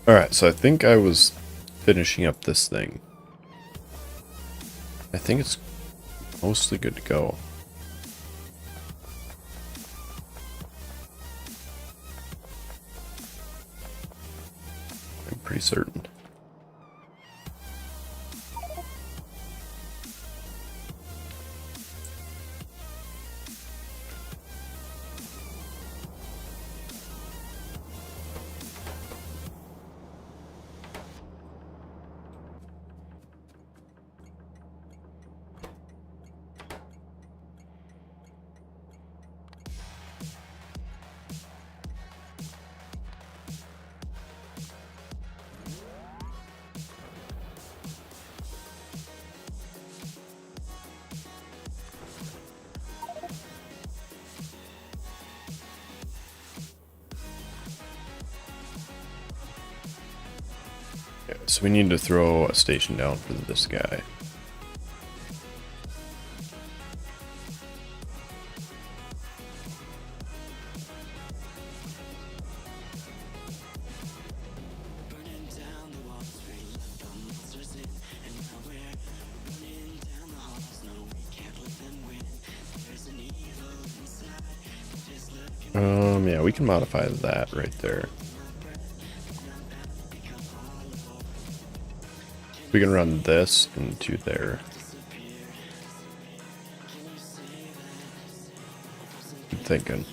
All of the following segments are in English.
Alright, so I think I was finishing up this thing. I think it's mostly good to go. I'm pretty certain. So we need to throw a station down for this guy. Yeah, we can modify that right there. We can run this into there. I'm thinking.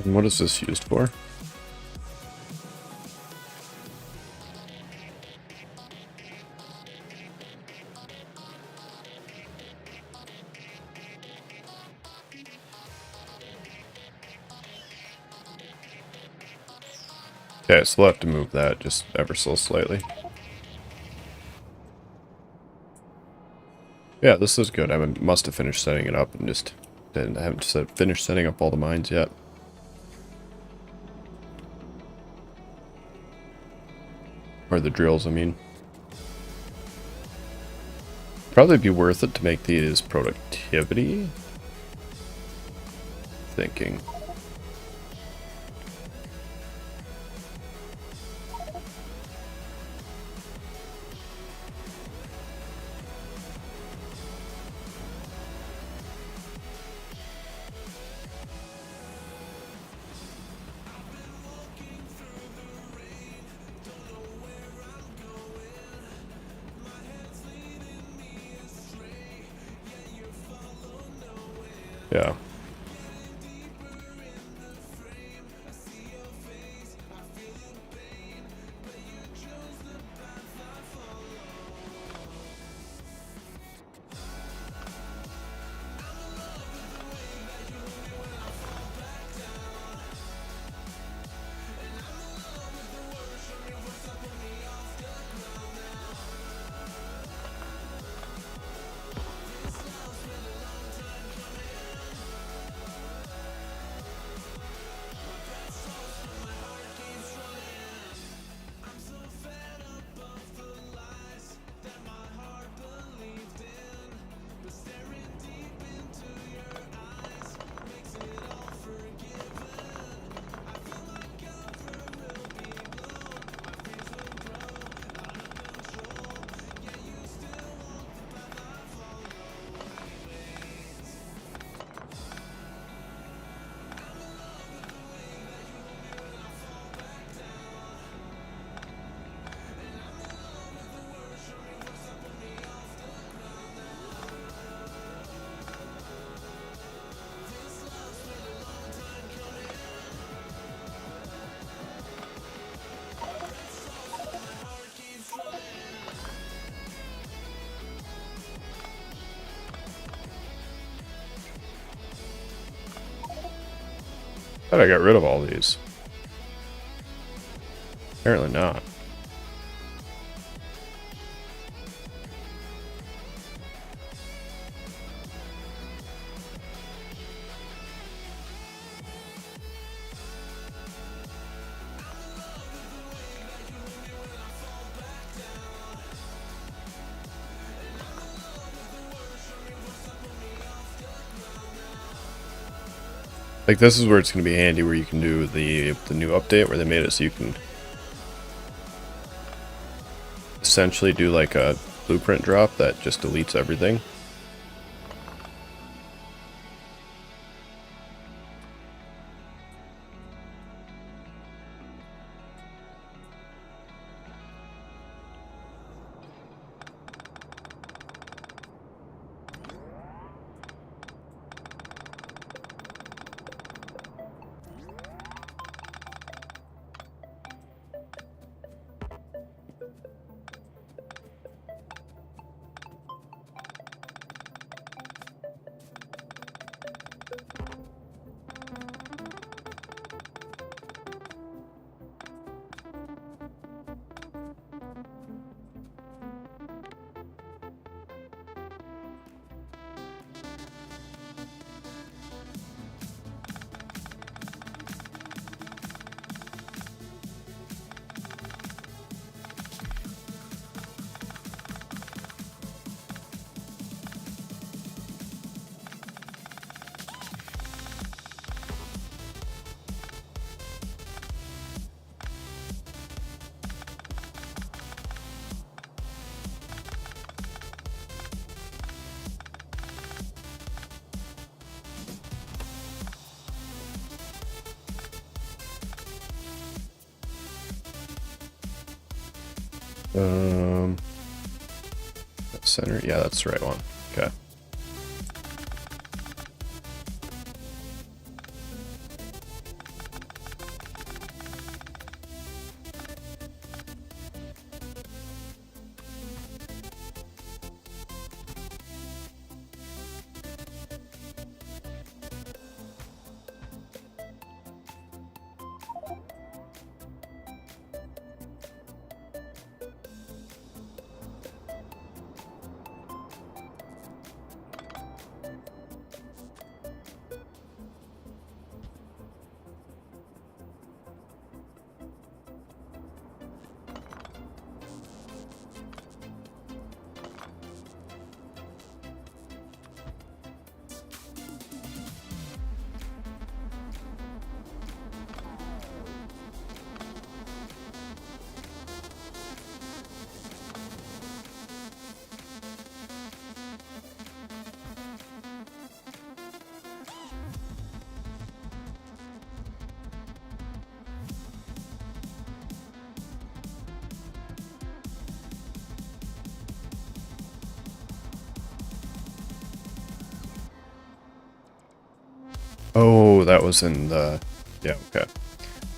And what is this used for? Okay, so we'll have to move that just ever so slightly. Yeah, this is good. I must have finished setting it up and just didn't I haven't finished setting up all the mines yet. Or the drills, I mean. Probably be worth it to make these productivity. Thinking. Yeah. Thought I got rid of all these. Apparently not. Like, this is where it's going to be handy, where you can do the new update where they made it so you can essentially do like a blueprint drop that just deletes everything. Center, yeah, that's the right one. Okay. Oh, that was in the... Yeah, okay.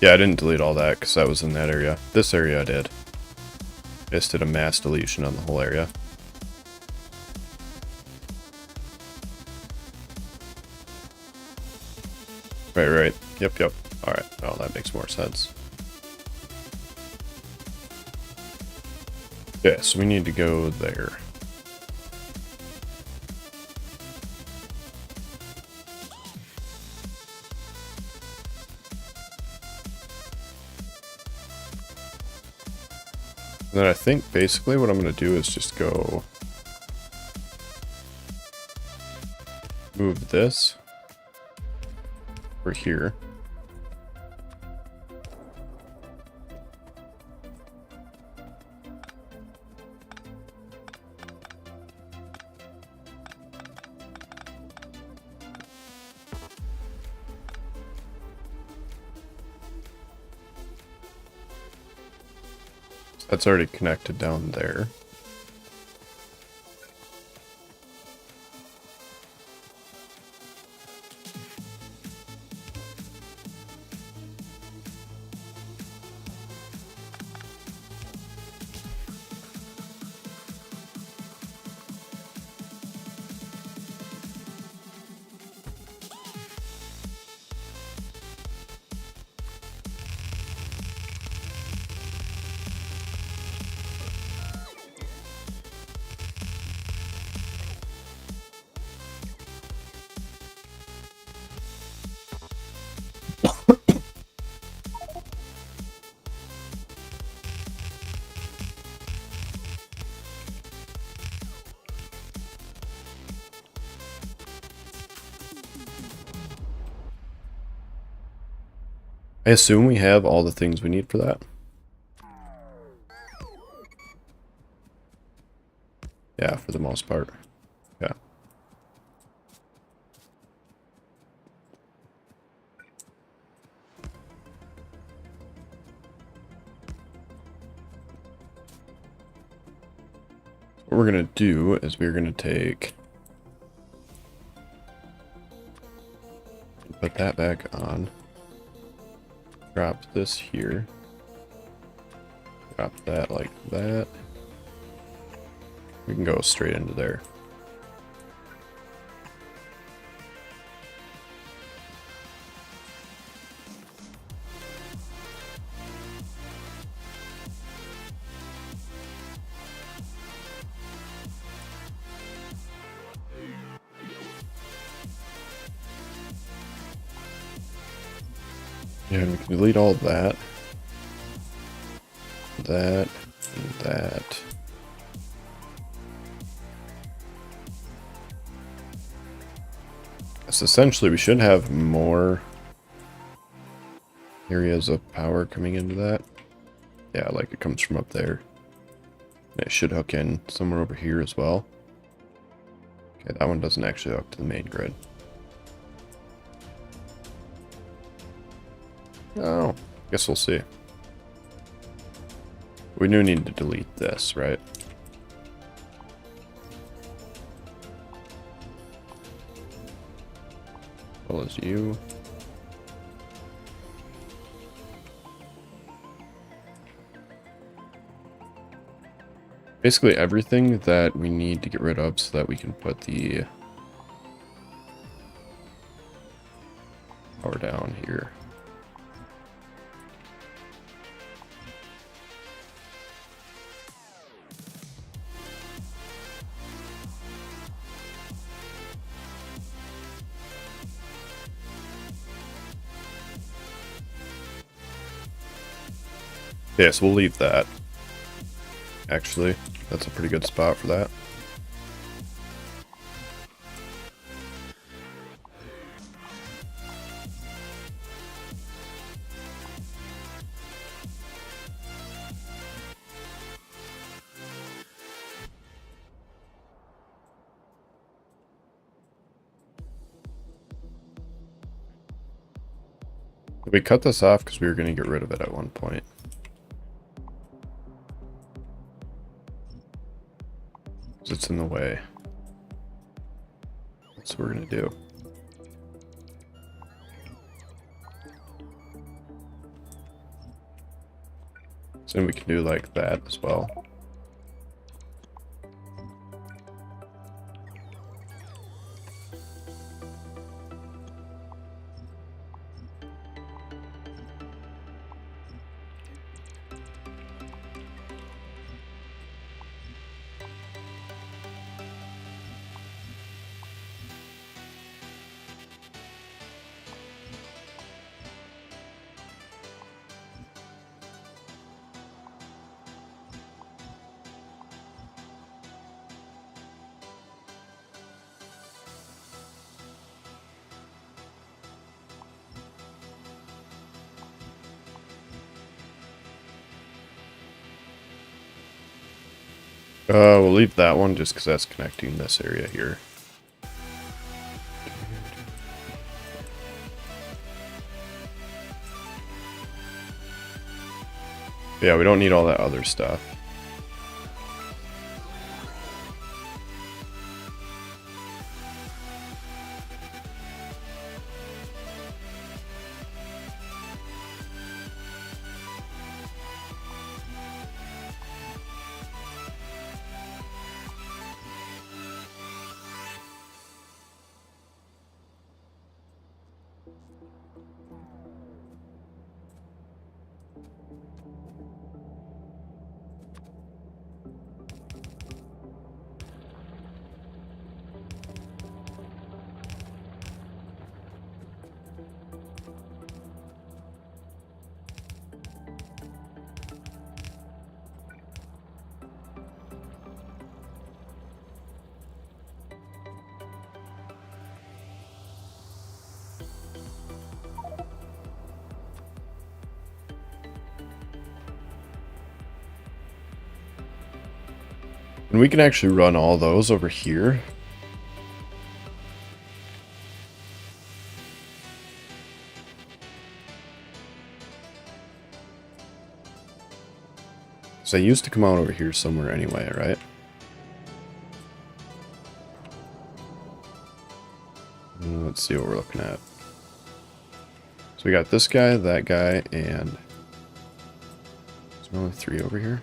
Yeah, I didn't delete all that because that was in that area. This area I did. I just did a mass deletion on the whole area. Right, right. Yep, yep. Alright, oh, that makes more sense. Yeah, so we need to go there. And then I think basically what I'm going to do is just go move this over here. That's already connected down there. I assume we have all the things we need for that. Yeah, for the most part. Yeah. What we're going to do is we're going to take... Put that back on. Drop this here. Drop that like that. We can go straight into there. Yeah, and we can delete all that. That, and that. So essentially we should have more areas of power coming into that. Yeah, like it comes from up there. And it should hook in somewhere over here as well. Okay, that one doesn't actually hook to the main grid. Oh, guess we'll see. We do need to delete this, right? As well as you. Basically everything that we need to get rid of so that we can put the power down here. Yeah, so we'll leave that. Actually, that's a pretty good spot for that. We cut this off because we were going to get rid of it at one point. It's in the way. That's what we're going to do. So then we can do like that as well. We'll leave that one just because that's connecting this area here. Yeah, we don't need all that other stuff. And we can actually run all those over here. So they used to come out over here somewhere anyway, right? Let's see what we're looking at. So we got this guy, that guy, and there's only 3 over here.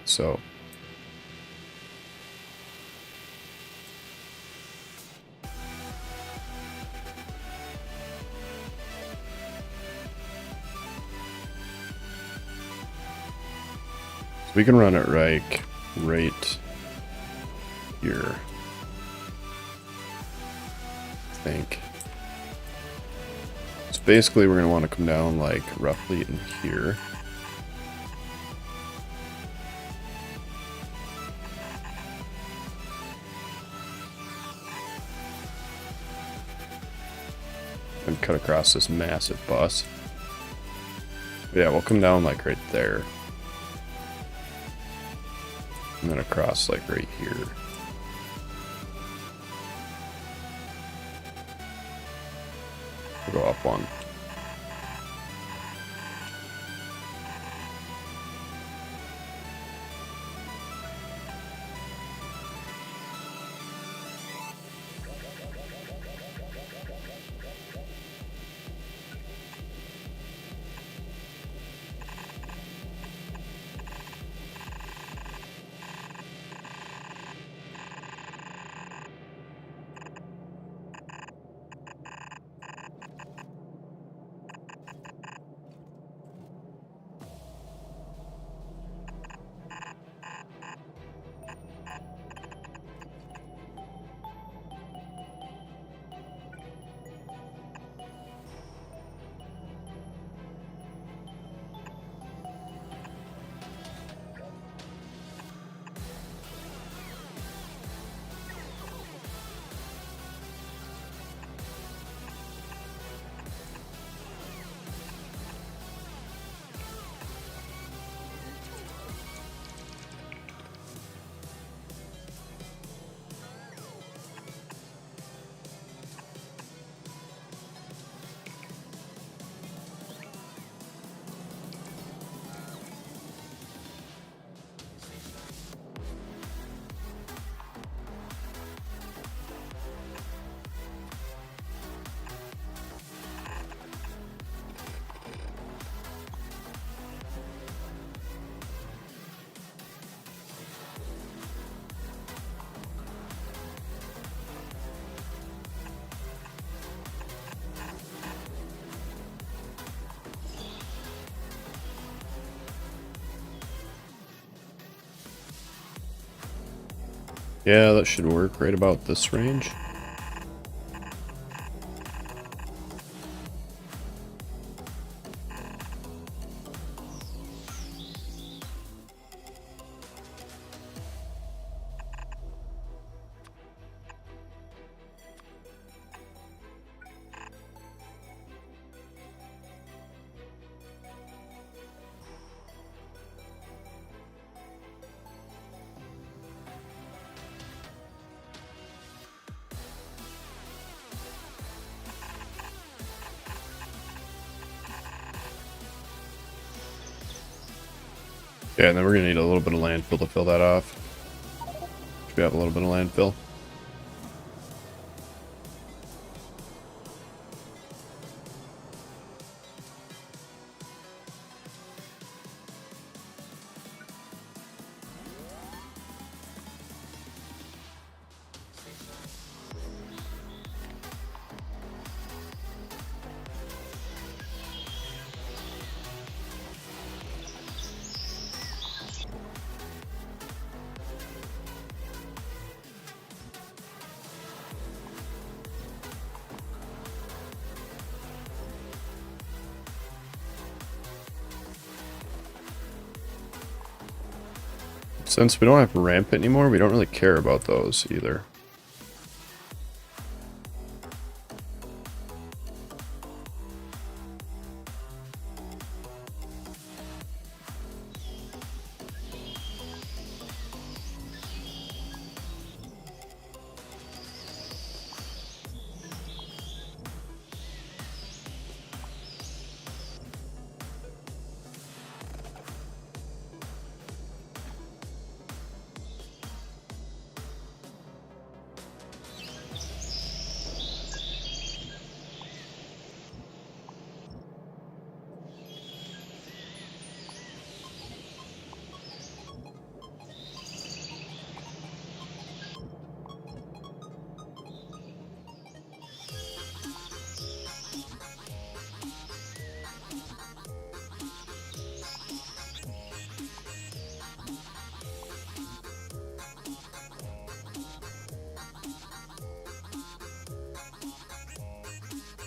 So we can run it right here. I think. So basically we're going to want to come down like roughly in here. And cut across this massive bus. Yeah, we'll come down like right there. And then across like right here. We'll go up one. Yeah, that should work right about this range. Yeah, and then we're gonna need a little bit of landfill to fill that off. Should we have a little bit of landfill? Since we don't have ramp anymore, we don't really care about those either.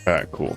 Alright, cool.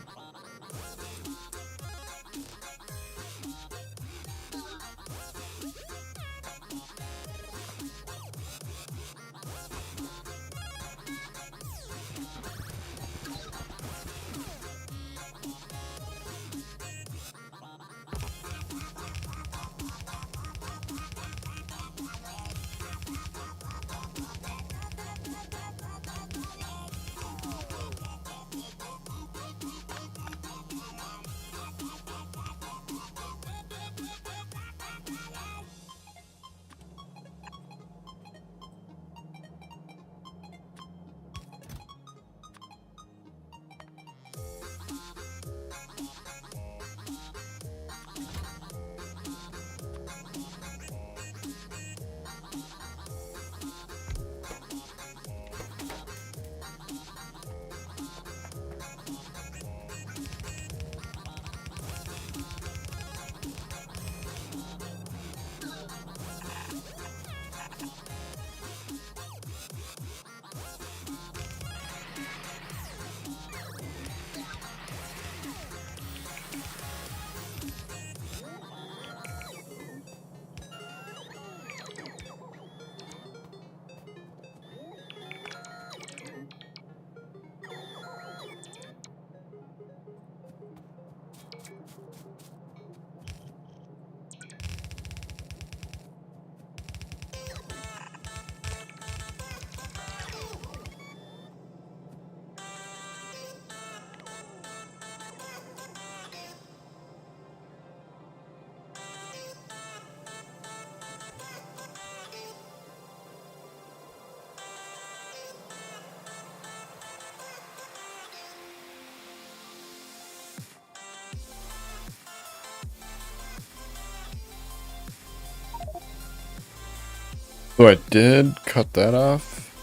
So I did cut that off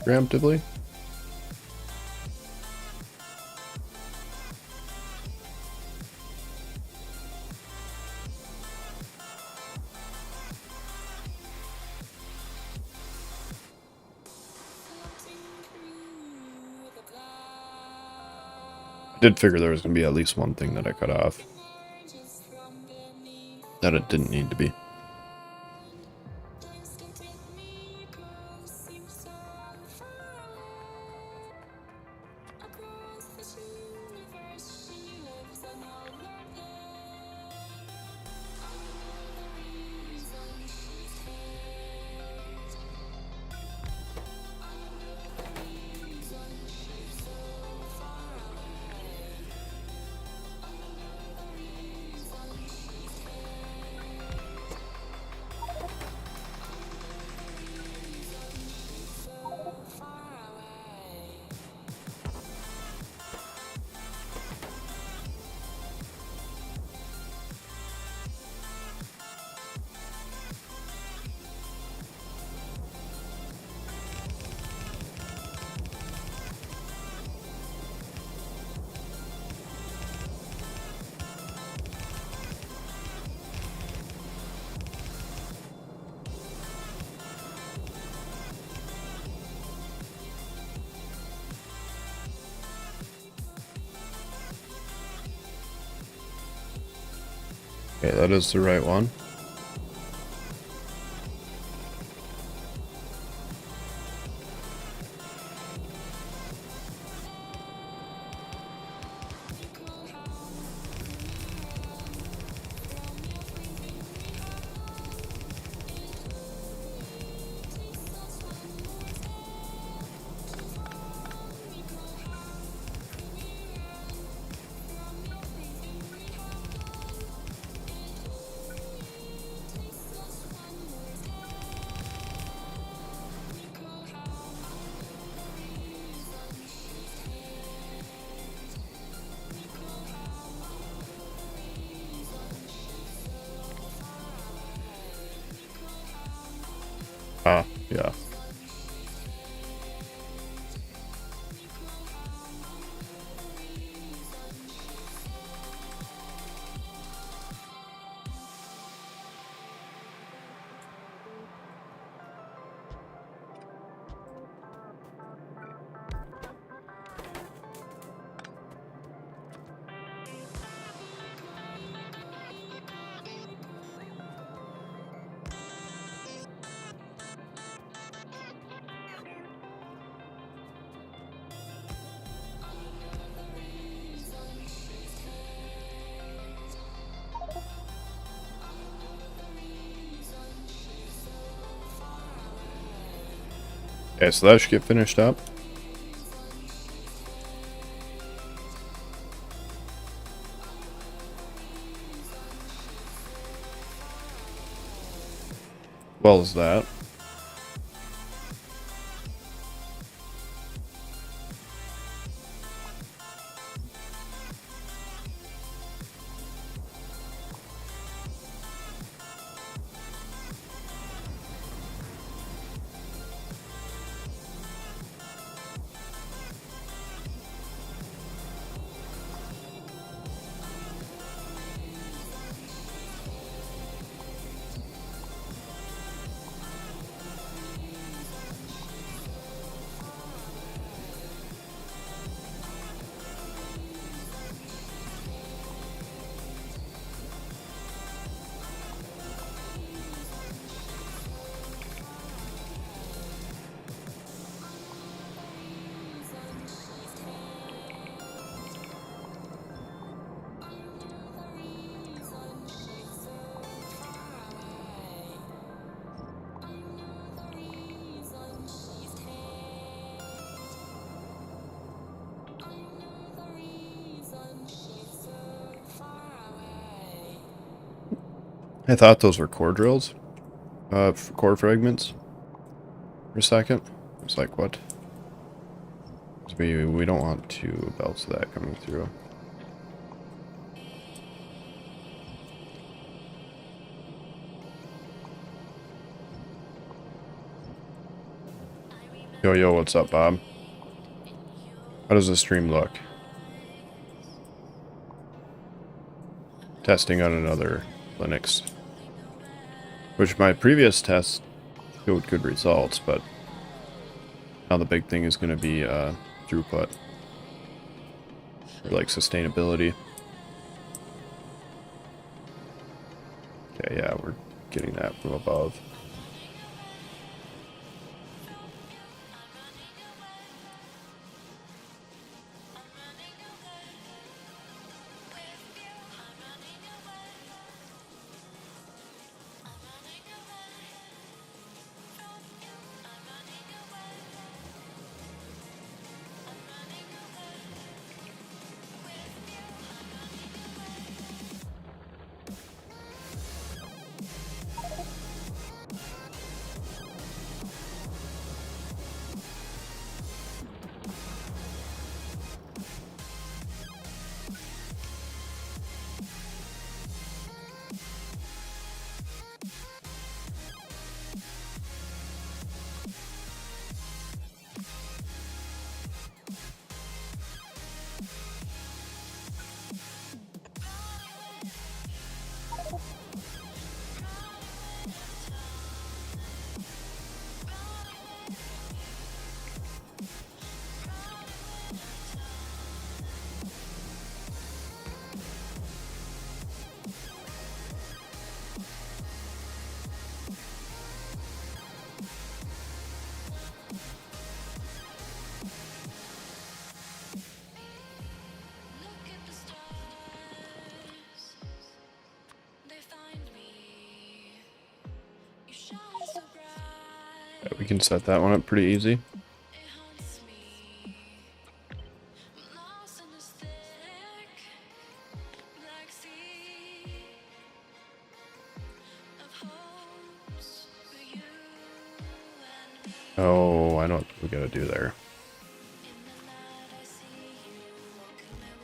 preemptively. Did figure there was going to be at least one thing that I cut off. That it didn't need to be. Okay, that is the right one. Ah, yeah. Okay, so that should get finished up. Well as that. I thought those were core drills. Core fragments. For a second. I was like, what? We don't want two belts of that coming through. Yo, what's up, Bob? How does the stream look? Testing on another Linux. Which my previous test showed good results, but now the big thing is going to be throughput. or like sustainability. Okay, yeah, we're getting that from above. Yeah, we can set that one up pretty easy. Oh, I know what we gotta do there.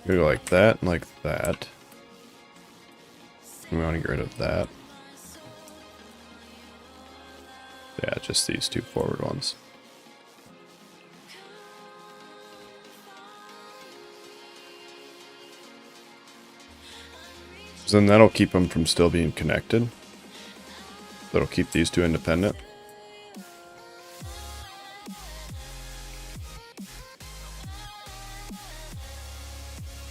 We go like that and like that. We want to get rid of that. Yeah, just these two forward ones. So then that'll keep them from still being connected. That'll keep these two independent.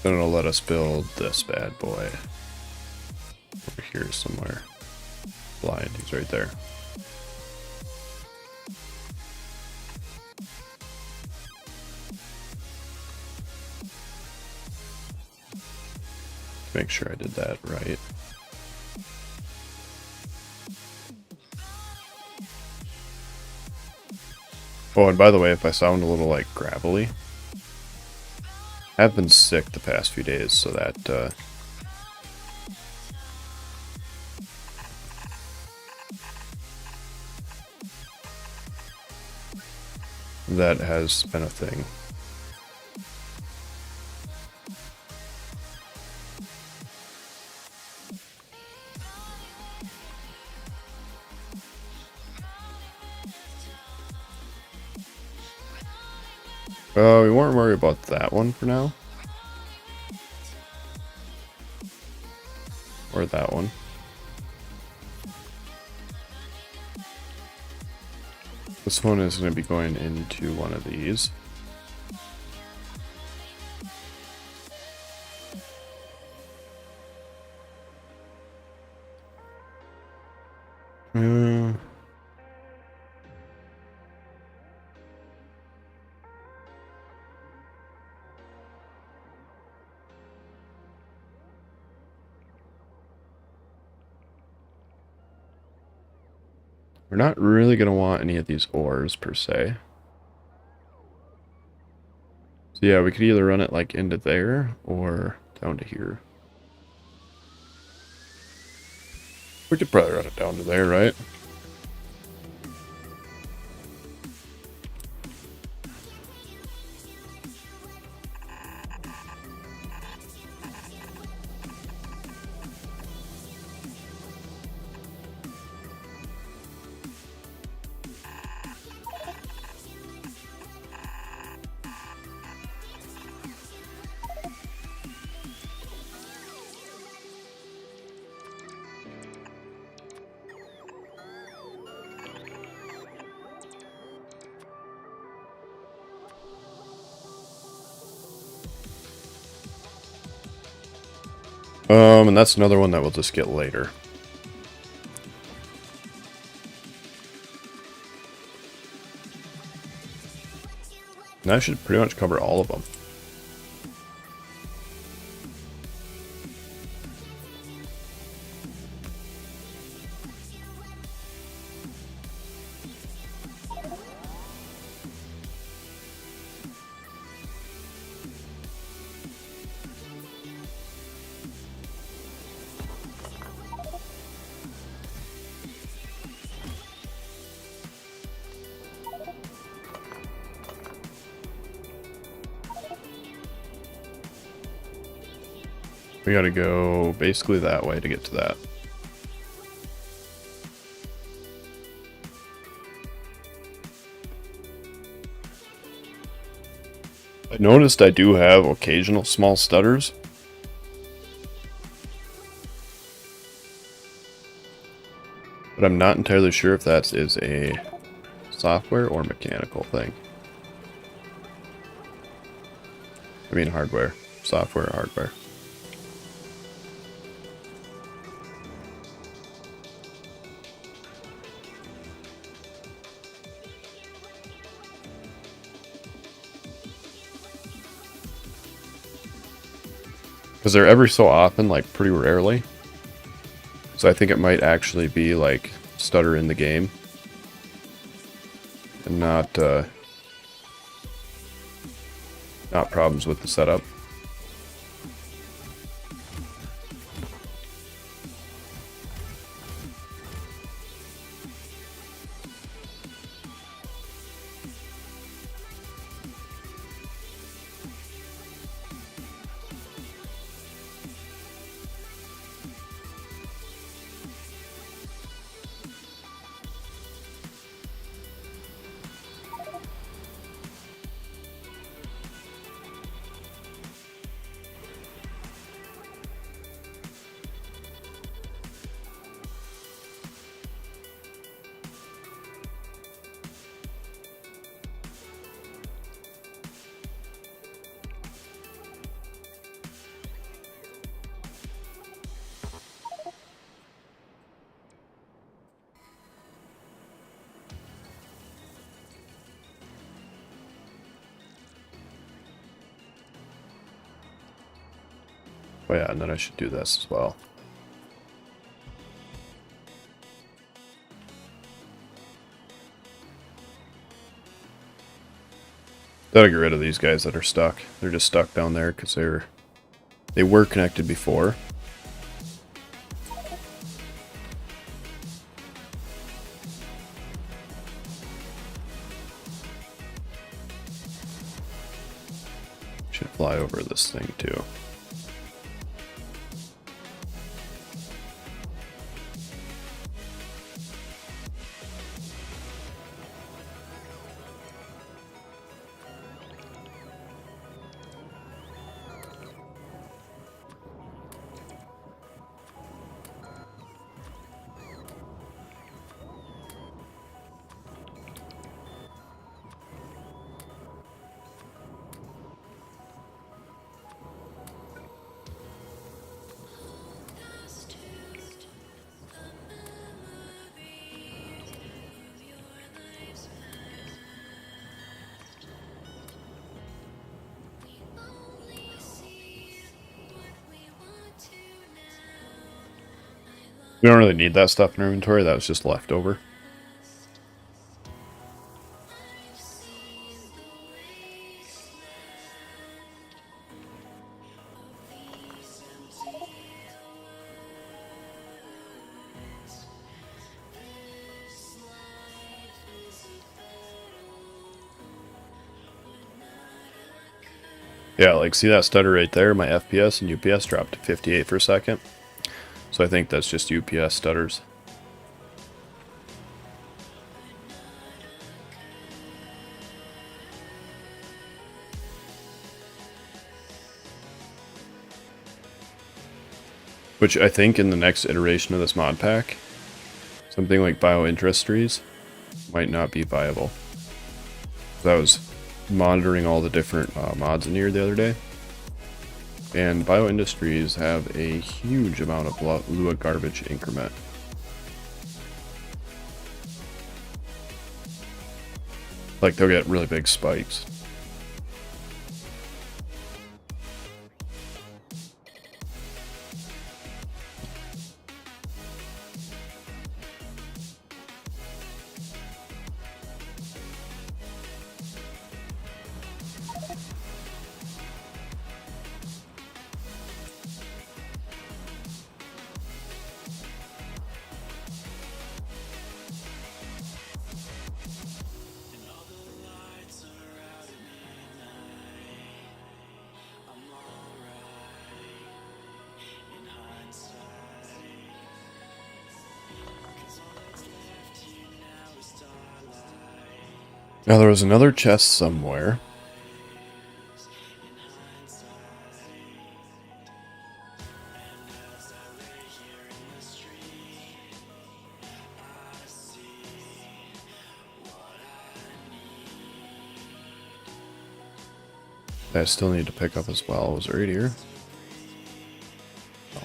Then it'll let us build this bad boy over here somewhere. Blind, he's right there. Make sure I did that right. Oh, and by the way, if I sound a little like gravelly, I've been sick the past few days, so that that has been a thing. We won't worry about that one for now. Or that one. This one is going to be going into one of these. We're not really going to want any of these ores per se. So yeah, we could either run it like into there or down to here. We could probably run it down to there, right? And that's another one that we'll just get later. And that should pretty much cover all of them. We gotta go basically that way to get to that. I noticed I do have occasional small stutters. But I'm not entirely sure if that is a software or mechanical thing. I mean hardware. Software or hardware. Because they're every so often, like pretty rarely. So I think it might actually be like stutter in the game. And not problems with the setup. Oh yeah, and then I should do this as well. Gotta get rid of these guys that are stuck. They're just stuck down there because they were connected before. Should fly over this thing too. We don't really need that stuff in our inventory. That was just leftover. Yeah, like see that stutter right there? My FPS and UPS dropped to 58 for a second. So I think that's just UPS stutters. Which I think in the next iteration of this mod pack, something like bioindustries might not be viable. I was monitoring all the different mods in here the other day. And bioindustries have a huge amount of Lua garbage increment. Like, they'll get really big spikes. Now there was another chest somewhere. That I still need to pick up as well. Was right here. Oh.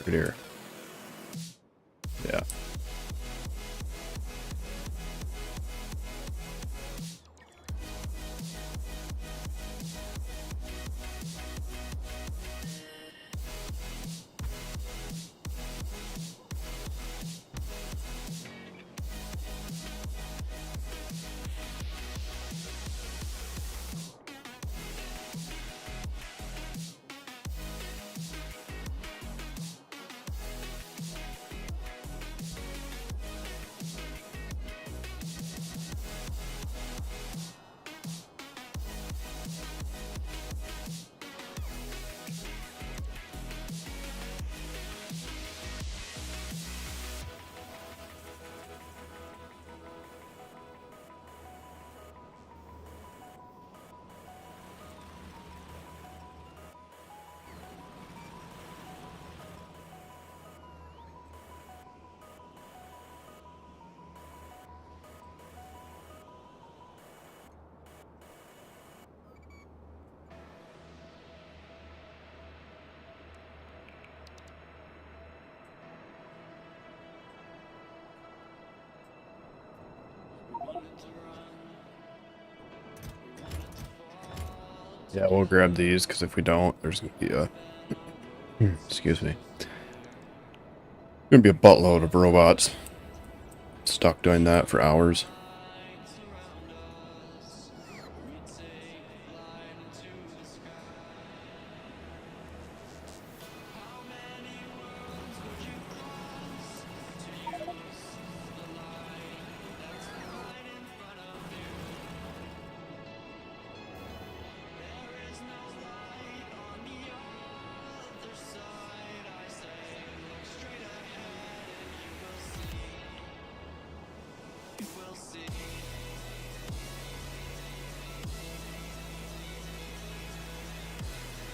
Right here. Yeah. Yeah, we'll grab these, because if we don't, there's going to be a... excuse me. Going to be a buttload of robots stuck doing that for hours.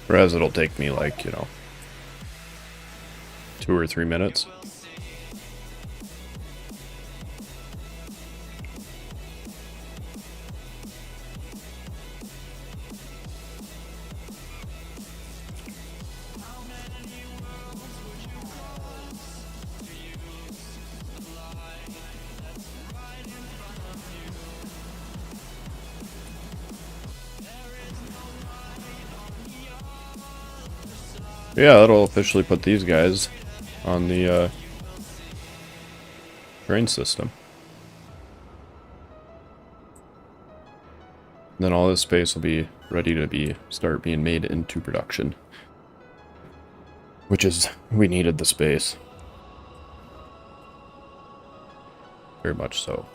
Whereas it'll take me like, 2 or 3 minutes. Yeah, that'll officially put these guys on the train system. And then all this space will be ready to start being made into production. Which is, we needed the space. Very much so.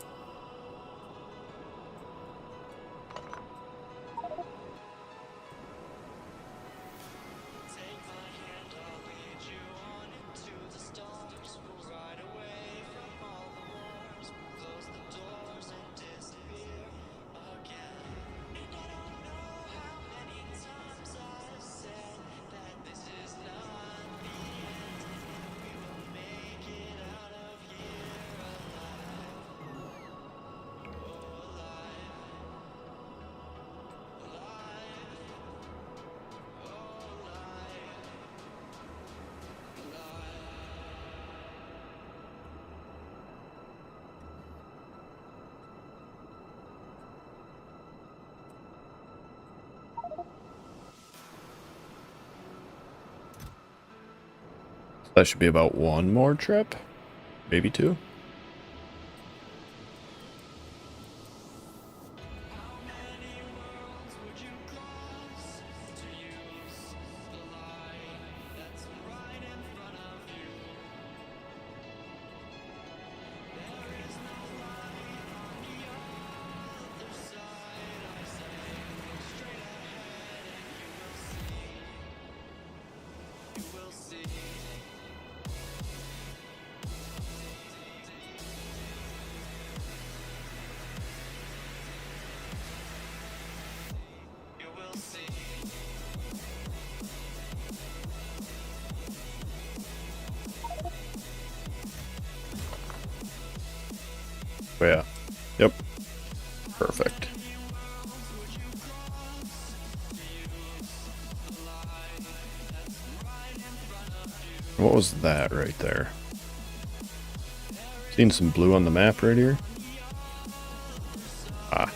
That should be about one more trip, maybe two. Oh yeah. Yep. Perfect. What was that right there? Seeing some blue on the map right here? Ah.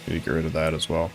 Need to get rid of that as well.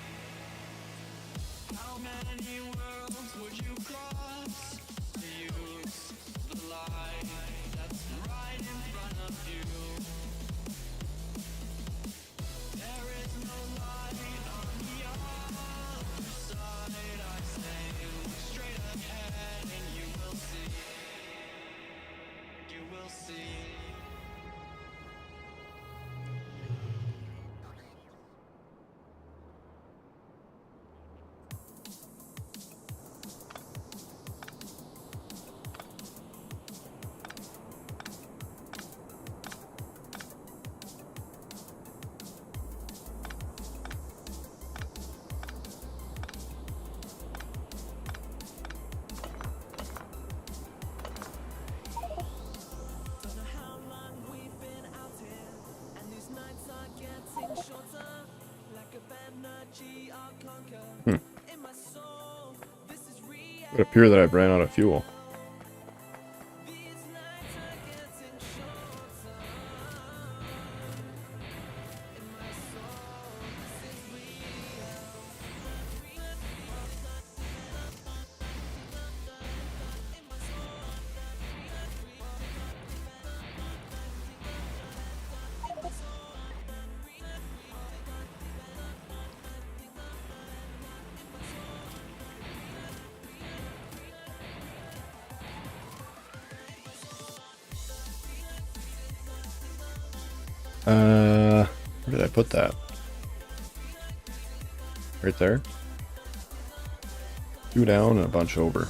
It would appear that I've ran out of fuel. Where did I put that? Right there? 2 down and a bunch over.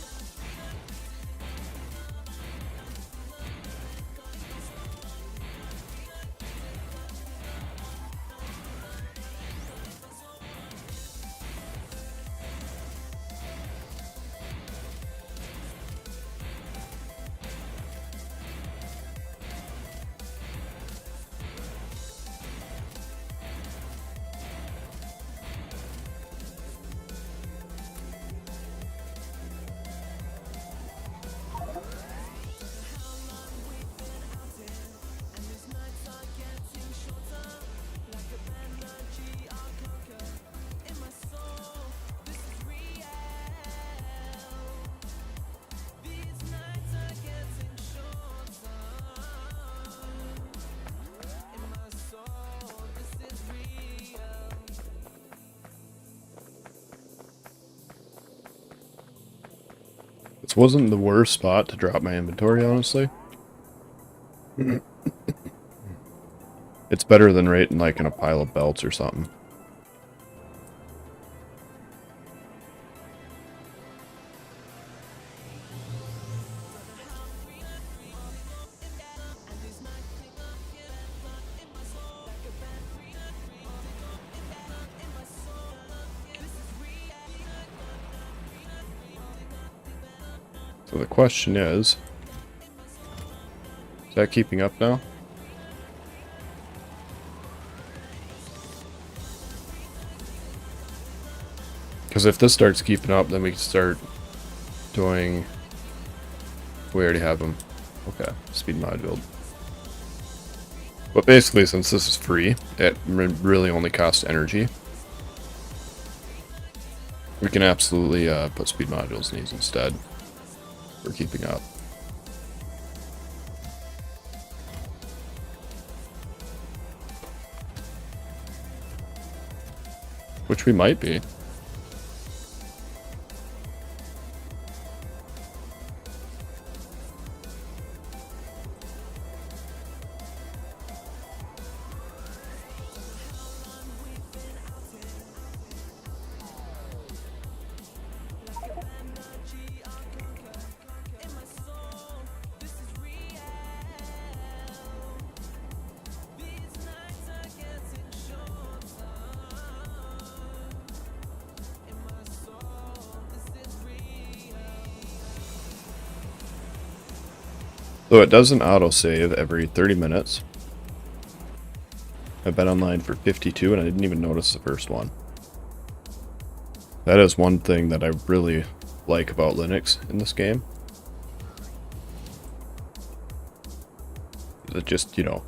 This wasn't the worst spot to drop my inventory, honestly. It's better than right in, like, in a pile of belts or something. So the question is that keeping up now? Because if this starts keeping up, then we can start doing... We already have them. Okay, speed mod build. But basically, since this is free, it really only costs energy. We can absolutely put speed modules in these instead for keeping up. Which we might be. So it does an autosave every 30 minutes. I've been online for 52 and I didn't even notice the first one. That is one thing that I really like about Linux in this game. It just, you know,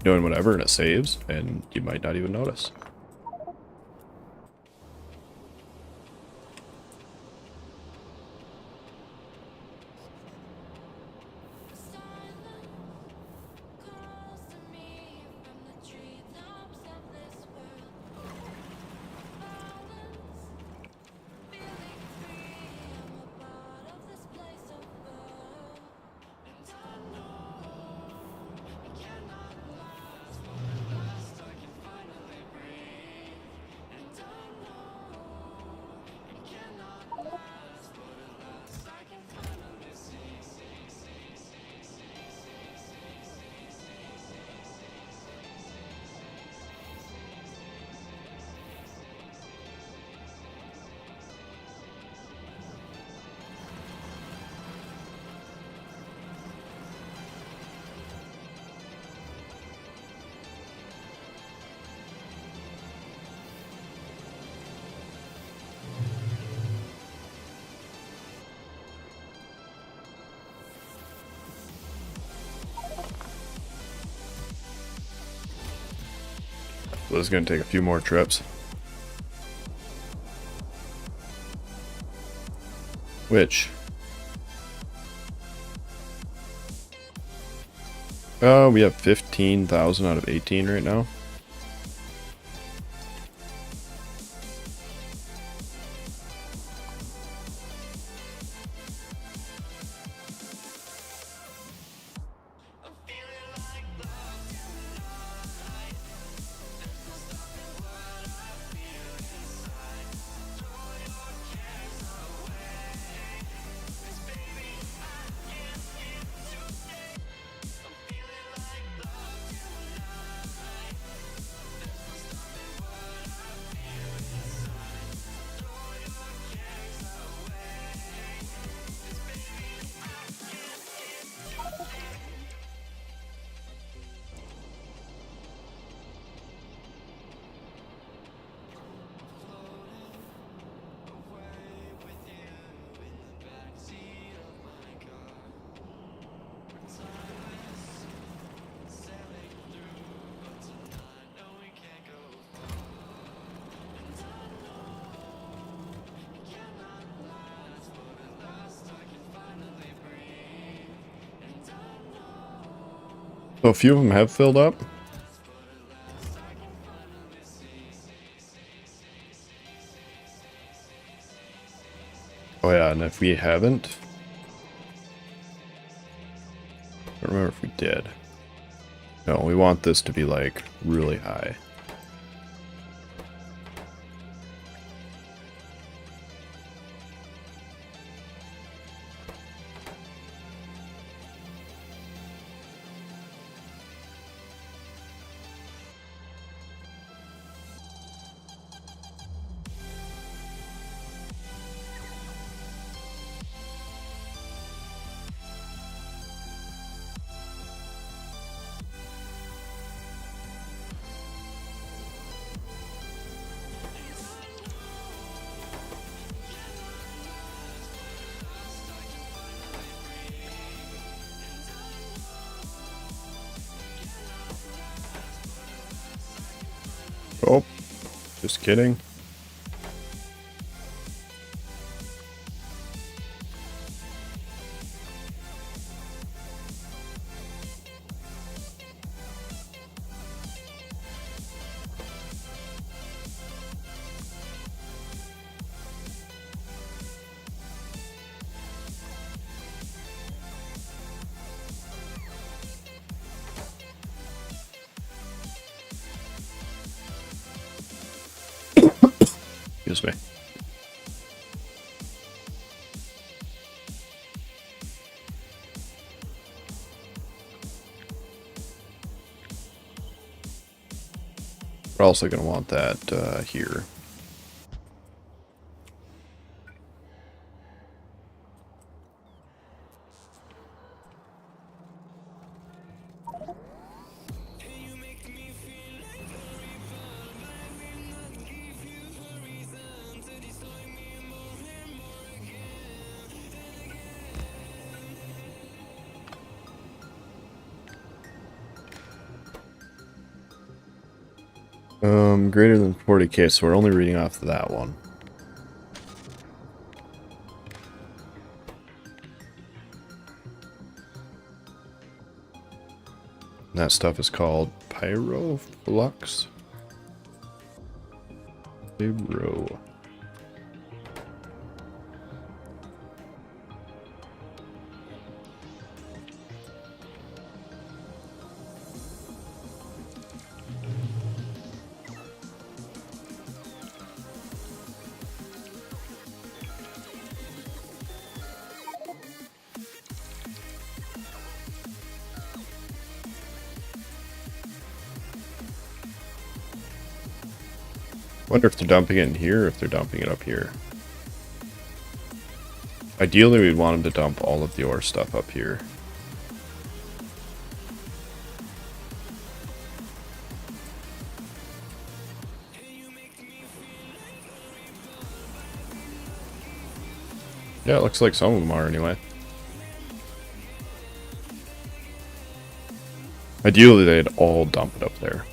doing whatever and it saves and you might not even notice. So this is going to take a few more trips. Which... we have 15,000 out of 18 right now. So a few of them have filled up. Oh yeah, and if we haven't... I don't remember if we did. No, we want this to be like really high. Oh, just kidding. Excuse me. We're also going to want that here. Greater than 40k, so we're only reading off that one. And that stuff is called Pyroflux. Pyro. Wonder if they're dumping it in here or if they're dumping it up here. Ideally, we'd want them to dump all of the ore stuff up here. Yeah, it looks like some of them are anyway. Ideally, they'd all dump it up there.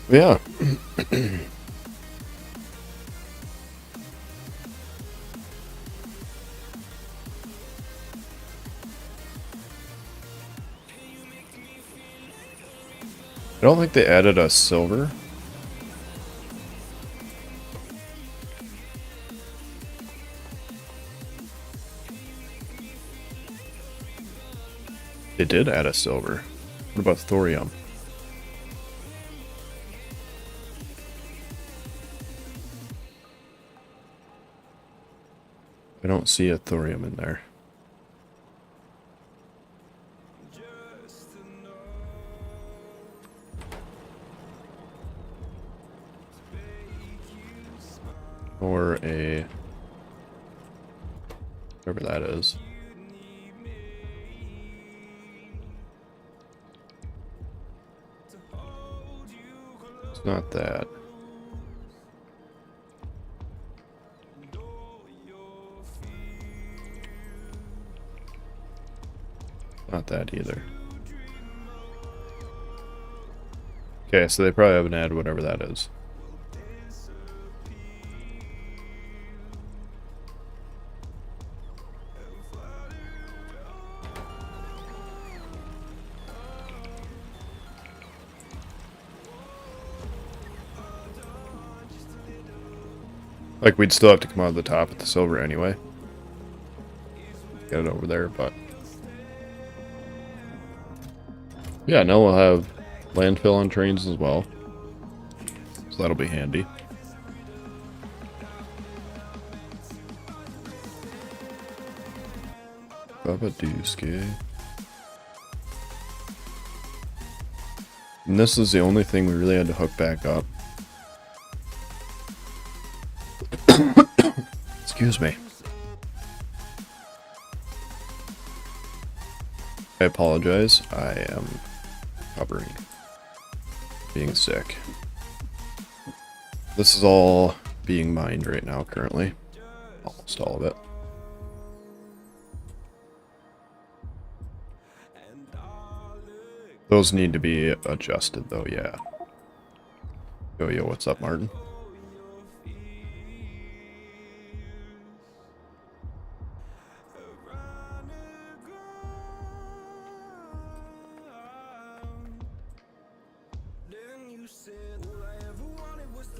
Yeah. I don't think they added a silver. They did add a silver. What about thorium? I don't see a thorium in there. Or a... whatever that is. It's not that. Not that either. Okay, so they probably haven't added whatever that is. Like, we'd still have to come out of the top with the silver anyway. get it over there, but yeah, now we'll have landfill on trains as well, so that'll be handy. Babadooski. And this is the only thing we really had to hook back up. Excuse me. I apologize. I am recovering. Being sick. This is all being mined right now currently. Almost all of it. Those need to be adjusted though, yeah. Yo, what's up, Martin?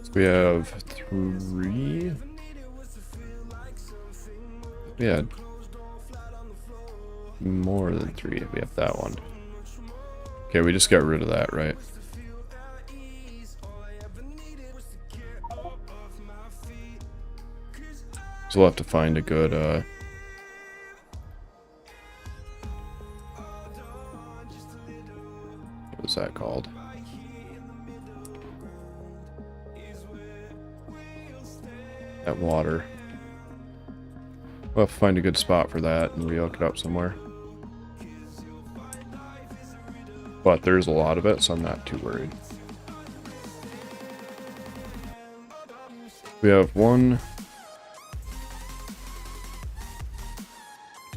So we have 3. Yeah. More than 3. We have that one. Okay, we just got rid of that, right? So we'll have to find a good, what was that called? That water. We'll have to find a good spot for that and re-hook it up somewhere. But there's a lot of it, so I'm not too worried. We have 1,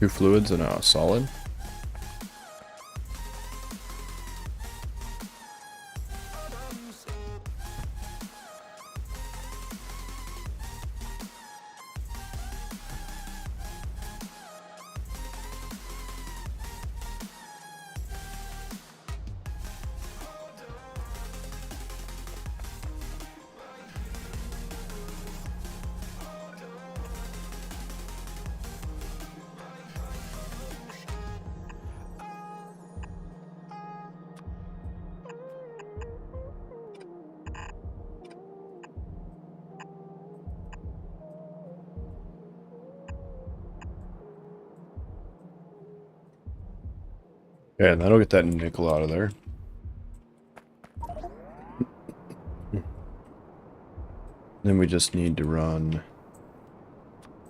2 fluids and a solid. Yeah, and that'll get that nickel out of there. Then we just need to run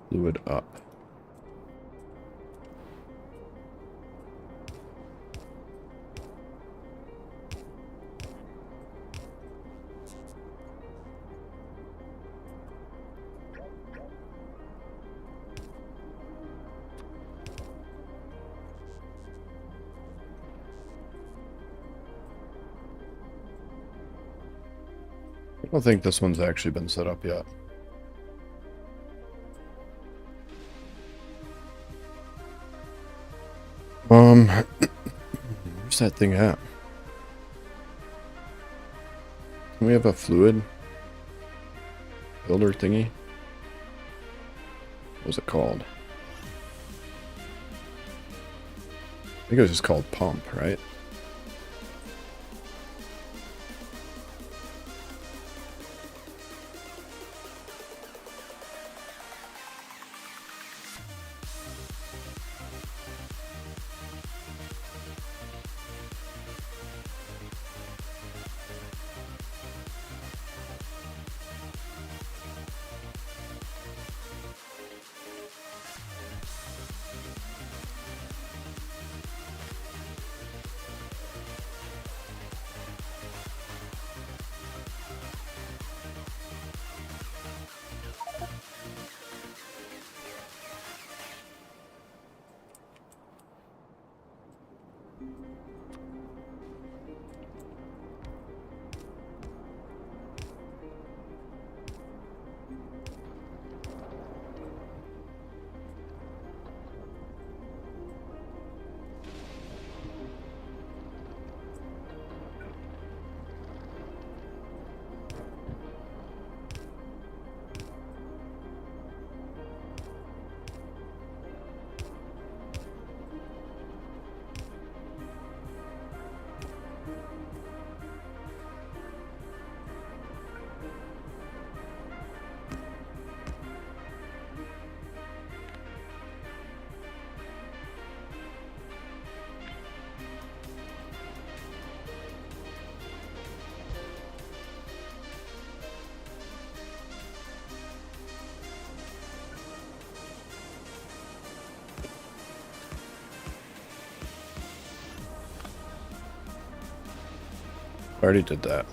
fluid up. I don't think this one's actually been set up yet. Where's that thing at? Can we have a fluid builder thingy? What was it called? I think it was just called pump, right? Already did that.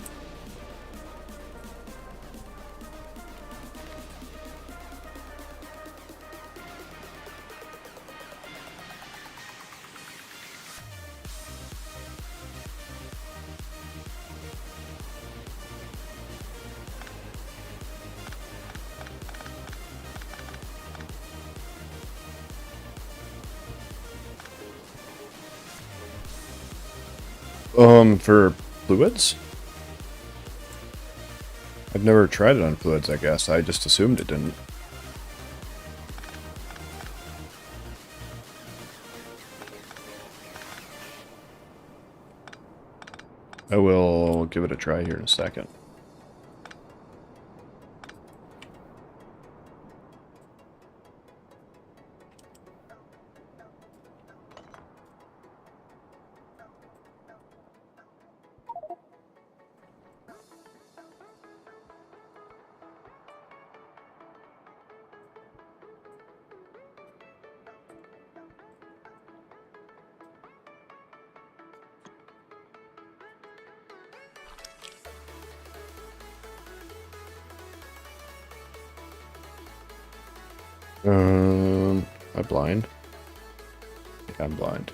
For fluids? I've never tried it on fluids, I guess. I just assumed it didn't. I will give it a try here in a second. Am I blind? I think I'm blind.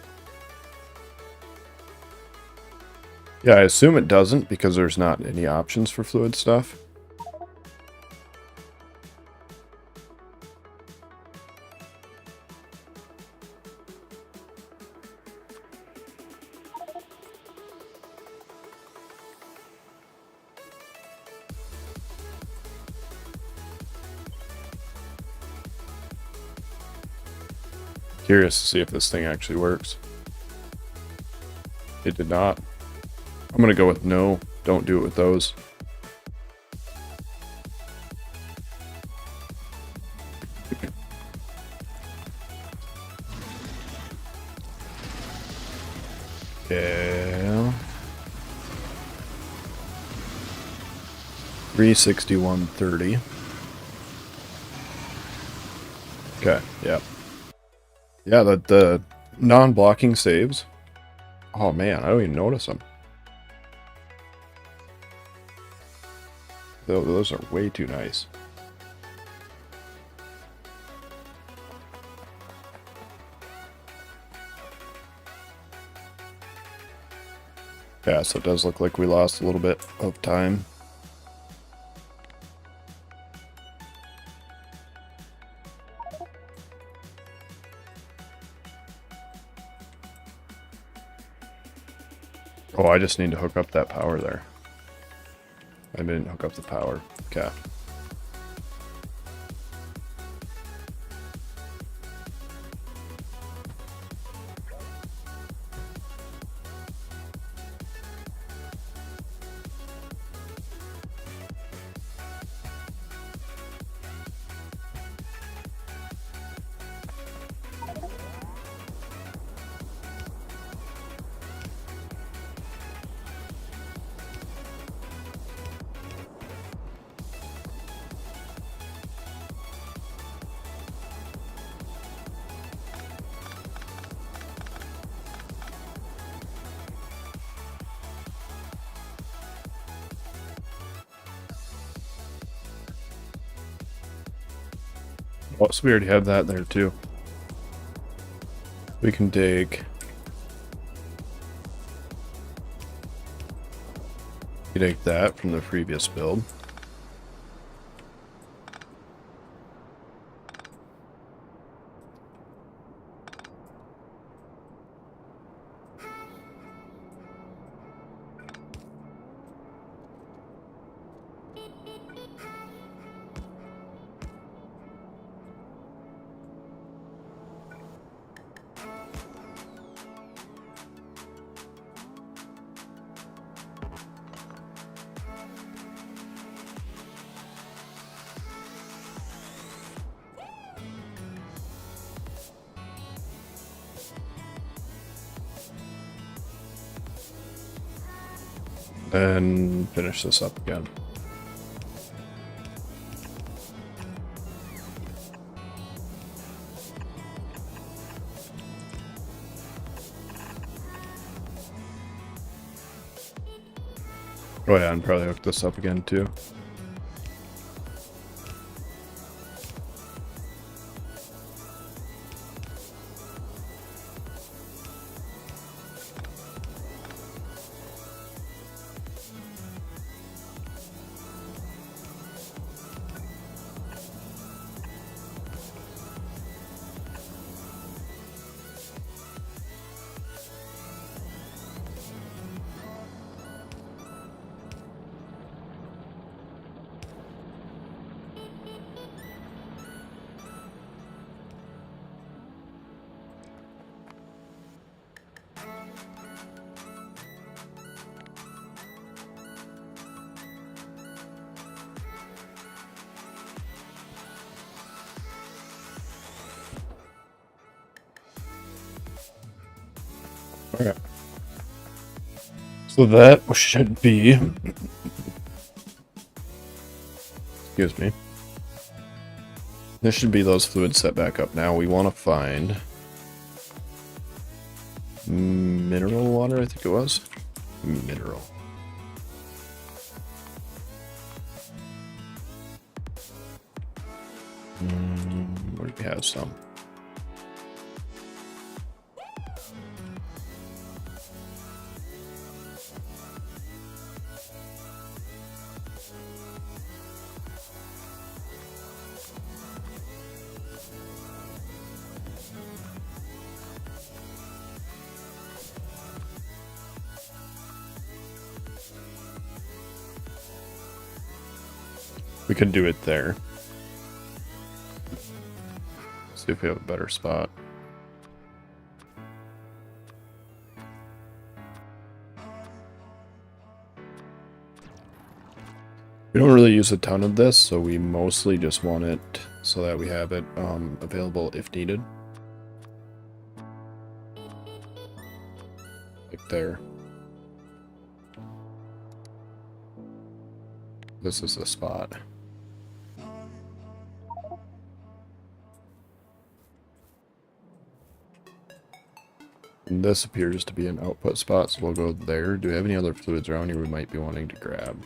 Yeah, I assume it doesn't because there's not any options for fluid stuff. Curious to see if this thing actually works. It did not. I'm gonna go with no. Don't do it with those. Yeah. 361.30. Okay, yeah. Yeah, the non-blocking saves. Oh man, I don't even notice them. Those are way too nice. Yeah, so it does look like we lost a little bit of time. Oh, I just need to hook up that power there. I didn't hook up the power. Okay. Oh, so we already have that there too. We can dig. We dig that from the previous build. And finish this up again. Oh yeah, and probably hook this up again too. Okay. So that should be, excuse me, this should be those fluids set back up. Now we want to find mineral water, I think it was. Mineral. Where do we have some? We could do it there. See if we have a better spot. We don't really use a ton of this, so we mostly just want it so that we have it available if needed. Like there. This is the spot. And this appears to be an output spot, so we'll go there. Do we have any other fluids around here we might be wanting to grab?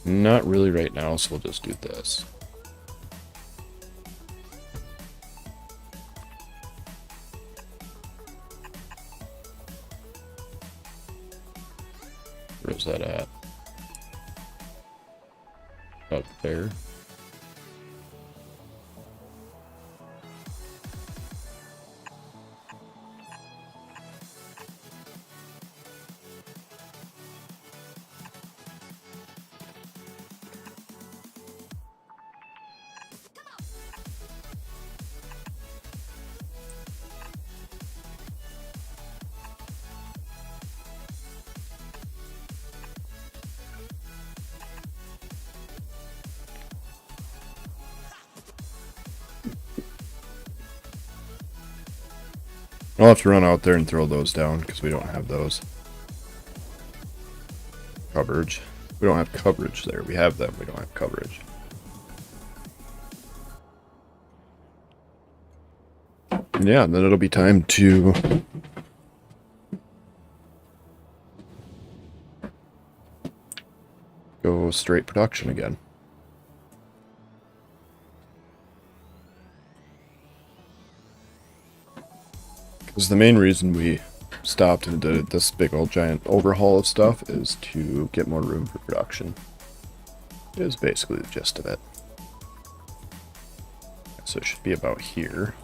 Not really right now, so we'll just do this. Where's that at? Up there. I'll have to run out there and throw those down because we don't have those. Coverage. We don't have coverage there. We have them, we don't have coverage. And yeah, then it'll be time to go straight production again. Because the main reason we stopped and did this big old giant overhaul of stuff is to get more room for production. Is basically the gist of it. So it should be about here.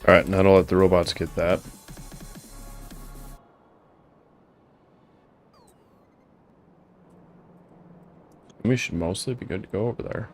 Alright, now I'll let the robots get that. We should mostly be good to go over there.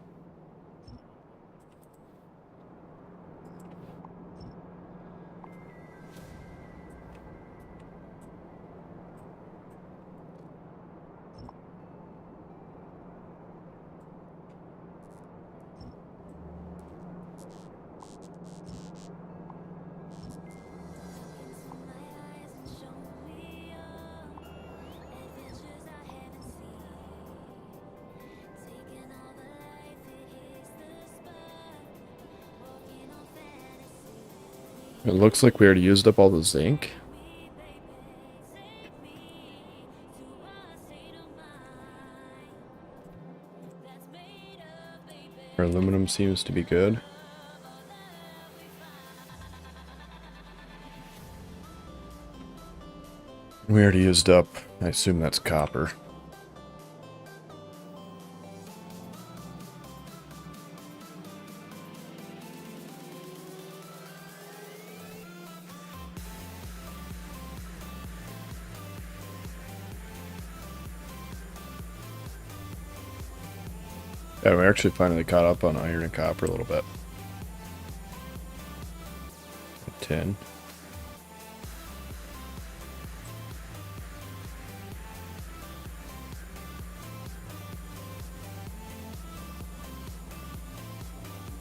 It looks like we already used up all the zinc. Our aluminum seems to be good. We already used up, I assume that's copper. Yeah, we actually finally caught up on iron and copper a little bit. Tin.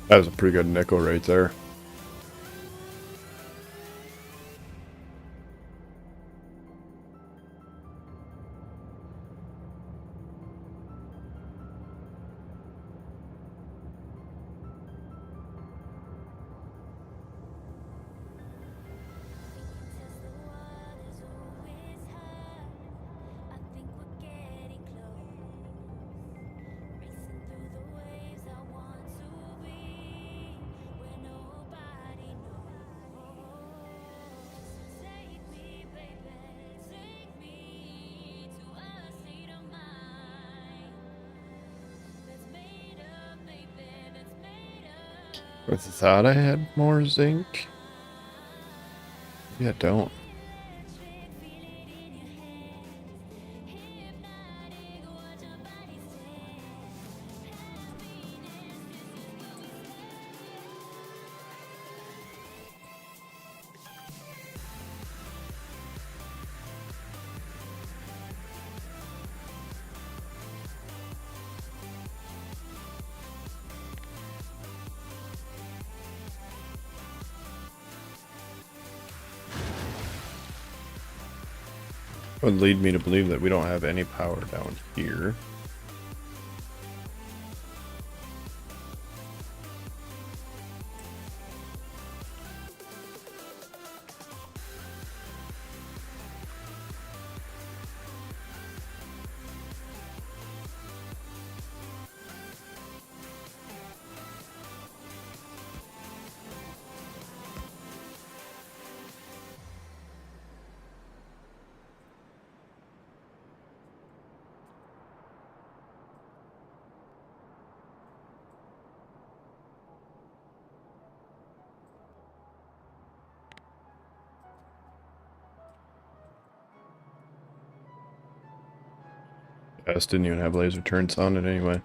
That was a pretty good nickel right there. I thought I had more zinc. Yeah, don't. Would lead me to believe that we don't have any power down here. This didn't even have laser turrets on it anyway.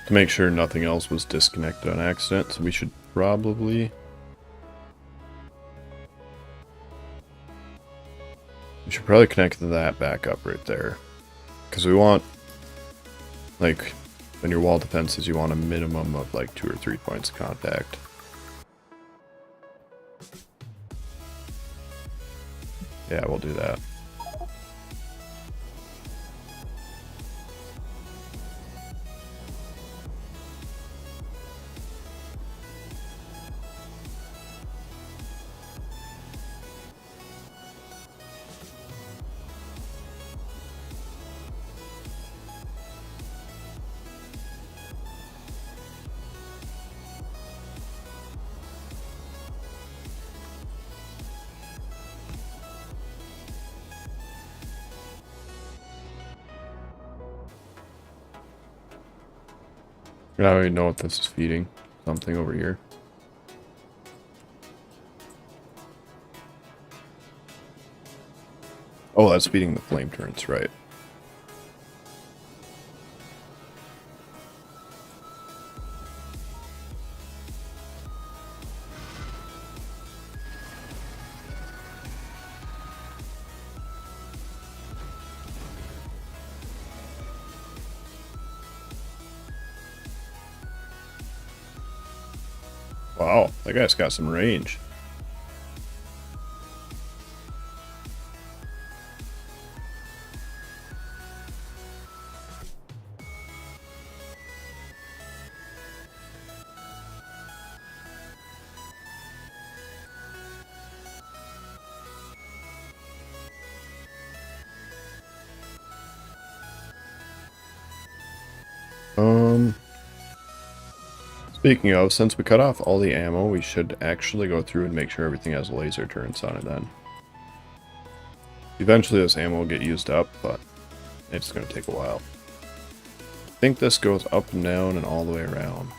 To make sure nothing else was disconnected on accident, so we should probably... We should probably connect that back up right there. Because we want, like, in your wall defenses, you want a minimum of like 2 or 3 points of contact. Yeah, we'll do that. I don't even know what this is feeding. Something over here. Oh, that's feeding the flame turrets, right. Wow, that guy's got some range. Speaking of, since we cut off all the ammo, we should actually go through and make sure everything has laser turrets on it then. Eventually this ammo will get used up, but it's going to take a while. I think this goes up and down and all the way around.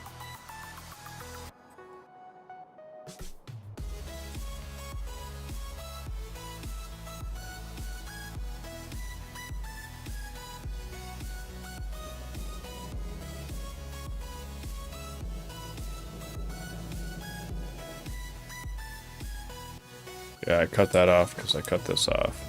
Yeah, I cut that off because I cut this off.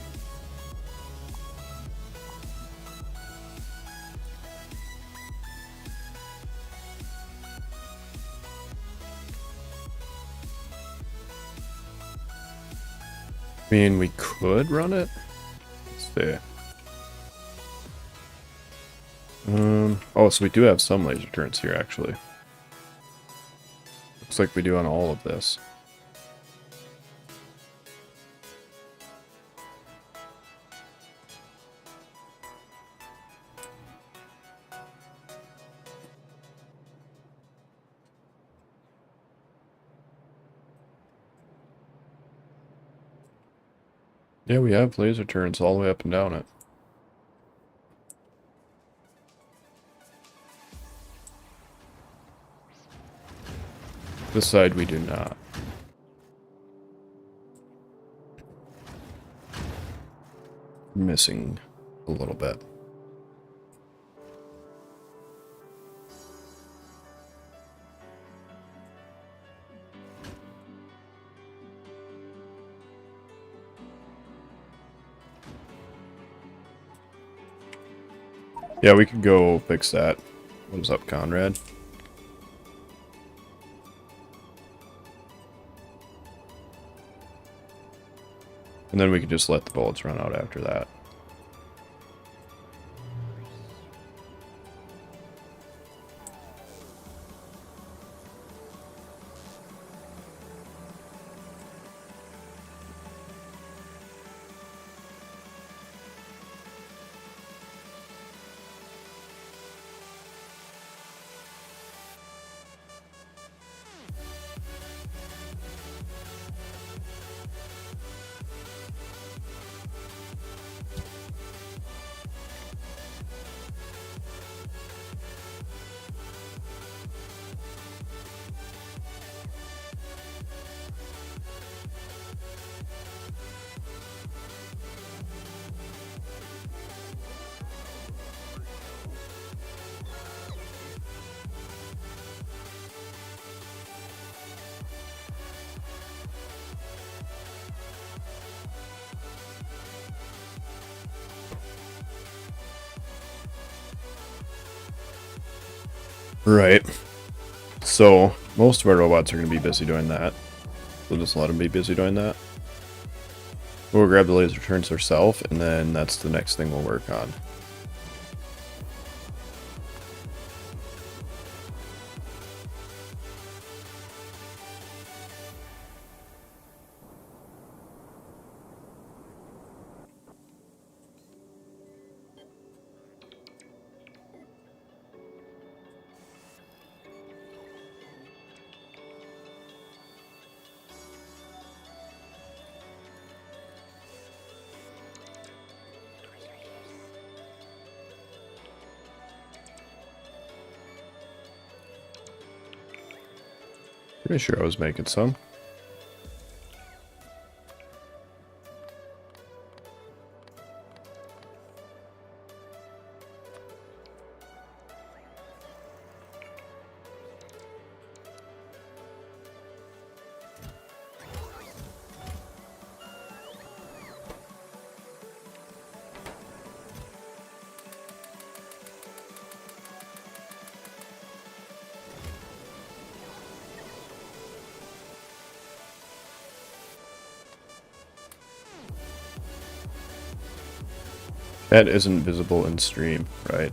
I mean, we could run it. Let's see. Oh, so we do have some laser turrets here, actually. Looks like we do on all of this. Yeah, we have laser turrets all the way up and down it. This side we do not. Missing a little bit. Yeah, we could go fix that. What's up, Conrad? And then we could just let the bullets run out after that. Right. So, most of our robots are going to be busy doing that. We'll just let them be busy doing that. We'll grab the laser turrets ourselves, and then that's the next thing we'll work on. Pretty sure I was making some. That isn't visible in stream, right?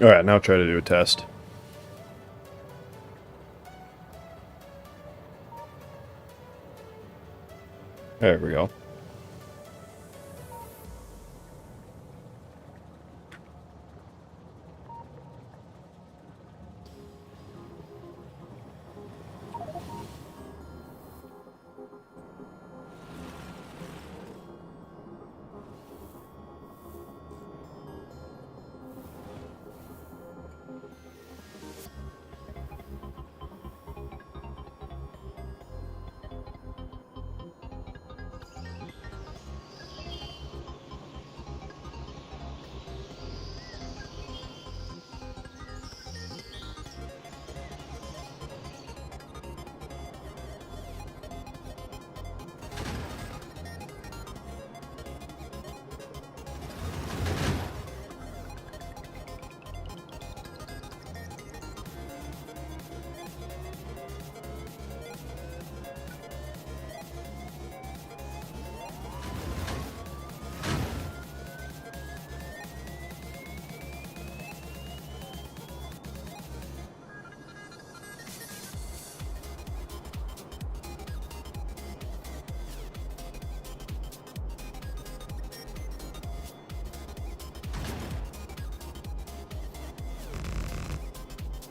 Alright, now try to do a test. There we go.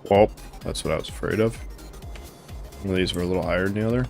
Well, that's what I was afraid of. One of these were a little higher than the other.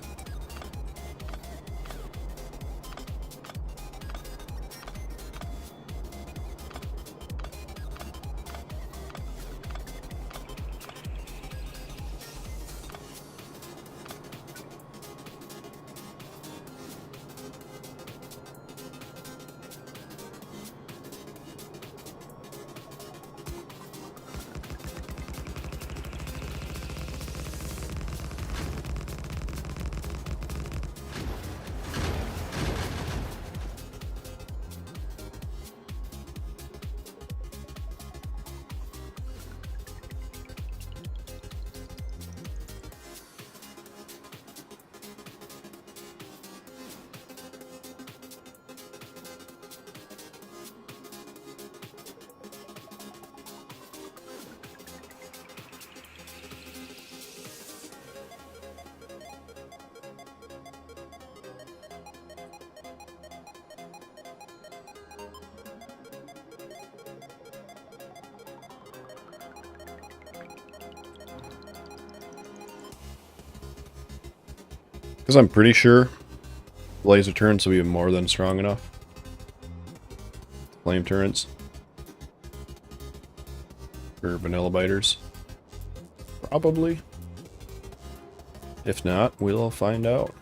Because I'm pretty sure laser turrets will be more than strong enough. Flame turrets. For vanilla biters. Probably. If not, we'll find out.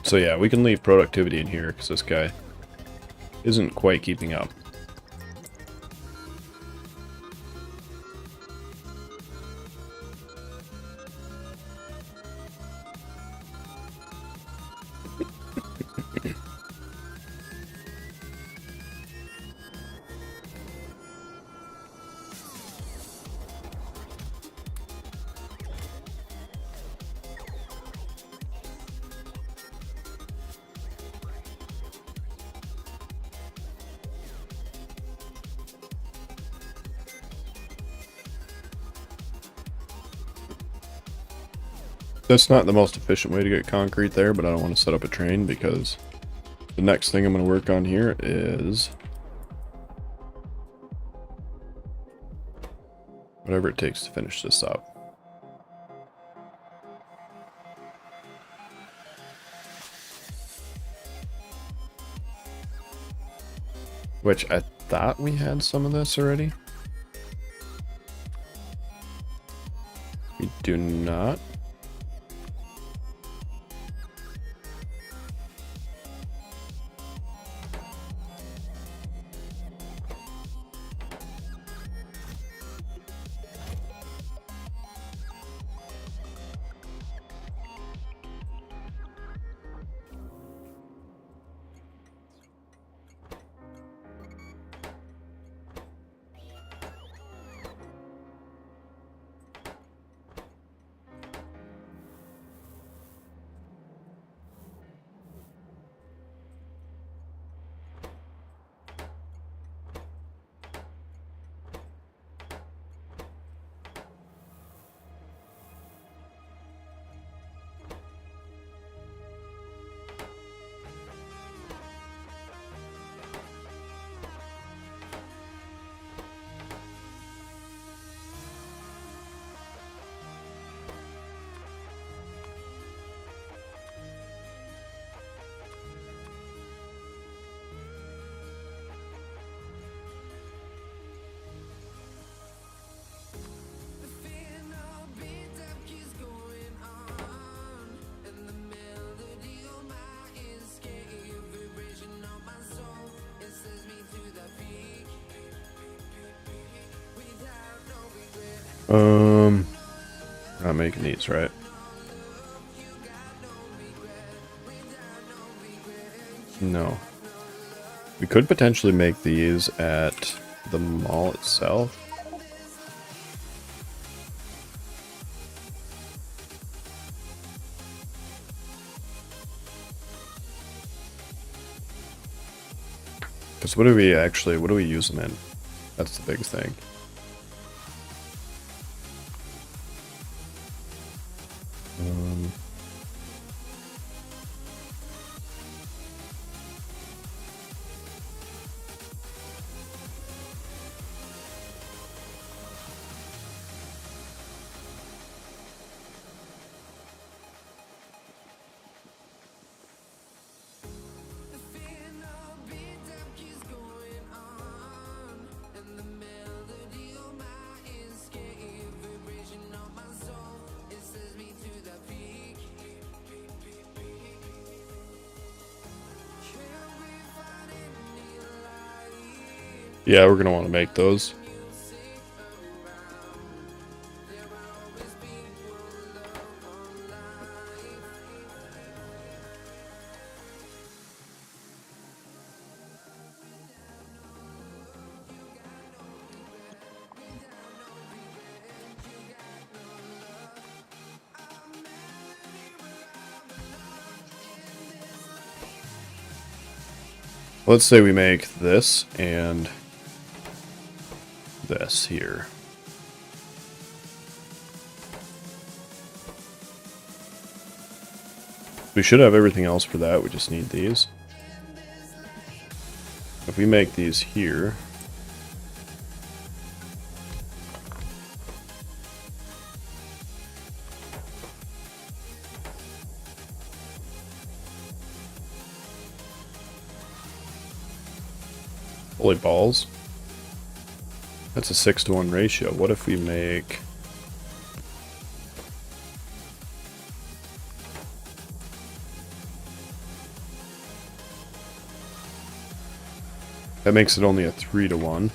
So yeah, we can leave productivity in here because this guy isn't quite keeping up. That's not the most efficient way to get concrete there, but I don't want to set up a train because the next thing I'm going to work on here is whatever it takes to finish this up. Which I thought we had some of this already. We do not. Not making these, right? No. We could potentially make these at the mall itself. Because what do we use them in? That's the big thing. Yeah, we're going to want to make those. Let's say we make this and this here. We should have everything else for that, we just need these. If we make these here, holy balls. That's a 6-to-1 ratio. What if we make... That makes it only a 3-to-1.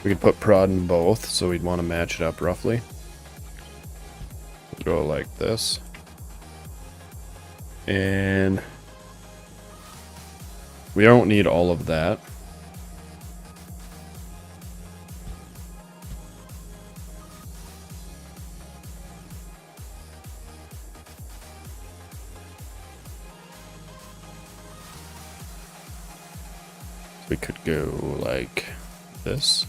We could put prod in both, so we'd want to match it up roughly. Go like this. And we don't need all of that. We could go like this.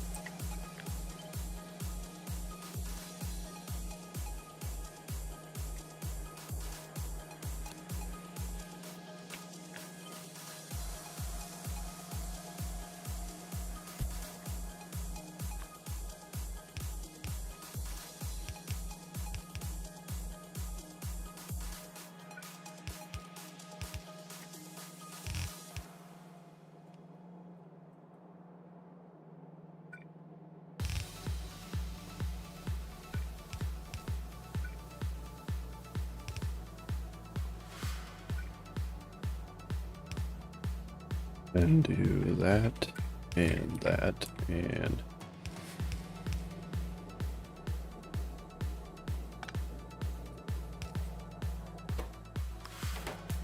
And do that, and that, and...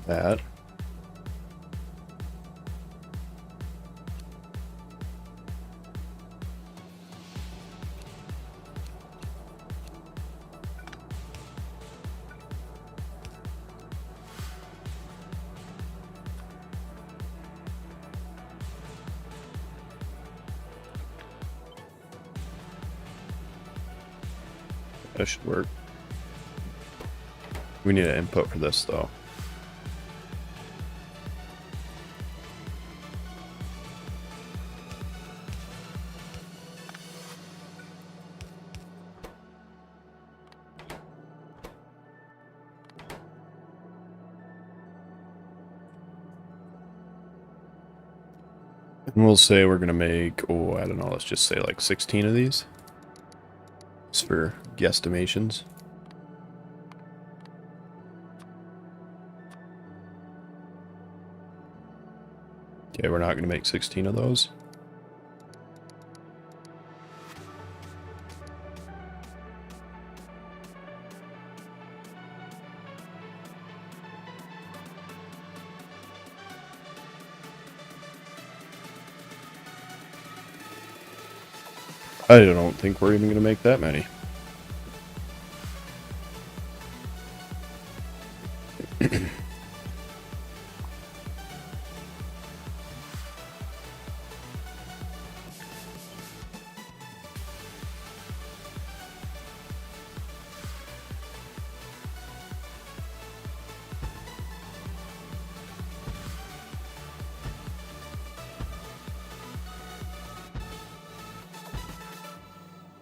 that. That should work. We need an input for this though. And we'll say we're gonna make, oh, I don't know, let's just say like 16 of these. Just for guesstimations. Okay, we're not gonna make 16 of those. I don't think we're even going to make that many.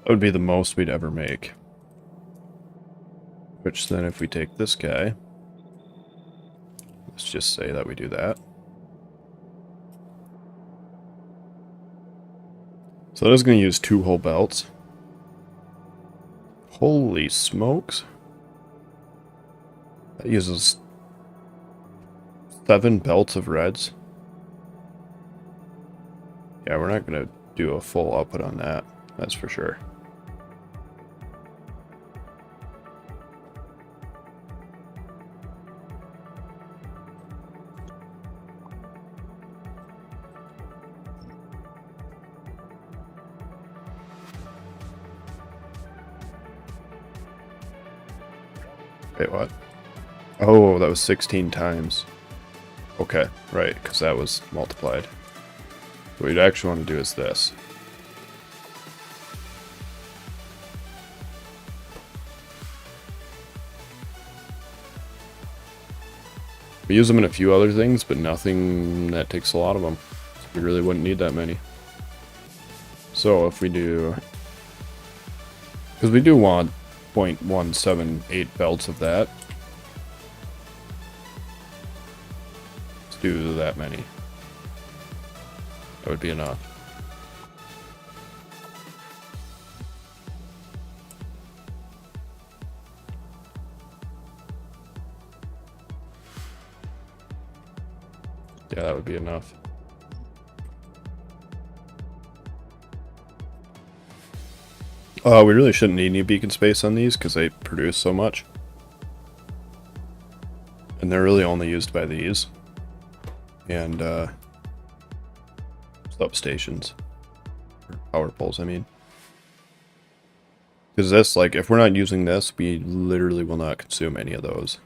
That would be the most we'd ever make. Which then if we take this guy, let's just say that we do that. So that is going to use 2 whole belts. Holy smokes. That uses 7 belts of reds. Yeah, we're not going to do a full output on that. That's for sure. Wait, what? Oh, that was 16 times. Okay, right, because that was multiplied. What we'd actually want to do is this. We use them in a few other things, but nothing that takes a lot of them. So we really wouldn't need that many. So if we do... because we do want 0.178 belts of that. Let's do that many. That would be enough. Yeah, that would be enough. We really shouldn't need any beacon space on these because they produce so much. And they're really only used by these. And, substations. Or power poles, I mean. Because this, like, if we're not using this, we literally will not consume any of those.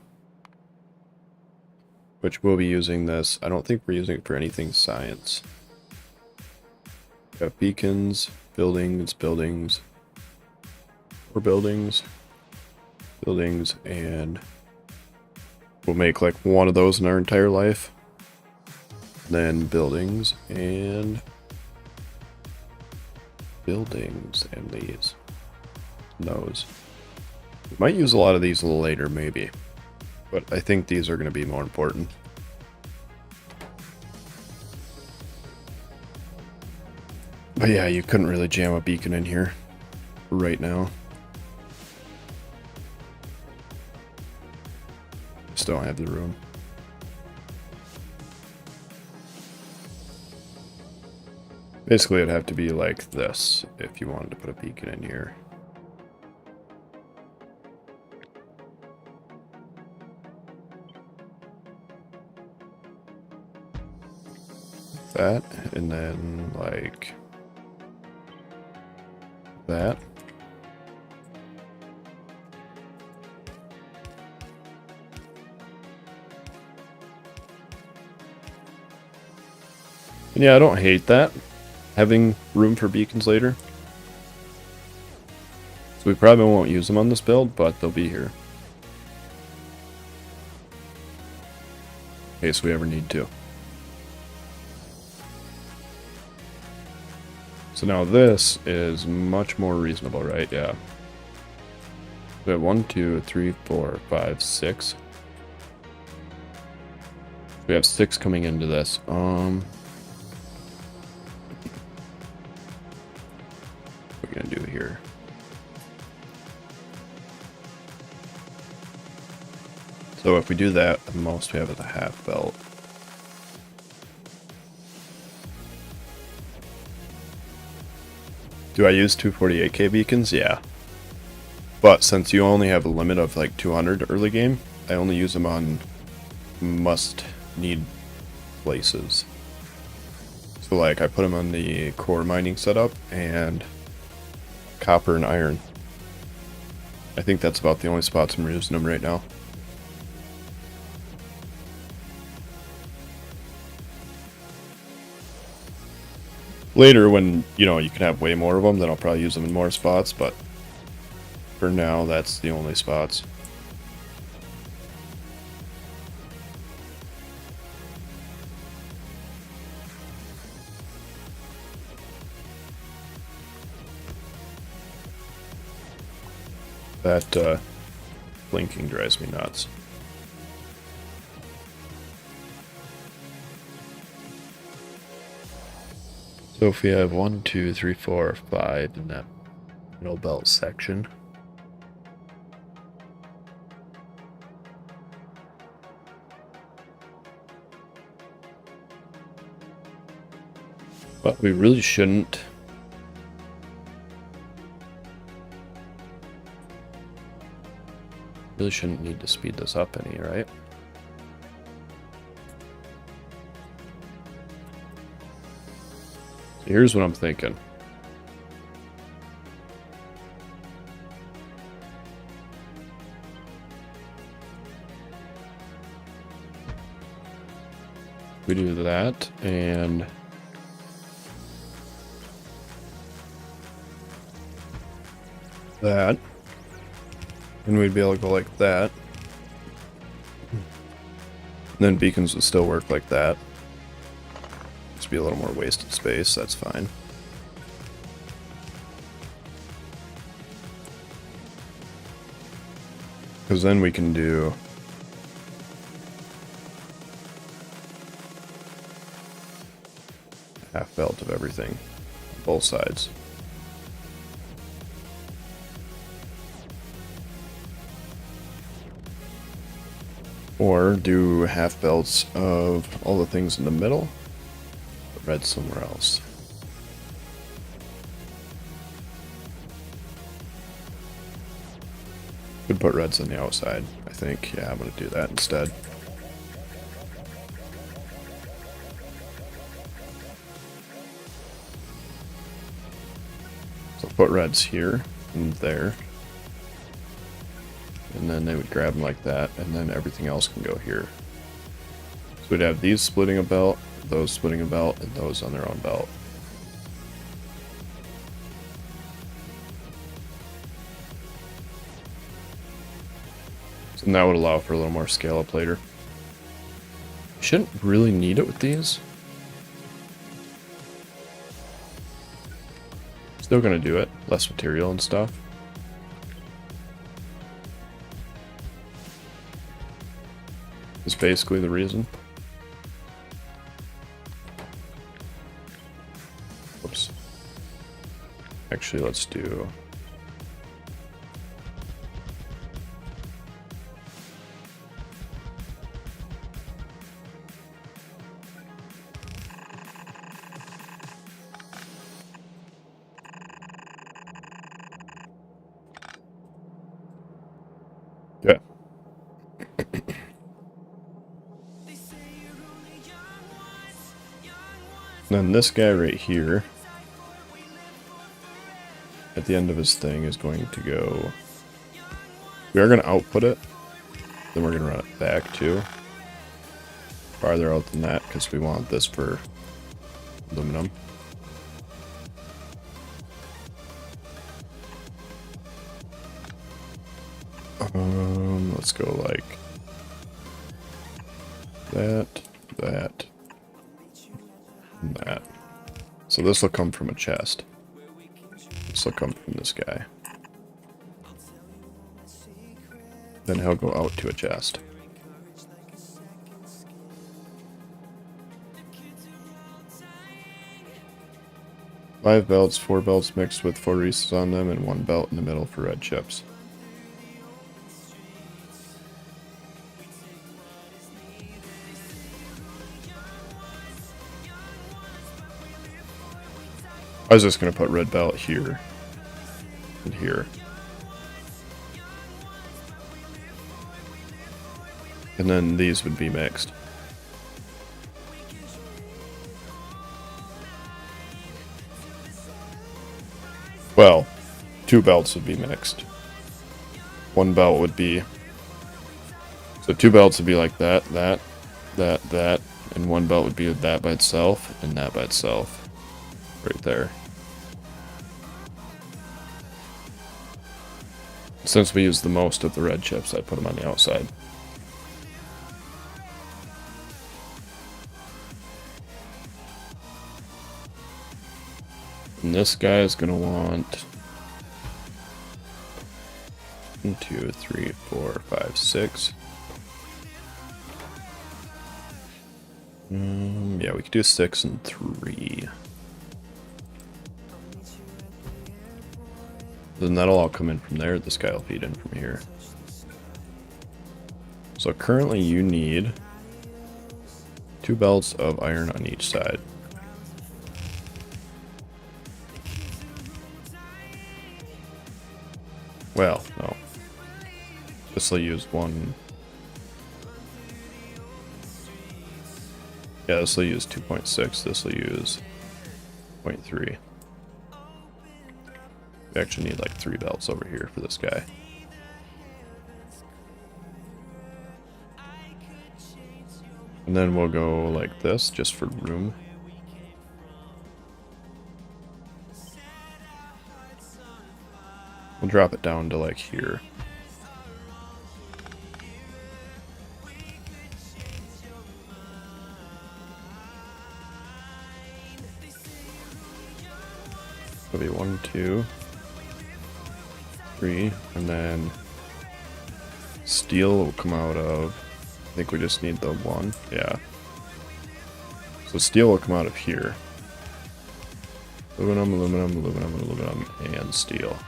Which we'll be using this. I don't think we're using it for anything science. We have beacons, buildings, buildings, or buildings, buildings, and we'll make like one of those in our entire life. Then buildings and buildings and these. And those. We might use a lot of these a little later, maybe. But I think these are going to be more important. But yeah, you couldn't really jam a beacon in here right now. Just don't have the room. Basically, it'd have to be like this if you wanted to put a beacon in here. That, and then like that. And yeah, I don't hate that, having room for beacons later. So we probably won't use them on this build, but they'll be here. In case we ever need to. So now this is much more reasonable, right? Yeah. We have 1, 2, 3, 4, 5, 6. We have 6 coming into this. What are we gonna do here? So if we do that, the most we have is a half belt. Do I use 248k beacons? Yeah. But since you only have a limit of like 200 early game, I only use them on must-need places. So like I put them on the core mining setup and copper and iron. I think that's about the only spots I'm using them right now. Later, when, you know, you can have way more of them, then I'll probably use them in more spots, but for now, that's the only spots. That, blinking drives me nuts. So if we have 1, 2, 3, 4, 5 in that middle belt section. But we really shouldn't. Really shouldn't need to speed this up any, right? Here's what I'm thinking. We do that and that, and we'd be able to go like that. And then beacons would still work like that. Just be a little more wasted space, that's fine. Because then we can do half belt of everything on both sides. Or do half belts of all the things in the middle, but red somewhere else. Could put reds on the outside, I think. Yeah, I'm going to do that instead. So put reds here and there. And then they would grab them like that, and then everything else can go here. So we'd have these splitting a belt, those splitting a belt, and those on their own belt. And that would allow for a little more scale up later. Shouldn't really need it with these. Still gonna do it. Less material and stuff. Is basically the reason. Whoops. Actually, let's do... yeah. Then this guy right here, at the end of his thing, is going to go... We are going to output it. Then we're going to run it back too. Farther out than that, because we want this for aluminum. Let's go like that, that, and that. So this will come from a chest. This will come from this guy. Then he'll go out to a chest. Five belts, 4 belts mixed with 4 Reese's on them, and 1 belt in the middle for red chips. I was just going to put red belt here and here. And then these would be mixed. Well, 2 belts would be mixed. 1 belt would be... So 2 belts would be like that, that, that, that. And 1 belt would be that by itself and that by itself. Right there. Since we use the most of the red chips, I put them on the outside. And this guy is going to want 1, 2, 3, 4, 5, 6. Yeah, we could do 6 and 3. Then that'll all come in from there. This guy will feed in from here. So currently you need 2 belts of iron on each side. Well, no. This will use 1. Yeah, this will use 2.6. This will use 0.3. We actually need like 3 belts over here for this guy. And then we'll go like this, just for room. We'll drop it down to like here. It'll be 1, 2, 3, and then steel will come out of, I think we just need the 1, yeah. So steel will come out of here. Aluminum, aluminum, aluminum, aluminum, and steel.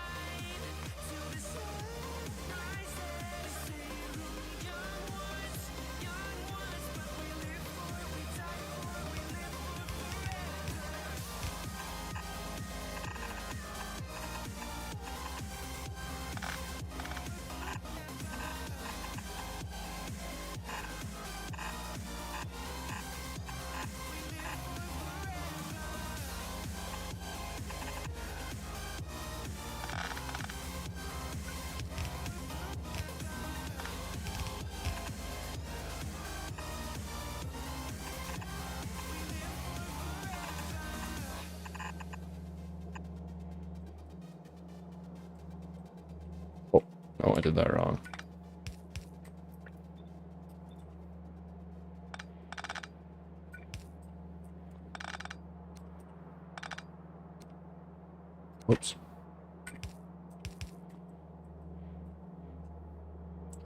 Oh, I did that wrong. Whoops.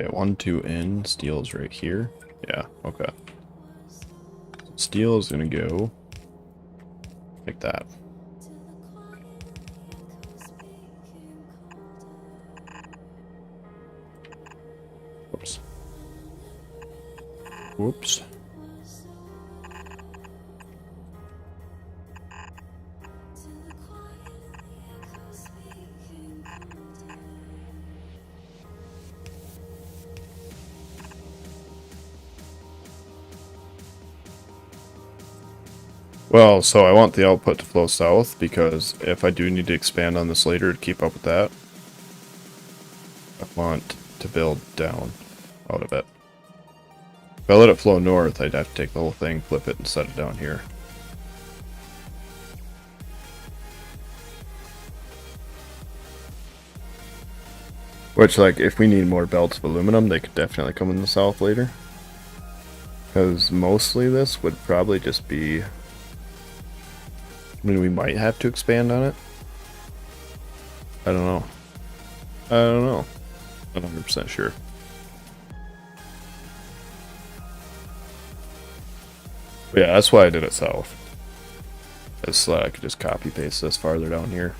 Okay, 1, 2 in. Steel is right here. Yeah, okay. Steel is gonna go like that. Whoops. Whoops. Well, so I want the output to flow south, because if I do need to expand on this later to keep up with that, I want to build down out of it. If I let it flow north, I'd have to take the whole thing, flip it, and set it down here. Which, like, if we need more belts of aluminum, they could definitely come in the south later. Because mostly this would probably just be... I mean, we might have to expand on it. I don't know. I don't know. I'm not 100% sure. But yeah, that's why I did it south. So I could just copy paste this farther down here.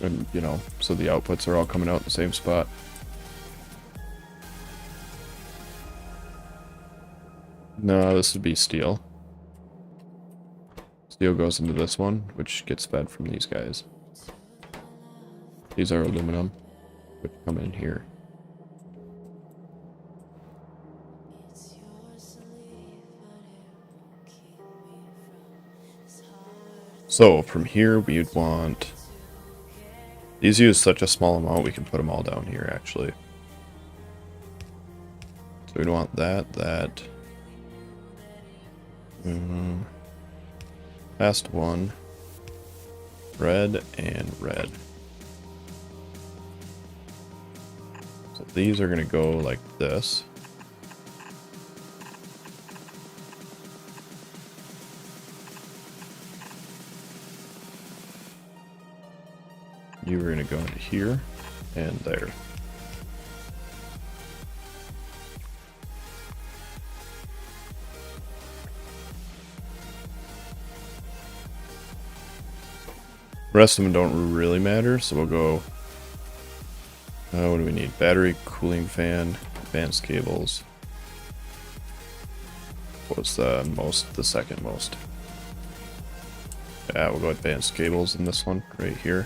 And, you know, so the outputs are all coming out in the same spot. No, this would be steel. Steel goes into this one, which gets fed from these guys. These are aluminum, which come in here. So from here we'd want... These use such a small amount, we can put them all down here actually. So we'd want that. Last one. Red and red. So these are going to go like this. You are going to go into here and there. The rest of them don't really matter, so we'll go... what do we need? Battery, cooling fan, advanced cables. What was the second most? Yeah, we'll go advanced cables in this one, right here.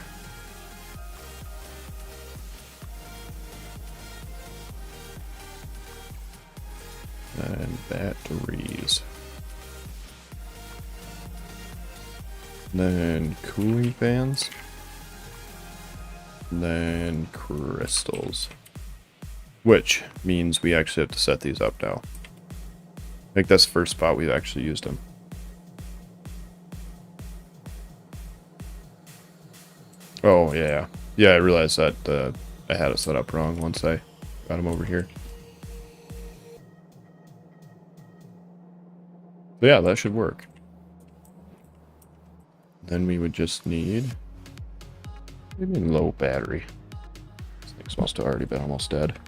And batteries. Then cooling fans. Then crystals. Which means we actually have to set these up now. I think that's the first spot we've actually used them. Oh, yeah. Yeah, I realized that I had it set up wrong once I got them over here. But yeah, that should work. Then we would just need maybe low battery. This thing's must have already been almost dead.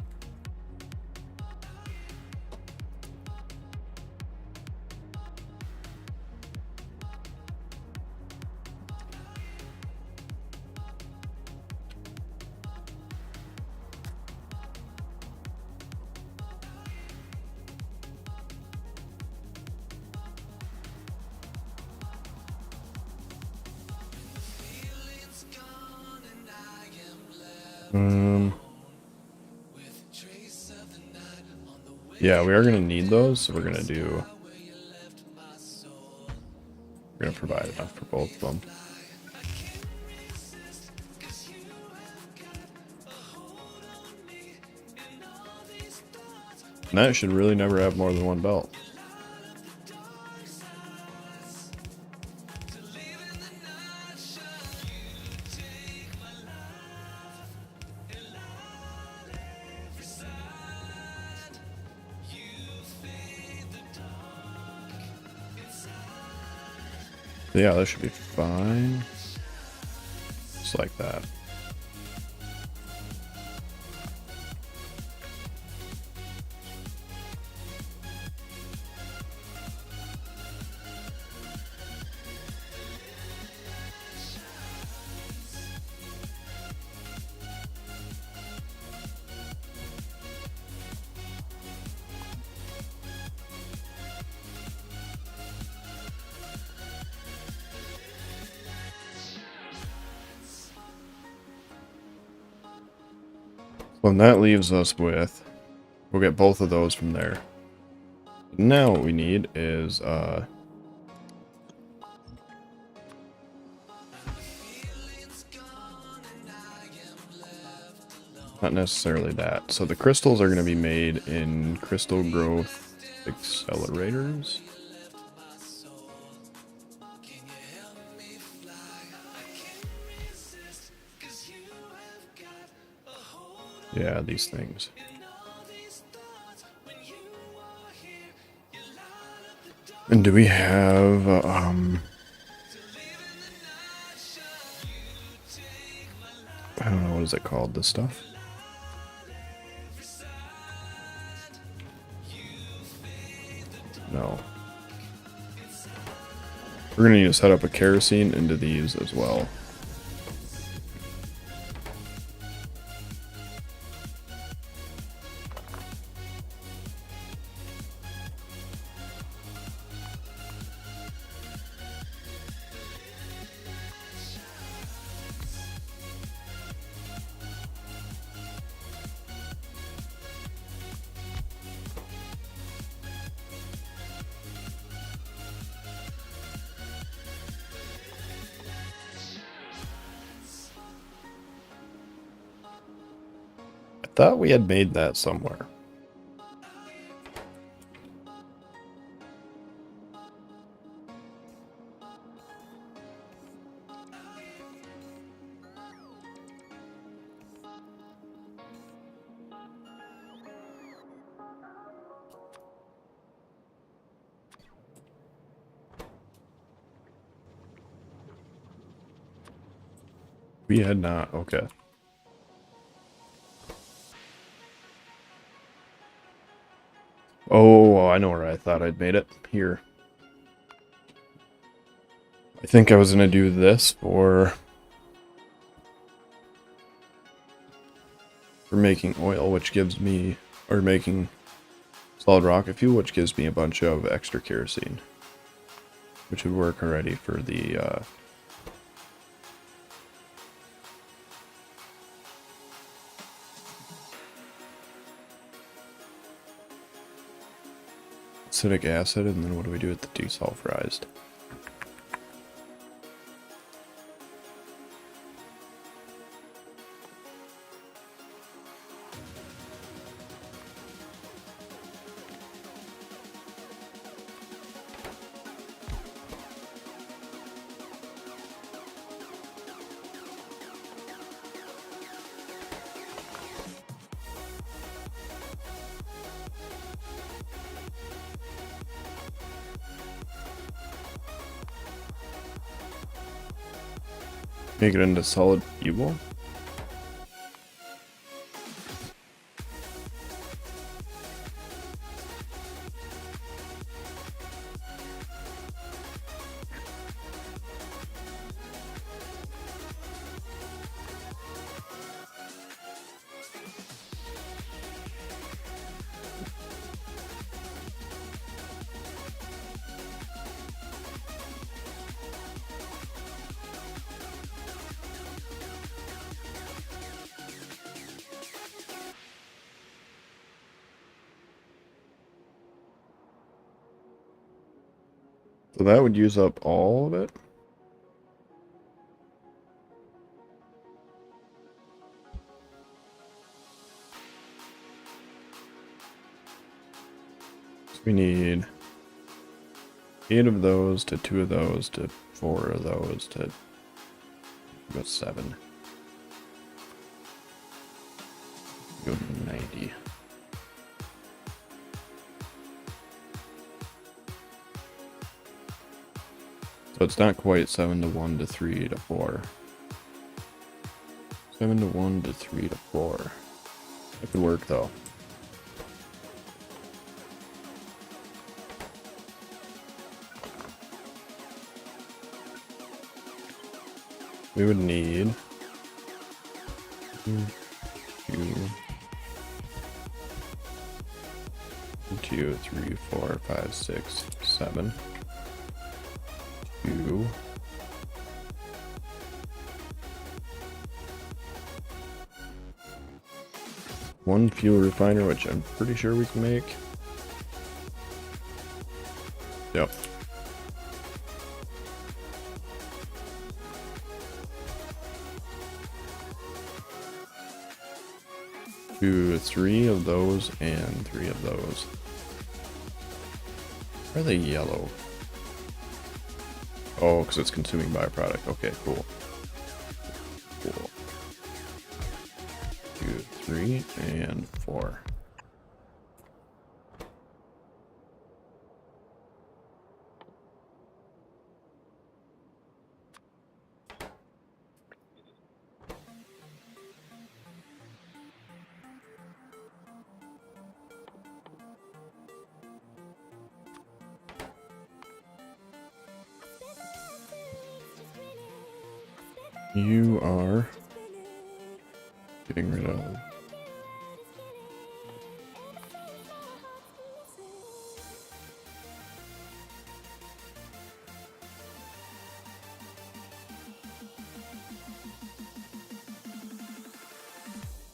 Yeah, we are going to need those, so we're going to provide enough for both of them. And that should really never have more than one belt. Yeah, that should be fine. Just like that. Well, and that leaves us with, we'll get both of those from there. Now what we need is, not necessarily that. So the crystals are going to be made in crystal growth accelerators. Yeah, these things. And do we have, I don't know, what is it called, this stuff? No. We're going to need to set up a kerosene into these as well. I thought we had made that somewhere. We had not, okay. Oh, I know where I thought I'd made it. Here. I think I was going to do this for making oil, which gives me, or making solid rocket fuel, which gives me a bunch of extra kerosene, which would work already for the, acidic acid, and then what do we do with the desulfurized? Make it into solid fuel? So that would use up all of it? So we need 8 of those to 2 of those to 4 of those to about 7. Go to 90. So it's not quite 7 to 1 to 3 to 4. 7 to 1 to 3 to 4. That could work though. We would need 2, 3, 4, 5, 6, 7. 2. One fuel refiner, which I'm pretty sure we can make. Yep. Do 3 of those and 3 of those. Why are they yellow? Oh, because it's consuming byproduct. Okay, cool. Cool. 2, 3, and 4. You are getting rid of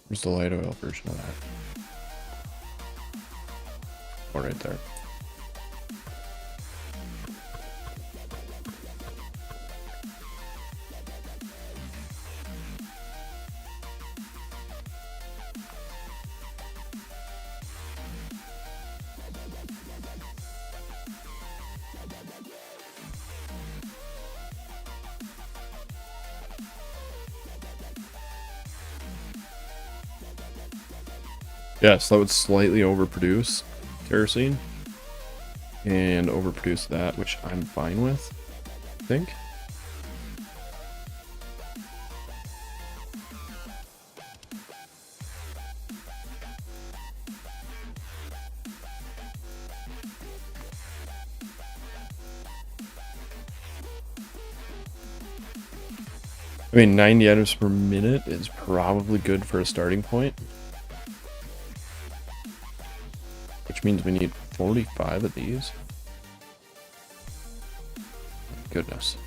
where's the light oil version of that? Oh, right there. Yes, that would slightly overproduce kerosene and overproduce that, which I'm fine with, I think. I mean, 90 items per minute is probably good for a starting point. Which means we need 45 of these. Goodness.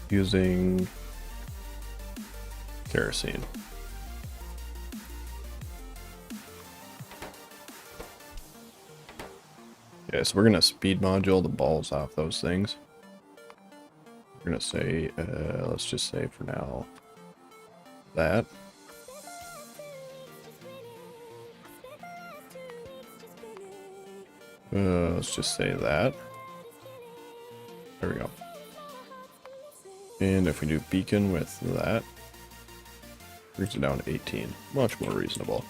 Using kerosene. Yeah, so we're gonna speed module the balls off those things. We're gonna say, let's just say for now, that. Let's just say that. There we go. And if we do beacon with that, brings it down to 18. Much more reasonable.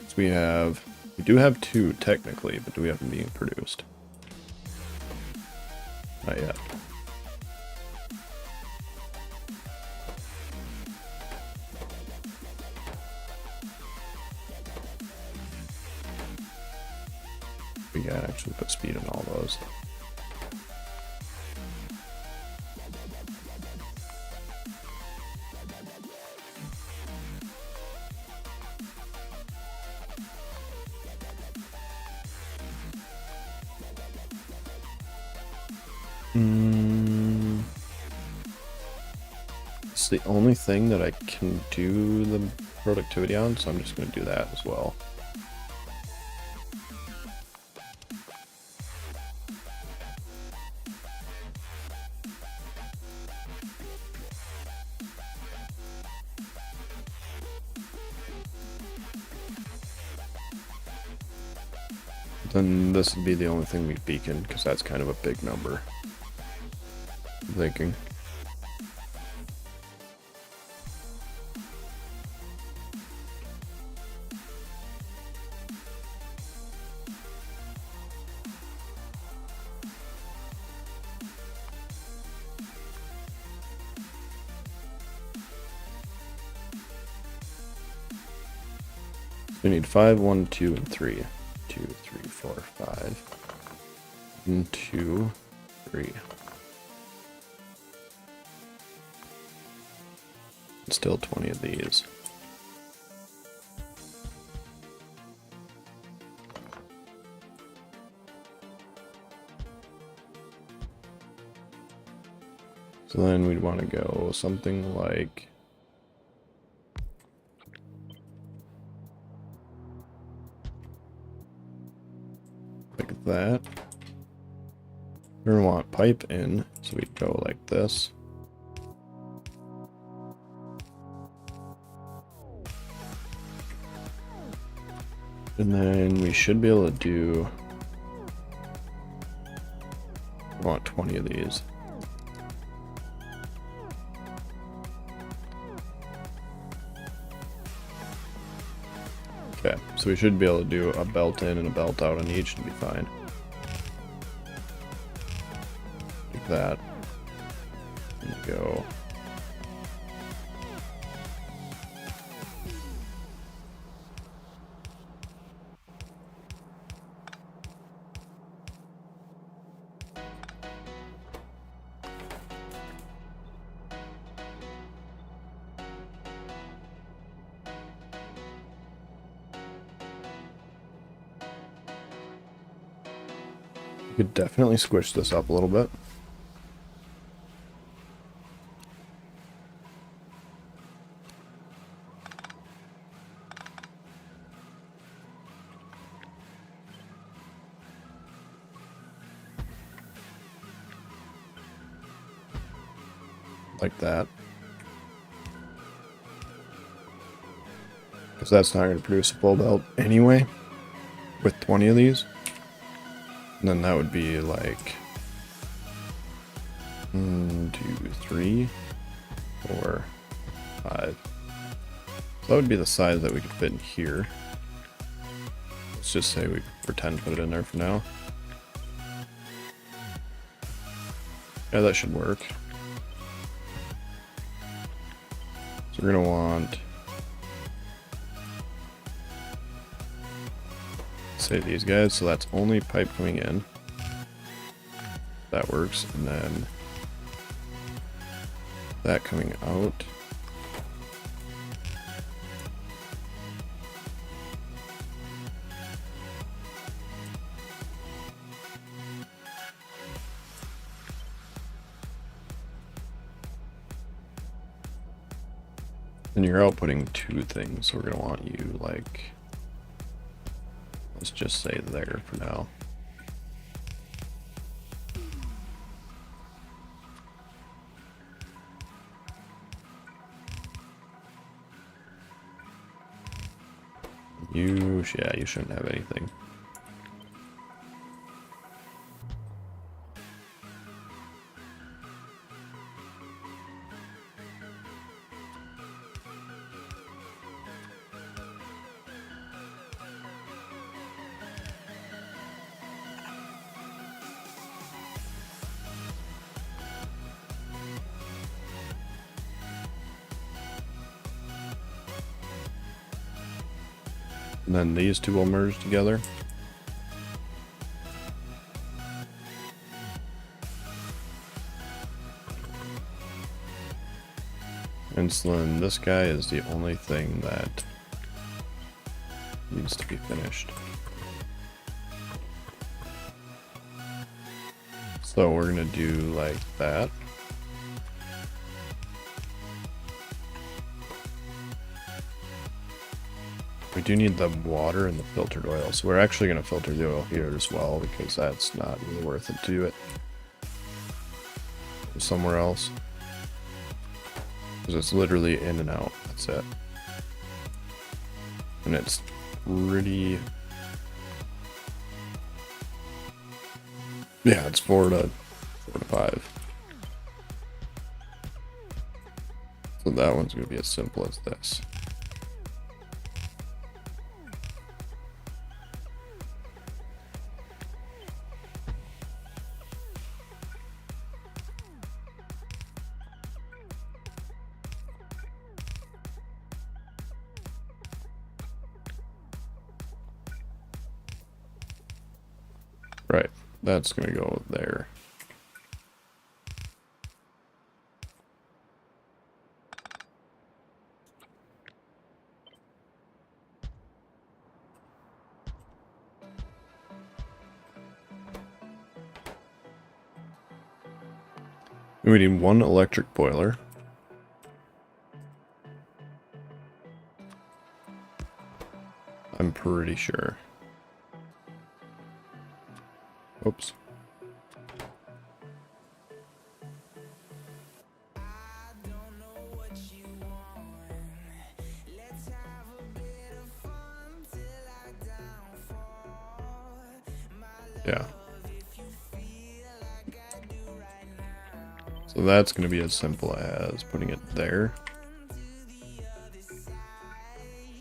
So we do have 2 technically, but do we have them being produced? Not yet. We gotta actually put speed in all those. It's the only thing that I can do the productivity on, so I'm just going to do that as well. Then this would be the only thing we beacon, because that's kind of a big number. I'm thinking. We need 5, 1, 2, and 3. 2, 3, 4, 5. 1, 2, 3. Still 20 of these. So then we'd want to go something like that. We're going to want pipe in, so we'd go like this. And then we should be able to do, we want 20 of these. Okay, so we should be able to do a belt in and a belt out on each and be fine. Like that. And go. Could definitely squish this up a little bit. Like that. Because that's not going to produce a full belt anyway with 20 of these. And then that would be like 1, 2, 3, 4, 5. So that would be the size that we could fit in here. Let's just say we pretend to put it in there for now. Yeah, that should work. So we're gonna want, say these guys, so that's only pipe coming in. That works, and then that coming out. And you're outputting 2 things, so we're gonna want you like, let's just say there for now. Yeah, you shouldn't have anything. And then these two will merge together. And so then this guy is the only thing that needs to be finished. So we're gonna do like that. We do need the water and the filtered oil, so we're actually going to filter the oil here as well, because that's not really worth it to do it somewhere else. Because it's literally in and out, that's it. And it's pretty... yeah, it's 4 to 5. So that one's going to be as simple as this. Right. That's going to go there. We need one electric boiler. I'm pretty sure. Oops. Yeah. So that's going to be as simple as putting it there.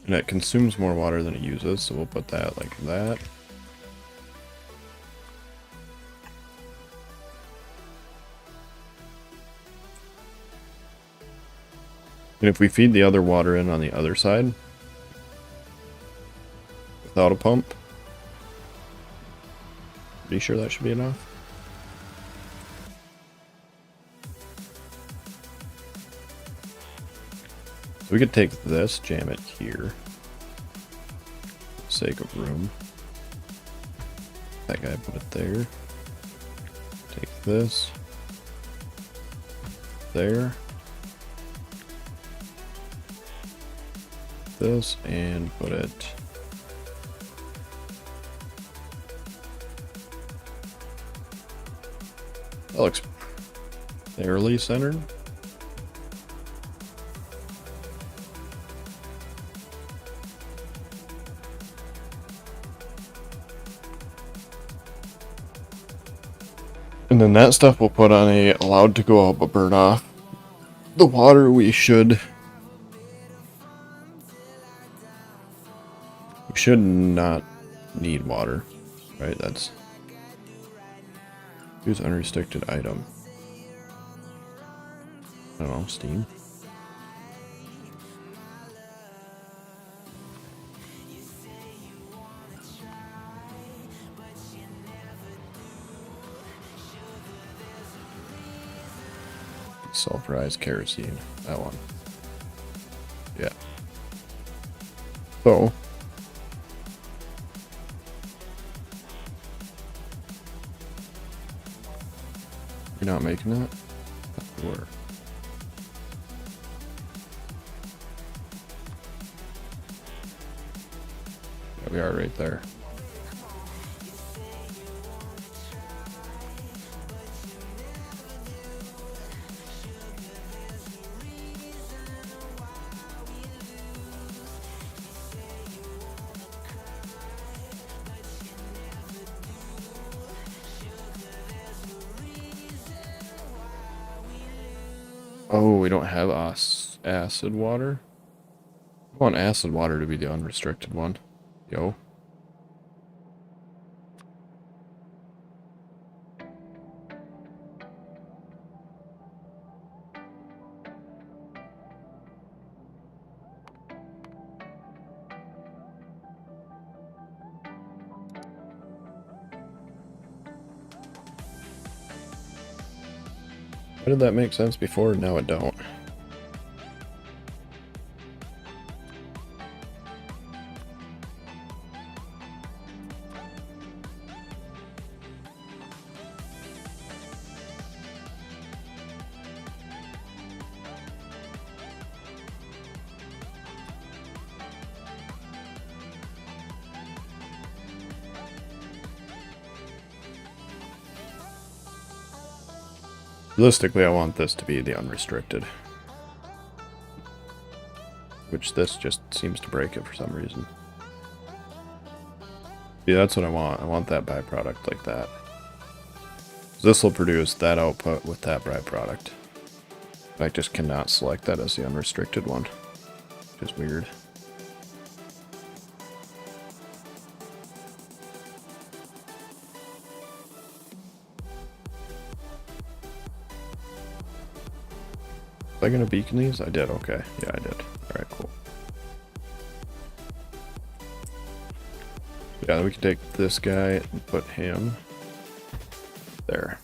And it consumes more water than it uses, so we'll put that like that. And if we feed the other water in on the other side, without a pump, pretty sure that should be enough. So we could take this, jam it here, for the sake of room. That guy, put it there. Take this, there. This, and put it that looks fairly centered. And then that stuff we'll put on a allowed to go out but burn off. The water we should not need water, right? That's use unrestricted item. I don't know, steam. Sulfurized kerosene, that one. Yeah. So you're not making that? Where? Yeah, we are right there. Oh, we don't have acid water? I want acid water to be the unrestricted one. Yo. Why did that make sense before? Now it don't. Realistically, I want this to be the unrestricted. Which this just seems to break it for some reason. Yeah, that's what I want. I want that byproduct like that. This will produce that output with that byproduct. I just cannot select that as the unrestricted one. Which is weird. Was I gonna beacon these? I did, okay. Yeah, I did. Alright, cool. Yeah, then we can take this guy and put him There.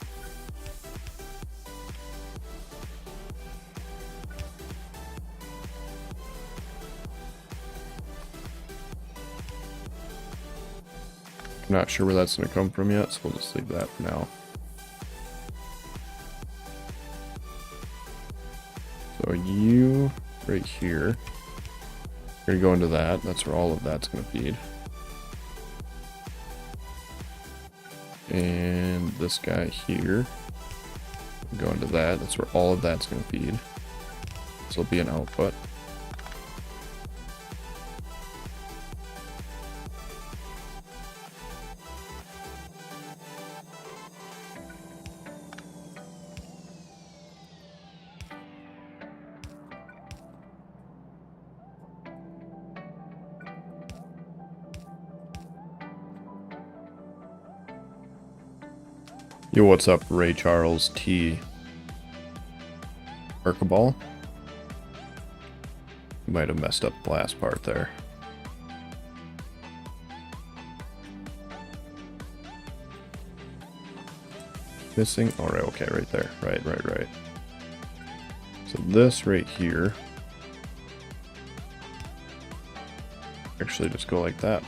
Not sure where that's going to come from yet, so we'll just leave that for now. So you, right here, you're going to go into that. That's where all of that's going to feed. And this guy here, go into that. That's where all of that's going to feed. This will be an output. Yo, what's up, Ray Charles T. Archibald? You might have messed up the last part there. Missing? Alright, okay, right there. Right. So this right here, actually just go like that.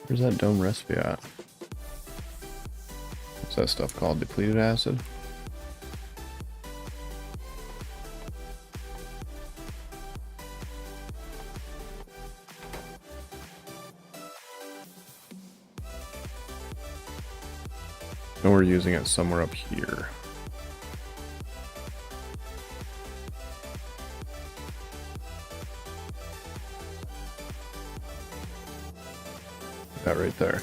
Where's that dumb recipe at? What's that stuff called? Depleted acid? And we're using it somewhere up here. That right there.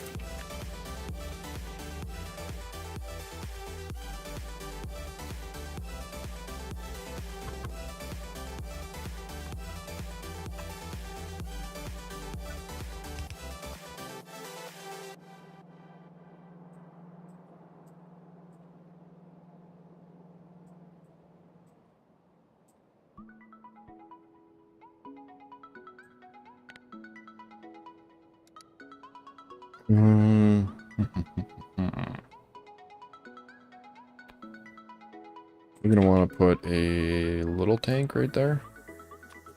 We're gonna want to put a little tank right there.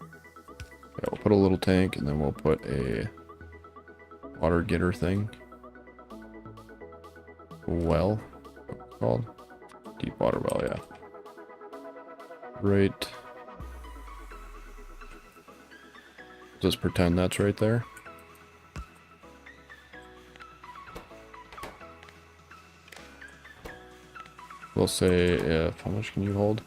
Yeah, we'll put a little tank, and then we'll put a water getter thing. Well, what's it called? Deep water well, yeah. Right. Just pretend that's right there. We'll say if, how much can you hold?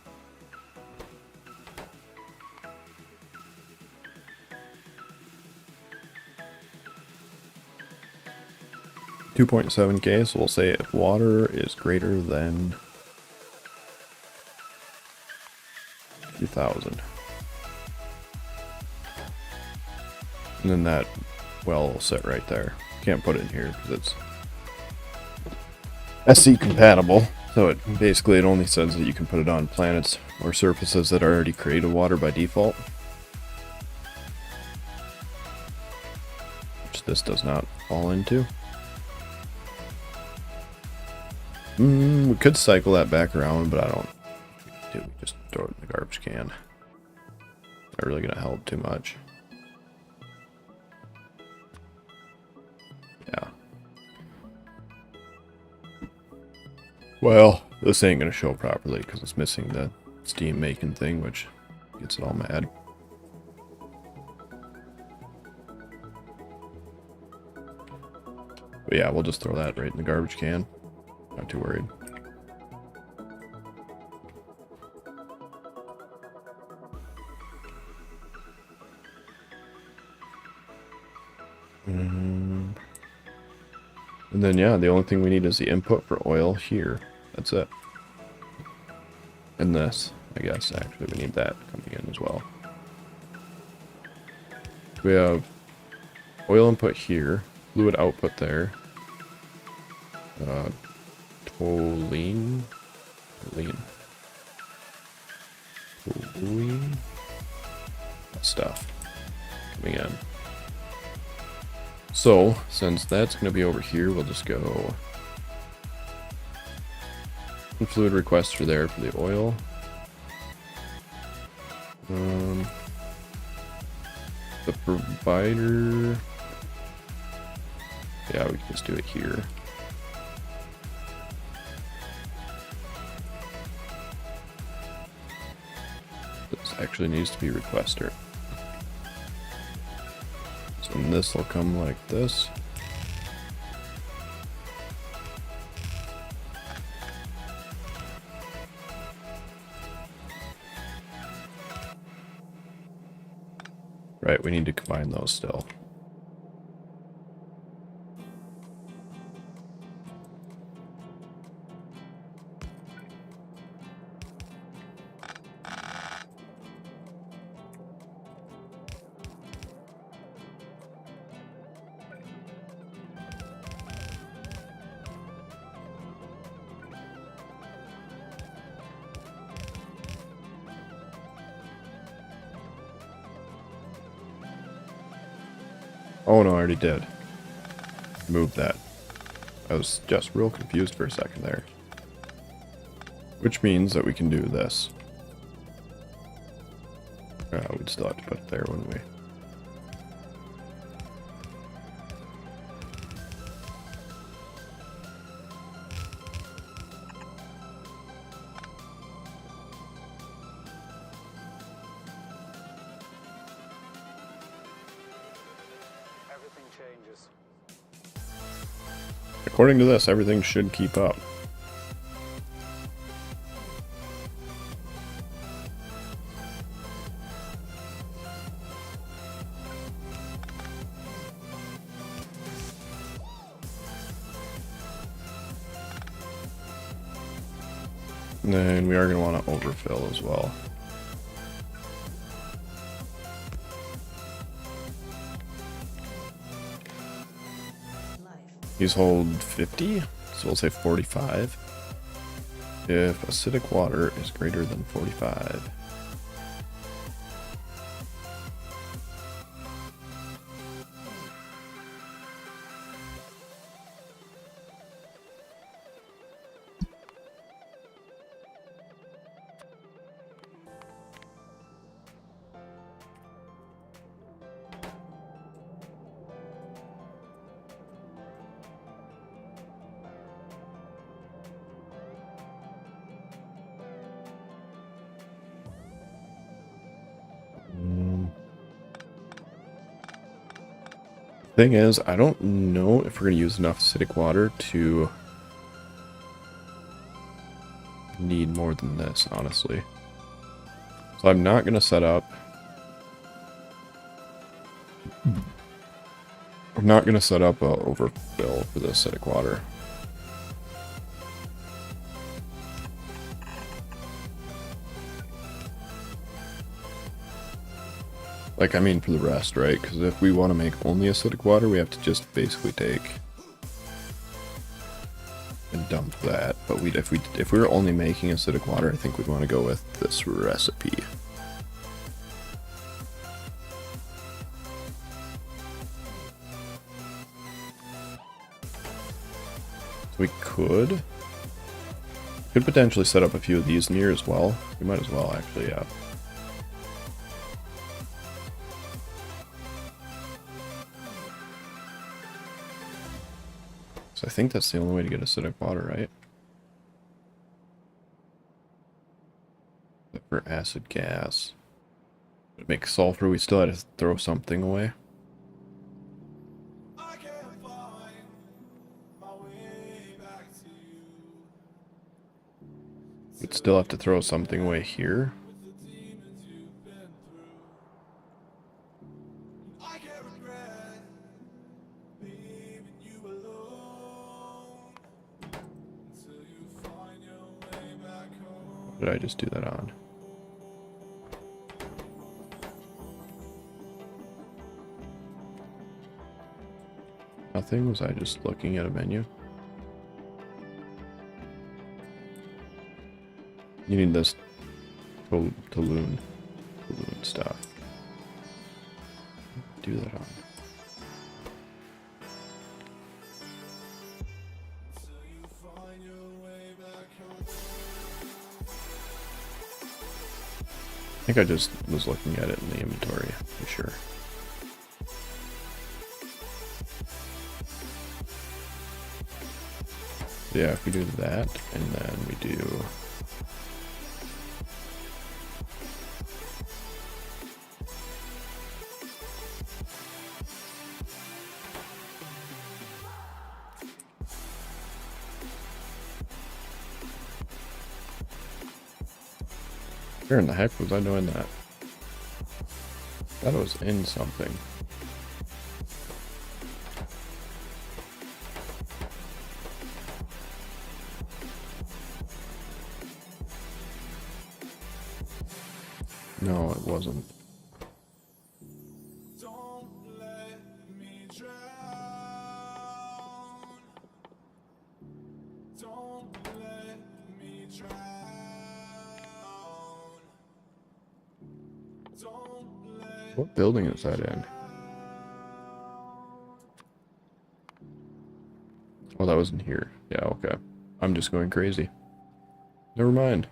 $2.7K, so we'll say if water is greater than 2,000. And then that well will sit right there. Can't put it in here because it's SC compatible. So it only says that you can put it on planets or surfaces that are already created water by default. Which this does not fall into. We could cycle that back around, but I don't do. We just throw it in the garbage can. Not really gonna help too much. Yeah. Well, this ain't gonna show properly because it's missing the steam making thing, which gets it all mad. But yeah, we'll just throw that right in the garbage can. Not too worried. And then, yeah, the only thing we need is the input for oil here. That's it. And this, I guess, actually, we need that coming in as well. We have oil input here, fluid output there. Toluene. Stuff coming in. So, since that's going to be over here, we'll just go fluid request for there for the oil. The provider, yeah, we can just do it here. This actually needs to be requester. So this will come like this. Right, we need to combine those still. Oh no, I already did. Move that. I was just real confused for a second there. Which means that we can do this. We'd still have to put it there, wouldn't we? According to this, everything should keep up. And then we are going to want to overfill as well. These hold 50, so we'll say 45. If acidic water is greater than 45. Thing is, I don't know if we're going to use enough acidic water to need more than this, honestly. So I'm not going to set up... I'm not going to set up a overfill for the acidic water. Like, I mean for the rest, right? Because if we want to make only acidic water, we have to just basically take and dump that. But if we were only making acidic water, I think we'd want to go with this recipe. So we could potentially set up a few of these near as well. We might as well, actually, yeah. So I think that's the only way to get acidic water, right? But for acid gas. To make sulfur, we still had to throw something away. still have to throw something away here. What did I just do that on? Nothing? Was I just looking at a menu? You need this Tulun stuff. Do that on. I think I just was looking at it in the inventory, for sure. Yeah, if we do that, and then we do... Where in the heck was I doing that? Thought it was in something. No, it wasn't. What building is that in? Oh, that wasn't here. Yeah, okay. I'm just going crazy. Never mind.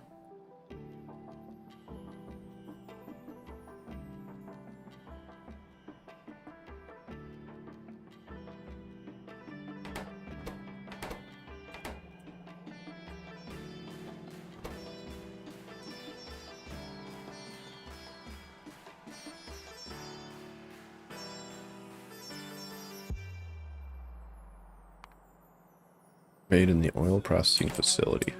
Made in the oil processing facility.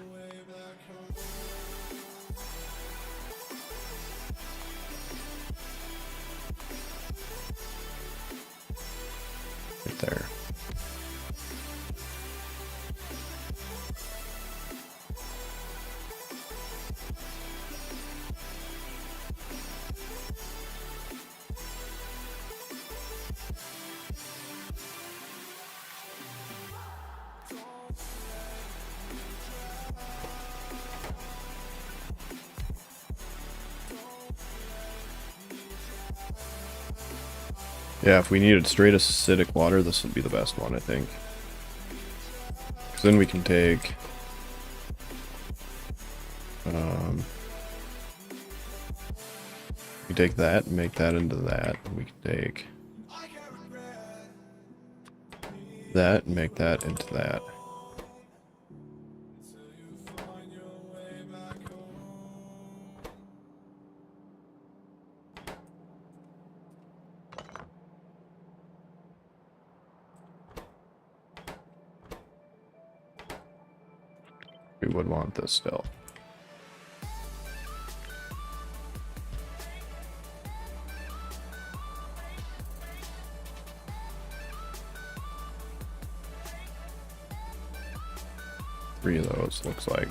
Right there. Yeah, if we needed straight acidic water, this would be the best one, I think. Because then we can take... we take that and make that into that. We can take that and make that into that. We would want this still. Three of those, looks like.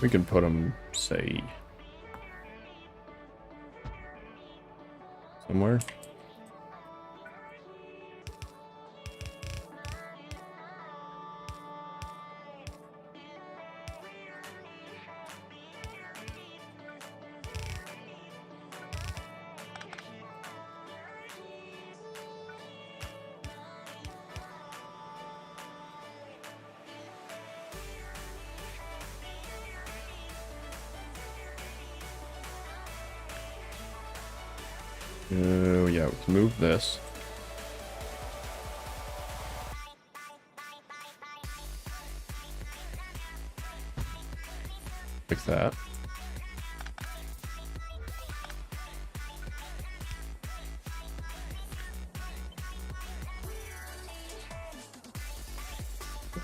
We can put them, say, somewhere. Yeah, we can move this. Like that.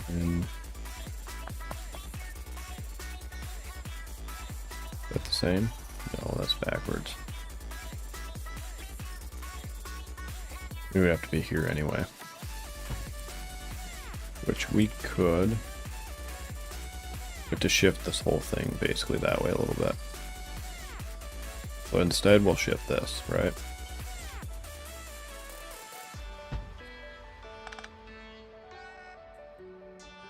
And is that the same? No, that's backwards. We would have to be here anyway. Which we could. But to shift this whole thing basically that way a little bit. So instead we'll shift this, right?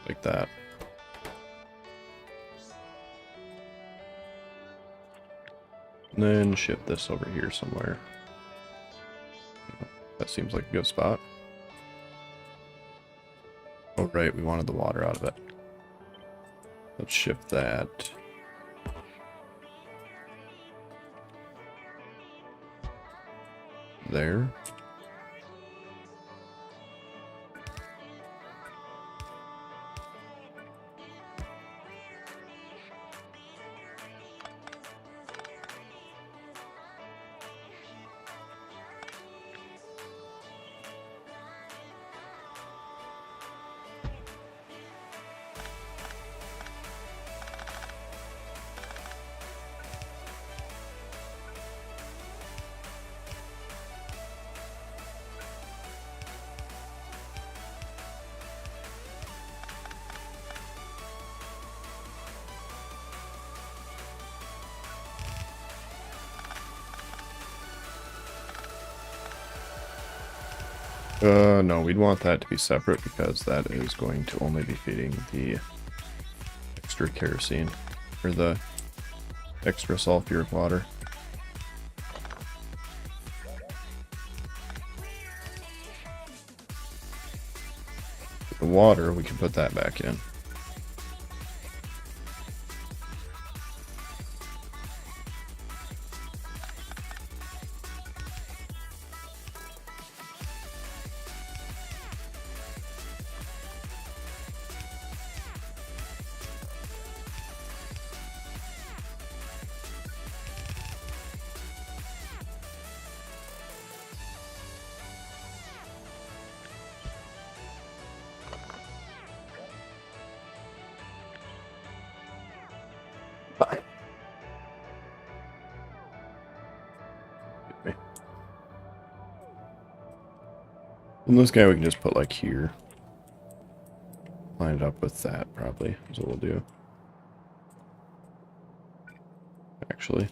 Like that. And then shift this over here somewhere. That seems like a good spot. Oh right, we wanted the water out of it. Let's shift that. There. No, we'd want that to be separate because that is going to only be feeding the extra kerosene, or the extra sulfuric water. The water, we can put that back in. Bye. And this guy we can just put like here. Line it up with that probably is what we'll do. Actually.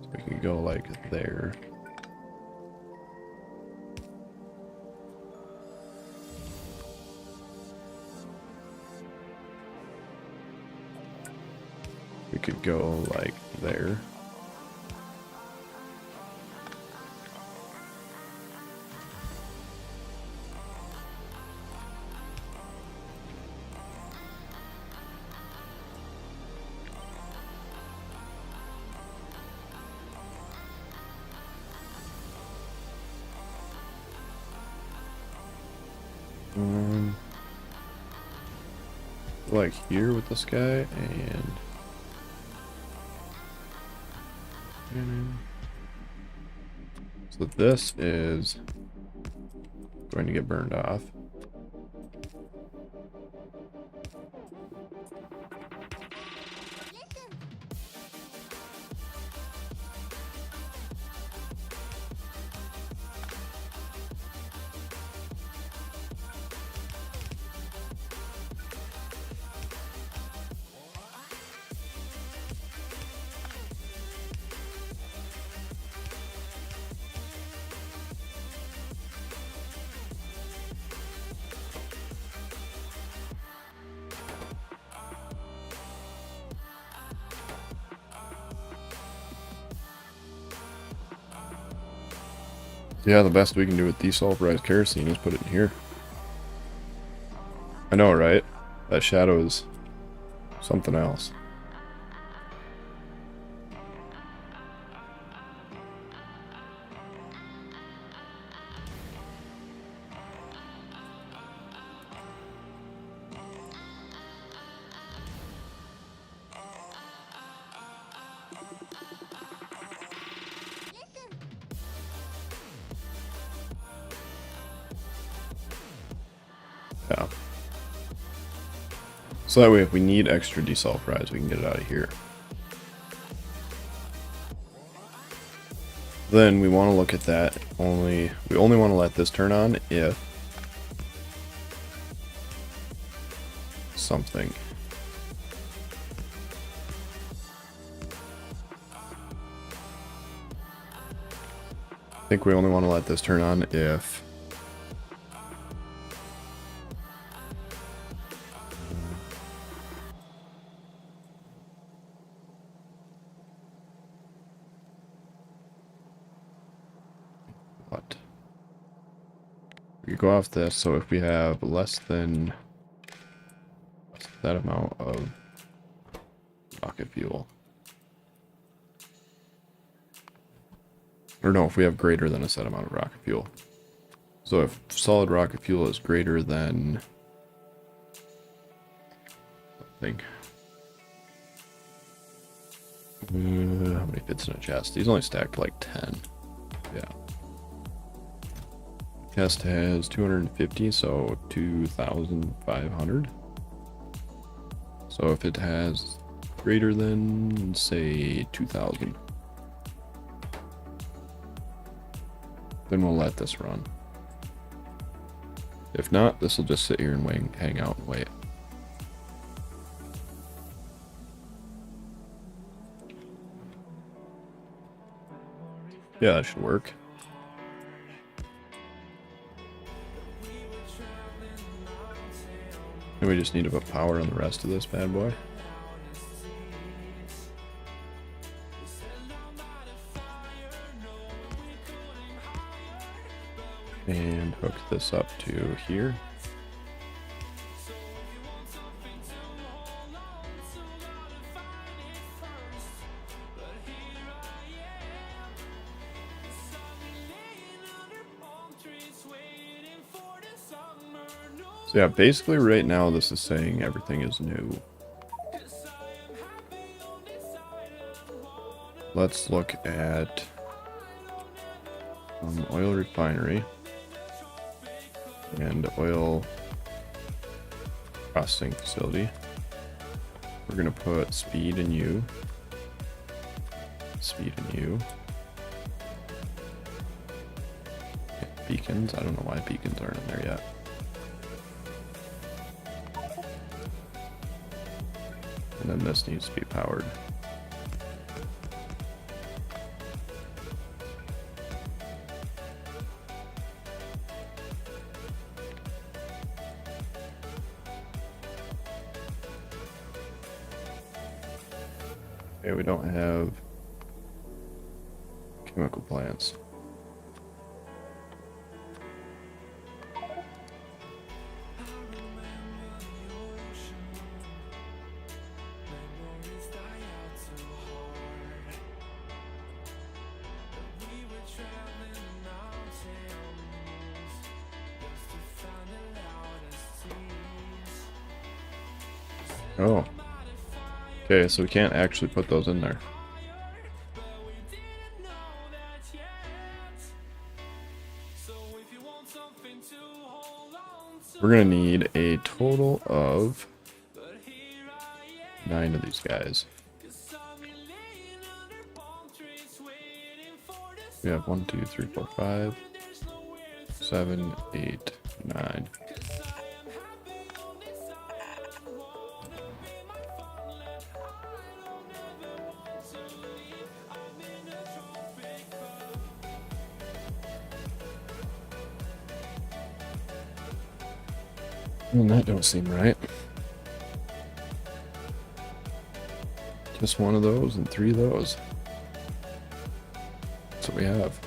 So we can go like there. We could go like there. Like here with this guy and so this is going to get burned off. Yeah, the best we can do with desulfurized kerosene is put it in here. I know, right? That shadow is something else. Yeah. So that way, if we need extra desulfurized, we can get it out of here. Then we want to look at that. We only want to let this turn on if something. I think we only want to let this turn on if what? We go off this, so if we have less than that amount of rocket fuel. Or no, if we have greater than a set amount of rocket fuel. So if solid rocket fuel is greater than, I think, how many fits in a chest? These only stacked like 10. Yeah. Chest has 250, so 2,500. So if it has greater than, say, 2,000, then we'll let this run. If not, this will just sit here and hang out and wait. Yeah, that should work. And we just need to put power on the rest of this bad boy. And hook this up to here. So yeah, basically right now this is saying everything is new. Let's look at oil refinery and oil processing facility. We're gonna put speed in U. Speed in U. Beacons. I don't know why beacons aren't in there yet. And then this needs to be powered. Okay, we don't have chemical plants. Oh. Okay, so we can't actually put those in there. We're gonna need a total of 9 of these guys. We have 1, 2, 3, 4, 5, 7, 8, 9. That don't seem right. Just one of those and 3 of those. That's what we have.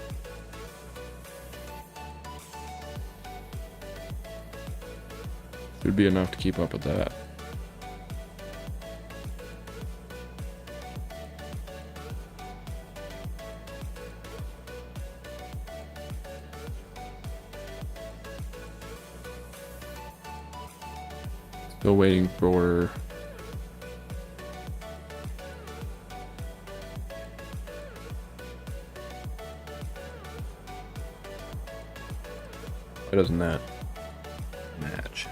Should be enough to keep up with that. Still waiting for why doesn't that match?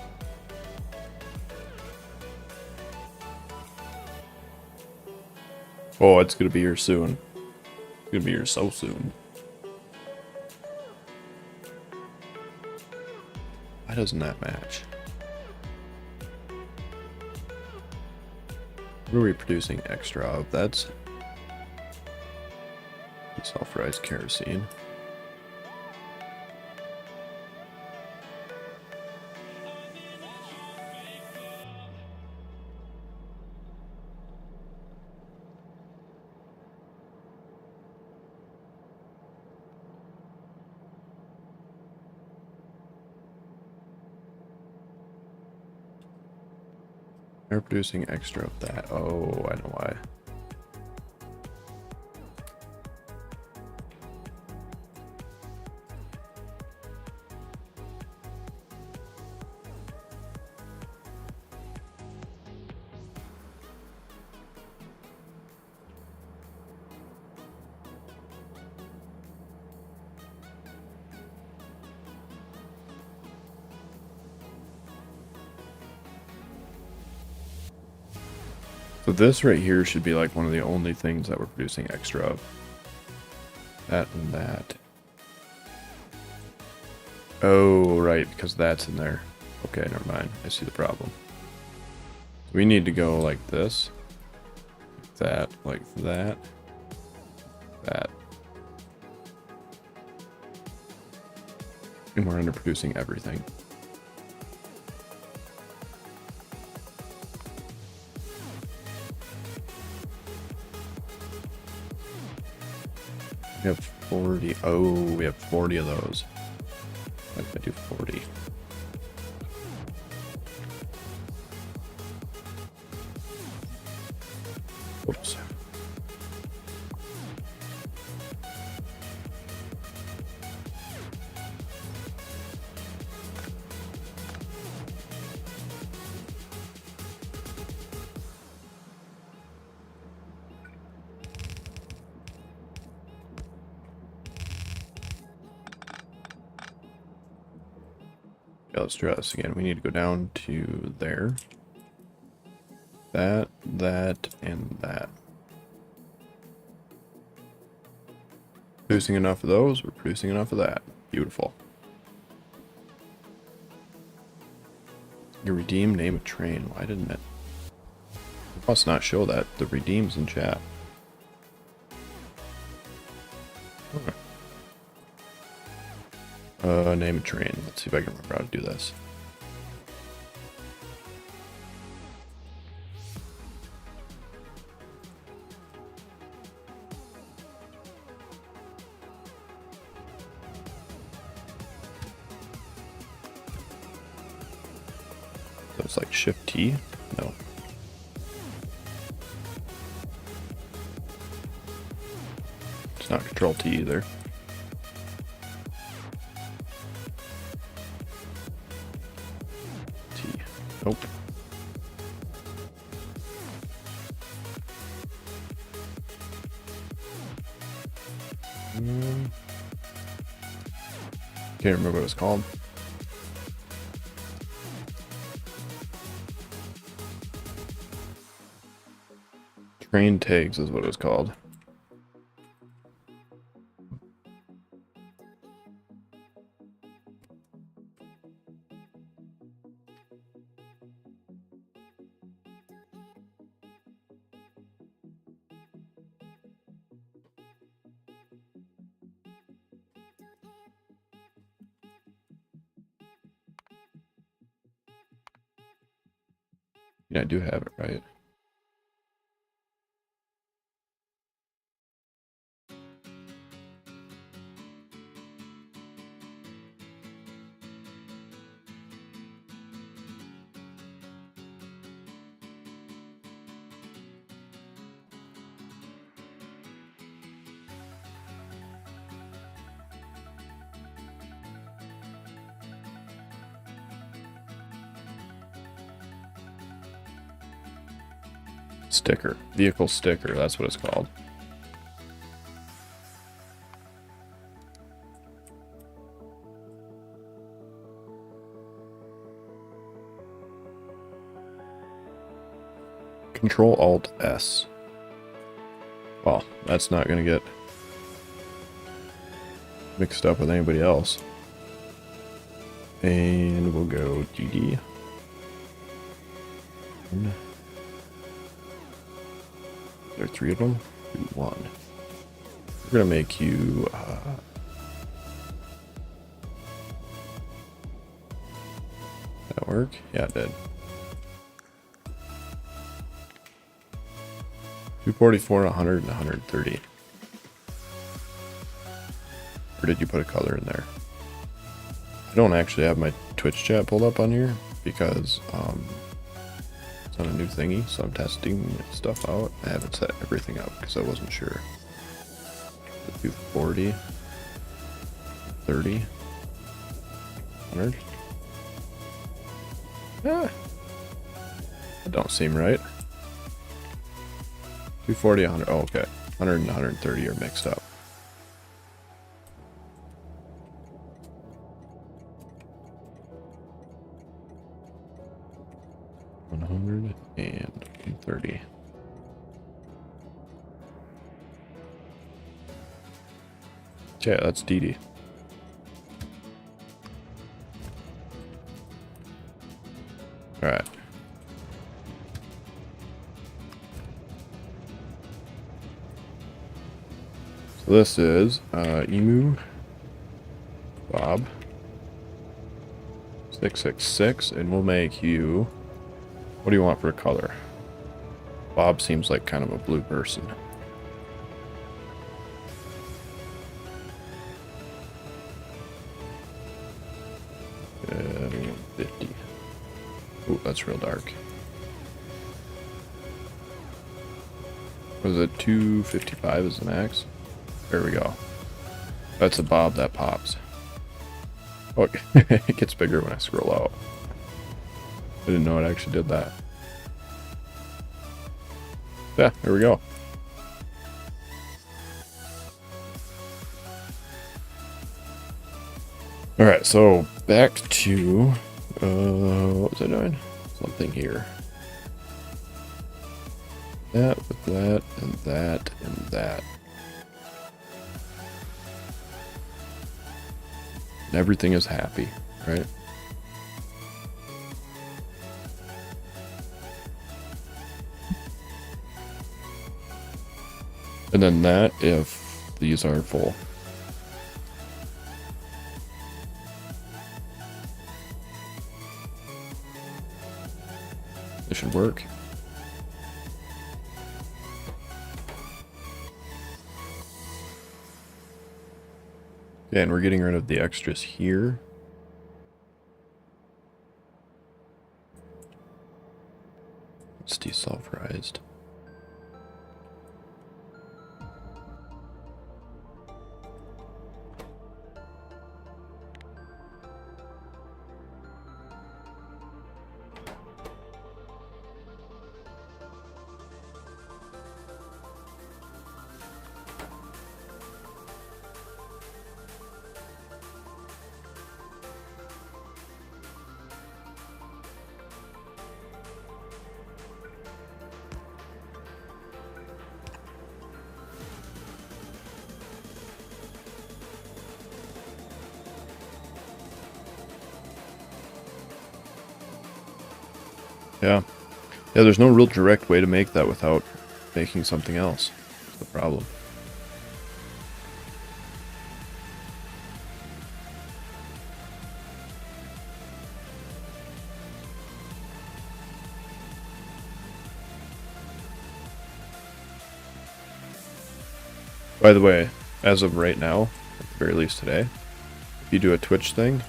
Oh, it's gonna be here soon. It's gonna be here so soon. Why doesn't that match? What are we producing extra of? That's self-rise kerosene. They're producing extra of that. Oh, I know why. So this right here should be like one of the only things that we're producing extra of. That and that. Oh, right, because that's in there. Okay, never mind. I see the problem. We need to go like this. Like that. That. And we're underproducing everything. We have 40. Oh, we have 40 of those. What if I do 40? Oops. Yeah, let's try this again. We need to go down to there. That, and that. Producing enough of those, we're producing enough of that. Beautiful. You redeem, name a train. Why didn't it? It must not show that. The redeems in chat. Okay. Name a train. Let's see if I can remember how to do this. So it's like Shift T? No. It's not Control T either. T. Nope. Can't remember what it's called. Train tags is what it was called. Yeah, I do have it right. Sticker. Vehicle sticker, that's what it's called. Control Alt S. Well, that's not going to get mixed up with anybody else. And we'll go DD. There are 3 of them? 2, 1. We're going to make you... that work? Yeah, it did. 244, 100, and 130. Or did you put a color in there? I don't actually have my Twitch chat pulled up on here because it's on a new thingy, so I'm testing stuff out. I haven't set everything up because I wasn't sure. 240, 30, 100. Yeah, that don't seem right. 240, 100. Oh, okay. 100 and 130 are mixed up. And 30. Yeah, that's DD. Alright. So this is Emu Bob 666, and we'll make you... What do you want for a color? Bob seems like kind of a blue person. We want 50. Ooh, that's real dark. Was it 255 is the max? There we go. That's a Bob that pops. Oh, it gets bigger when I scroll out. I didn't know it actually did that. Yeah, there we go. Alright, so back to, what was I doing? Something here. That with that, and that, and that. And everything is happy, right? And then that if these are full. This should work. Yeah, and we're getting rid of the extras here. It's desulfurized. Yeah. Yeah, there's no real direct way to make that without making something else. That's the problem. By the way, as of right now, at the very least today, if you do a Twitch thing,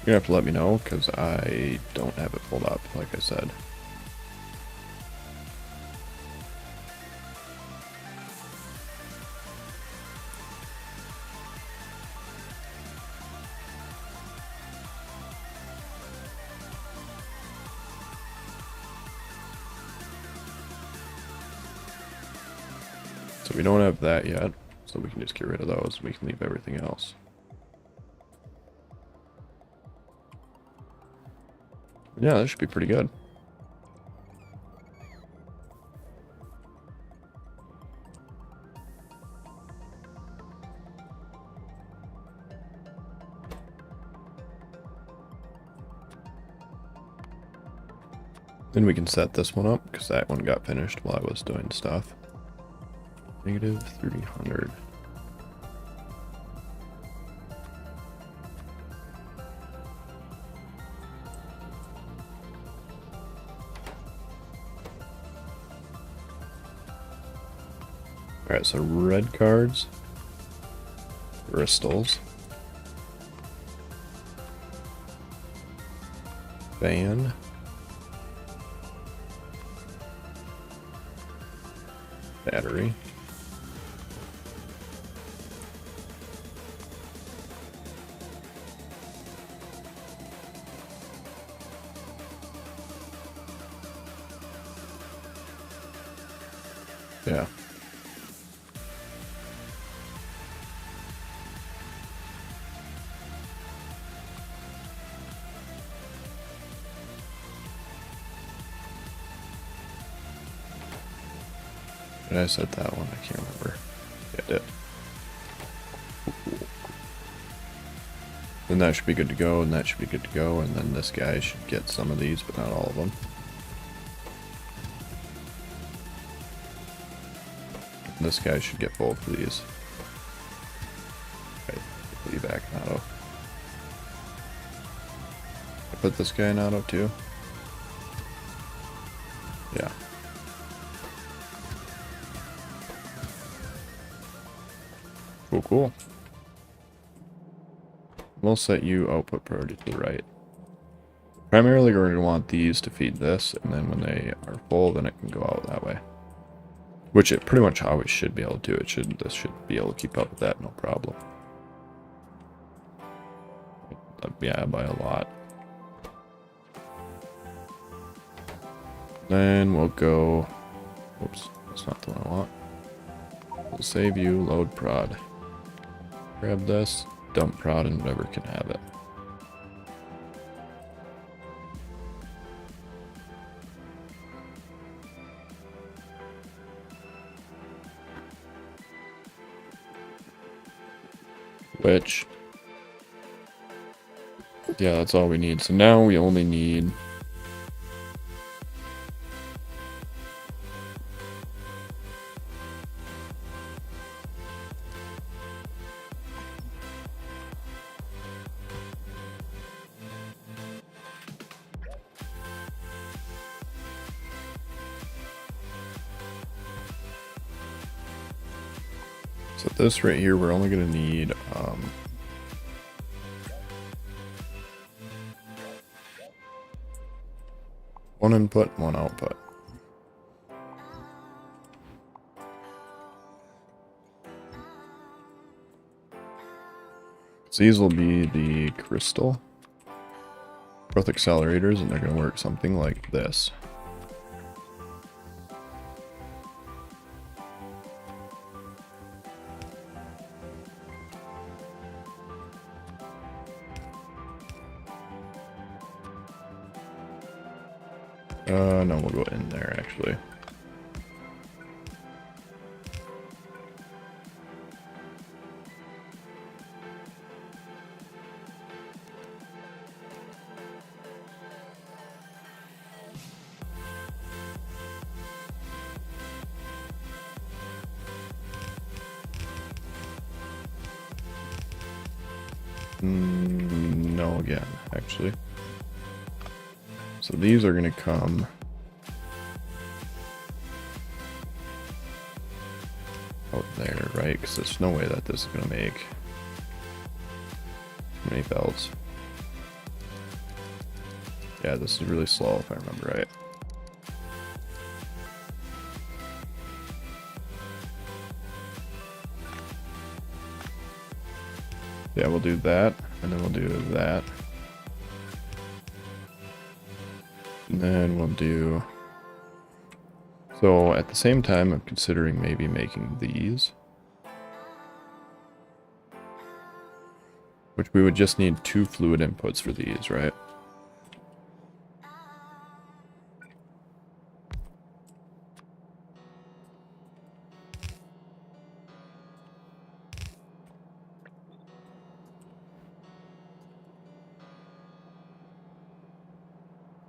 you're gonna have to let me know, because I don't have it pulled up, like I said. So we don't have that yet, so we can just get rid of those. We can leave everything else. Yeah, that should be pretty good. Then we can set this one up, because that one got finished while I was doing stuff. Negative 300. Alright, so red cards, crystals, fan, battery, yeah. Did I set that one? I can't remember. Yeah, I did. Then that should be good to go, and that should be good to go, and then this guy should get some of these, but not all of them. And this guy should get both of these. Okay, put you back in auto. I put this guy in auto too. Yeah. Cool, cool. We'll set you output priority to the right. Primarily we're going to want these to feed this, and then when they are full, then it can go out that way. Which it pretty much always should be able to. This should be able to keep up with that, no problem. Yeah, by a lot. Then we'll go... Oops, that's not the one I want. We'll save you, load prod. Grab this, dump prod, and whatever can have it. Which... yeah, that's all we need. So now we only need... So this right here, we're only going to need one input, one output. So these will be the crystal growth accelerators, and they're going to work something like this. No, we'll go in there actually. No, again, actually. So these are going to come out there, right? Because there's no way that this is going to make too many belts. Yeah, this is really slow if I remember right. Yeah, we'll do that, and then we'll do that. And then we'll do... So at the same time, I'm considering maybe making these. Which we would just need 2 fluid inputs for these, right?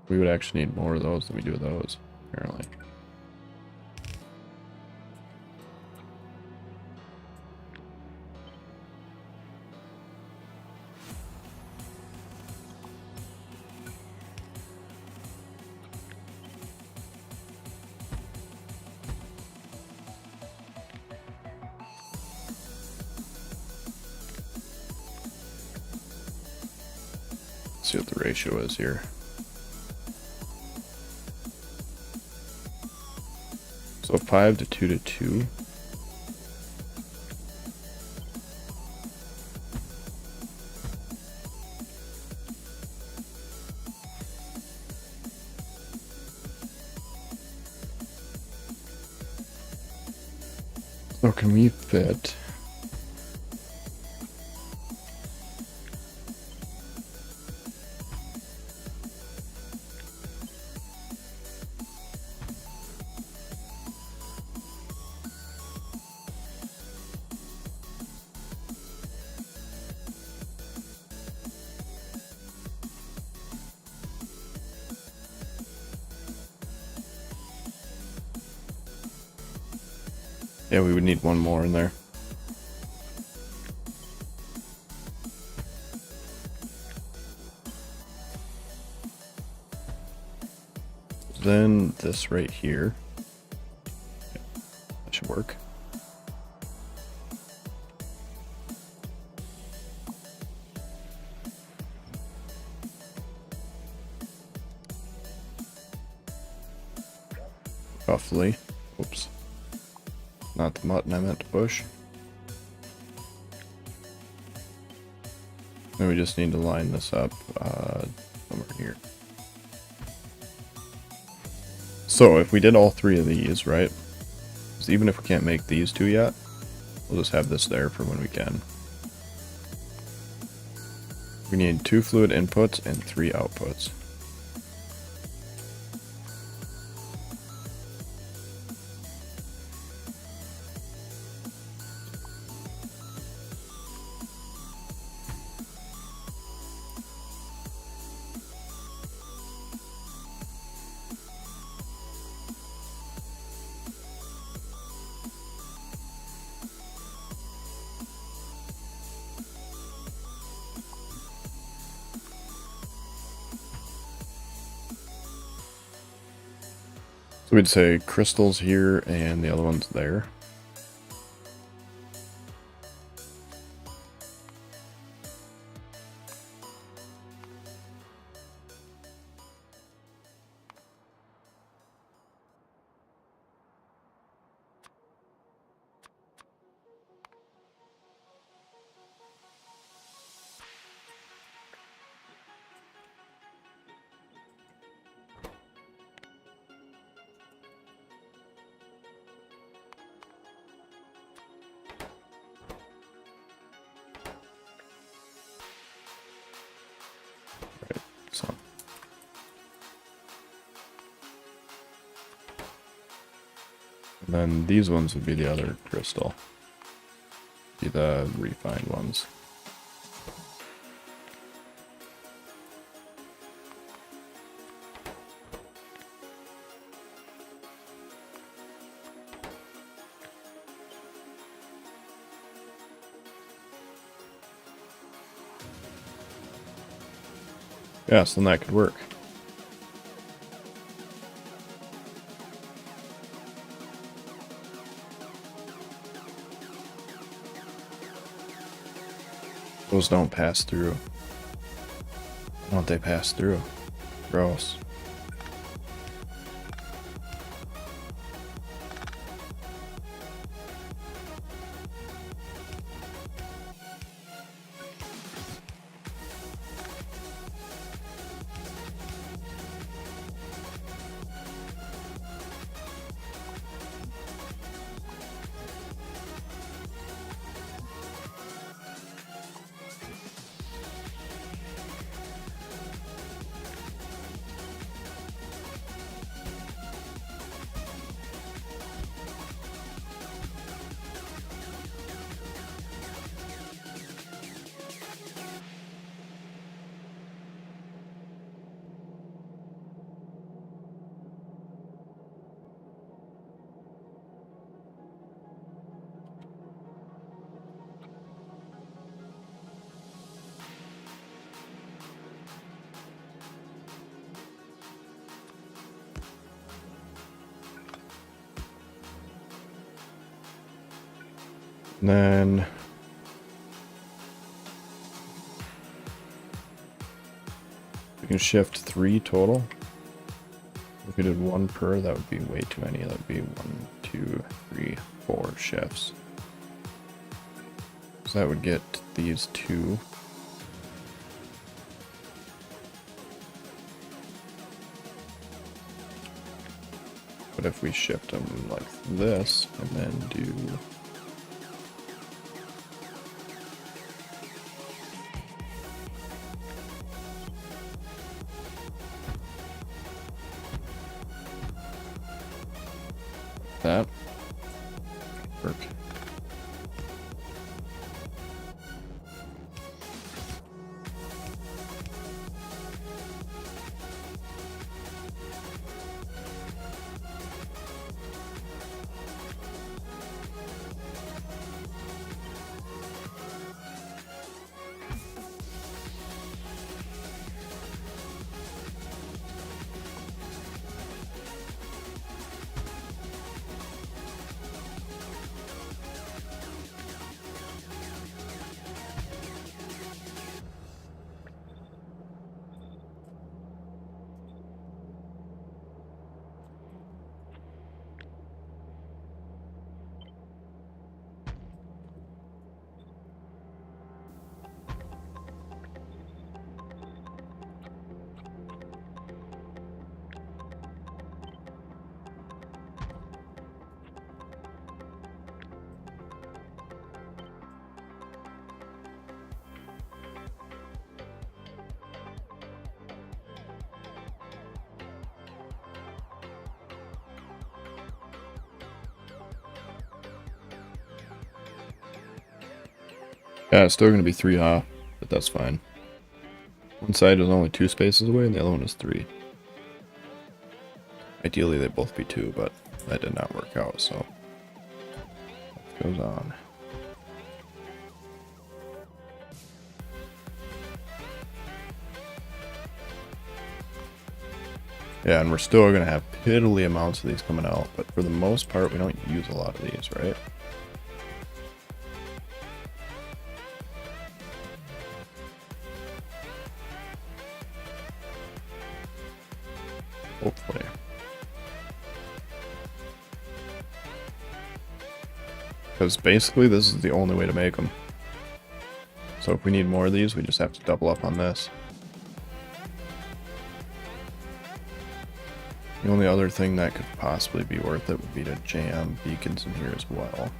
We would actually need more of those than we do of those, apparently. Let's see what the ratio is here. So 5 to 2 to 2. So can we fit? Yeah, we would need one more in there. Then this right here. Yeah, that should work. Roughly. Oops. Not the button I meant to push. Then we just need to line this up somewhere here. So if we did all three of these, right? So even if we can't make these two yet, we'll just have this there for when we can. We need 2 fluid inputs and 3 outputs. So we'd say crystals here and the other one's there. So and then these ones would be the other crystal. Be the refined ones. Yes, then that could work. Those don't pass through. Why don't they pass through? Gross. And then we can shift 3 total. If we did 1 per, that would be way too many. That would be 1, 2, 3, 4 shifts. So that would get these 2. But if we shift them like this and then do that, work. Yeah, it's still going to be 3 off, but that's fine. One side is only 2 spaces away, and the other one is 3. Ideally, they'd both be 2, but that did not work out, so life goes on. Yeah, and we're still going to have piddly amounts of these coming out, but for the most part, we don't use a lot of these, right? Hopefully. Because basically this is the only way to make them. So if we need more of these, we just have to double up on this. The only other thing that could possibly be worth it would be to jam beacons in here as well.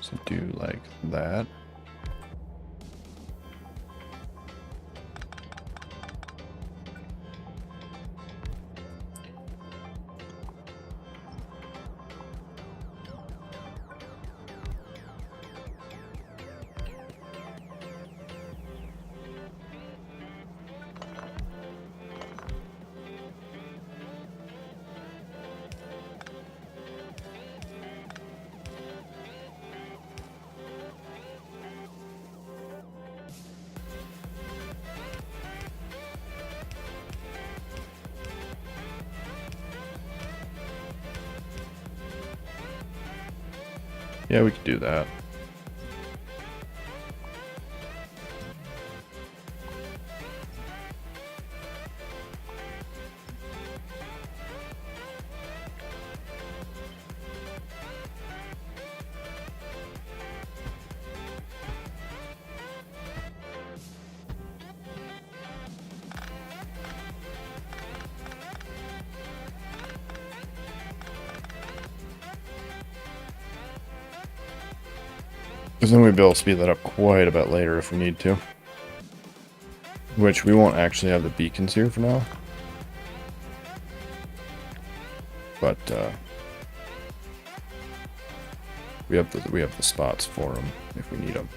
So do like that. Yeah, we could do that. Because then we'd be able to speed that up quite a bit later if we need to. Which we won't actually have the beacons here for now. But we have the spots for them if we need them.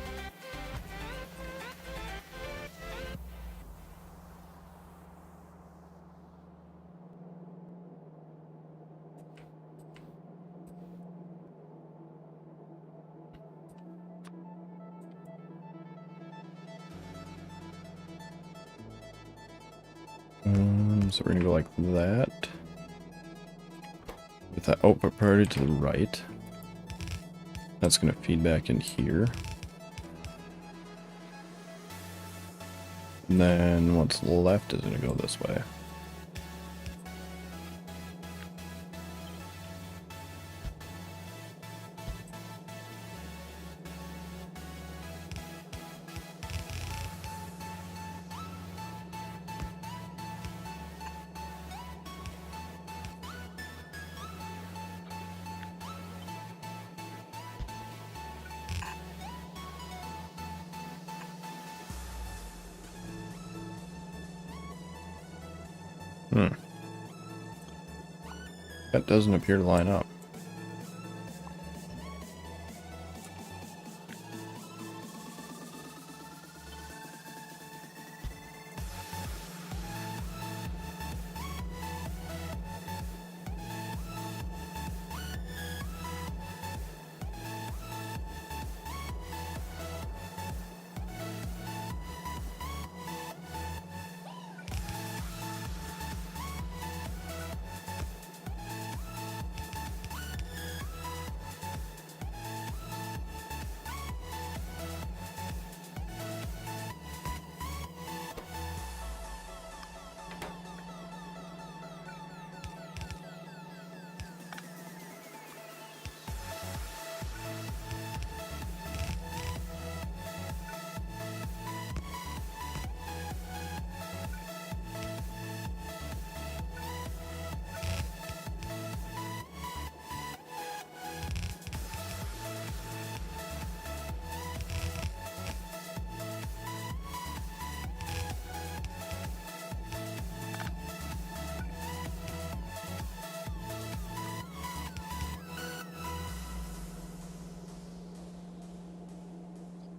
So we're gonna go like that. With that output priority to the right. That's gonna feed back in here. And then what's left is gonna go this way. That doesn't appear to line up.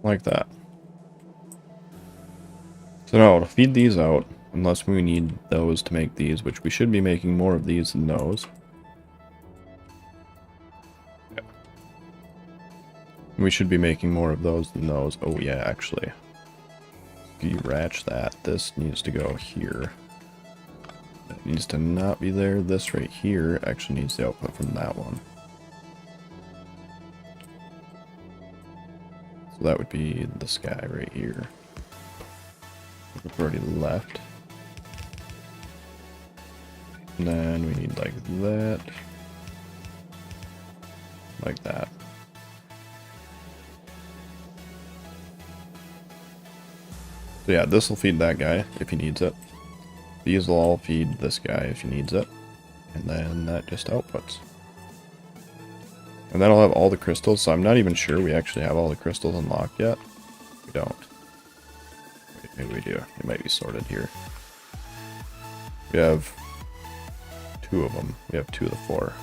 Like that. So now to feed these out, unless we need those to make these, which we should be making more of these than those. Yeah. We should be making more of those than those. Oh yeah, actually. If you ratch that, this needs to go here. That needs to not be there. This right here actually needs the output from that one. So that would be this guy right here. We've already left. And then we need like that. Like that. So yeah, this will feed that guy if he needs it. These will all feed this guy if he needs it. And then that just outputs. And then I'll have all the crystals, so I'm not even sure we actually have all the crystals unlocked yet. We don't. Wait, maybe we do. They might be sorted here. We have 2 of them. We have 2 of the 4.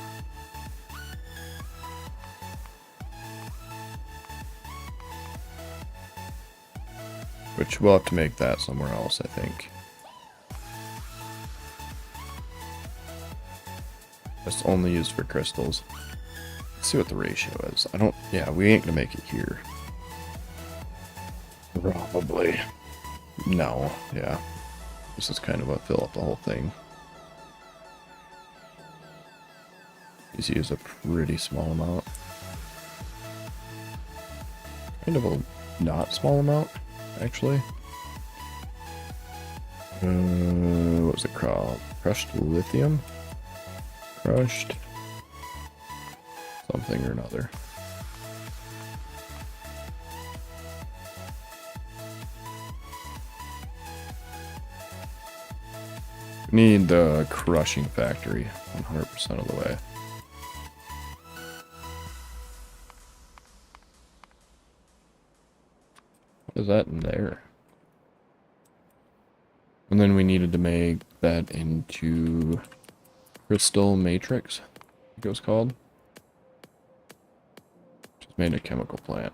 Which we'll have to make that somewhere else, I think. It's only used for crystals. Let's see what the ratio is. I don't... Yeah, we ain't gonna make it here. Probably. No, yeah. This is kind of a fill up the whole thing. These use a pretty small amount. Kind of a not small amount, actually. What was it called? Crushed lithium? Crushed something or another. We need the crushing factory 100% of the way. What is that in there? And then we needed to make that into crystal matrix, I think it was called. Just made a chemical plant.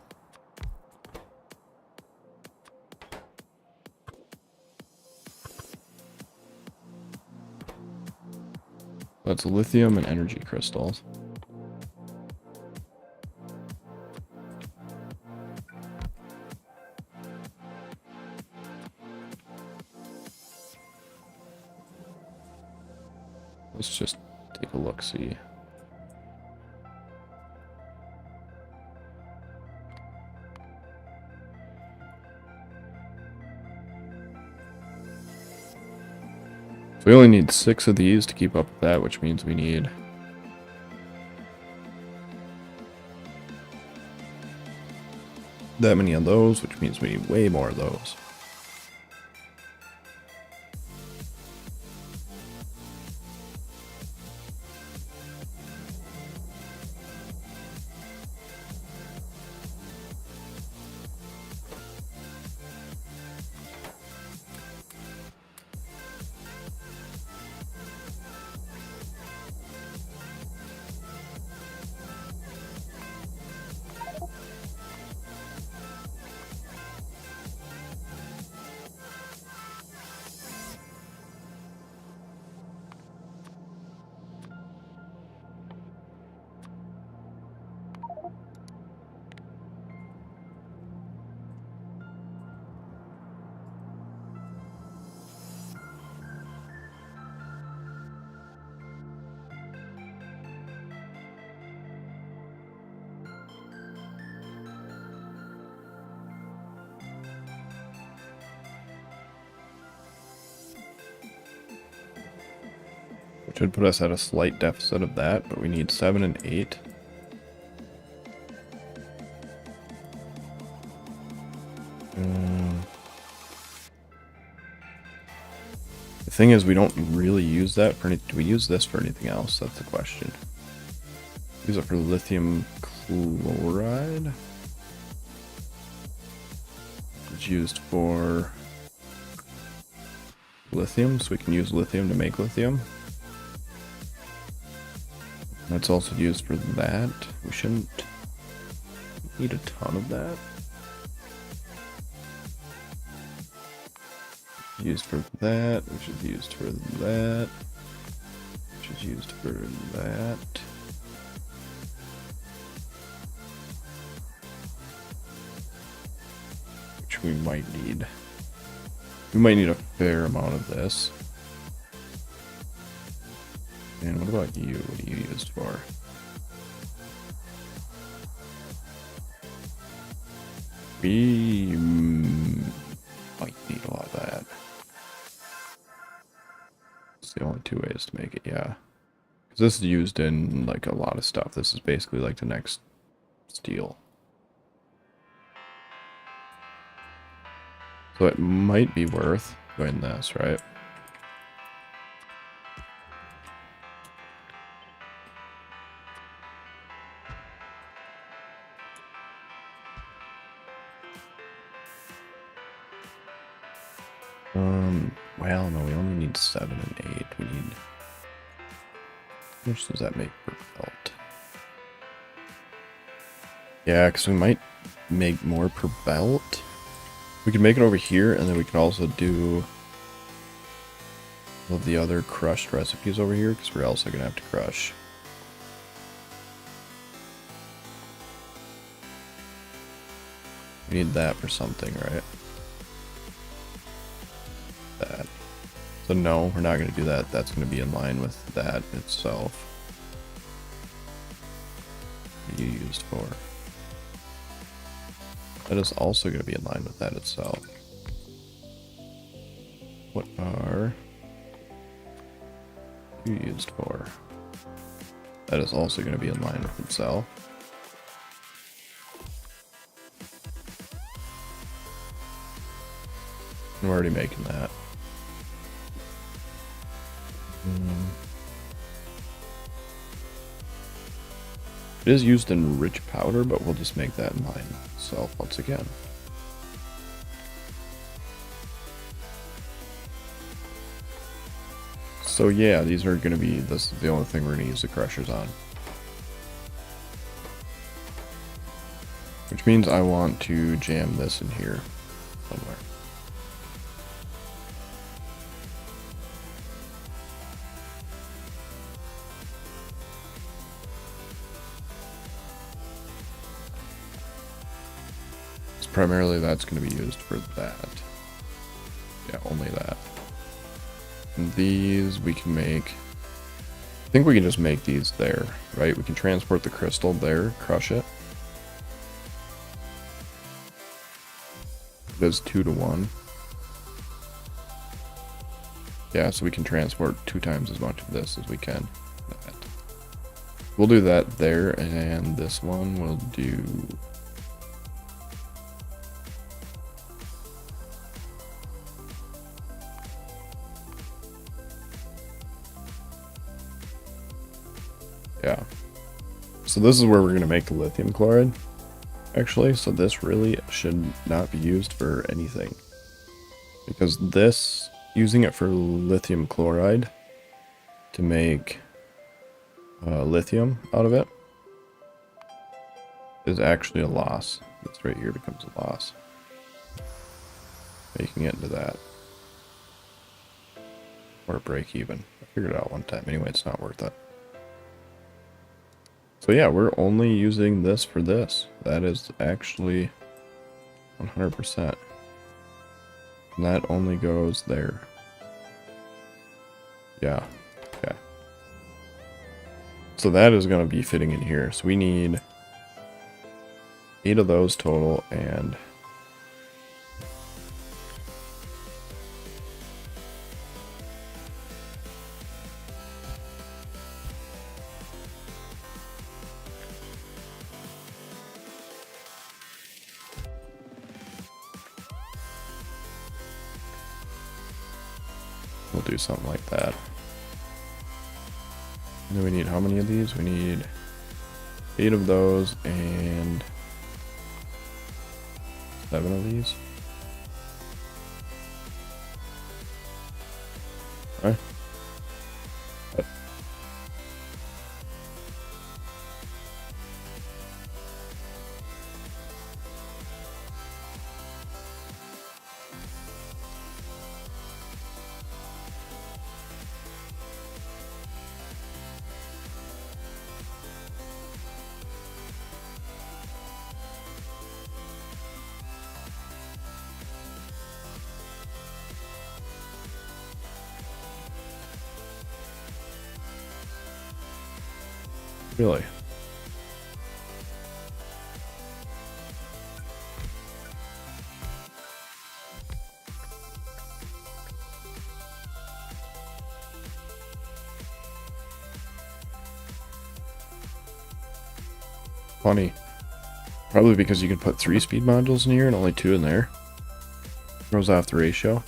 That's lithium and energy crystals. Let's just take a look, see. So we only need 6 of these to keep up with that, which means we need that many of those, which means we need way more of those. Which would put us at a slight deficit of that, but we need 7 and 8. The thing is, we don't really use that for anything. Do we use this for anything else? That's the question. Use it for lithium chloride. It's used for lithium, so we can use lithium to make lithium. That's also used for that. We shouldn't need a ton of that. Used for that, which is used for that, which is used for that. Which we might need. We might need a fair amount of this. And what about you? What are you used for? We might need a lot of that. It's the only 2 ways to make it, yeah. Because this is used in like a lot of stuff. This is basically like the next steel. So it might be worth doing this, right? Well, no, we only need 7 and 8. We need... How much does that make per belt? Yeah, because we might make more per belt. We can make it over here, and then we can also do all of the other crushed recipes over here, because we're also going to have to crush. We need that for something, right? That. So no, we're not going to do that. That's going to be in line with that itself. What are you used for? That is also going to be in line with that itself. What are you used for? That is also going to be in line with itself. And we're already making that. It is used in rich powder, but we'll just make that in line with itself once again. So yeah, these are going to be, this is the only thing we're going to use the crushers on. Which means I want to jam this in here somewhere. Primarily that's going to be used for that. Yeah, only that. And these we can make I think we can just make these there, right? We can transport the crystal there, crush it. It is 2 to 1. Yeah, so we can transport 2 times as much of this as we can. That. We'll do that there, and this one we'll do... Yeah. So this is where we're going to make the lithium chloride, actually. So this really should not be used for anything. Because this, using it for lithium chloride to make lithium out of it is actually a loss. This right here becomes a loss. Making it into that. Or a break even. I figured it out one time. Anyway, it's not worth it. So yeah, we're only using this for this. That is actually 100%. And that only goes there. Yeah. Okay. So that is going to be fitting in here. So we need 8 of those total, and we'll do something like that. And then we need how many of these? We need 8 of those and 7 of these. All right. Really? Funny. Probably because you can put 3 speed modules in here and only 2 in there. Throws off the ratio.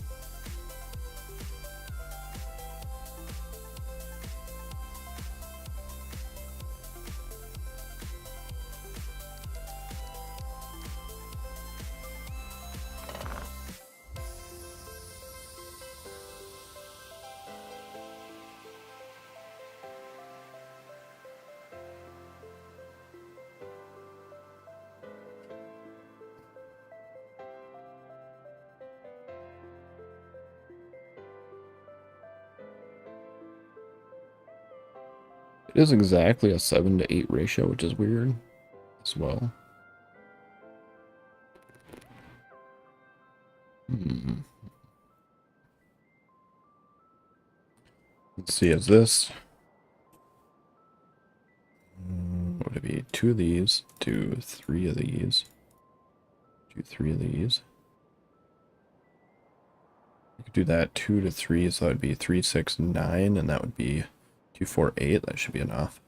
It is exactly a 7 to 8 ratio, which is weird as well. Let's see, is this... would it be 2 of these, do 3 of these, do 3 of these? You could do that 2 to 3, so that would be 3, 6, 9, and that would be 2, 4, 8. That should be enough.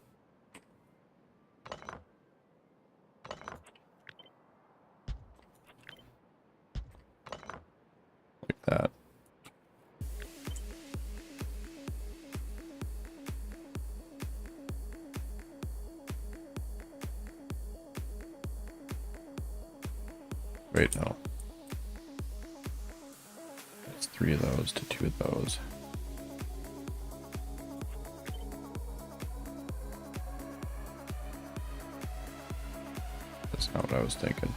Like that. Wait, no. It's 3 of those to 2 of those. That's not what I was thinking.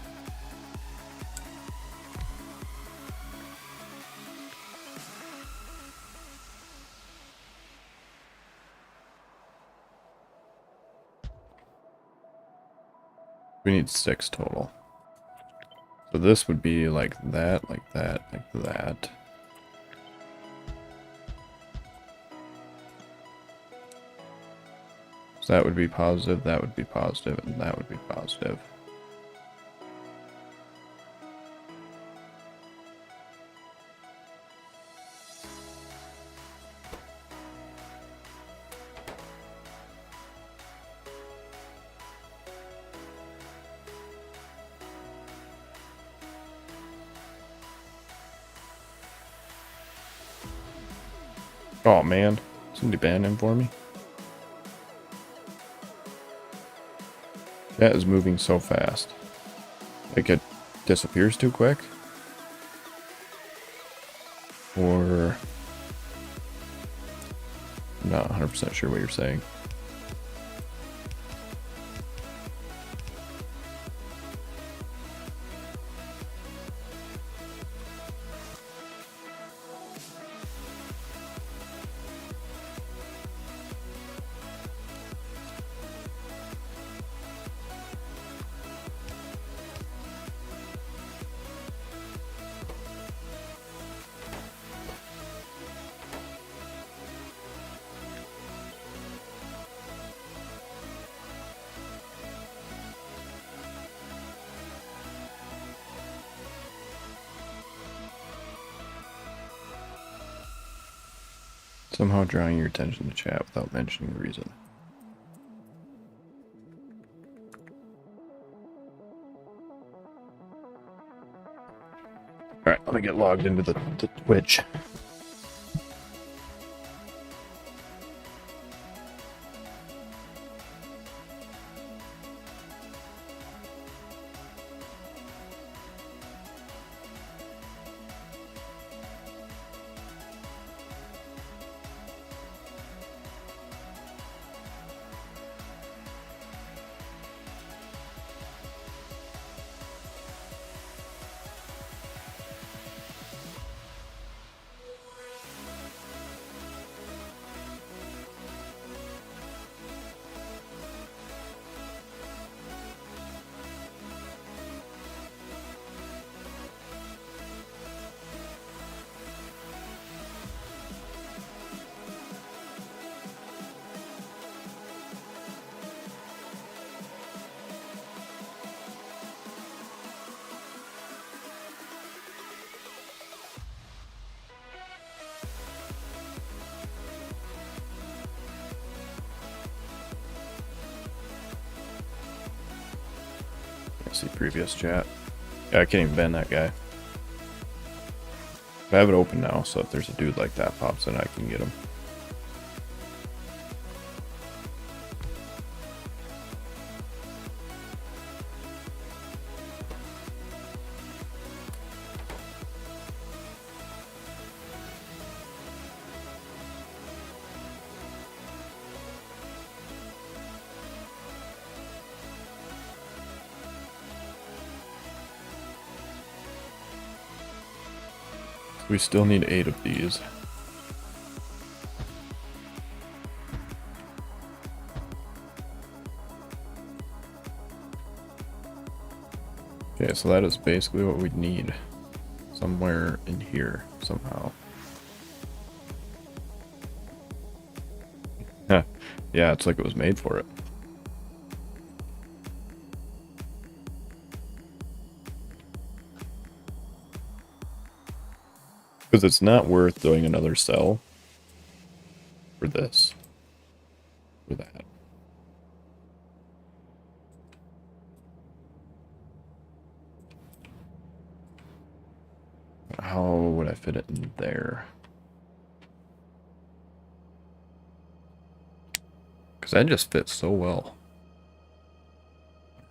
We need 6 total. So this would be like that, like that, like that. So that would be positive, that would be positive, and that would be positive. Oh man, somebody ban him for me. That is moving so fast. Like it disappears too quick? Or... I'm not 100% sure what you're saying. Somehow drawing your attention to chat without mentioning the reason. Alright, let me get logged into the Twitch. See previous chat. Yeah, I can't even ban that guy. I have it open now, so if there's a dude like that pops in, I can get him. We still need 8 of these. Okay, so that is basically what we need. Somewhere in here, somehow. Huh. Yeah, it's like it was made for it. Because it's not worth doing another cell for this. For that. How would I fit it in there? Because that just fits so well.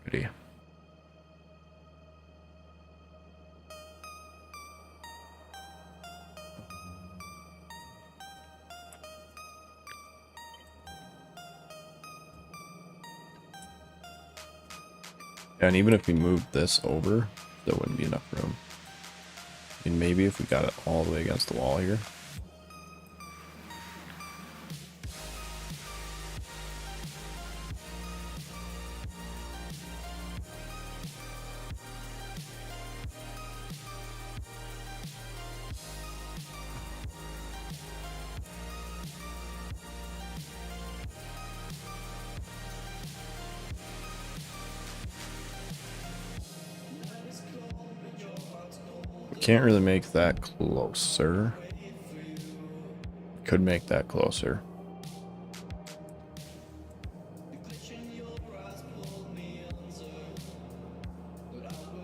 Already. And even if we moved this over, there wouldn't be enough room. I mean, maybe if we got it all the way against the wall here. can't really make that closer. Could make that closer.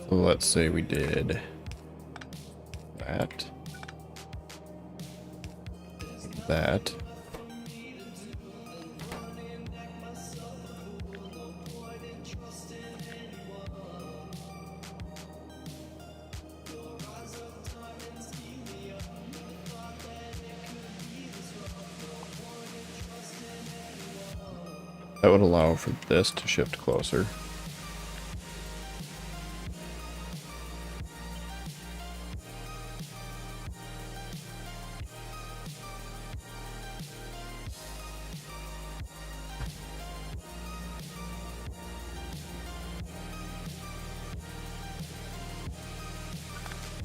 So let's say we did that. That. That would allow for this to shift closer.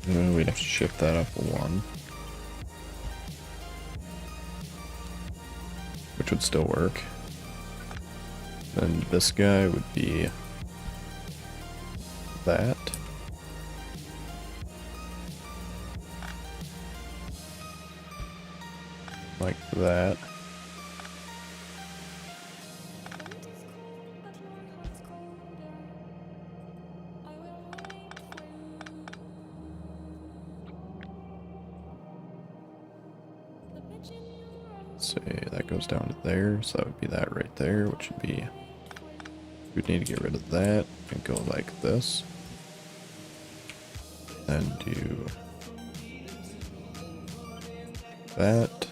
And we'd have to shift that up one. Which would still work. And this guy would be that. Like that. Say that goes down to there, so that would be that right there, which would be, we'd need to get rid of that and go like this. Then do that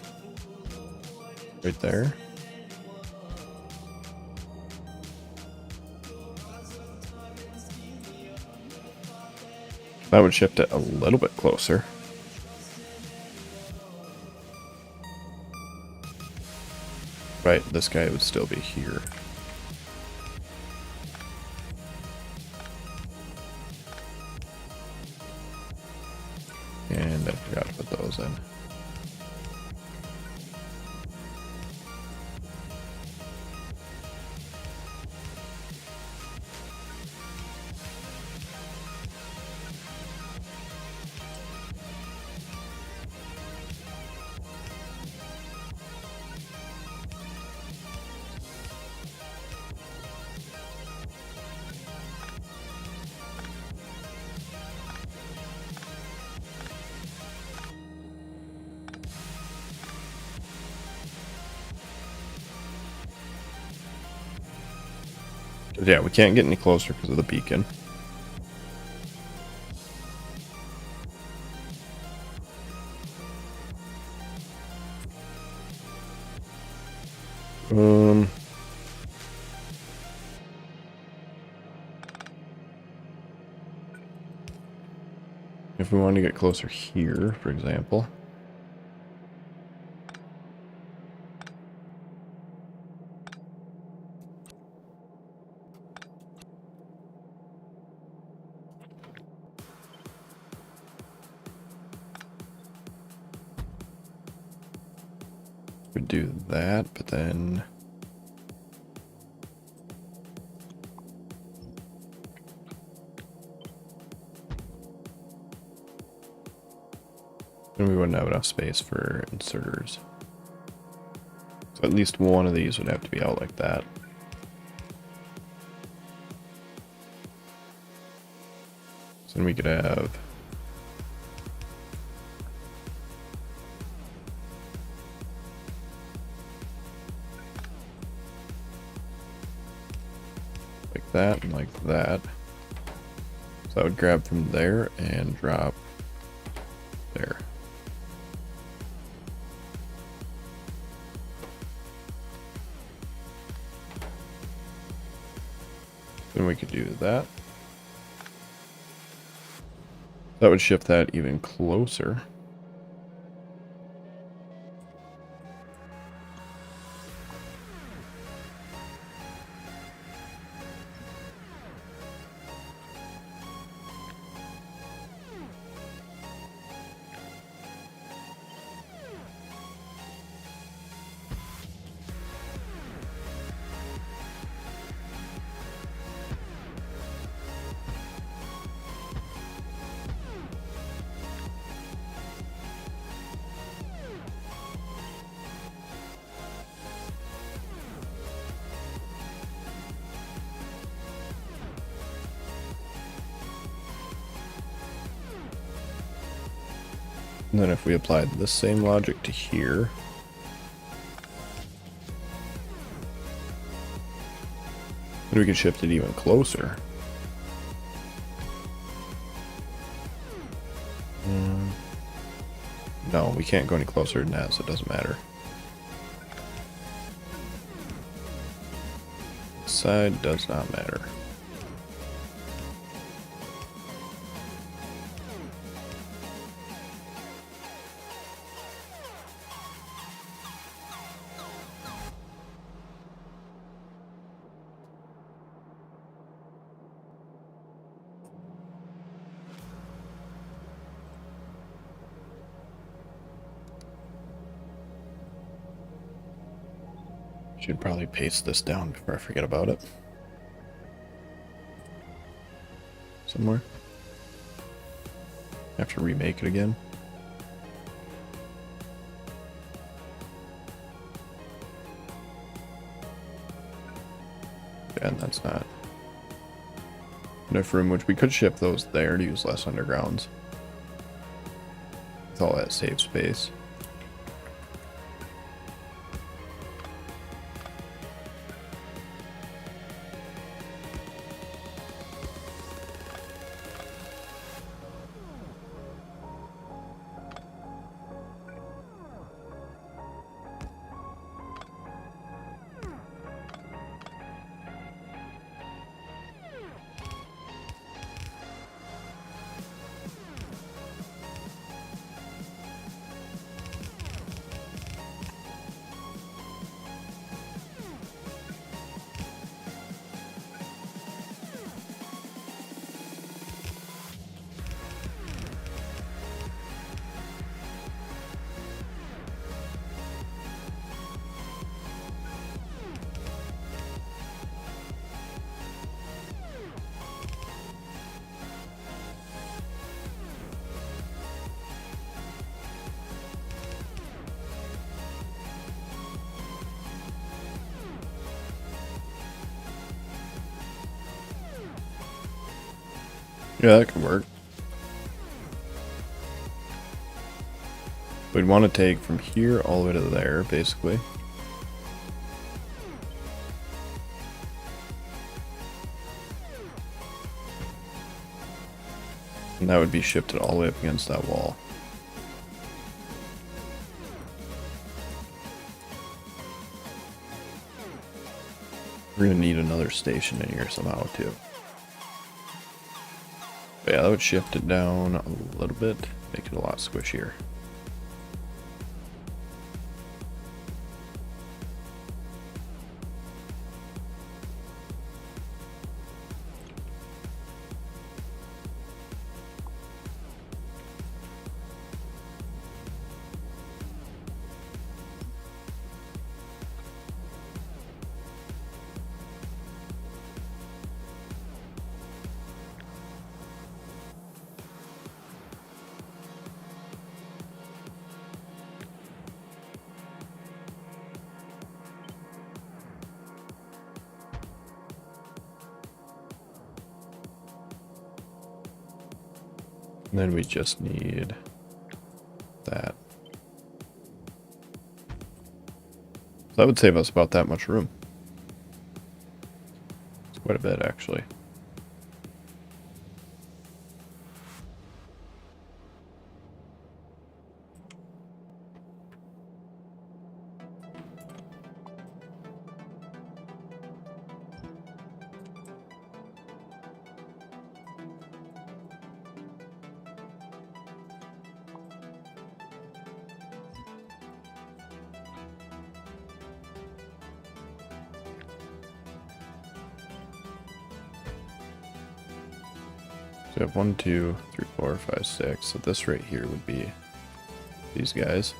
right there. That would shift it a little bit closer. Right, this guy would still be here. And I forgot to put those in. Yeah, we can't get any closer because of the beacon. If we want to get closer here, for example. We'd do that, but then we wouldn't have enough space for inserters. So at least one of these would have to be out like that. So then we could have like that and like that. So I would grab from there and drop there. Then we could do that. That would shift that even closer. And then if we applied the same logic to here, then we can shift it even closer. No, we can't go any closer than that, so it doesn't matter. Side does not matter. Should probably paste this down before I forget about it. Somewhere. Have to remake it again. Yeah, and that's not enough room, which we could ship those there to use less undergrounds. With all that save space. Yeah, that could work. We'd want to take from here all the way to there, basically. And that would be shifted all the way up against that wall. We're going to need another station in here somehow, too. But yeah, that would shift it down a little bit, make it a lot squishier. And then we just need that. So that would save us about that much room. It's quite a bit, actually. So we have 1, 2, 3, 4, 5, 6. So this right here would be these guys.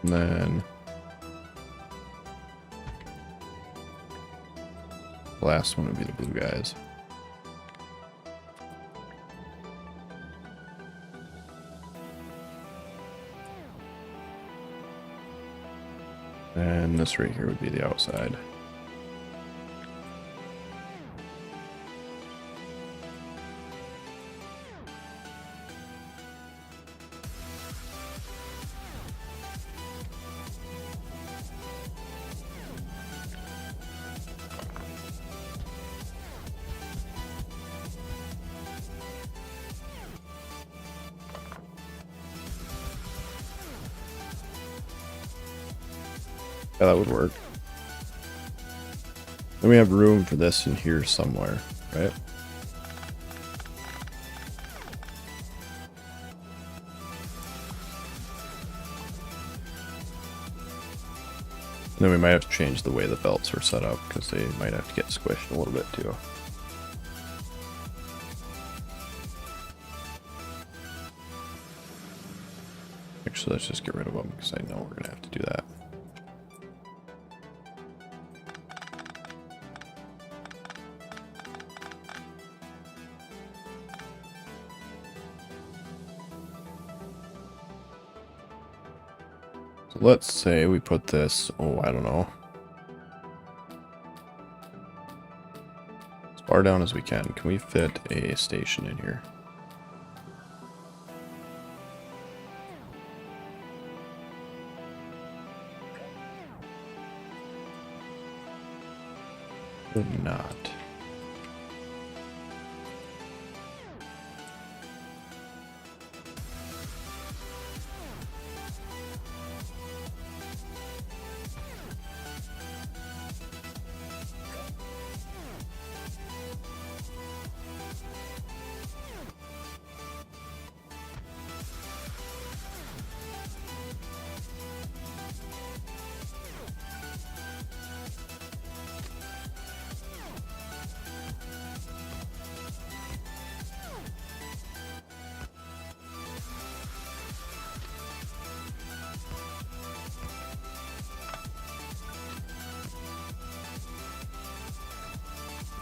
And then the last one would be the blue guys. And this right here would be the outside. Yeah, that would work. Then we have room for this in here somewhere, right? And then we might have to change the way the belts are set up because they might have to get squished a little bit too. Actually, let's just get rid of them because I know we're going to have to do that. So let's say we put this, oh, I don't know, as far down as we can. Can we fit a station in here? Would not.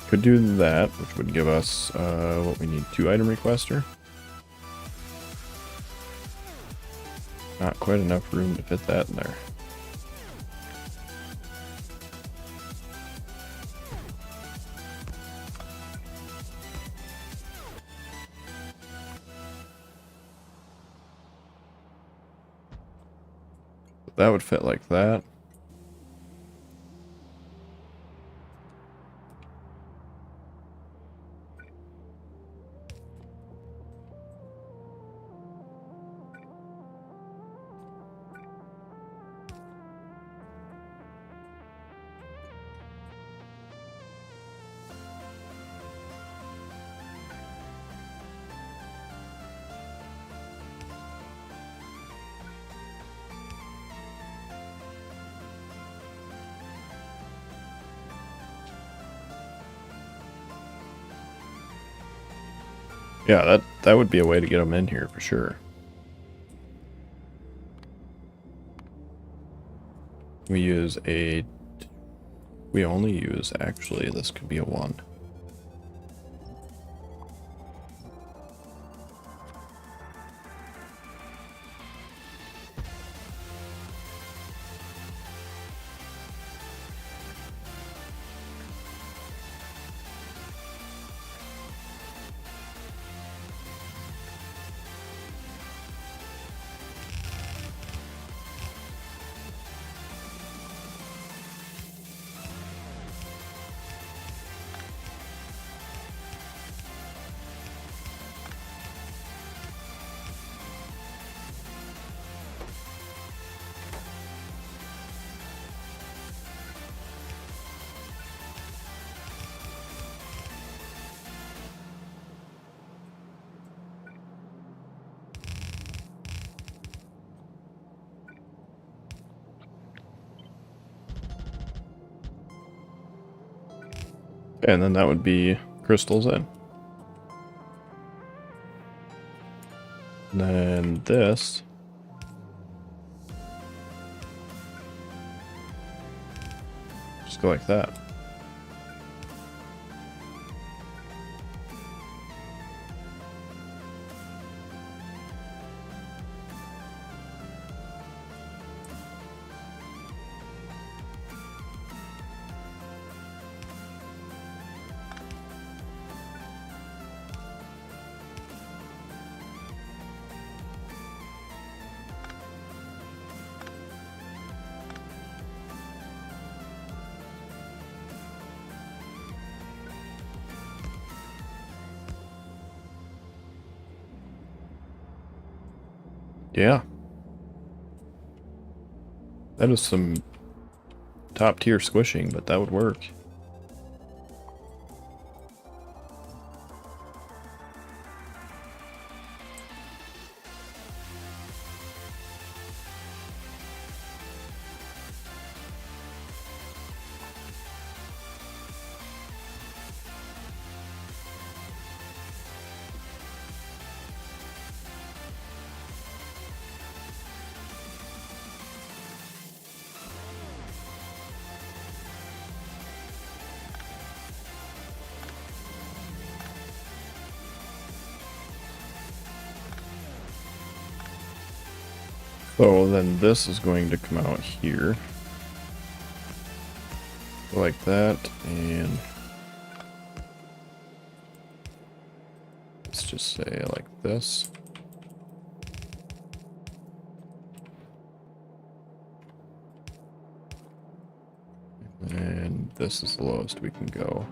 Could do that, which would give us what we need, 2-item requester. Not quite enough room to fit that in there. That would fit like that. Yeah, that would be a way to get them in here for sure. We only use, actually, this could be a 1. And then that would be crystals in. And then this. Just go like that. Yeah. That is some top tier squishing, but that would work. So then this is going to come out here. Like that, and let's just say like this. And this is the lowest we can go.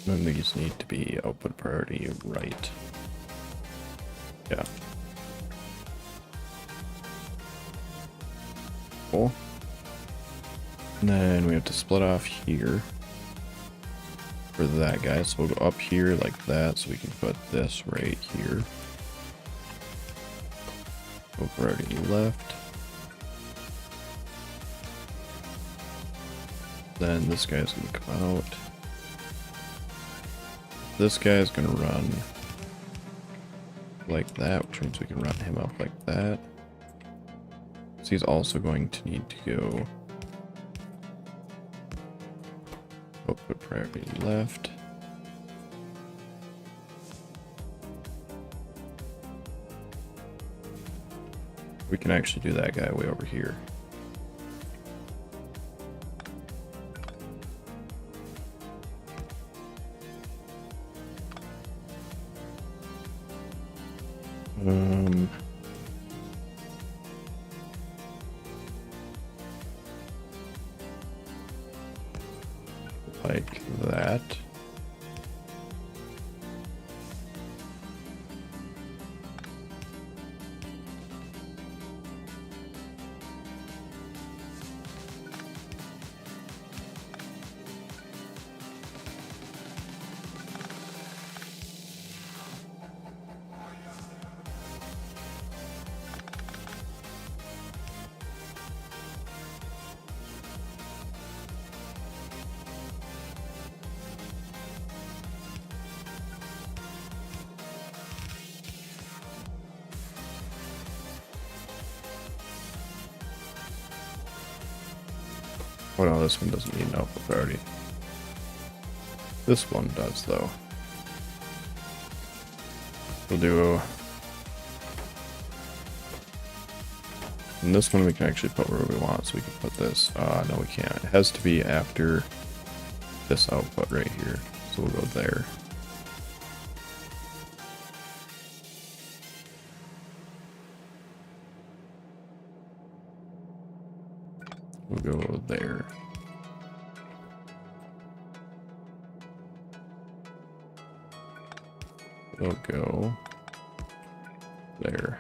And these need to be output priority right. Yeah. Cool. And then we have to split off here for that guy. So we'll go up here like that, so we can put this right here. Output priority left. Then this guy's gonna come out. This guy's gonna run like that, which means we can run him up like that. So he's also going to need to go output priority left. We can actually do that guy way over here. Like that. Oh no, this one doesn't need an output priority. This one does though. We'll do... And this one we can actually put where we want, so we can put this. No we can't. It has to be after this output right here. So we'll go there. We'll go there. We'll go there.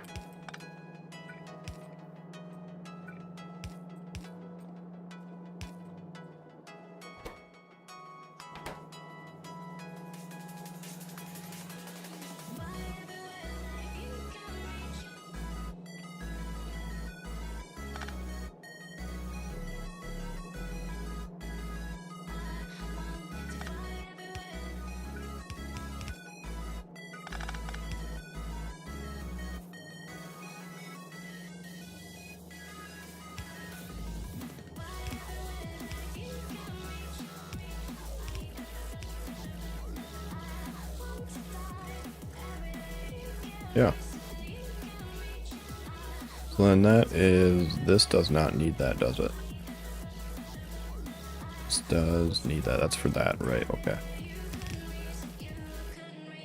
Yeah. So then this does not need that, does it? This does need that. That's for that, right? Okay.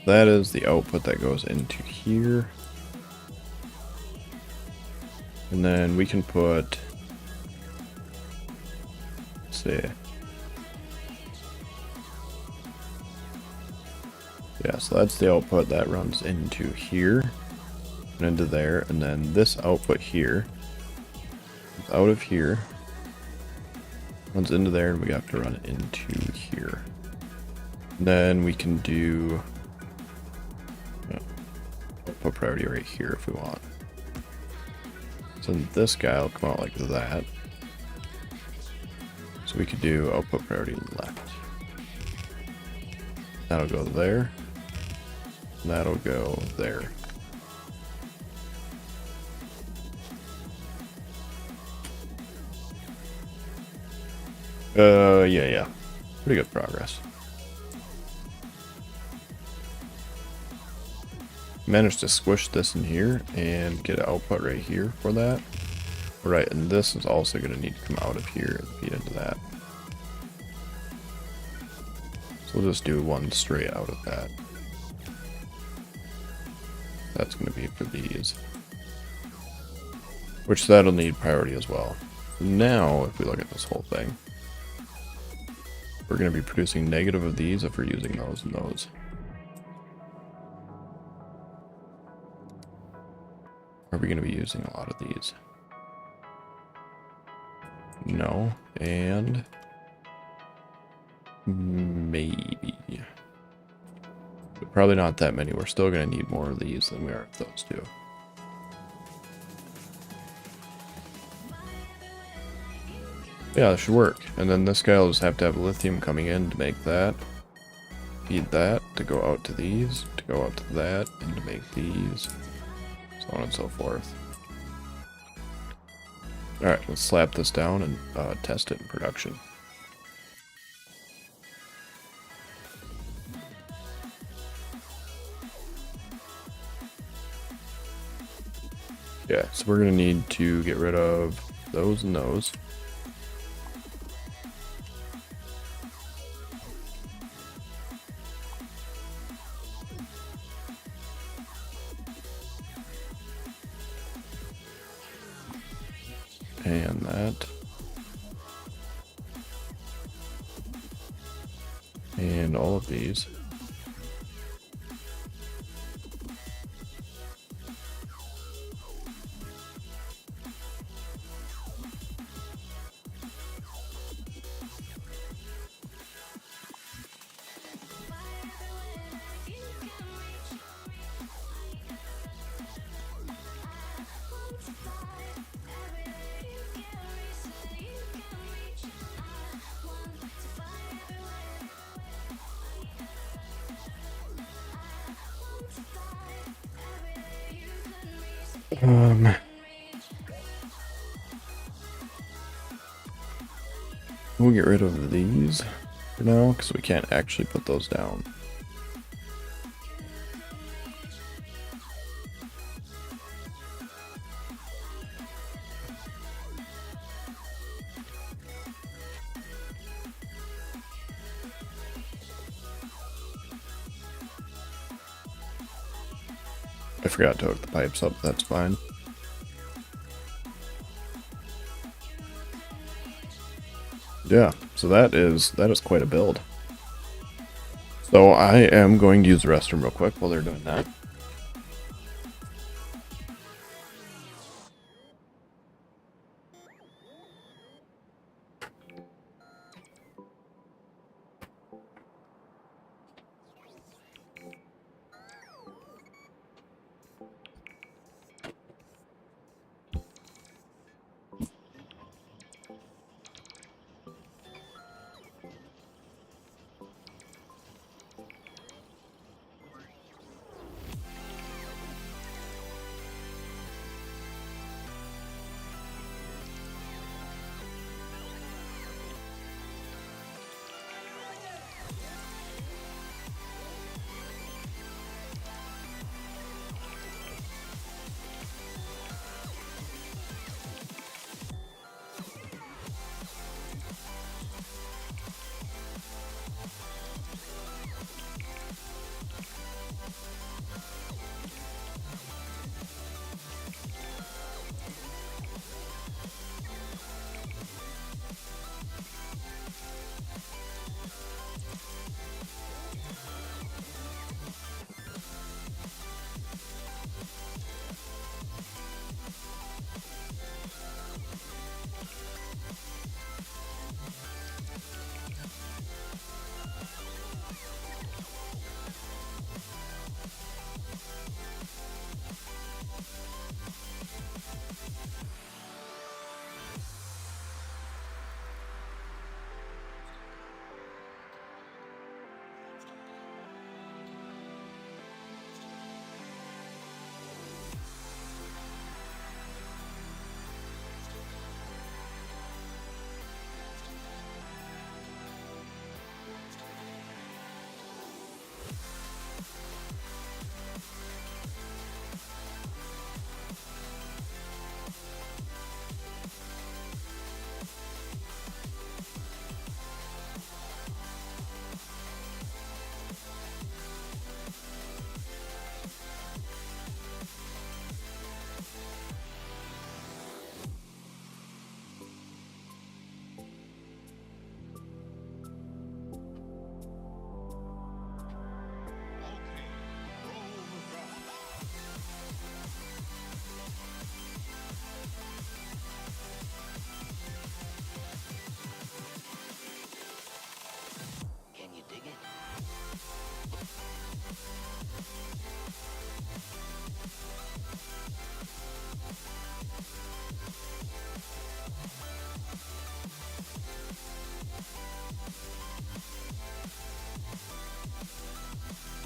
That is the output that goes into here. And then we can put, let's see. Yeah, so that's the output that runs into here and into there. And then this output here, out of here, runs into there, and we have to run it into here. And then we can do output priority right here if we want. So this guy will come out like that. So we could do output priority left. That'll go there. And that'll go there. Yeah. Pretty good progress. Managed to squish this in here and get an output right here for that. Right, and this is also going to need to come out of here and feed into that. So we'll just do one straight out of that. That's going to be for these. Which that'll need priority as well. Now, if we look at this whole thing, we're going to be producing negative of these if we're using those and those. Are we going to be using a lot of these? No, and maybe. But probably not that many. We're still going to need more of these than we are of those two. Yeah, that should work. And then this guy will just have to have lithium coming in to make that. Feed that to go out to these, to go out to that, and to make these. So on and so forth. Alright, let's slap this down and test it in production. Yeah, so we're going to need to get rid of those and those. And that. And all of these. We'll get rid of these for now because we can't actually put those down. I forgot to hook the pipes up, that's fine. Yeah, so that is quite a build. So I am going to use the restroom real quick while they're doing that.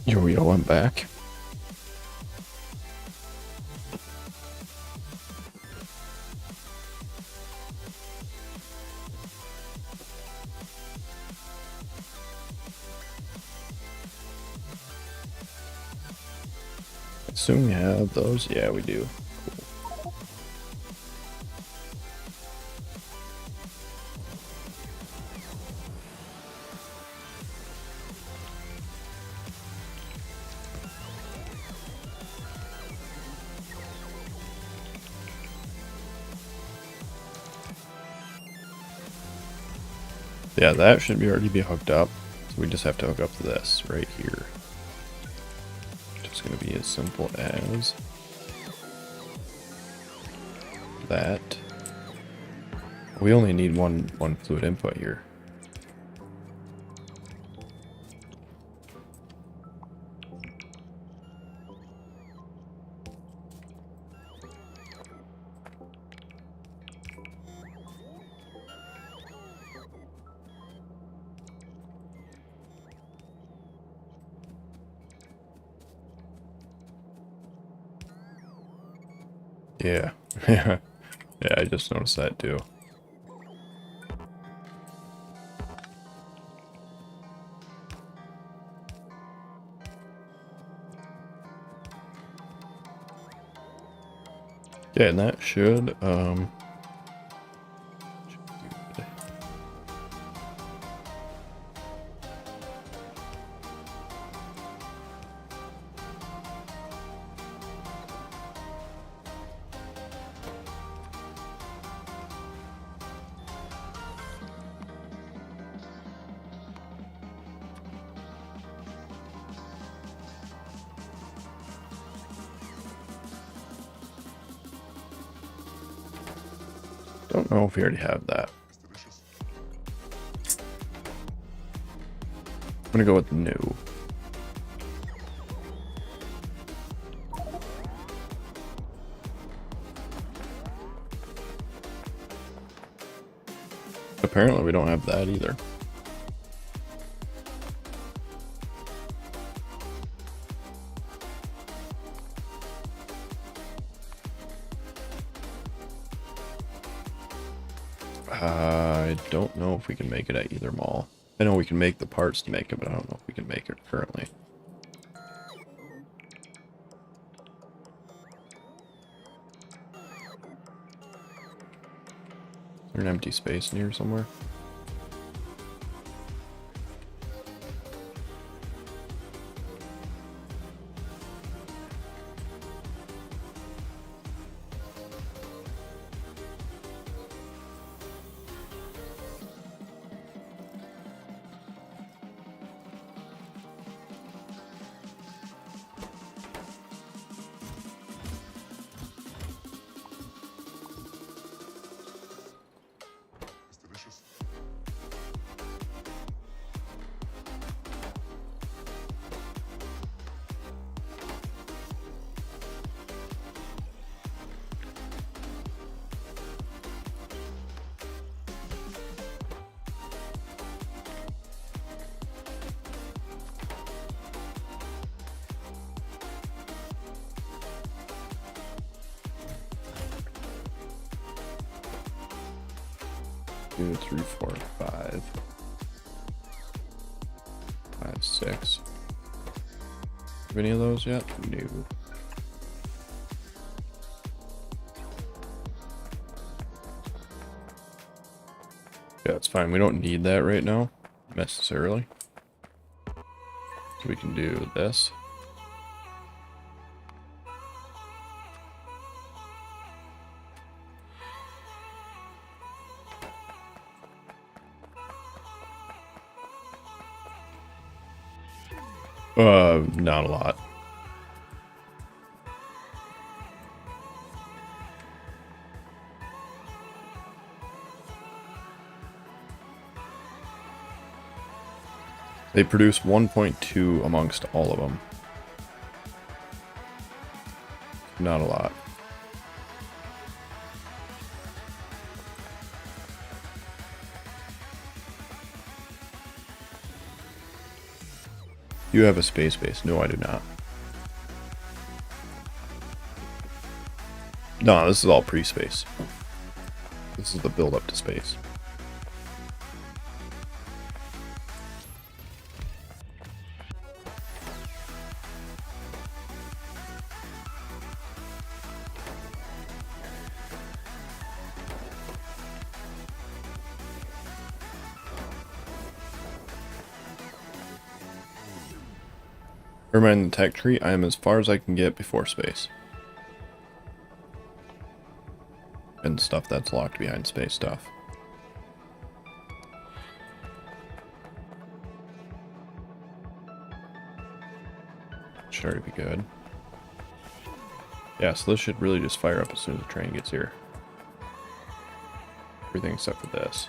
Yo, I'm back. Assume we have those. Yeah, we do. Cool. Yeah, that should already be hooked up. So we just have to hook up to this right here. It's going to be as simple as that. We only need one fluid input here. Yeah. Yeah, I just noticed that too. Yeah, and that should don't know if we already have that. I'm gonna go with new. Apparently we don't have that either. I don't know if we can make it at either mall. I know we can make the parts to make it, but I don't know if we can make it currently. Is there an empty space near somewhere? Two, three, four, five. 5, 6. Have any of those yet? No. Yeah, it's fine. We don't need that right now, necessarily. So we can do this. Not a lot. They produce 1.2 amongst all of them. Not a lot. You have a space base. No, I do not. No, this is all pre-space. This is the build up to space. Remind the tech tree, I am as far as I can get before space. And stuff that's locked behind space stuff. Should already be good. Yeah, so this should really just fire up as soon as the train gets here. Everything except for this.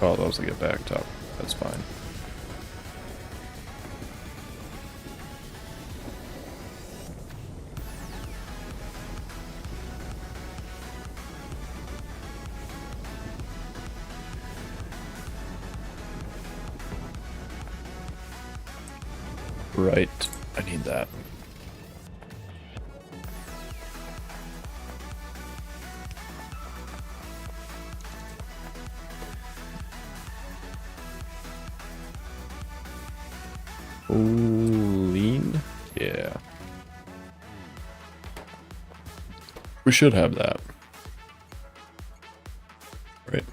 Oh, those will get backed up. That's fine. Right. I need that. Lean? Yeah. We should have that. Right.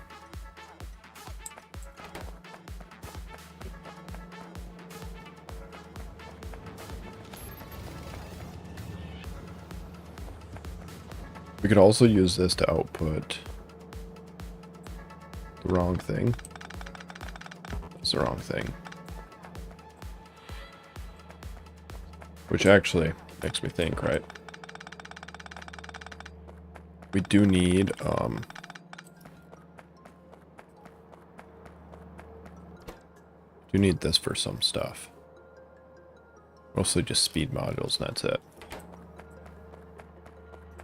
We could also use this to output the wrong thing. That's the wrong thing. Which actually makes me think, right? We do need, this for some stuff. Mostly just speed modules, and that's it.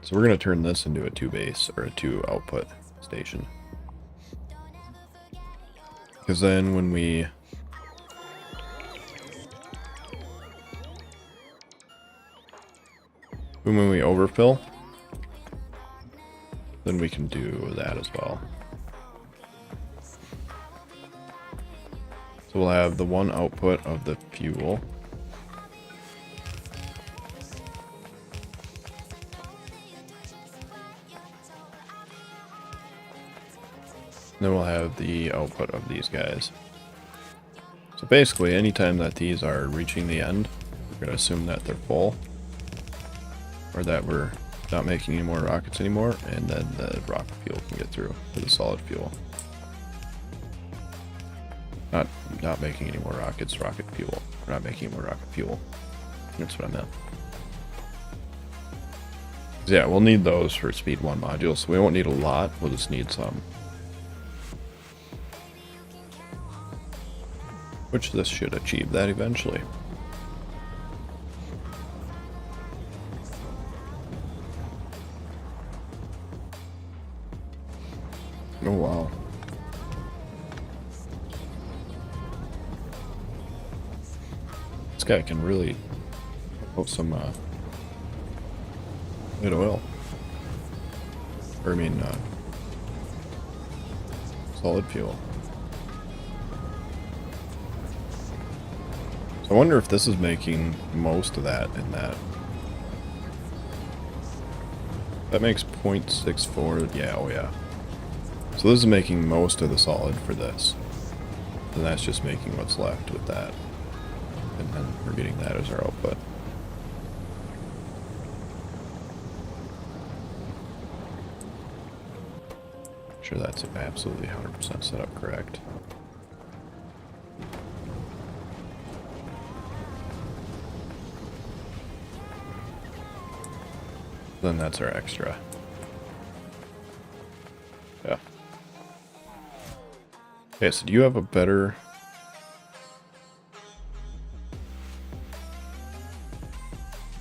So we're going to turn this into a 2-base, or a 2-output station. Because then when we... when we overfill, then we can do that as well. So we'll have the one output of the fuel. Then we'll have the output of these guys. So basically, anytime that these are reaching the end, we're going to assume that they're full. Or that we're not making any more rockets anymore, and then the rocket fuel can get through for the solid fuel. Not making any more rockets, rocket fuel. We're not making any more rocket fuel. That's what I meant. Yeah, we'll need those for speed 1 modules, so we won't need a lot, we'll just need some. Which this should achieve that eventually. Oh wow. This guy can really put some good oil. Or I mean solid fuel. So I wonder if this is making most of that in that. That makes 0.64, yeah, oh yeah. So this is making most of the solid for this. And that's just making what's left with that. And then we're getting that as our output. Sure that's absolutely 100% set up correct. Then that's our extra. Yeah. Okay, so do you have a better...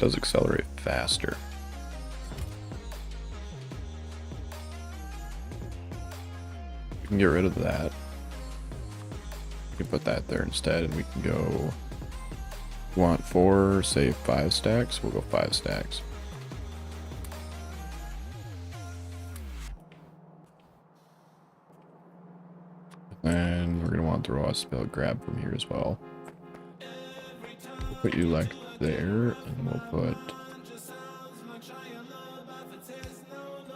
does accelerate faster. We can get rid of that. We can put that there instead, and we can go. Want 4, say 5 stacks? We'll go 5 stacks. And we're going to want the raw spell grab from here as well. We'll put you like there, and we'll put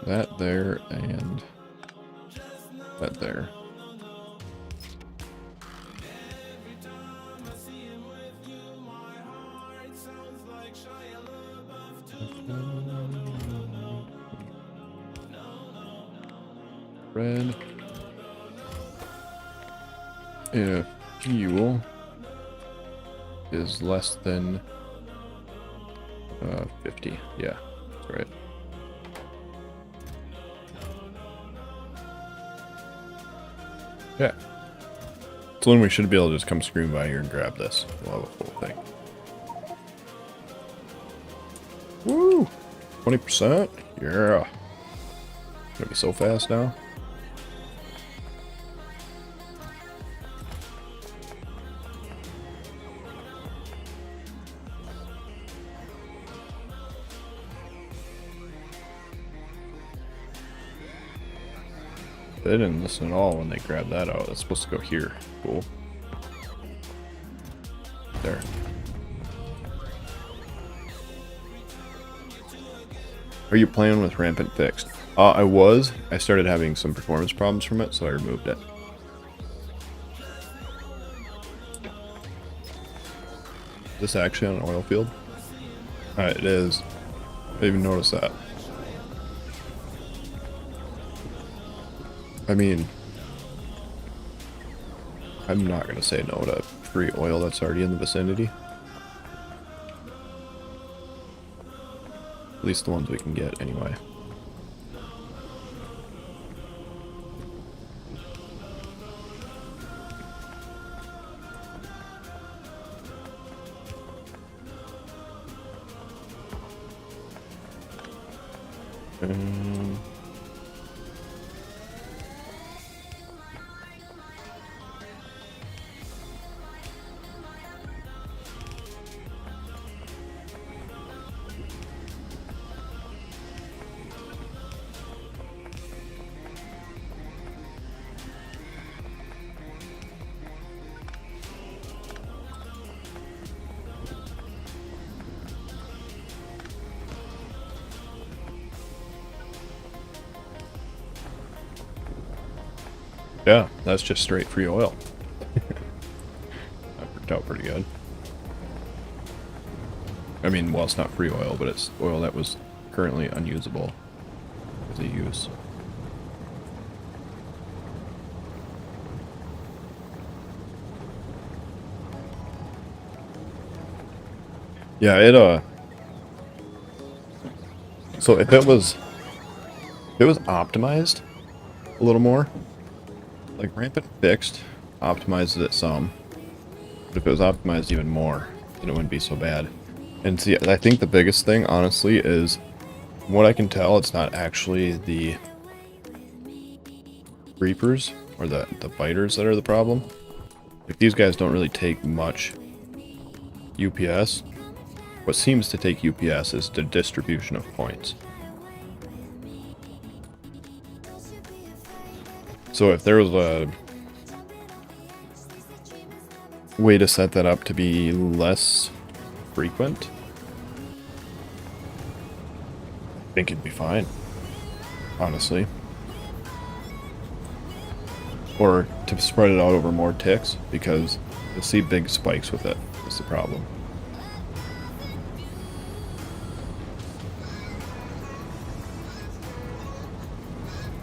that there, and that there. Red. If fuel is less than 50, yeah, that's right. Yeah. So then we should be able to just come scream by here and grab this. We'll have a full thing. Woo! 20%? Yeah. Gonna be so fast now. They didn't listen at all when they grabbed that out. That's supposed to go here. Cool. There. Are you playing with rampant fixed? I was. I started having some performance problems from it, so I removed it. Is this actually on an oil field? It is. I didn't even notice that. I mean, I'm not going to say no to free oil that's already in the vicinity. At least the ones we can get anyway. Yeah, that's just straight free oil. That worked out pretty good. I mean, well, it's not free oil, but it's oil that was currently unusable as a use. Yeah, so if it was optimized a little more, like rampant fixed optimizes it some, but if it was optimized even more, then it wouldn't be so bad. And see, I think the biggest thing, honestly, is from what I can tell, it's not actually the creepers or the biters that are the problem. Like, these guys don't really take much UPS. What seems to take UPS is the distribution of points. So if there was a way to set that up to be less frequent, I think it'd be fine, honestly. Or to spread it out over more ticks, because you'll see big spikes with it. That's the problem.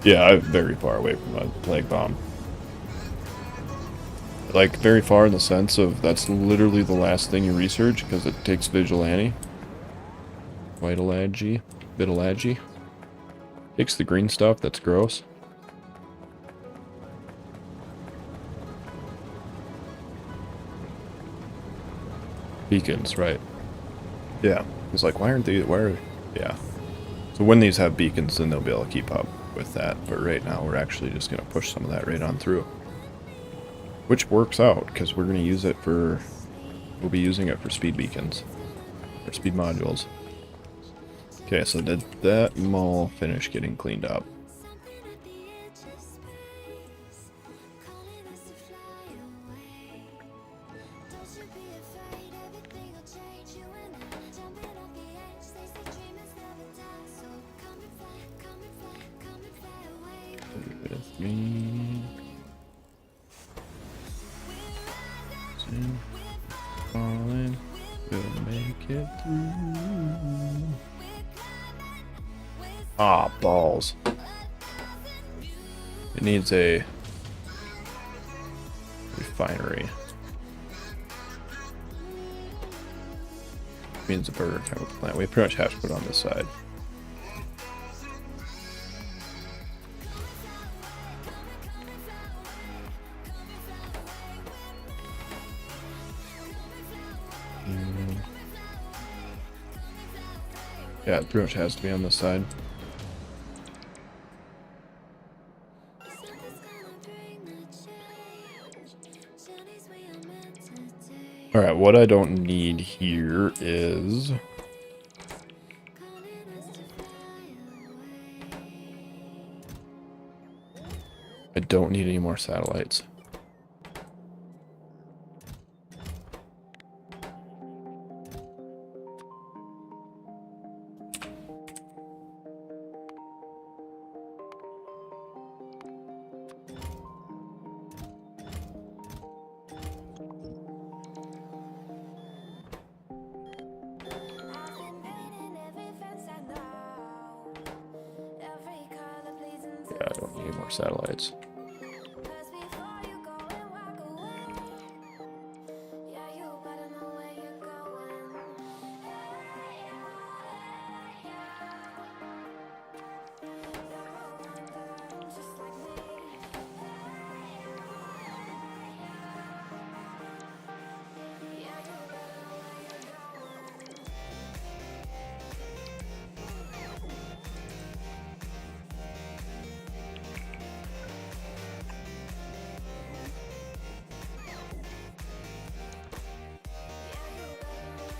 Yeah, I'm very far away from a plague bomb. Like, very far in the sense of that's literally the last thing you research, because it takes vigilante. Vitalagy. Takes the green stuff, that's gross. Beacons, right. Yeah. It's like, why aren't they, yeah. So when these have beacons, then they'll be able to keep up with that. But right now, we're actually just going to push some of that right on through. Which works out, because we're going to use it for, we'll be using it for speed beacons. Or speed modules. Okay, so did that mall finish getting cleaned up? With me. Falling, we'll make it through. Ah, balls. It needs a refinery. It means a burger chemical plant. We pretty much have to put it on this side. Yeah, it pretty much has to be on this side. Alright, what I don't need here is... I don't need any more satellites. Yeah, I don't need any more satellites.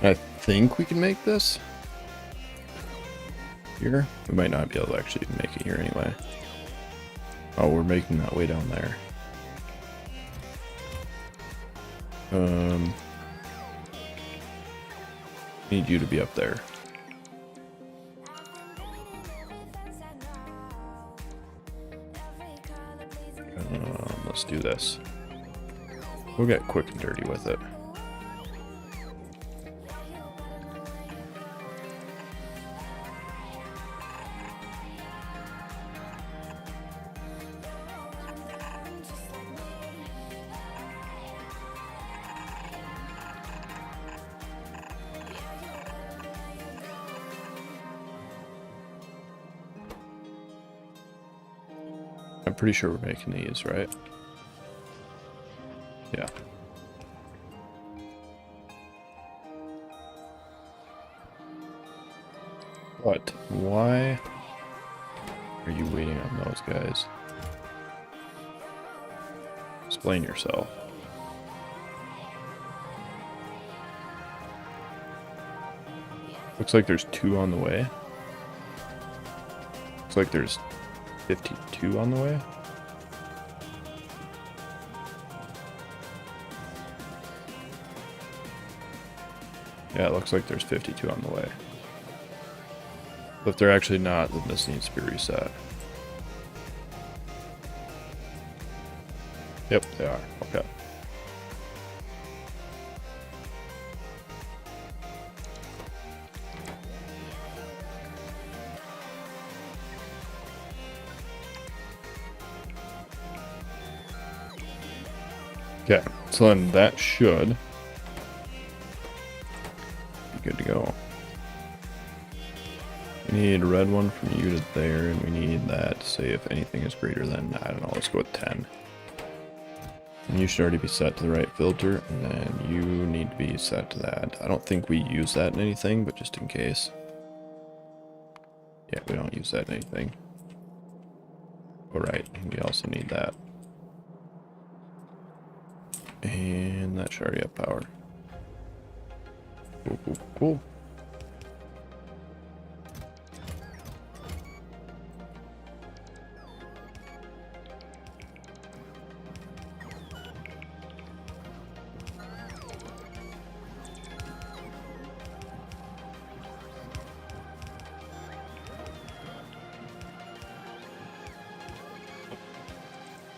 I think we can make this here. We might not be able to actually make it here anyway. Oh, we're making that way down there. Need you to be up there. Let's do this. We'll get quick and dirty with it. I'm pretty sure we're making these, right? Yeah. But why are you waiting on those guys? Explain yourself. Looks like there's 2 on the way. Looks like there's 52 on the way. Yeah, it looks like there's 52 on the way. But if they're actually not, then this needs to be reset. Yep, they are. Okay. Okay, so then that should be good to go. We need a red one from you to there, and we need that to say if anything is greater than, I don't know, let's go with 10. And you should already be set to the right filter, and then you need to be set to that. I don't think we use that in anything, but just in case. Yeah, we don't use that in anything. Alright, we also need that. And that should already have power. Cool, cool, cool.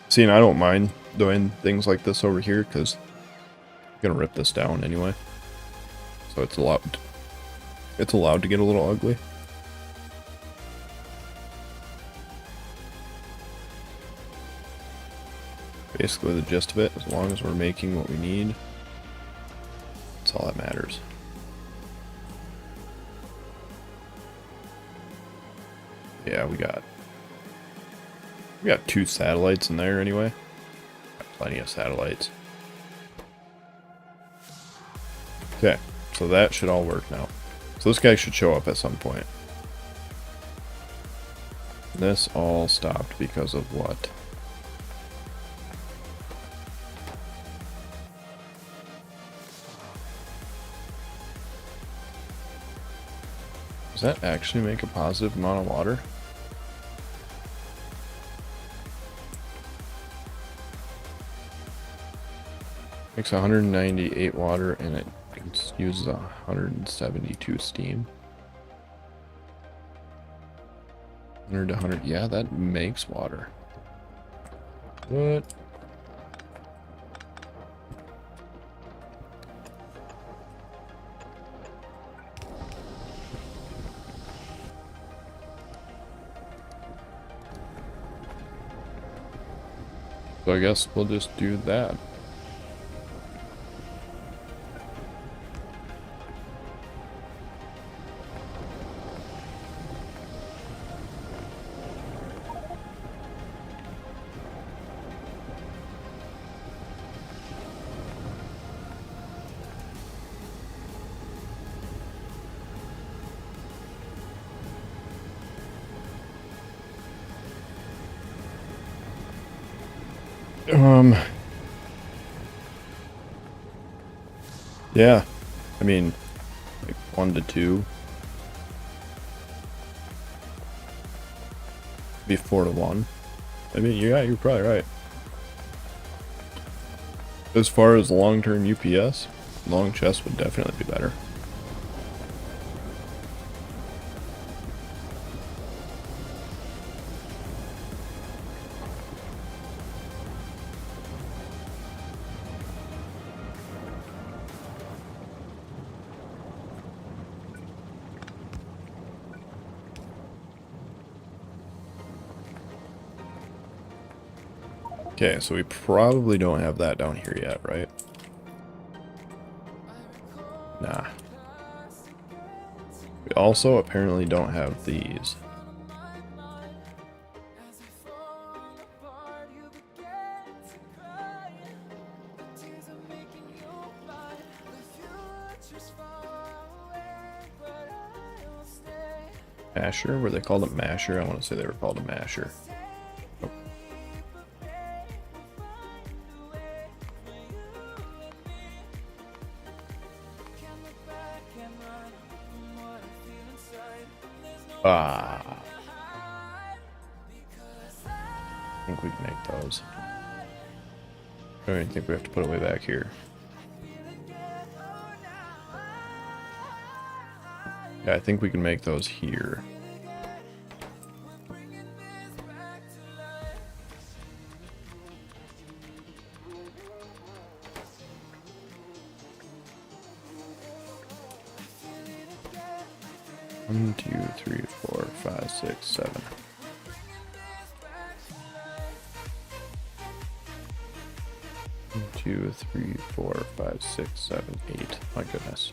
See, and I don't mind doing things like this over here because I'm gonna rip this down anyway. So it's allowed to get a little ugly. Basically the gist of it, as long as we're making what we need, that's all that matters. Yeah, we got 2 satellites in there anyway. Got plenty of satellites. Okay, so that should all work now. So this guy should show up at some point. This all stopped because of what? Does that actually make a positive amount of water? Makes 198 water and it uses 172 steam. 100 to 100, yeah, that makes water. What? So I guess we'll just do that. Yeah, I mean, like 1 to 2. Be 4 to 1. I mean, yeah, you're probably right. As far as long-term UPS, long chest would definitely be better. Okay, so we probably don't have that down here yet, right? Nah. We also apparently don't have these. Masher? Were they called a masher? I want to say they were called a masher. Oh. Ah. I think we can make those. I don't even think we have to put it way back here. Yeah, I think we can make those here. One, 2, 3, 4, 5, 6, 7. One, 2, 3, 4, 5, 6, 7, 8. My goodness.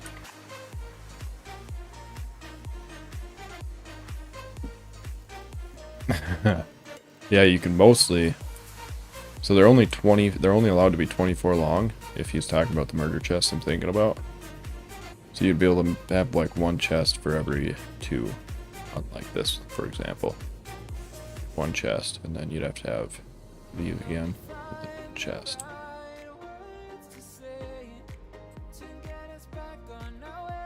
Yeah, you can mostly So they're only 20. They're only allowed to be 24 long. If he's talking about the murder chest, I'm thinking about. So you'd be able to have like one chest for every 2, unlike this, for example. One chest, and then you'd have to have these again with the chest.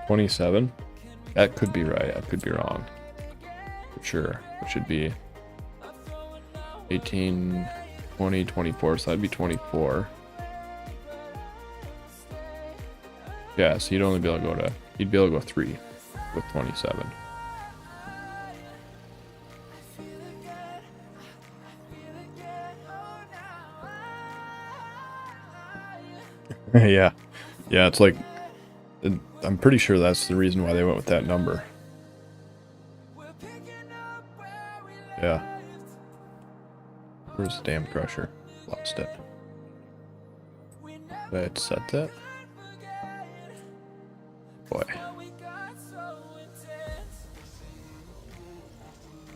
27. That could be right. I could be wrong. For sure. It should be 18, 20, 24. So that'd be 24. Yeah, so you'd only be able to go to, you'd be able to go 3 with 27. Yeah. Yeah, it's like, I'm pretty sure that's the reason why they went with that number. Yeah. Where's the damn crusher? Lost it. Did I set that? Boy.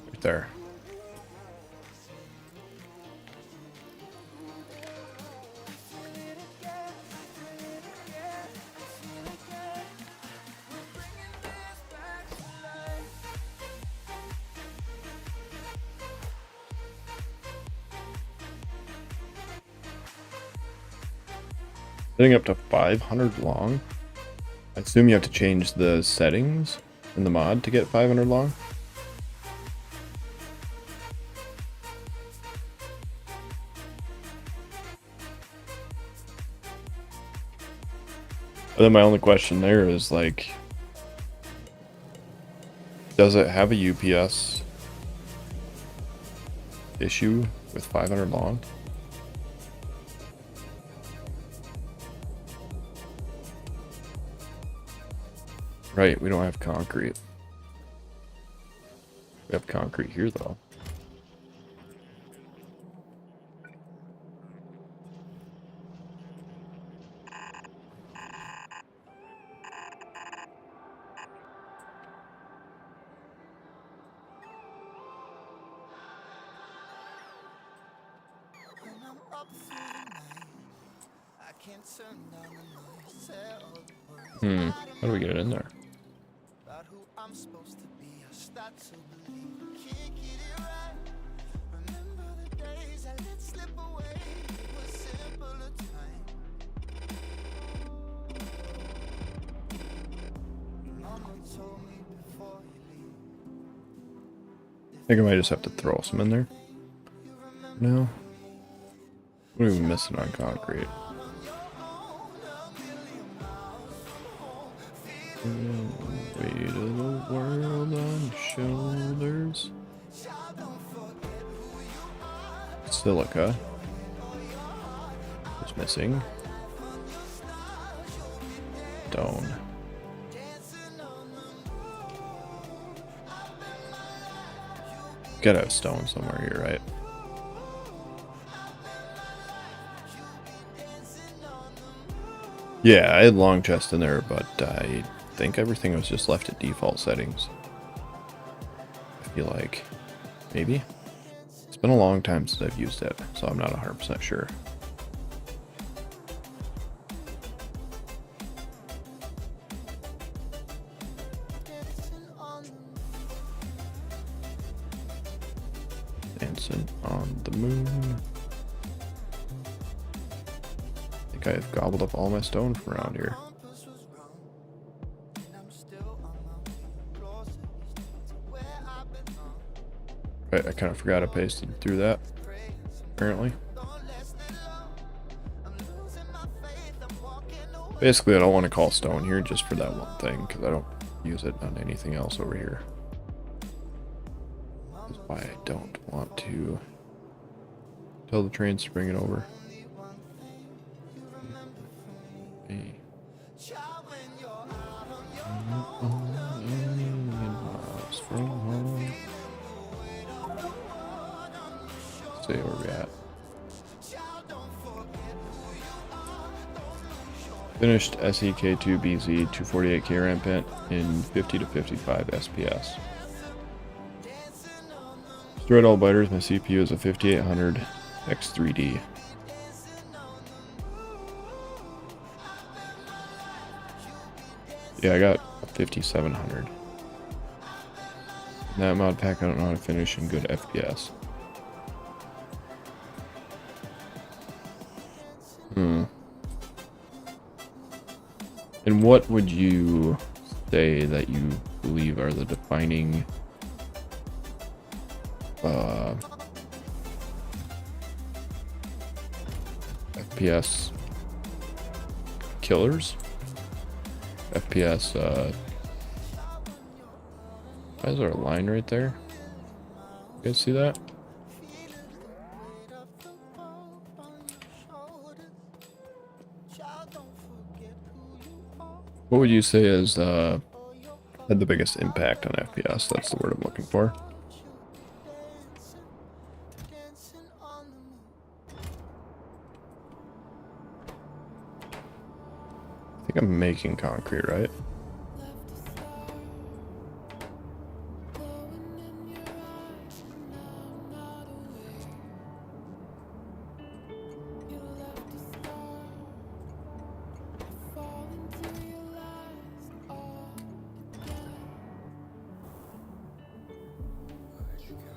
Right there. Setting up to 500 long. I assume you have to change the settings in the mod to get 500 long. But then my only question there is like, does it have a UPS issue with 500 long? Right, we don't have concrete. We have concrete here, though. How do we get it in there? I think I might just have to throw some in there. No. What are we missing on concrete? Weight of the world on shoulders. Silica. What's missing? Stone. Gotta have stone somewhere here, right? Yeah, I had long chest in there, but I think everything was just left at default settings. I feel like. Maybe? It's been a long time since I've used it, so I'm not 100% sure. Dancing on the moon. I think I've gobbled up all my stone from around here. Right, I kind of forgot I pasted through that, apparently. Basically, I don't want to call stone here just for that one thing, because I don't use it on anything else over here. That's why I don't want to tell the trains to bring it over. See where we're at. Finished SEK2BZ 248K rampant in 50 to 55 SPS. Destroyed all biters. My CPU is a 5800 X3D. Yeah, I got 5700. That mod pack, I don't know how to finish in good FPS. And what would you say that you believe are the defining FPS killers? FPS, why is there a line right there? You guys see that? What would you say is had the biggest impact on FPS? That's the word I'm looking for. I think I'm making concrete, right?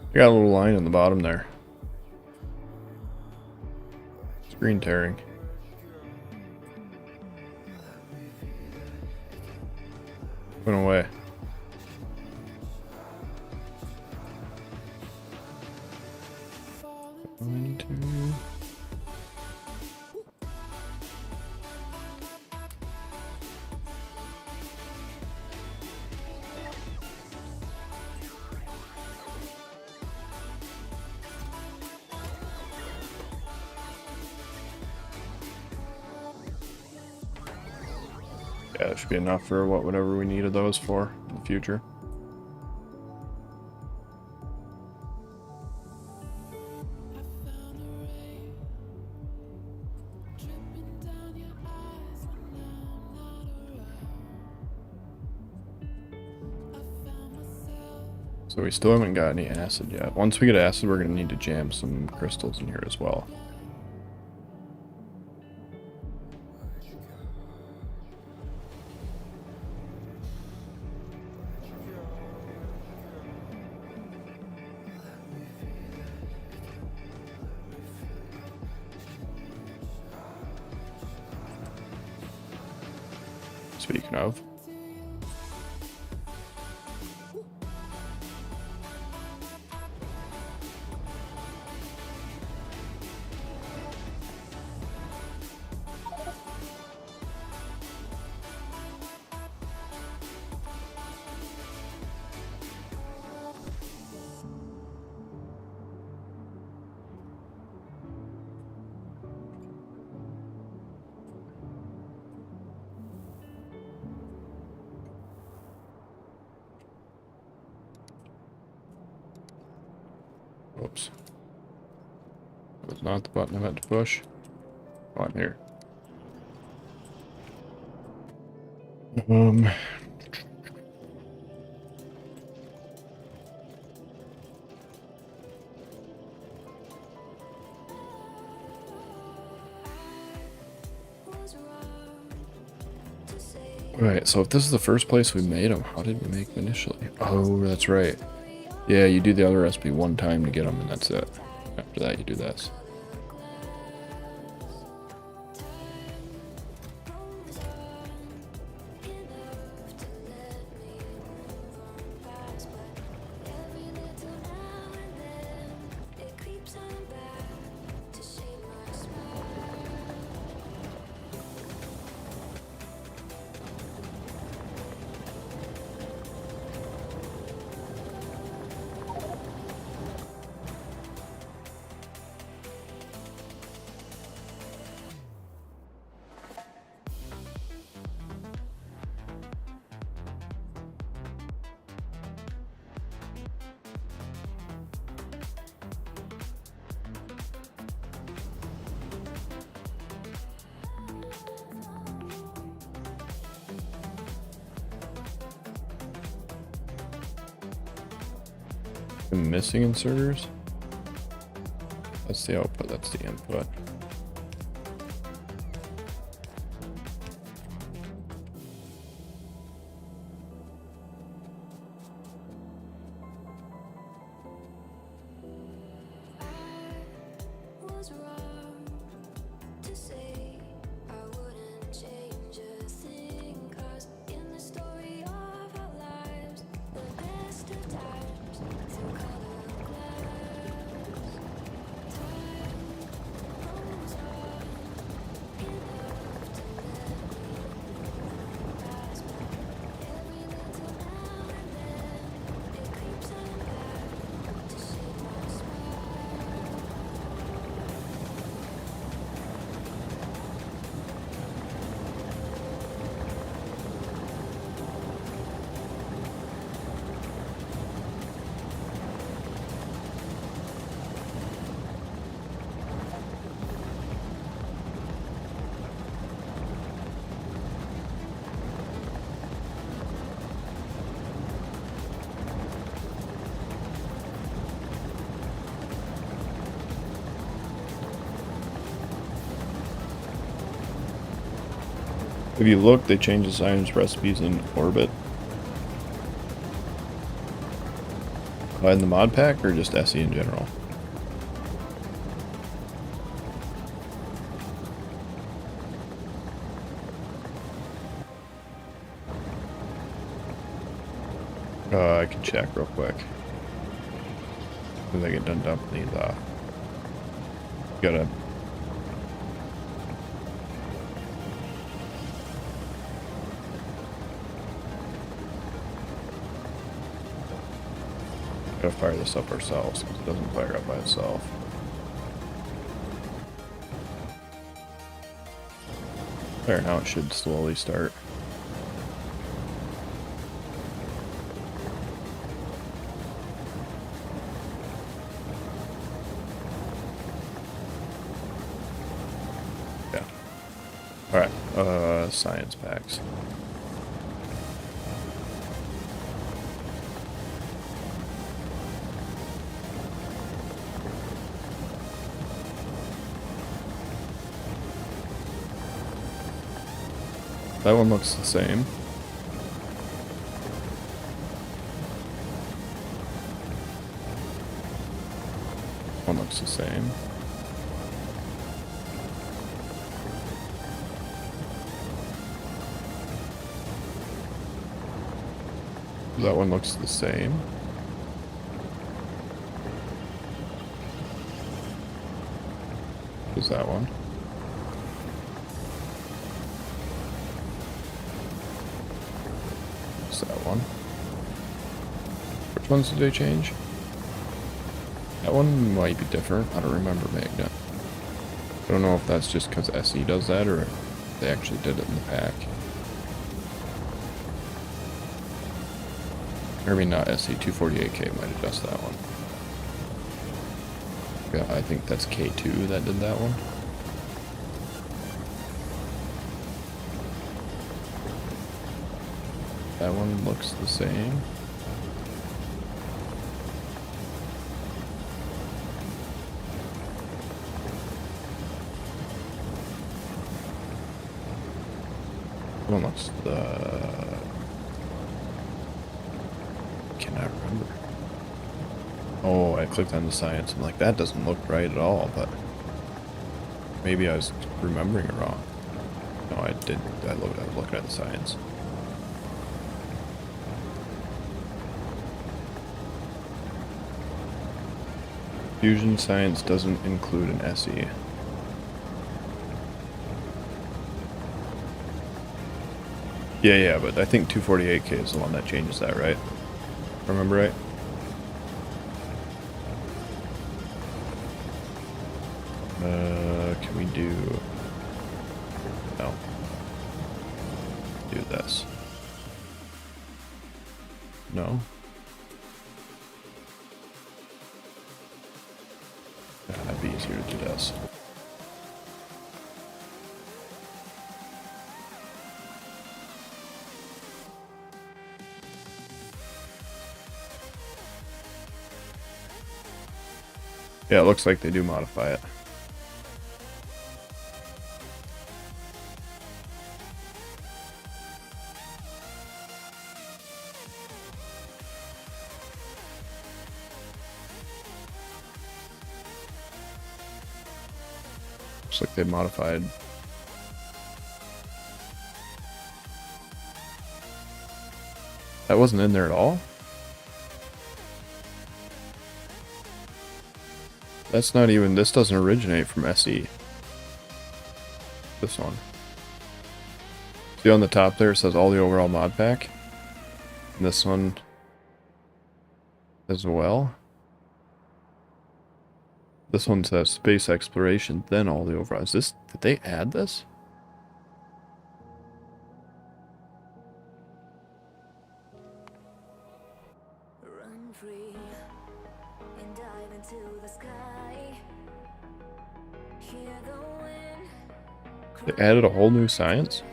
I got a little line in the bottom there. Screen tearing. Went away. One, two. Yeah, that should be enough for whatever we needed those for in the future. So we still haven't got any acid yet. Once we get acid, we're going to need to jam some crystals in here as well. Speaking of. Oops. That was not the button I meant to push. Oh, I'm here. Alright, so if this is the first place we made them, how did we make them initially? Oh, that's right. Yeah, you do the other recipe one time to get them, and that's it. After that, you do this. Missing inserters? That's the output, that's the input. If you look, they changed the science recipes in Orbit. In the mod pack, or just SE in general? I can check real quick. As I get done dumping these off. Gotta... Gotta fire this up ourselves, because it doesn't fire up by itself. There, now it should slowly start. Yeah. Alright, science packs. That one looks the same. One looks the same. That one looks the same. Is that one? Is that one? Which ones did they change? That one might be different. I don't remember Magnet. I don't know if that's just because SE does that or if they actually did it in the pack. Or I mean, not SE, 248K might adjust that one. Yeah, I think that's K2 that did that one. That one looks the same. That one looks cannot remember. Oh, I clicked on the science. I'm like, that doesn't look right at all, but maybe I was remembering it wrong. No, I didn't. I was looking at the science. Fusion science doesn't include an SE. Yeah, but I think 248K is the one that changes that, right? Remember right? Can we do... No. Do this. No? That'd be easier to do this. Yeah, it looks like they do modify it. Looks like they modified. That wasn't in there at all? That's not even, this doesn't originate from SE. This one. See on the top there, it says all the overall mod pack. And this one as well. This one says space exploration, then all the overall. Is this, did they add this? Run free and dive into the sky. Hear the wind. They added a whole new science?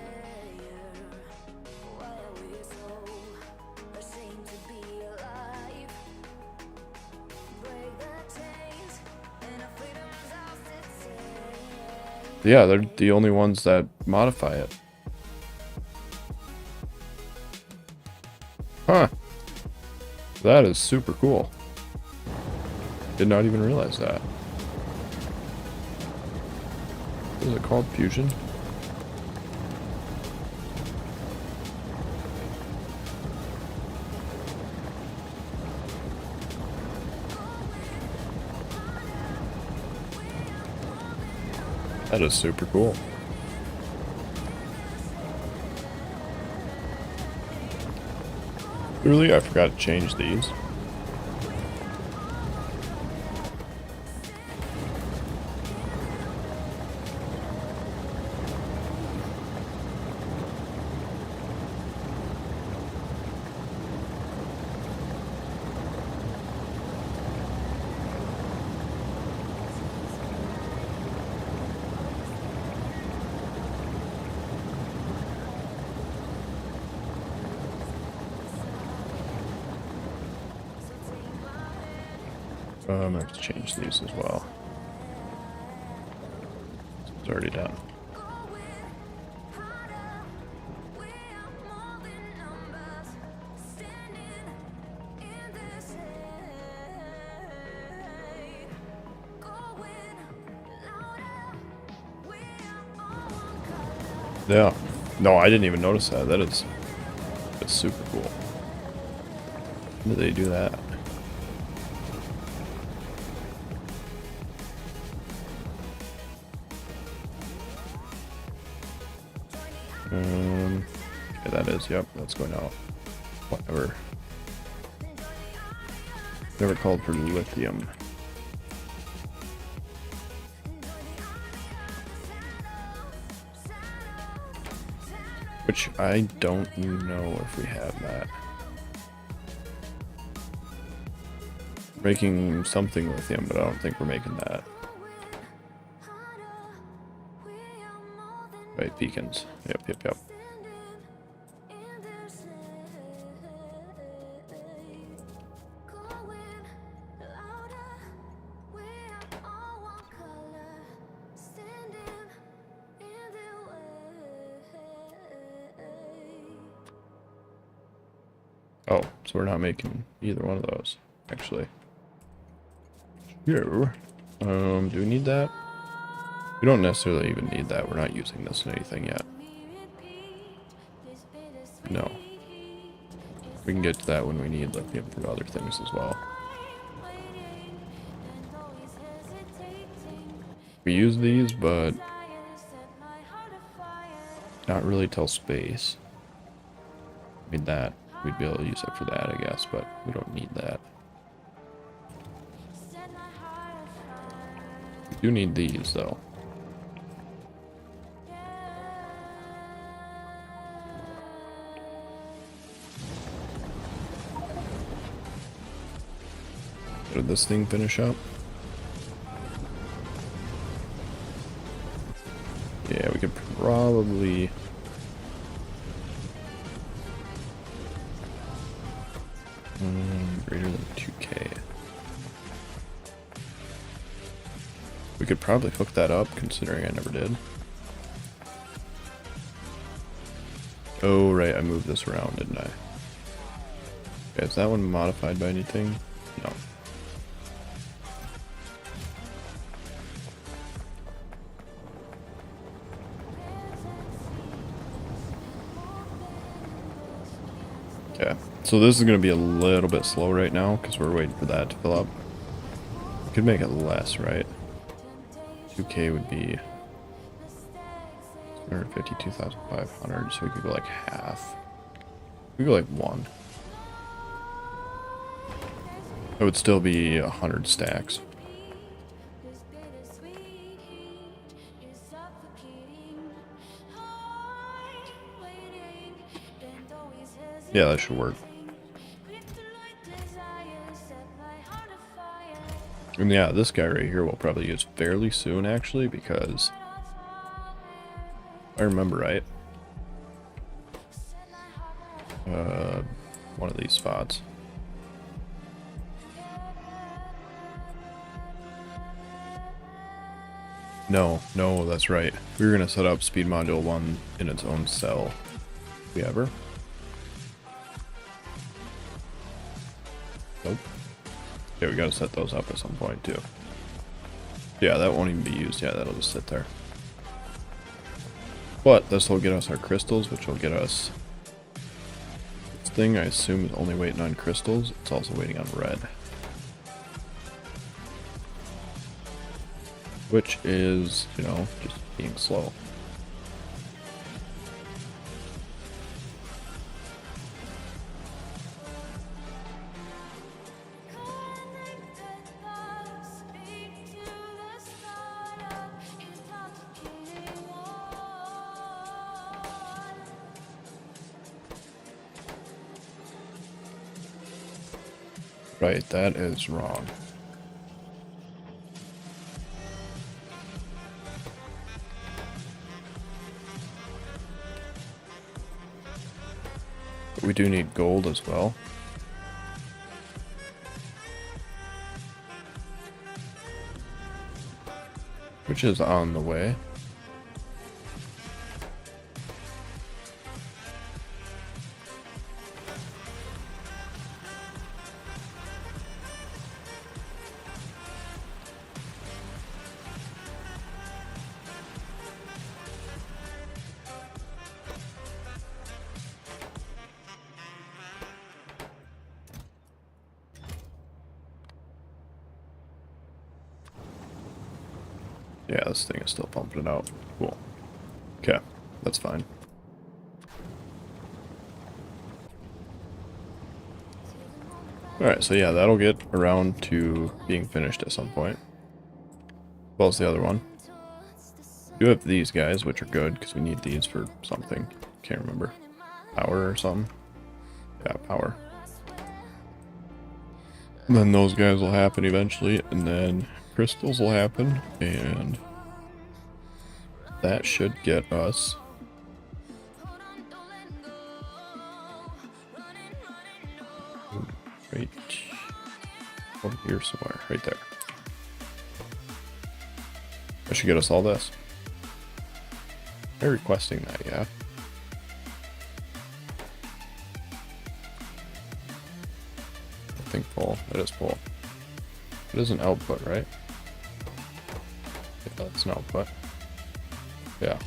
Yeah, they're the only ones that modify it. Huh. That is super cool. Did not even realize that. What is it called? Fusion? That is super cool. Really, I forgot to change these. I'm gonna have to change these as well. It's already done. Yeah. No, I didn't even notice that. That's super cool. When did they do that? Okay, that is, yep, that's going out. Whatever. Never called for lithium. Which I don't know if we have that. Making something lithium, but I don't think we're making that. Right, beacons. Yep. Oh, so we're not making either one of those, actually. Here. Do we need that? We don't necessarily even need that. We're not using this in anything yet. No. We can get to that when we need lithium for other things as well. We use these, but not really till space. I mean, that we'd be able to use it for that, I guess, but we don't need that. We do need these, though. Did this thing finish up? Yeah, we could probably... greater than 2K. We could probably hook that up, considering I never did. Oh, right, I moved this around, didn't I? Okay, is that one modified by anything? No. Okay, so this is going to be a little bit slow right now because we're waiting for that to fill up. We could make it less, right? 2K would be 252,500, so we could go like half. We could go like 1. It would still be 100 stacks. Yeah, that should work. And yeah, this guy right here we'll probably use fairly soon, actually, because I remember right. One of these spots. No, that's right. We were gonna set up speed module 1 in its own cell. We ever? Nope. Yeah, we gotta set those up at some point too. Yeah, that won't even be used. Yeah, that'll just sit there. But this will get us our crystals, which will get us... This thing, I assume, is only waiting on crystals. It's also waiting on red. Which is, you know, just being slow. Right, that is wrong. But we do need gold as well. Which is on the way. Yeah, this thing is still pumping it out. Cool. Okay, that's fine. Alright, so yeah, that'll get around to being finished at some point. As well as the other one. We do have these guys, which are good, because we need these for something. Can't remember. Power or something? Yeah, power. And then those guys will happen eventually, and then crystals will happen, and that should get us right over here somewhere, right there. That should get us all this. Am I requesting that? Yeah. I think full. It is full. It is an output, right? Yeah, that's an output. Yeah.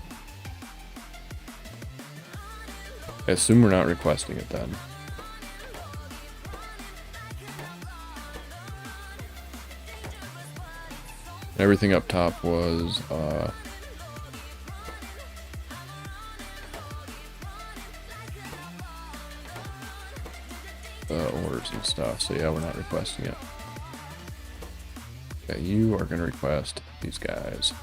I assume we're not requesting it then. Everything up top was, orders and stuff, so yeah, we're not requesting it. Okay, you are going to request these guys.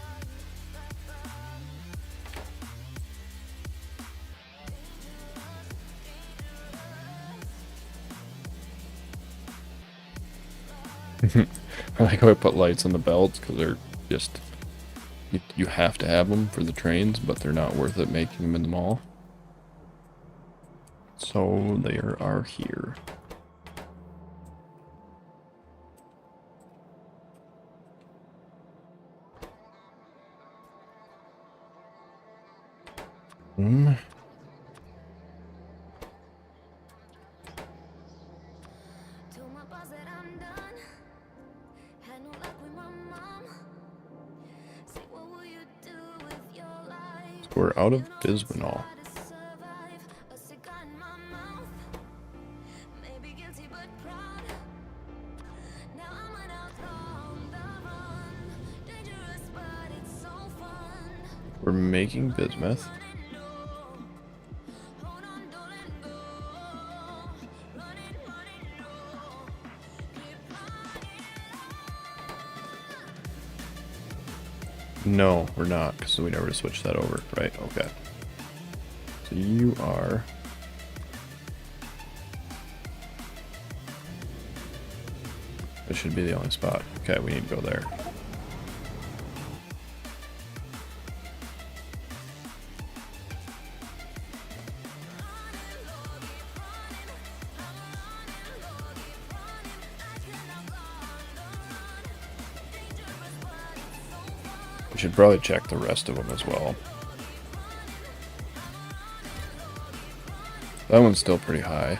I like how I put lights on the belts because they're just, you have to have them for the trains, but they're not worth it making them in the mall. So they are here. We're out of bisbanol. We're making bismuth. No, we're not, because we never switched that over, right? Okay. So you are... This should be the only spot. Okay, we need to go there. Should probably check the rest of them as well. That one's still pretty high.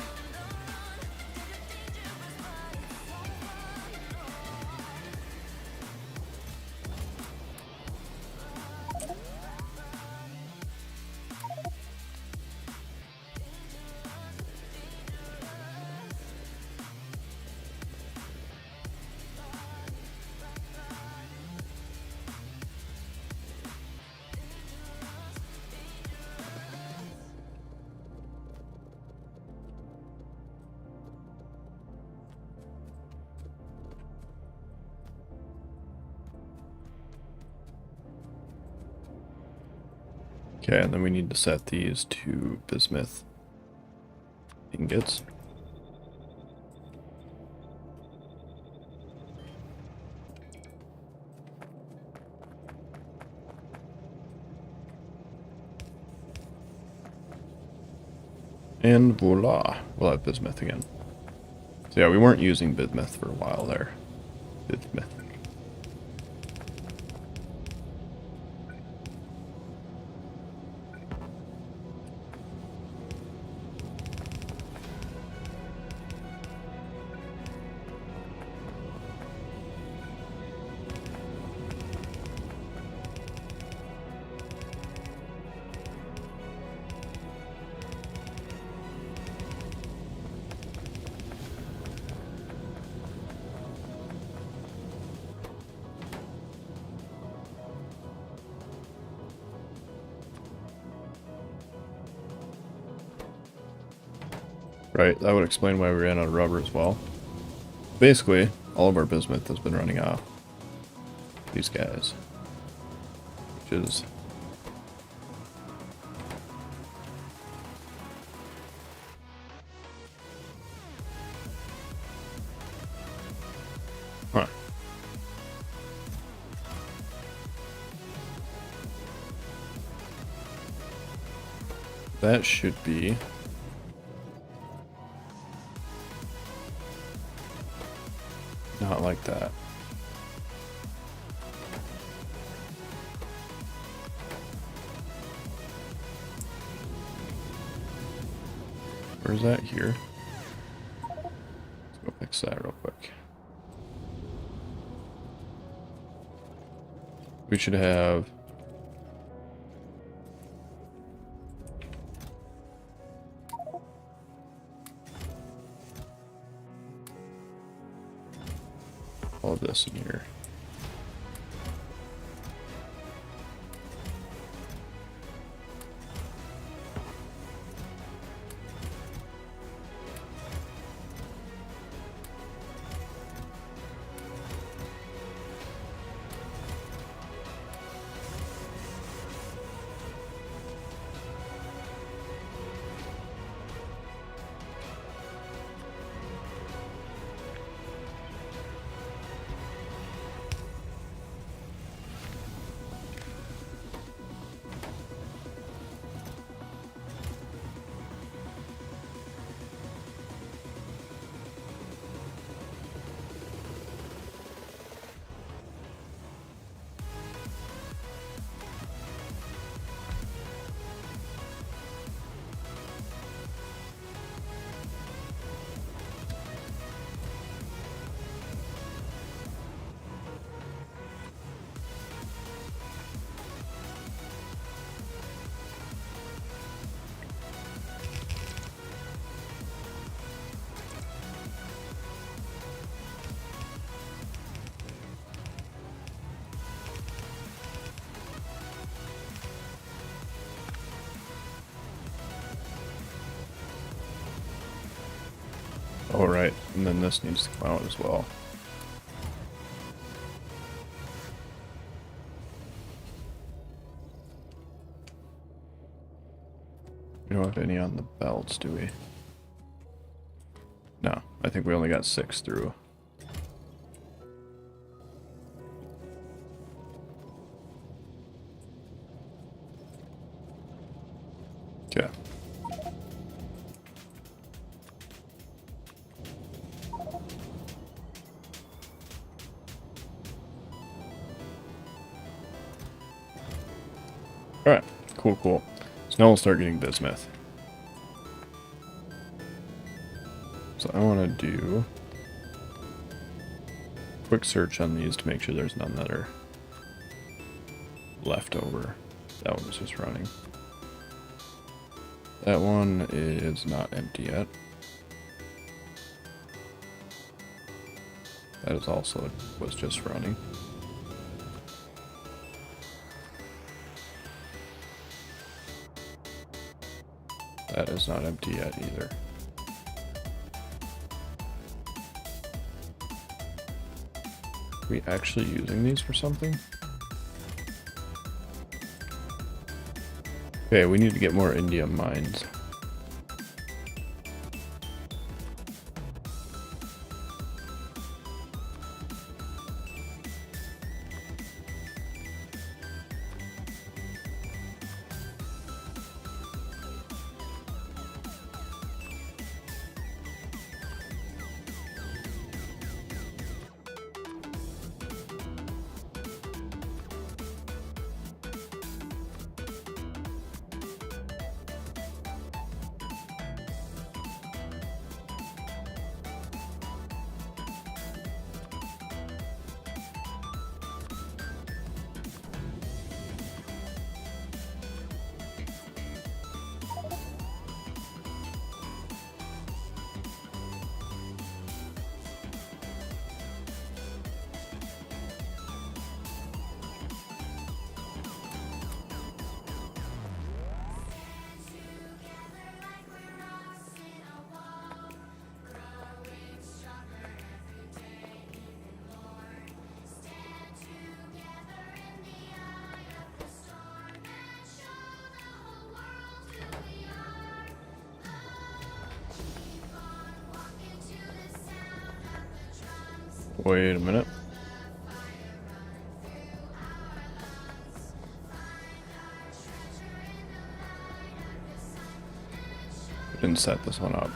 Okay, and then we need to set these to bismuth ingots. And voila, we'll have bismuth again. So yeah, we weren't using bismuth for a while there. Bismuth. Right, that would explain why we ran out of rubber as well. Basically, all of our bismuth has been running off these guys. Which is... Huh. That should be... not like that. Where's that here? Let's go fix that real quick. We should have... all of this in here. All right, and then this needs to come out as well. We don't have any on the belts, do we? No, I think we only got 6 through. Okay. Alright, cool, cool. So now we'll start getting bismuth. So I want to do a quick search on these to make sure there's none that are left over. That one was just running. That one is not empty yet. That is also was just running. That is not empty yet either. Are we actually using these for something? Okay, we need to get more indium mines. Wait a minute. Didn't set this one up.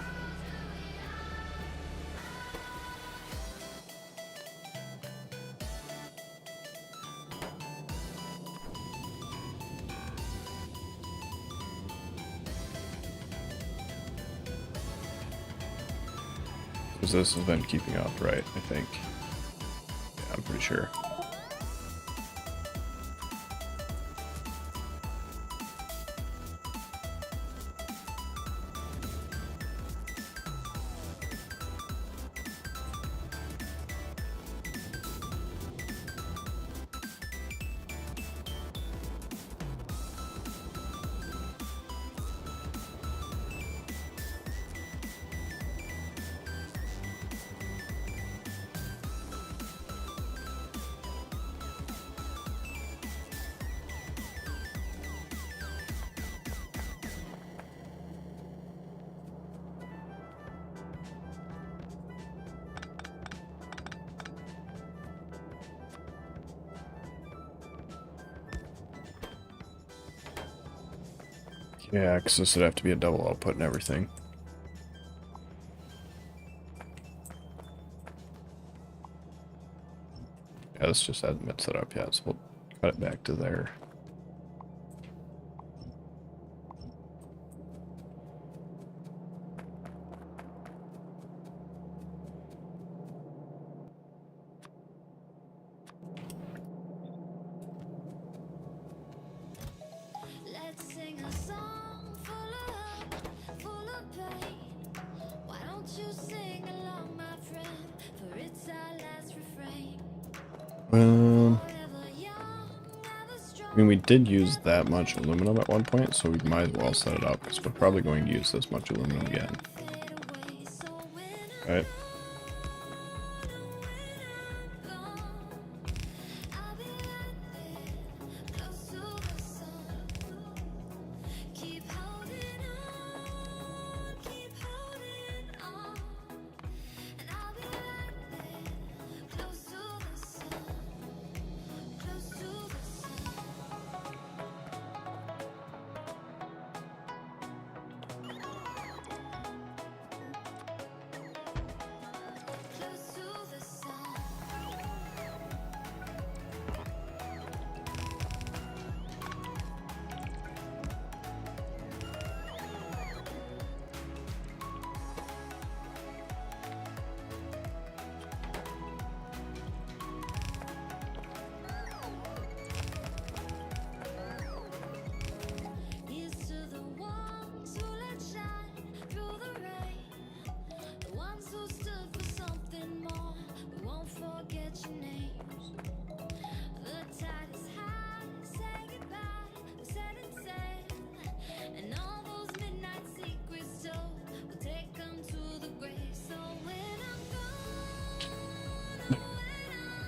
Because this has been keeping up, right? I think. Yeah, I'm pretty sure. Yeah, because this would have to be a double output and everything. Yeah, this just hasn't been set up yet, so we'll cut it back to there. Let's sing a song full of hope, full of pain. Why don't you sing along, my friend? For it's our last refrain. Forever young, never strong. I mean, we did use that much aluminum at one point, so we might as well set it up, because we're probably going to use this much aluminum again. Right?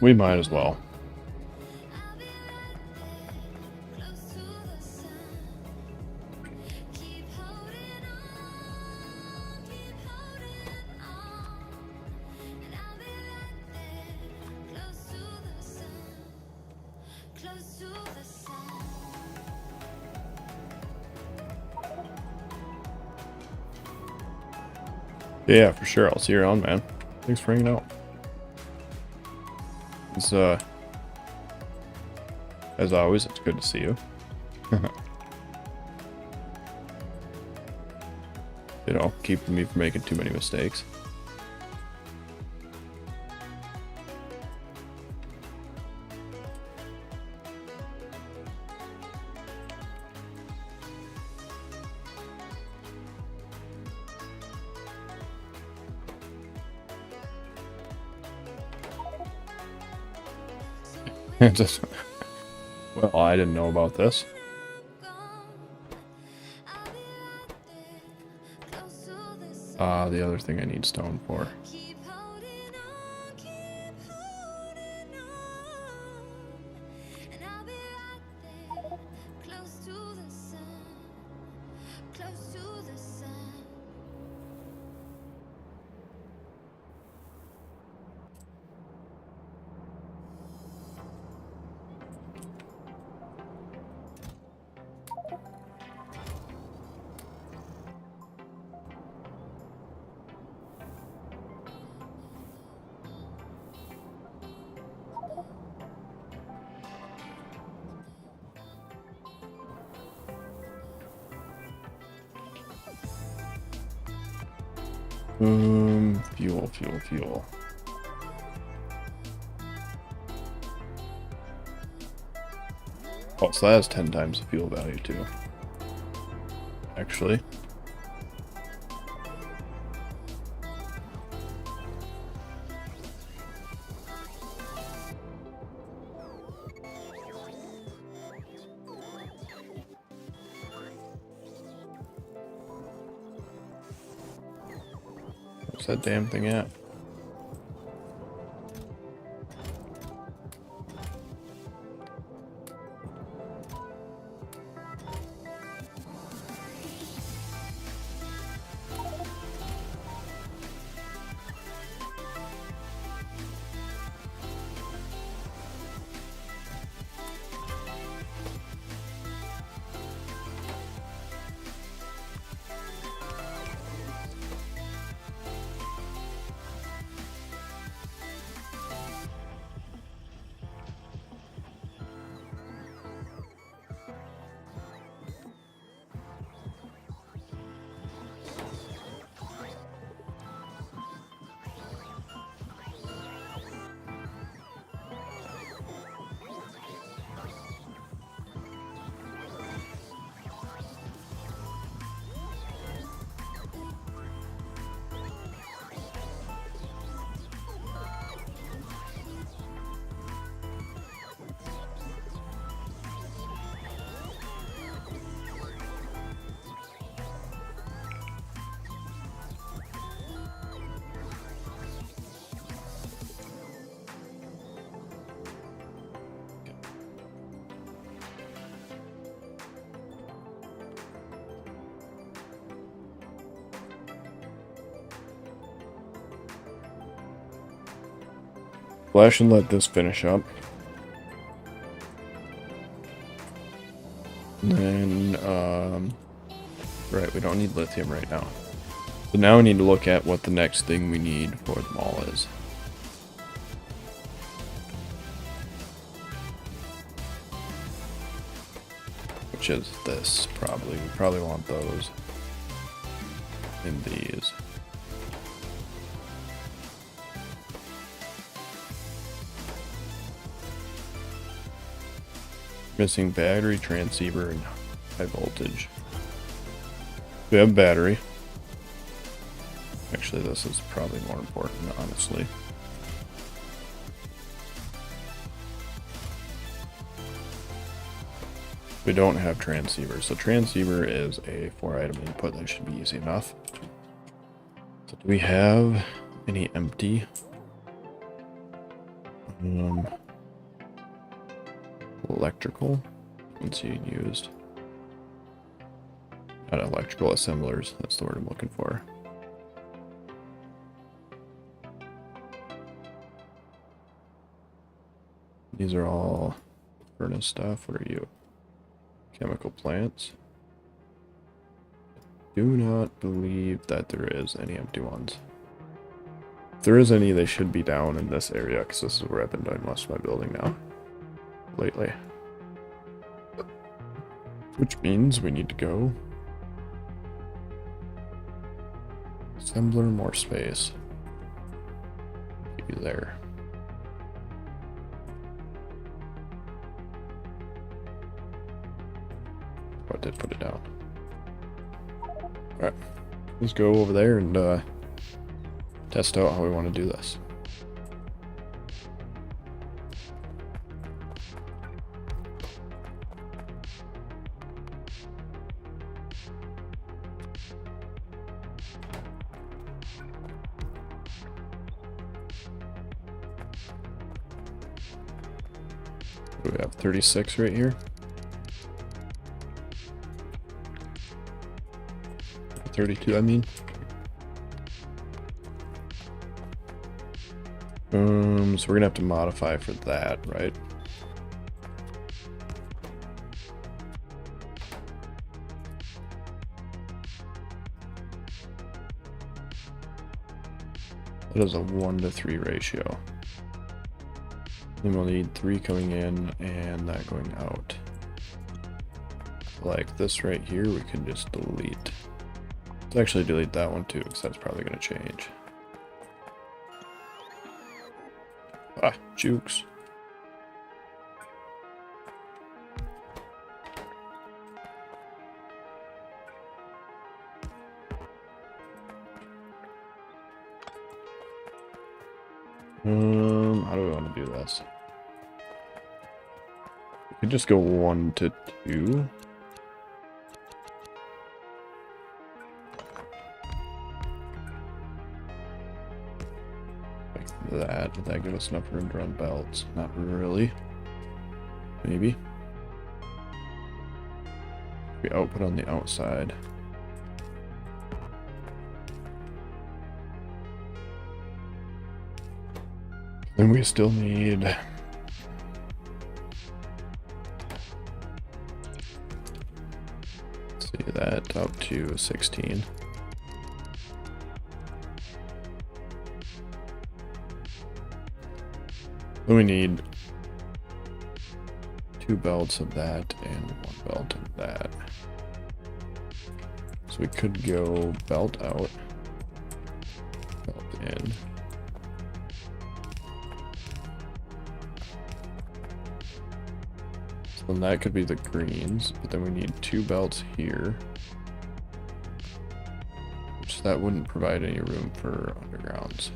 We might as well. Yeah, for sure. I'll see you around, man. Thanks for hanging out. It's as always, it's good to see you. You know, keeping me from making too many mistakes. Just, well, I didn't know about this. The other thing I need stone for. Keep holding on, keep holding on, and I'll be right there, close to the sun, close to the sun. Fuel. Oh, so that has 10 times the fuel value too. Actually. Where's that damn thing at? Flash and let this finish up. And then, right, we don't need lithium right now. So now we need to look at what the next thing we need for the mall is. Which is this, probably. We probably want those in these. Missing battery, transceiver, and high voltage. We have battery. Actually, this is probably more important, honestly. We don't have transceiver, so transceiver is a 4-item input. That should be easy enough. So do we have any empty? Electrical. Let's see, used. Not electrical assemblers. That's the word I'm looking for. These are all furnace stuff. What are you? Chemical plants. do not believe that there is any empty ones. If there is any, they should be down in this area, because this is where I've been doing most of my building now. Lately. Which means we need to go. Assembler, more space. Maybe there. Oh, I did put it down. Alright. Let's go over there and test out how we want to do this. We have 36 right here. 32, I mean. So we're gonna have to modify for that, right? That is a 1-to-3 ratio. Then we'll need 3 coming in and that going out. Like this right here, we can just delete. Let's actually delete that one too, because that's probably going to change. Ah, jukes. How do we want to do this? We could just go 1 to 2. Like that. Would that give us enough room to run belts? Not really. Maybe. We output on the outside. Then we still need see that up to 16. Then we need 2 belts of that and 1 belt of that. So we could go belt out, belt in. Then that could be the greens, but then we need 2 belts here. Which that wouldn't provide any room for undergrounds.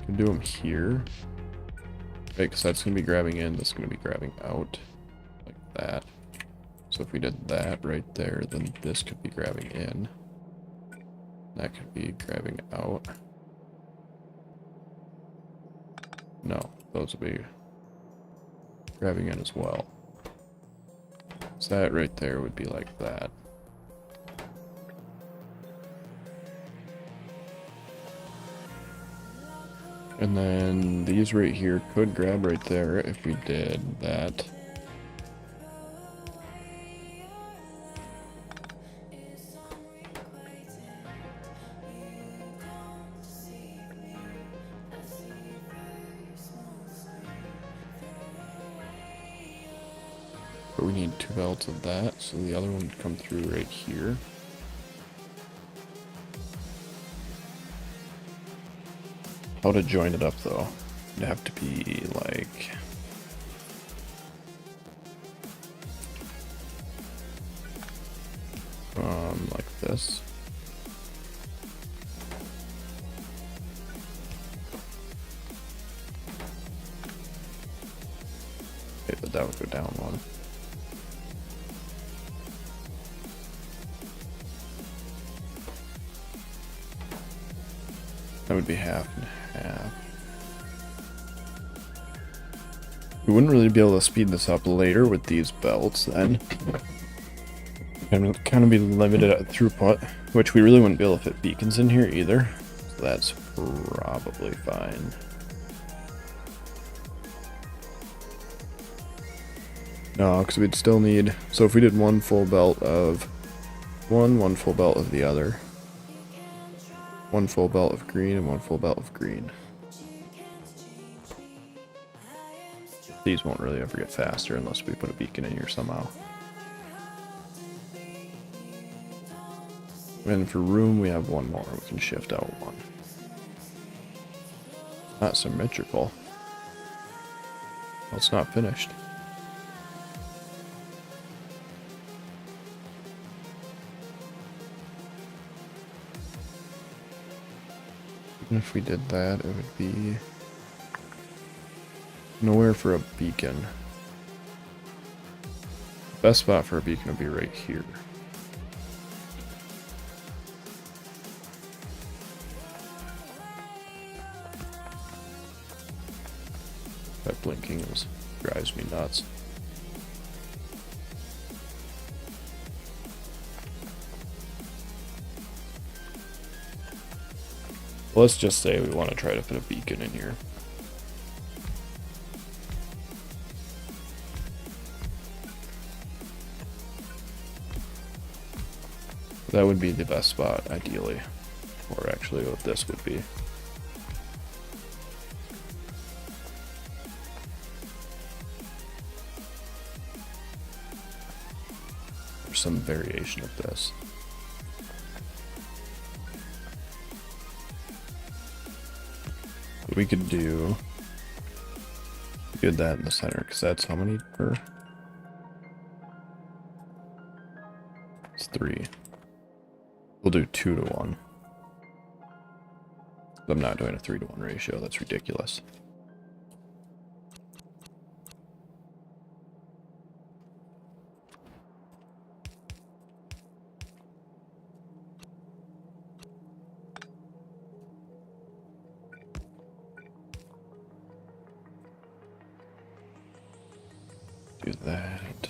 Can do them here. Right, because that's going to be grabbing in, that's going to be grabbing out. Like that. So if we did that right there, then this could be grabbing in. That could be grabbing out. No, those would be grabbing in as well. So that right there would be like that. And then these right here could grab right there if we did that. But we need 2 belts of that, so the other one would come through right here. How to join it up though? It'd have to be like this. Okay, but that would go down one. That would be half and half. We wouldn't really be able to speed this up later with these belts then. And kind of be limited at throughput, which we really wouldn't be able to fit beacons in here either. So that's probably fine. No, because we'd still need, so if we did 1 full belt of one full belt of the other. One full belt of green and one full belt of green. These won't really ever get faster unless we put a beacon in here somehow. And for room, we have one more. We can shift out one. Not symmetrical. Well, it's not finished. Even if we did that, it would be nowhere for a beacon. Best spot for a beacon would be right here. That blinking drives me nuts. Let's just say we want to try to put a beacon in here. That would be the best spot, ideally. Or actually what this would be. Or some variation of this. We could do that in the center, because that's how many per? It's 3. We'll do 2 to 1. I'm not doing a 3 to 1 ratio, that's ridiculous. Do that.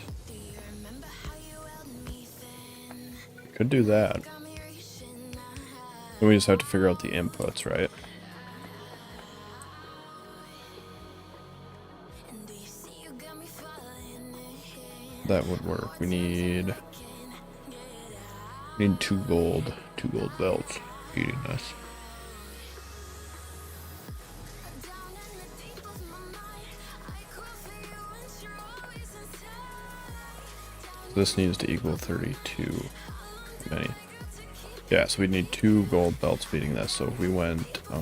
Could do that. Then we just have to figure out the inputs, right? That would work. We need 2 gold belts feeding us. This needs to equal 32. Many. Yeah, so we need 2 gold belts feeding this. So if we went, go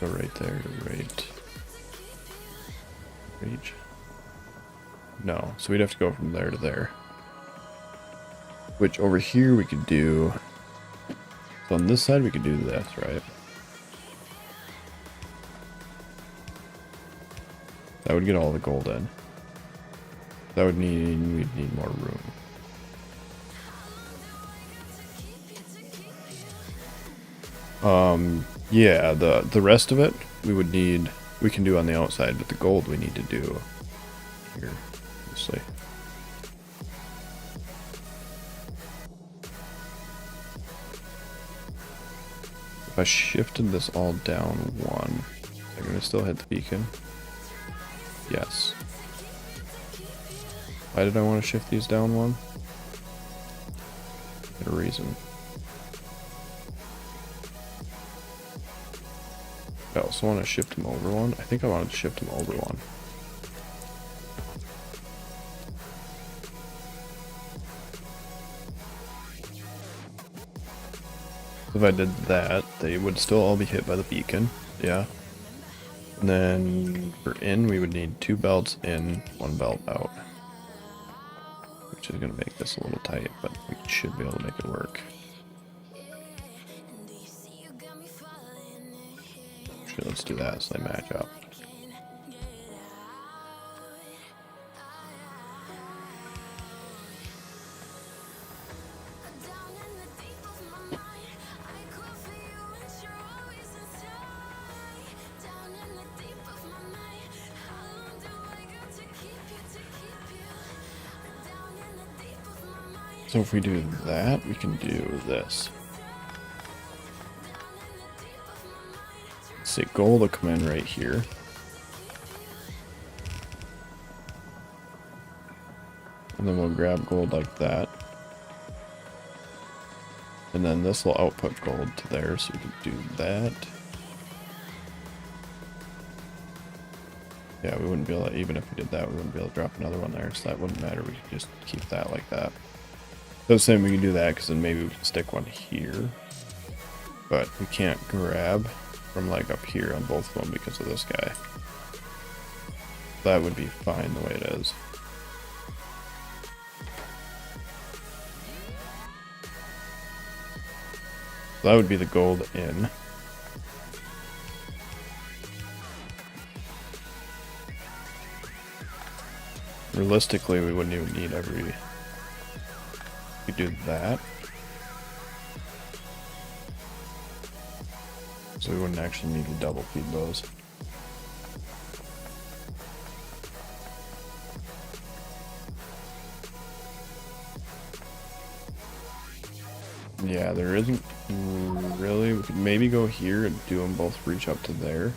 right there, right. Reach. No, so we'd have to go from there to there. Which over here we could do. So on this side we could do this, right? That would get all the gold in. That would we'd need more room. Yeah, the rest of it we can do on the outside, but the gold we need to do here, obviously. If I shifted this all down 1, I'm gonna still hit the beacon. Yes. Why did I want to shift these down 1? Get a reason. I also want to shift them over 1. I think I wanted to shift them over 1. If I did that, they would still all be hit by the beacon. Yeah. And then for in, we would need 2 belts in, 1 belt out. Which is going to make this a little tight, but we should be able to make it work. Actually, let's do that so they match up. So if we do that, we can do this. Let's say gold will come in right here. And then we'll grab gold like that. And then this will output gold to there, so we can do that. Yeah, we wouldn't be able to, even if we did that, we wouldn't be able to drop another one there, so that wouldn't matter. We could just keep that like that. So same, we can do that, because then maybe we can stick one here. But we can't grab from like up here on both of them because of this guy. That would be fine the way it is. That would be the gold in. Realistically, we wouldn't even need every... We do that. So we wouldn't actually need to double feed those. Yeah, there isn't really. We could maybe go here and do them both reach up to there.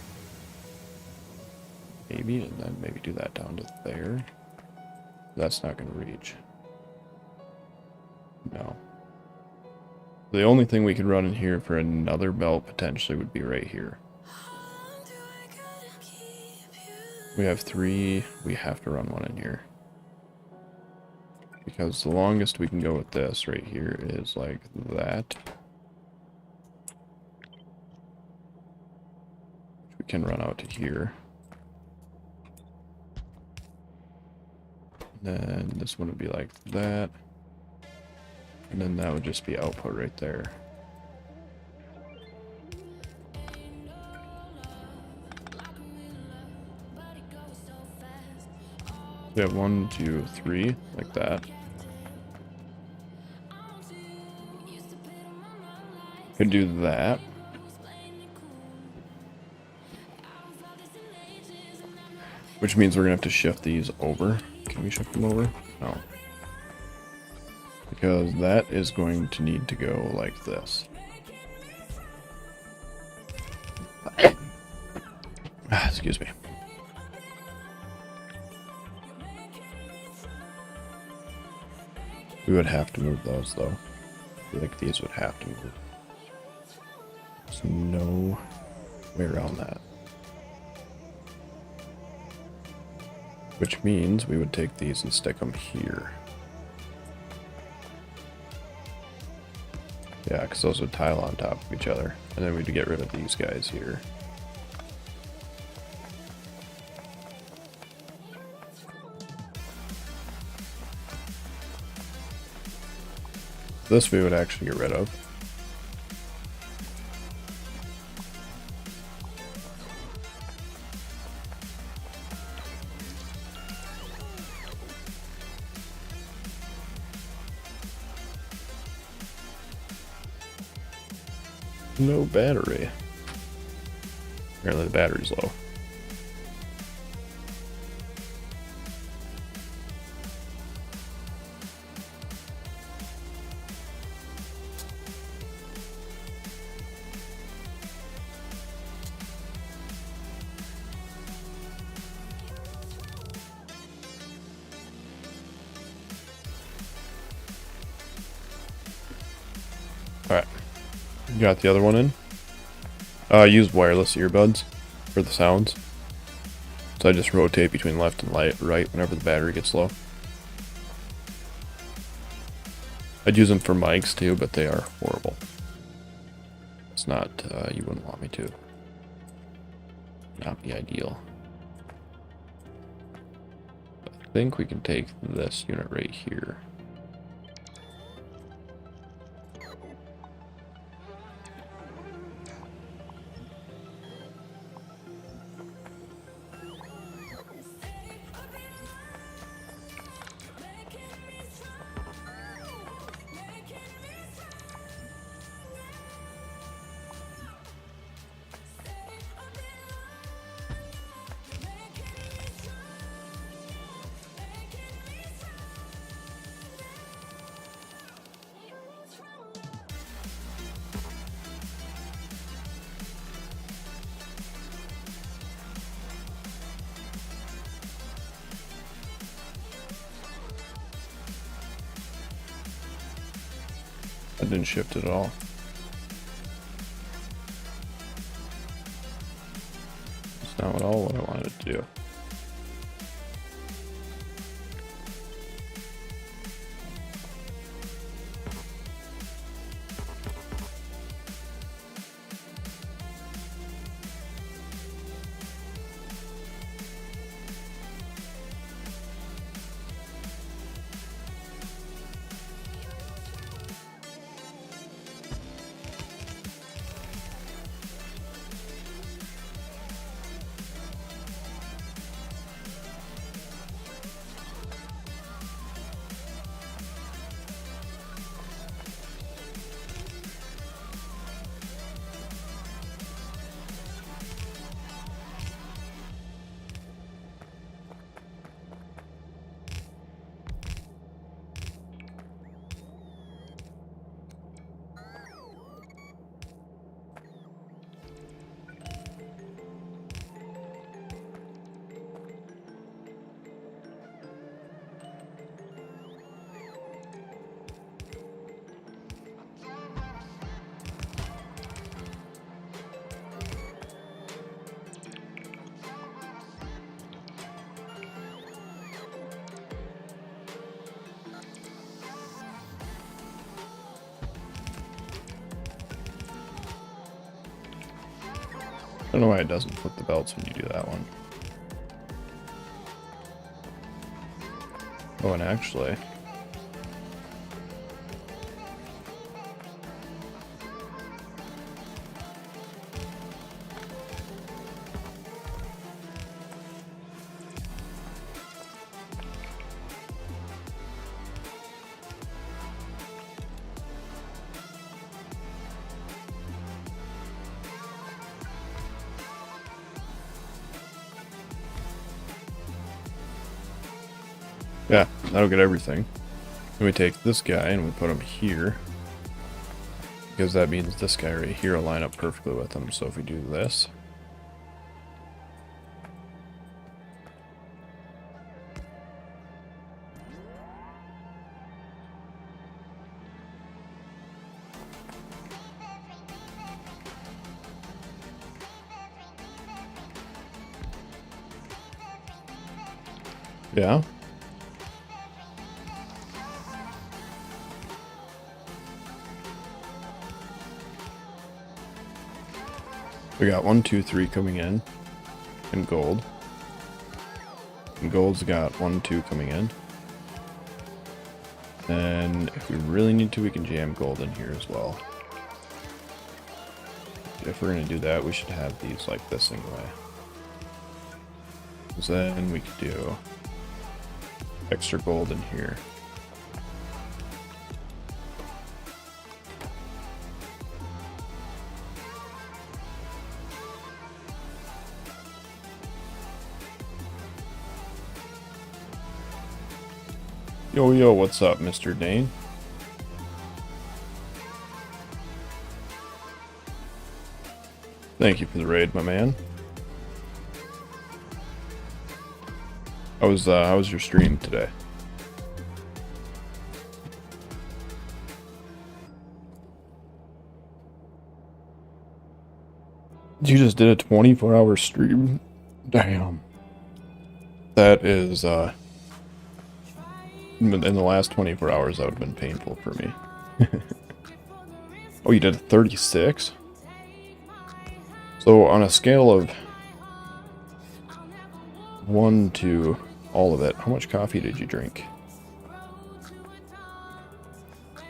Maybe, and then maybe do that down to there. That's not going to reach. No. The only thing we could run in here for another belt potentially would be right here. We have 3. We have to run one in here. Because the longest we can go with this right here is like that. We can run out to here. And then this one would be like that. And then that would just be output right there. We have 1, 2, 3, like that. Could do that. Which means we're gonna have to shift these over. Can we shift them over? No. Because that is going to need to go like this. Excuse me. We would have to move those though. I feel like these would have to move. There's no way around that. Which means we would take these and stick them here. Yeah, because those would tile on top of each other. And then we'd get rid of these guys here. This we would actually get rid of. No battery. Apparently the battery's low. Alright. Got the other one in. Use wireless earbuds for the sounds. So I just rotate between left and right whenever the battery gets low. I'd use them for mics too, but they are horrible. It's not, you wouldn't want me to. Not the ideal. I think we can take this unit right here. That didn't shift it at all. It's not at all what I wanted it to do. I don't know why it doesn't flip the belts when you do that one. Oh, and actually, yeah, that'll get everything. Then we take this guy and we put him here, because that means this guy right here will line up perfectly with him. So if we do this, yeah. We got 1, 2, 3 coming in gold. And gold's got 1, 2 coming in. And if we really need to, we can jam gold in here as well. If we're going to do that, we should have these like this anyway. Because then we could do extra gold in here. Yo, what's up, Mr. Dane? Thank you for the raid, my man. How was your stream today? You just did a 24-hour stream? Damn. That is, in the last 24 hours, that would have been painful for me. Oh, you did 36? So on a scale of 1 to all of it, how much coffee did you drink? I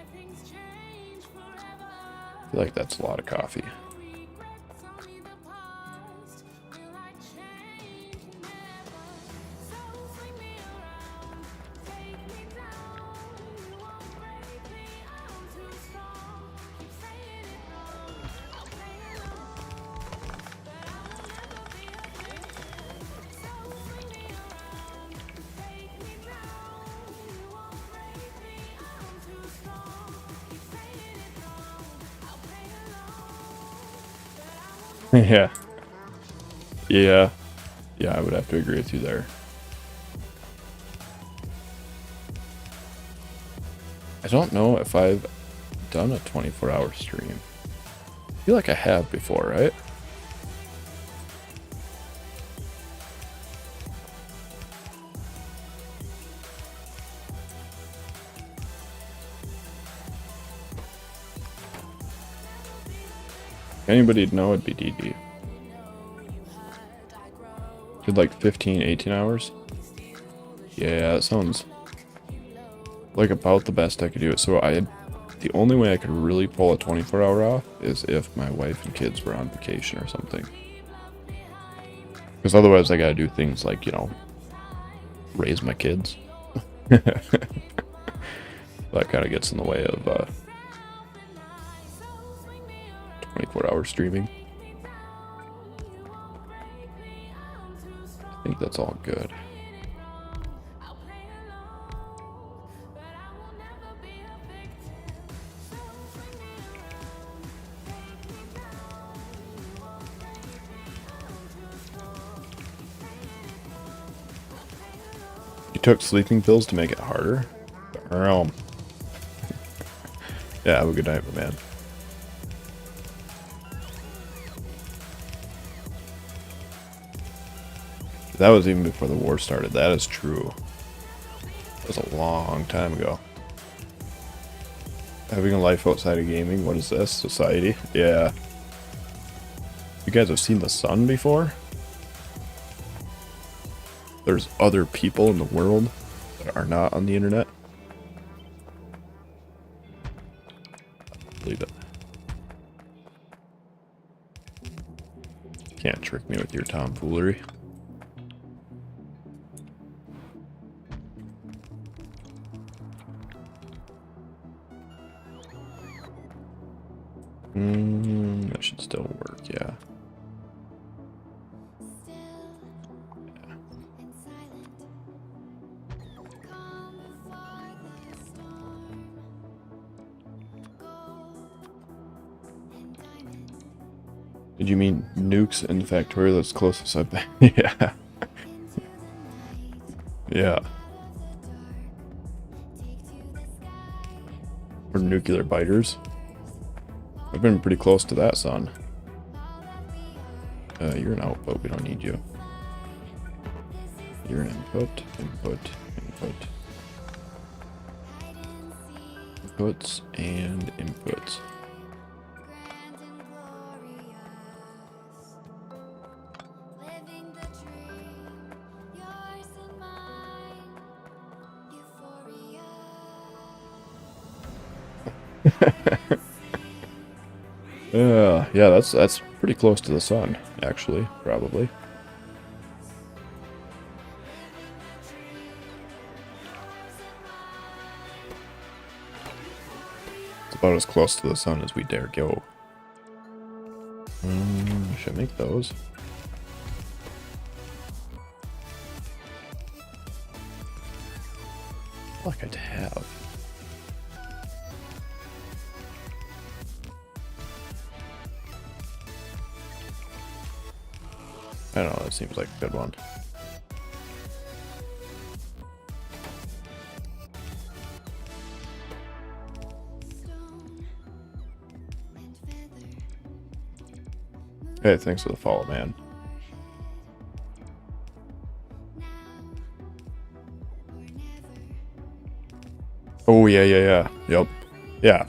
feel like that's a lot of coffee. Yeah. Yeah. Yeah, I would have to agree with you there. I don't know if I've done a 24-hour stream. I feel like I have before, right? If anybody'd know, it'd be DD. Did like 15, 18 hours? Yeah, that sounds like about the best I could do it. So the only way I could really pull a 24-hour off is if my wife and kids were on vacation or something. Because otherwise I gotta do things like, you know, raise my kids. That kind of gets in the way of 24-hour streaming. I think that's all good. You took sleeping pills to make it harder? Yeah, have a good night, my man. That was even before the war started. That is true. That was a long time ago. Having a life outside of gaming. What is this? Society? Yeah. You guys have seen the sun before? There's other people in the world that are not on the internet. Believe it. Can't trick me with your tomfoolery. That should still work, yeah. Did you mean nukes in Factorio? That's closest I've been. Yeah. Yeah. Or nuclear biters. I've been pretty close to that, son. You're an output. We don't need you. You're an input. Inputs and inputs. Yeah, that's pretty close to the sun, actually, probably. It's about as close to the sun as we dare go. Should I make those? I feel like I'd have. I don't know, that seems like a good one. Hey, thanks for the follow, man. Oh, yeah. Yep. Yeah.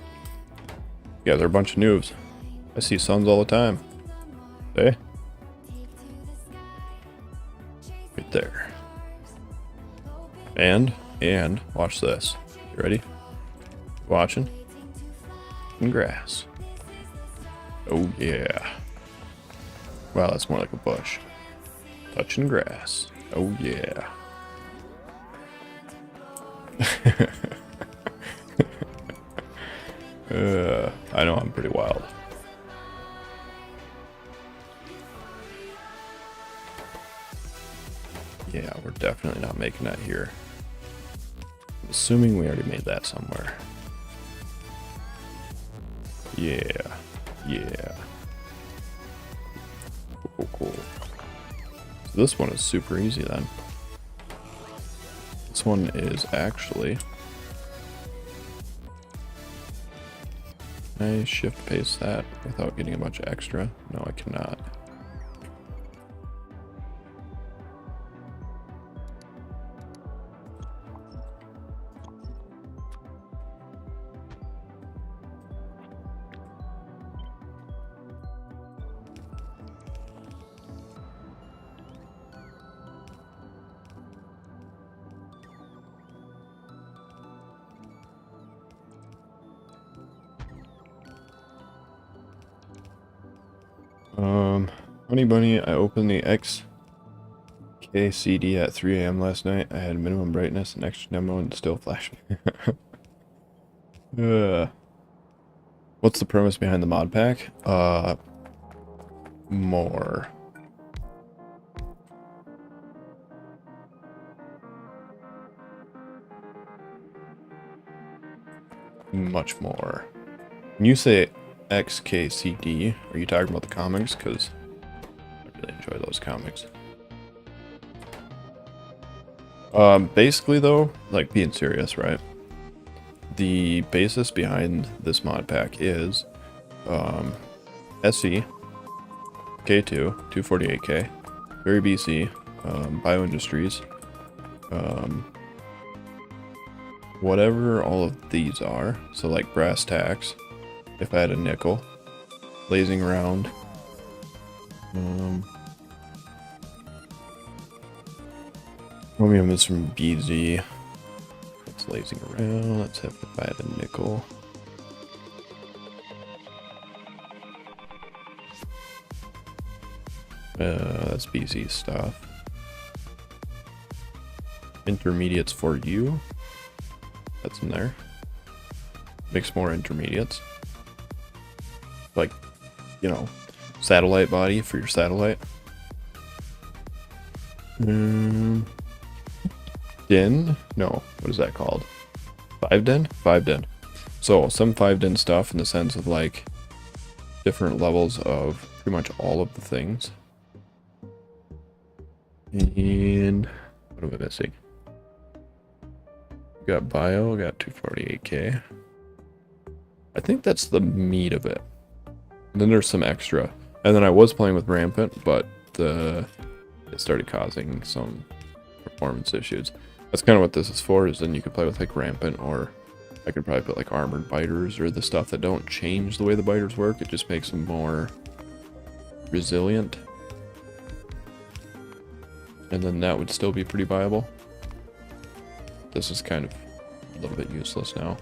Yeah, they're a bunch of noobs. I see suns all the time. Hey? Right there. And watch this. You ready? Watching? And grass. Oh yeah. Wow, that's more like a bush. Touching grass. Oh yeah. I know I'm pretty wild. Yeah, we're definitely not making that here. I'm assuming we already made that somewhere. Yeah. Cool. So this one is super easy then. This one is actually Can I shift paste that without getting a bunch of extra? No, I cannot. Honey Bunny, I opened the XKCD at 3 AM last night. I had minimum brightness and extra demo and still flashing. What's the premise behind the mod pack? More. Much more. When you say XKCD, are you talking about the comics? Because I really enjoy those comics. Basically though, like being serious, right? The basis behind this mod pack is SE, K2, 248K, Very BC, Bioindustries, whatever all of these are. So like brass tacks, if I had a nickel, blazing around, chromium is from BZ. It's lazing around. Let's have if I had a nickel. That's BZ stuff. Intermediates for you. That's in there. Mix more intermediates. Like, you know, satellite body for your satellite. Den? No, what is that called? 5-den? 5-den. So, some 5-den stuff in the sense of like different levels of pretty much all of the things. And what am I missing? We got bio, we got 248K. I think that's the meat of it. And then there's some extra. And then I was playing with Rampant, but it started causing some performance issues. That's kind of what this is for, is then you could play with like Rampant, or I could probably put like armored biters or the stuff that don't change the way the biters work. It just makes them more resilient. And then that would still be pretty viable. This is kind of a little bit useless now.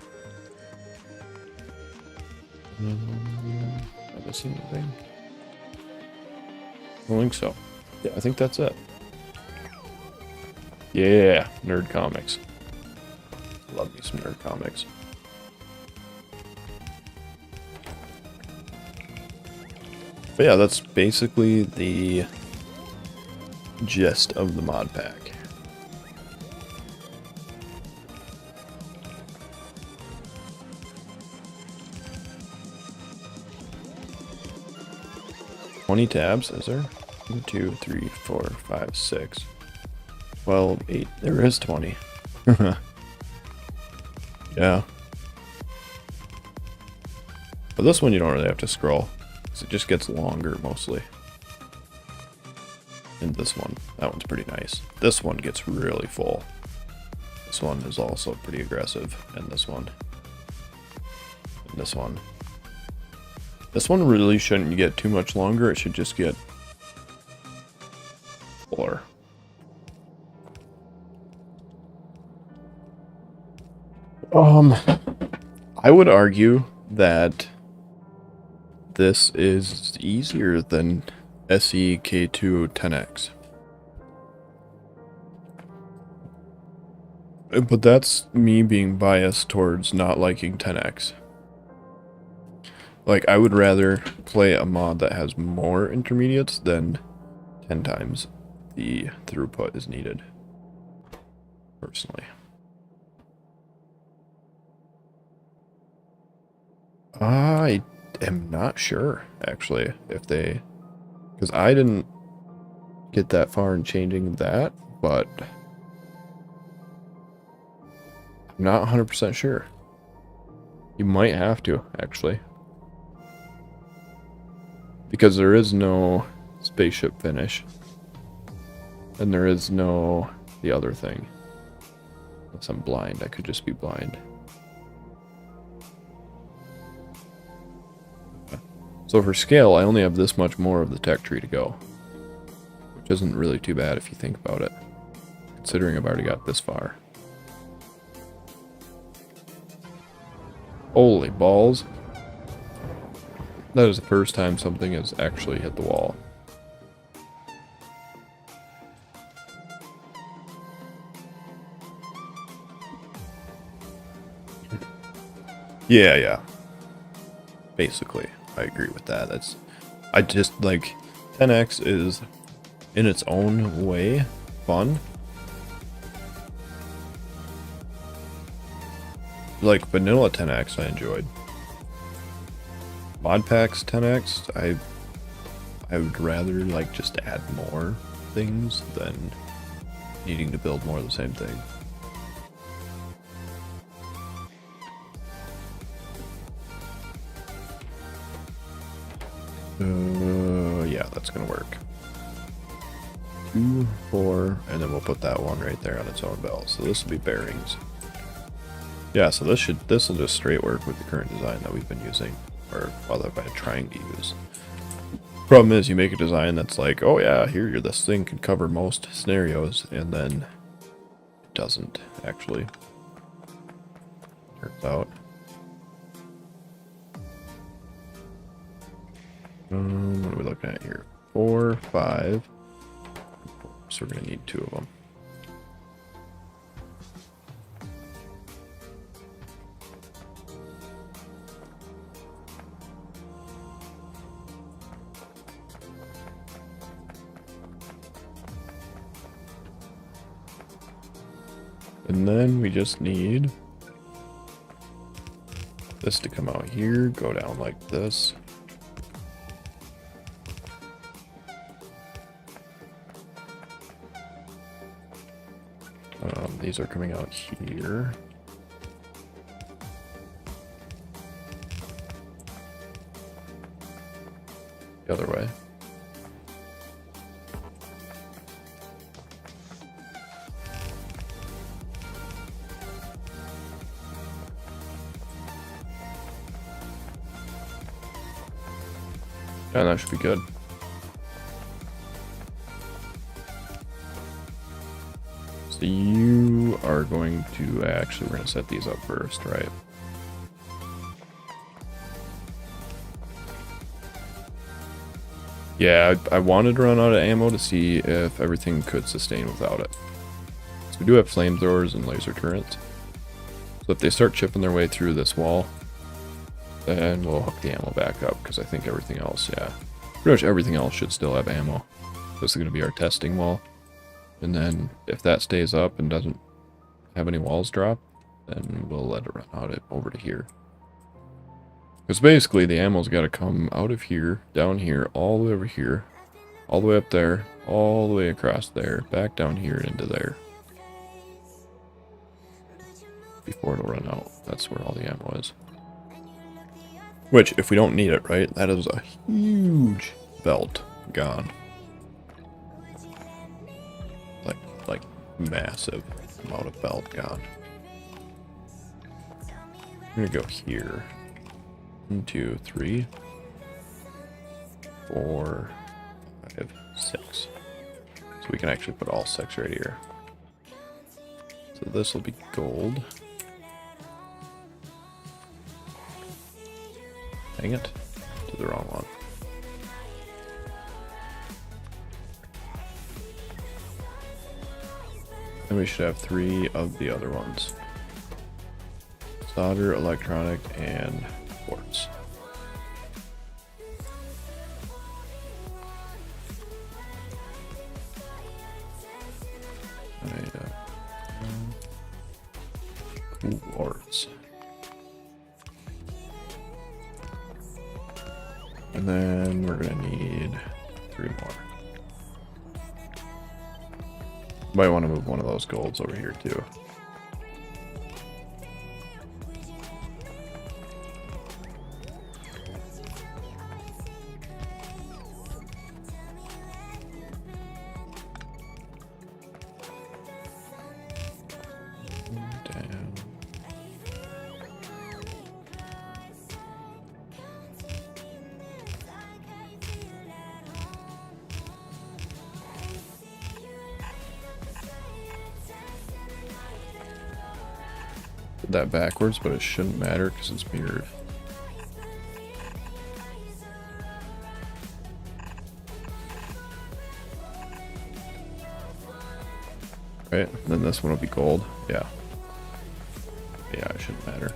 Am I missing anything? I don't think so. Yeah, I think that's it. Yeah, nerd comics. Love me some nerd comics. But yeah, that's basically the gist of the mod pack. Tabs, is there? 1, 2, 3, 4, 5, 6, 12, 8. There is 20. Yeah. But this one you don't really have to scroll, because it just gets longer mostly. And this one, that one's pretty nice. This one gets really full. This one is also pretty aggressive. And this one. And this one. This one really shouldn't get too much longer. It should just get fuller. I would argue that this is easier than SEK2 10X. But that's me being biased towards not liking 10X. Like, I would rather play a mod that has more intermediates than 10 times the throughput is needed. Personally. I am not sure, actually, if they... Because I didn't get that far in changing that, but... I'm not 100% sure. You might have to, actually. Because there is no spaceship finish. And there is no the other thing. Unless I'm blind, I could just be blind. So for scale, I only have this much more of the tech tree to go. Which isn't really too bad if you think about it. Considering I've already got this far. Holy balls. That is the first time something has actually hit the wall. Yeah. Basically, I agree with that. I just like 10x is in its own way fun. Like vanilla 10x I enjoyed. Modpacks 10x I would rather like just add more things than needing to build more of the same thing. Yeah, that's gonna work. 2, 4, and then we'll put that one right there on its own belt. So this will be bearings. Yeah, so this will just straight work with the current design that we've been using, or well, that I've been trying to use. Problem is, you make a design that's like, oh yeah, here this thing can cover most scenarios, and then it doesn't actually. Turns out. What are we looking at here? 4, 5. So we're gonna need 2 of them. And then we just need this to come out here, go down like this. These are coming out here. The other way. Yeah, that should be good. So you are going to, actually we're going to set these up first, right? Yeah, I wanted to run out of ammo to see if everything could sustain without it. So we do have flamethrowers and laser turrets. So if they start chipping their way through this wall, then we'll hook the ammo back up, because I think everything else, yeah. Pretty much everything else should still have ammo. This is going to be our testing wall. And then if that stays up and doesn't have any walls drop, then we'll let it run out over to here. Because basically the ammo's got to come out of here, down here, all the way over here, all the way up there, all the way across there, back down here and into there. Before it'll run out. That's where all the ammo is. Which, if we don't need it, right, that is a huge belt gone. Like massive amount of belt gone. I'm gonna go here. 1, 2, 3, 4, 5, 6. So we can actually put all 6 right here. So this will be gold. Dang it. Did the wrong one. And we should have 3 of the other ones. Solder, electronic, and quartz. Quartz. And then we're gonna need 3 more. Might want to move one of those golds over here too. Did that backwards, but it shouldn't matter because it's mirrored. Right, and then this one will be gold. Yeah. Yeah, it shouldn't matter.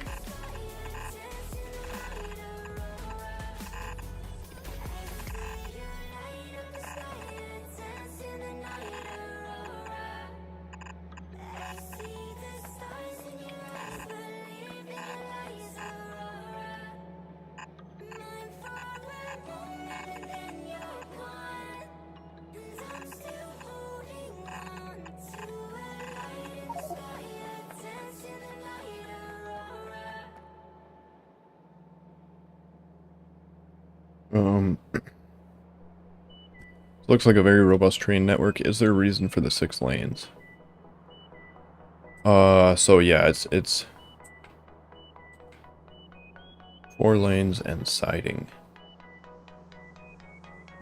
Looks like a very robust train network. Is there a reason for the 6 lanes? So yeah, it's 4 lanes and siding.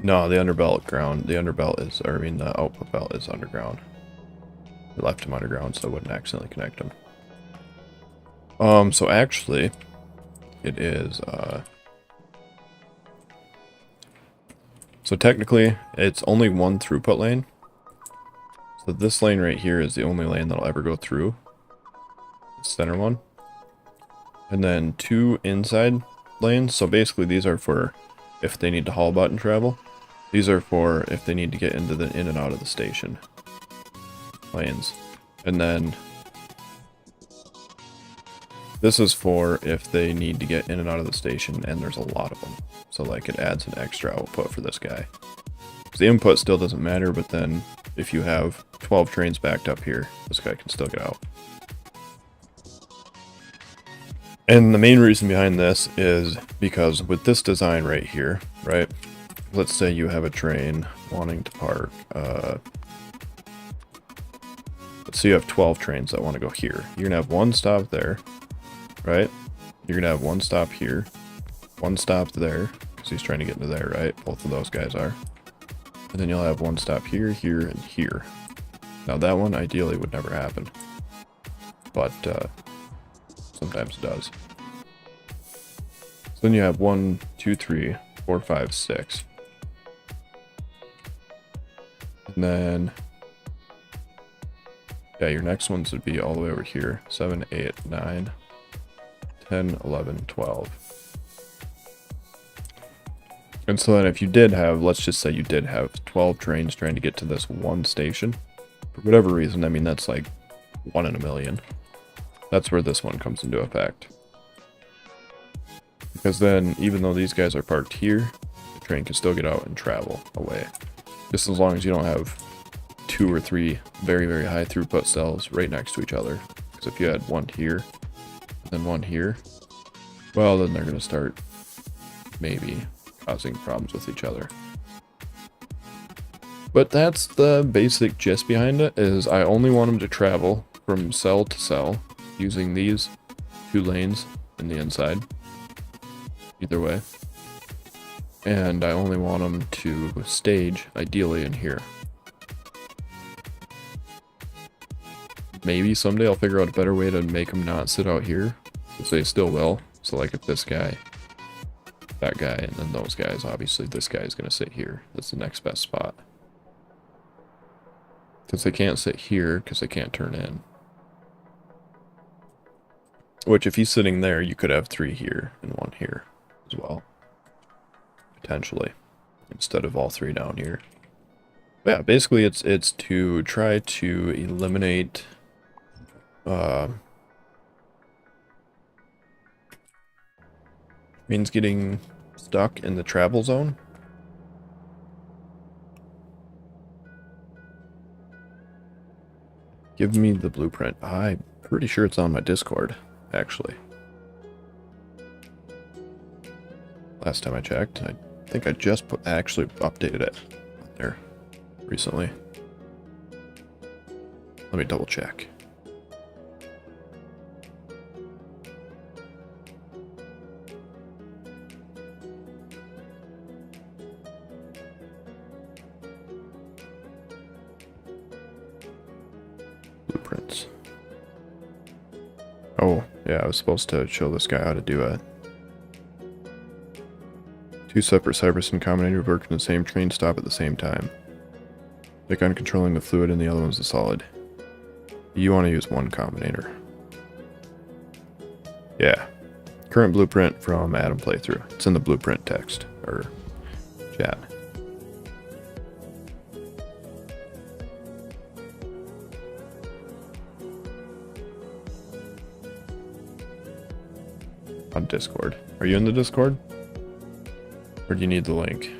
No, the underbelt ground. The underbelt is, or I mean, the output belt is underground. We left them underground, so it wouldn't accidentally connect them. So actually, it is, so technically, it's only 1 throughput lane. So this lane right here is the only lane that'll ever go through. The center one. And then 2 inside lanes. So basically these are for if they need to haul button travel. These are for if they need to get into the in and out of the station lanes. And then this is for if they need to get in and out of the station and there's a lot of them. So like it adds an extra output for this guy. The input still doesn't matter, but then if you have 12 trains backed up here, this guy can still get out. And the main reason behind this is because with this design right here, right? Let's say you have a train wanting to park. Let's say you have 12 trains that want to go here. You're going to have 1 stop there, right? You're going to have 1 stop here, 1 stop there, because he's trying to get into there, right? Both of those guys are. And then you'll have 1 stop here, here, and here. Now that one ideally would never happen. But sometimes it does. So then you have 1, 2, 3, 4, 5, 6. And then, yeah, your next ones would be all the way over here. 7, 8, 9, 10, 11, 12. And so then if you did have, let's just say you did have 12 trains trying to get to this 1 station. For whatever reason, I mean, that's like 1 in a million. That's where this one comes into effect. Because then, even though these guys are parked here, the train can still get out and travel away. Just as long as you don't have 2 or 3 very, very high throughput cells right next to each other. Because if you had 1 here, and then 1 here, well, then they're going to start maybe causing problems with each other. But that's the basic gist behind it, is I only want them to travel from cell to cell using these 2 lanes in the inside. Either way. And I only want them to stage, ideally, in here. Maybe someday I'll figure out a better way to make them not sit out here, because they still will. So like if this guy, that guy, and then those guys, obviously this guy is going to sit here. That's the next best spot. Because they can't sit here, because they can't turn in. Which if he's sitting there, you could have 3 here and 1 here as well. Potentially. Instead of all 3 down here. But yeah, basically it's to try to eliminate means getting stuck in the travel zone. Give me the blueprint. I'm pretty sure it's on my Discord, actually. Last time I checked, I think I just actually updated it there recently. Let me double check. Blueprints. Oh, Yeah, I was supposed to show this guy how to do it. 2 separate Cybersyn combinator work in the same train stop at the same time. Like on controlling the fluid and the other one's the solid. You want to use one combinator. Yeah. Current blueprint from Adam playthrough. It's in the blueprint text or chat. On Discord. Are you in the Discord? Or do you need the link?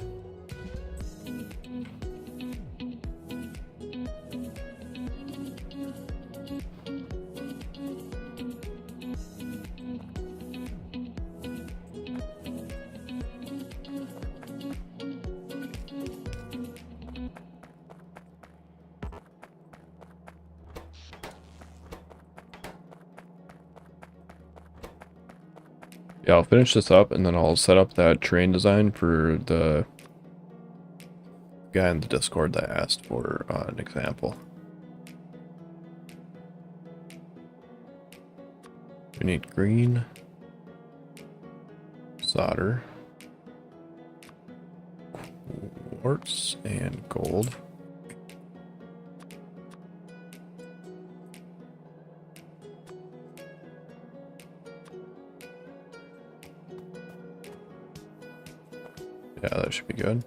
Yeah, I'll finish this up and then I'll set up that train design for the guy in the Discord that asked for an example. We need green, solder, quartz, and gold. Yeah, that should be good.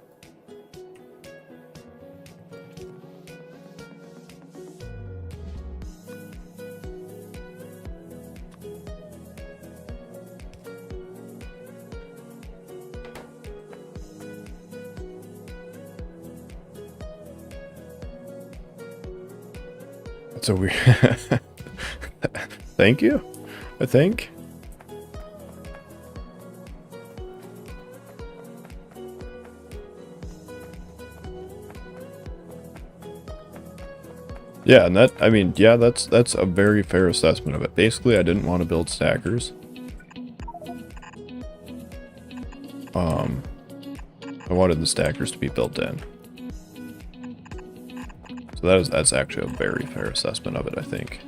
That's a weird... Thank you, I think. Yeah, and that, I mean, yeah, that's a very fair assessment of it. Basically, I didn't want to build stackers. I wanted the stackers to be built in. So that's actually a very fair assessment of it, I think.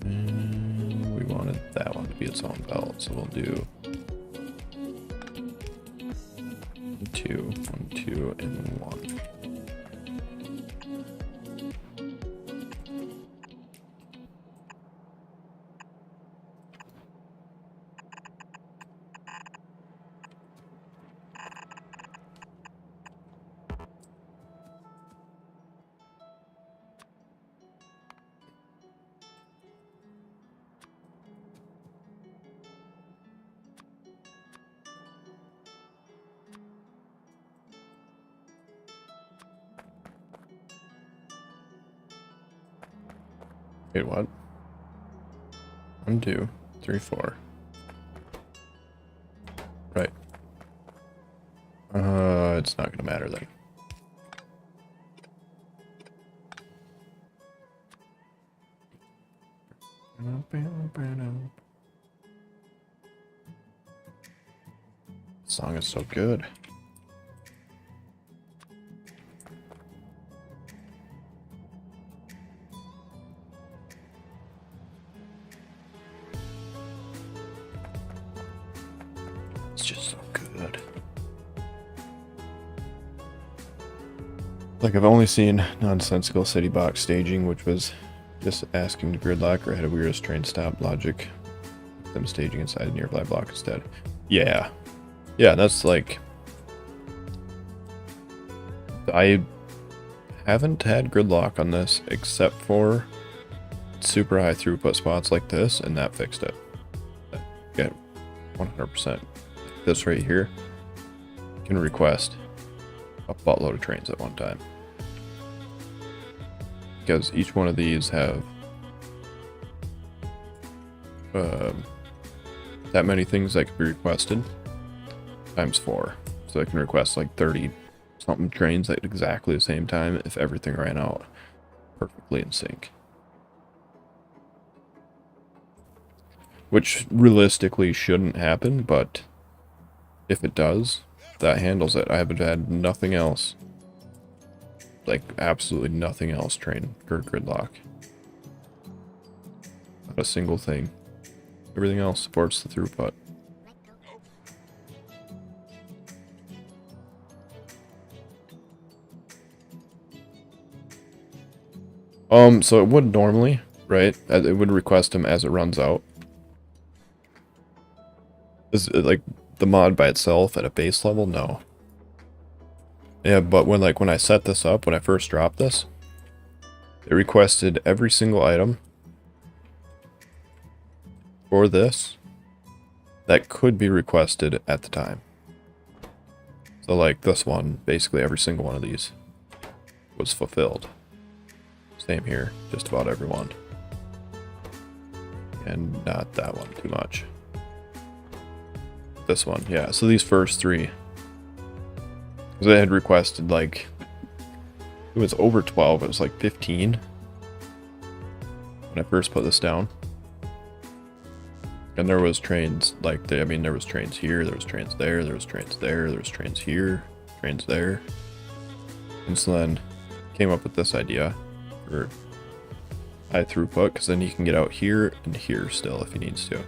And we wanted that one to be its own belt, so we'll do 2, 1, 2, and 1. Wait, what? 1, 2, 3, 4. Right. It's not gonna matter then. This song is so good. It's just so good. Like, I've only seen nonsensical city box staging, which was just asking to gridlock, or had a weirdest train stop logic, them staging inside a nearby block instead. Yeah. Yeah, that's like... I haven't had gridlock on this, except for super high throughput spots like this, and that fixed it. Yeah, 100%. This right here can request a buttload of trains at one time, because each one of these have that many things that can be requested times 4, so they can request like 30 something trains at exactly the same time if everything ran out perfectly in sync, which realistically shouldn't happen, but if it does, that handles it. I haven't had nothing else like absolutely nothing else train gridlock. Not a single thing. Everything else supports the throughput. So it would normally, right? It would request him as it runs out. Is it like the mod by itself at a base level? No. Yeah, but when I set this up, when I first dropped this, it requested every single item for this that could be requested at the time. So like this one, basically every single one of these was fulfilled. Same here, just about everyone. And not that one too much. This one, yeah. So these first three, because they had requested like, it was over 12, it was like 15 when I first put this down. And there was trains like, there was trains here, there was trains there, there was trains there, there was trains here, trains there. And so then came up with this idea for high throughput, because then you can get out here and here still if he needs to.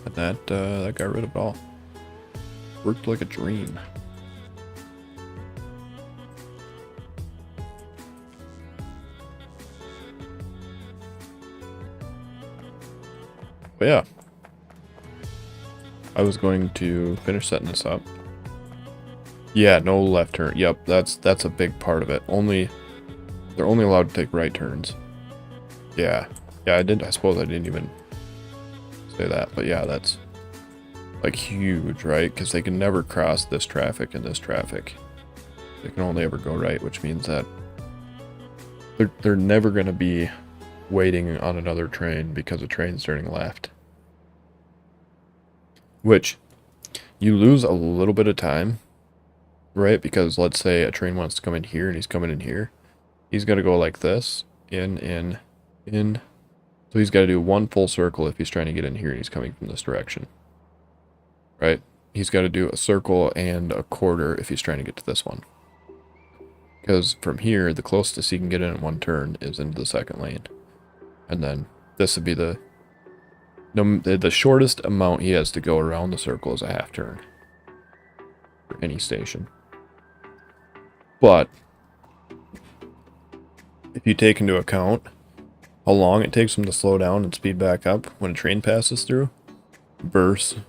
And that got rid of it all. Worked like a dream. But yeah, I was going to finish setting this up. Yeah, no left turn. Yep, that's a big part of it. They're only allowed to take right turns. Yeah, I suppose I didn't even say that, but yeah, that's like huge, right? Because they can never cross this traffic and this traffic. They can only ever go right, which means that they're never going to be waiting on another train because a train's turning left. Which, you lose a little bit of time, right? Because let's say a train wants to come in here and he's coming in here. He's got to go like this, in. So he's got to do one full circle if he's trying to get in here and he's coming from this direction. Right? He's got to do a circle and a quarter if he's trying to get to this one. Because from here, the closest he can get in one turn is into the second lane. And then this would be the shortest amount he has to go around the circle is a half turn. For any station. But if you take into account how long it takes him to slow down and speed back up when a train passes through, versus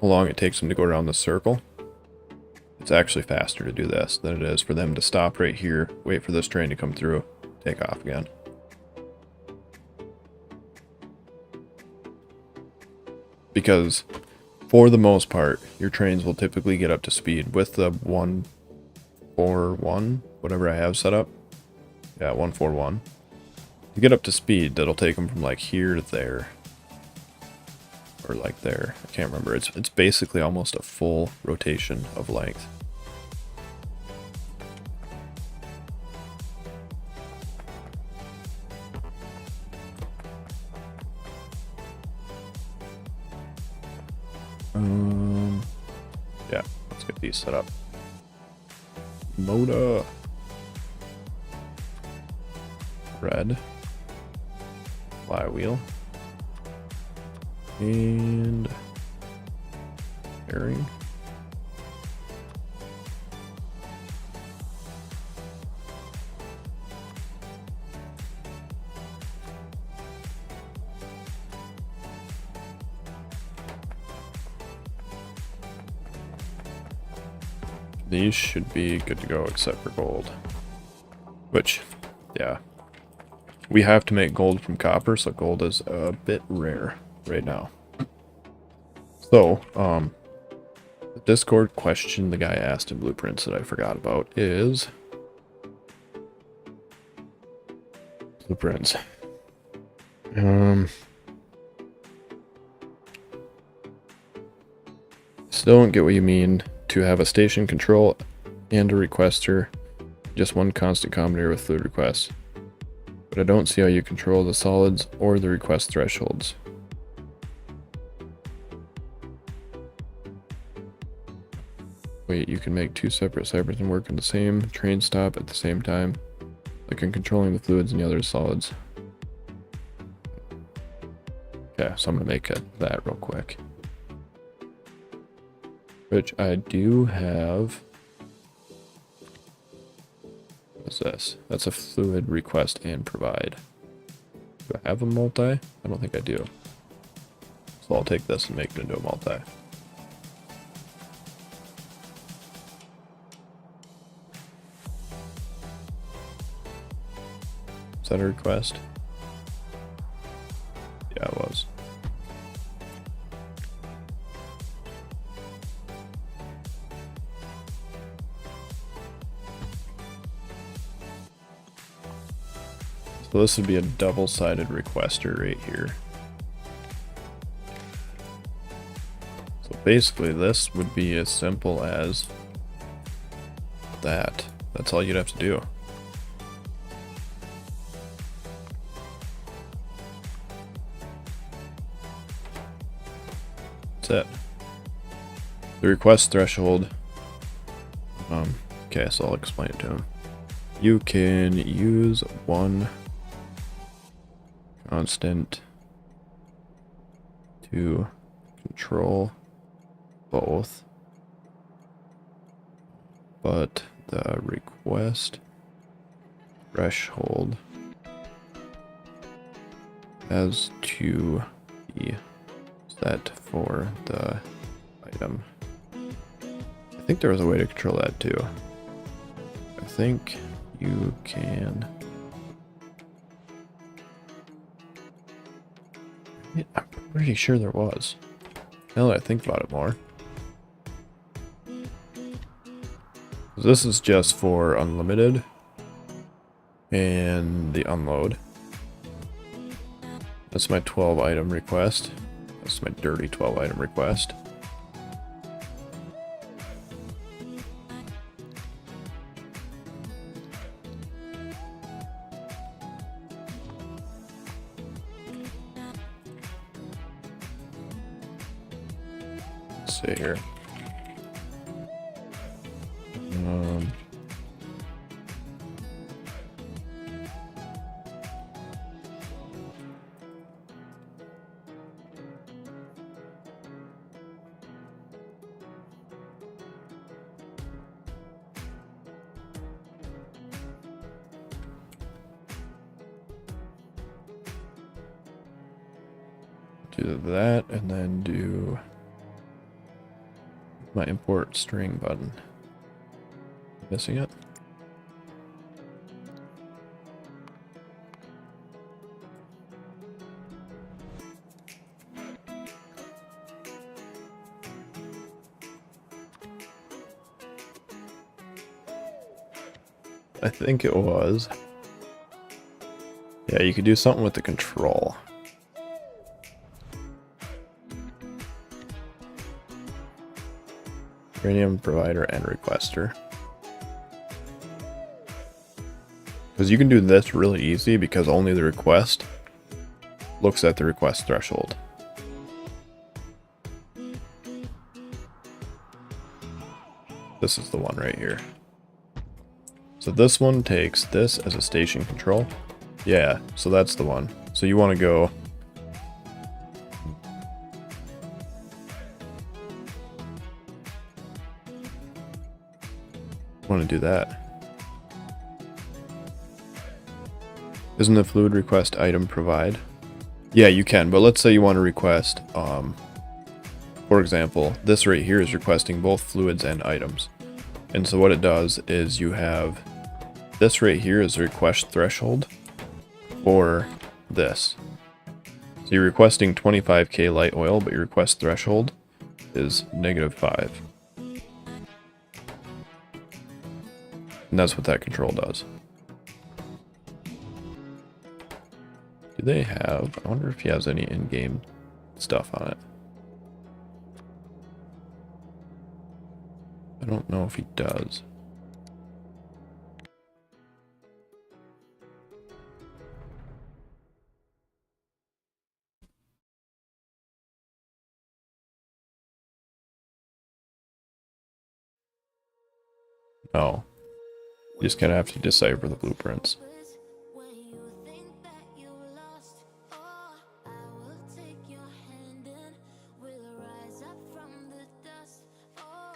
how long it takes him to go around the circle, it's actually faster to do this than it is for them to stop right here, wait for this train to come through, take off again. Because for the most part, your trains will typically get up to speed with the 141, whatever I have set up. Yeah, 141. To get up to speed, that'll take them from like here to there. Or like there. I can't remember. It's basically almost a full rotation of length. Yeah, let's get these set up. Moda. Red. Flywheel. And bearing. These should be good to go except for gold. Which, yeah. We have to make gold from copper, so gold is a bit rare right now. So, the Discord question the guy asked in Blueprints that I forgot about is... Blueprints. Still don't get what you mean to have a station control and a requester, just one constant combinator with fluid requests. But I don't see how you control the solids or the request thresholds. Wait, you can make two separate ciphers and work in the same train stop at the same time, like in controlling the fluids and the other solids. Okay, so I'm gonna make that real quick. Which I do have. What's this? That's a fluid request and provide. Do I have a multi? I don't think I do. So I'll take this and make it into a multi. Is that a request? Yeah, it was. So this would be a double-sided requester right here. So basically this would be as simple as that. That's all you'd have to do. That's it. The request threshold. Okay, so I'll explain it to him. You can use one constant to control both, but the request threshold has to be set for the item. I think there was a way to control that too. I think you can. I'm pretty sure there was. Now that I think about it more. This is just for unlimited and the unload. That's my 12 item request. That's my dirty 12 item request. Let's see here. Do that and then do my import string button. Missing it? I think it was. Yeah, you could do something with the control. Uranium provider and requester. Because you can do this really easy because only the request looks at the request threshold. This is the one right here. So this one takes this as a station control. Yeah, so that's the one. So you want to go to do that. Isn't the fluid request item provide? Yeah, you can, but let's say you want to request, for example, this right here is requesting both fluids and items. And so what it does is you have this right here is the request threshold for this. So you're requesting 25k light oil, but your request threshold is -5. And that's what that control does. Do they have... I wonder if he has any in-game stuff on it. I don't know if he does. Oh. You just kind of have to decipher the blueprints.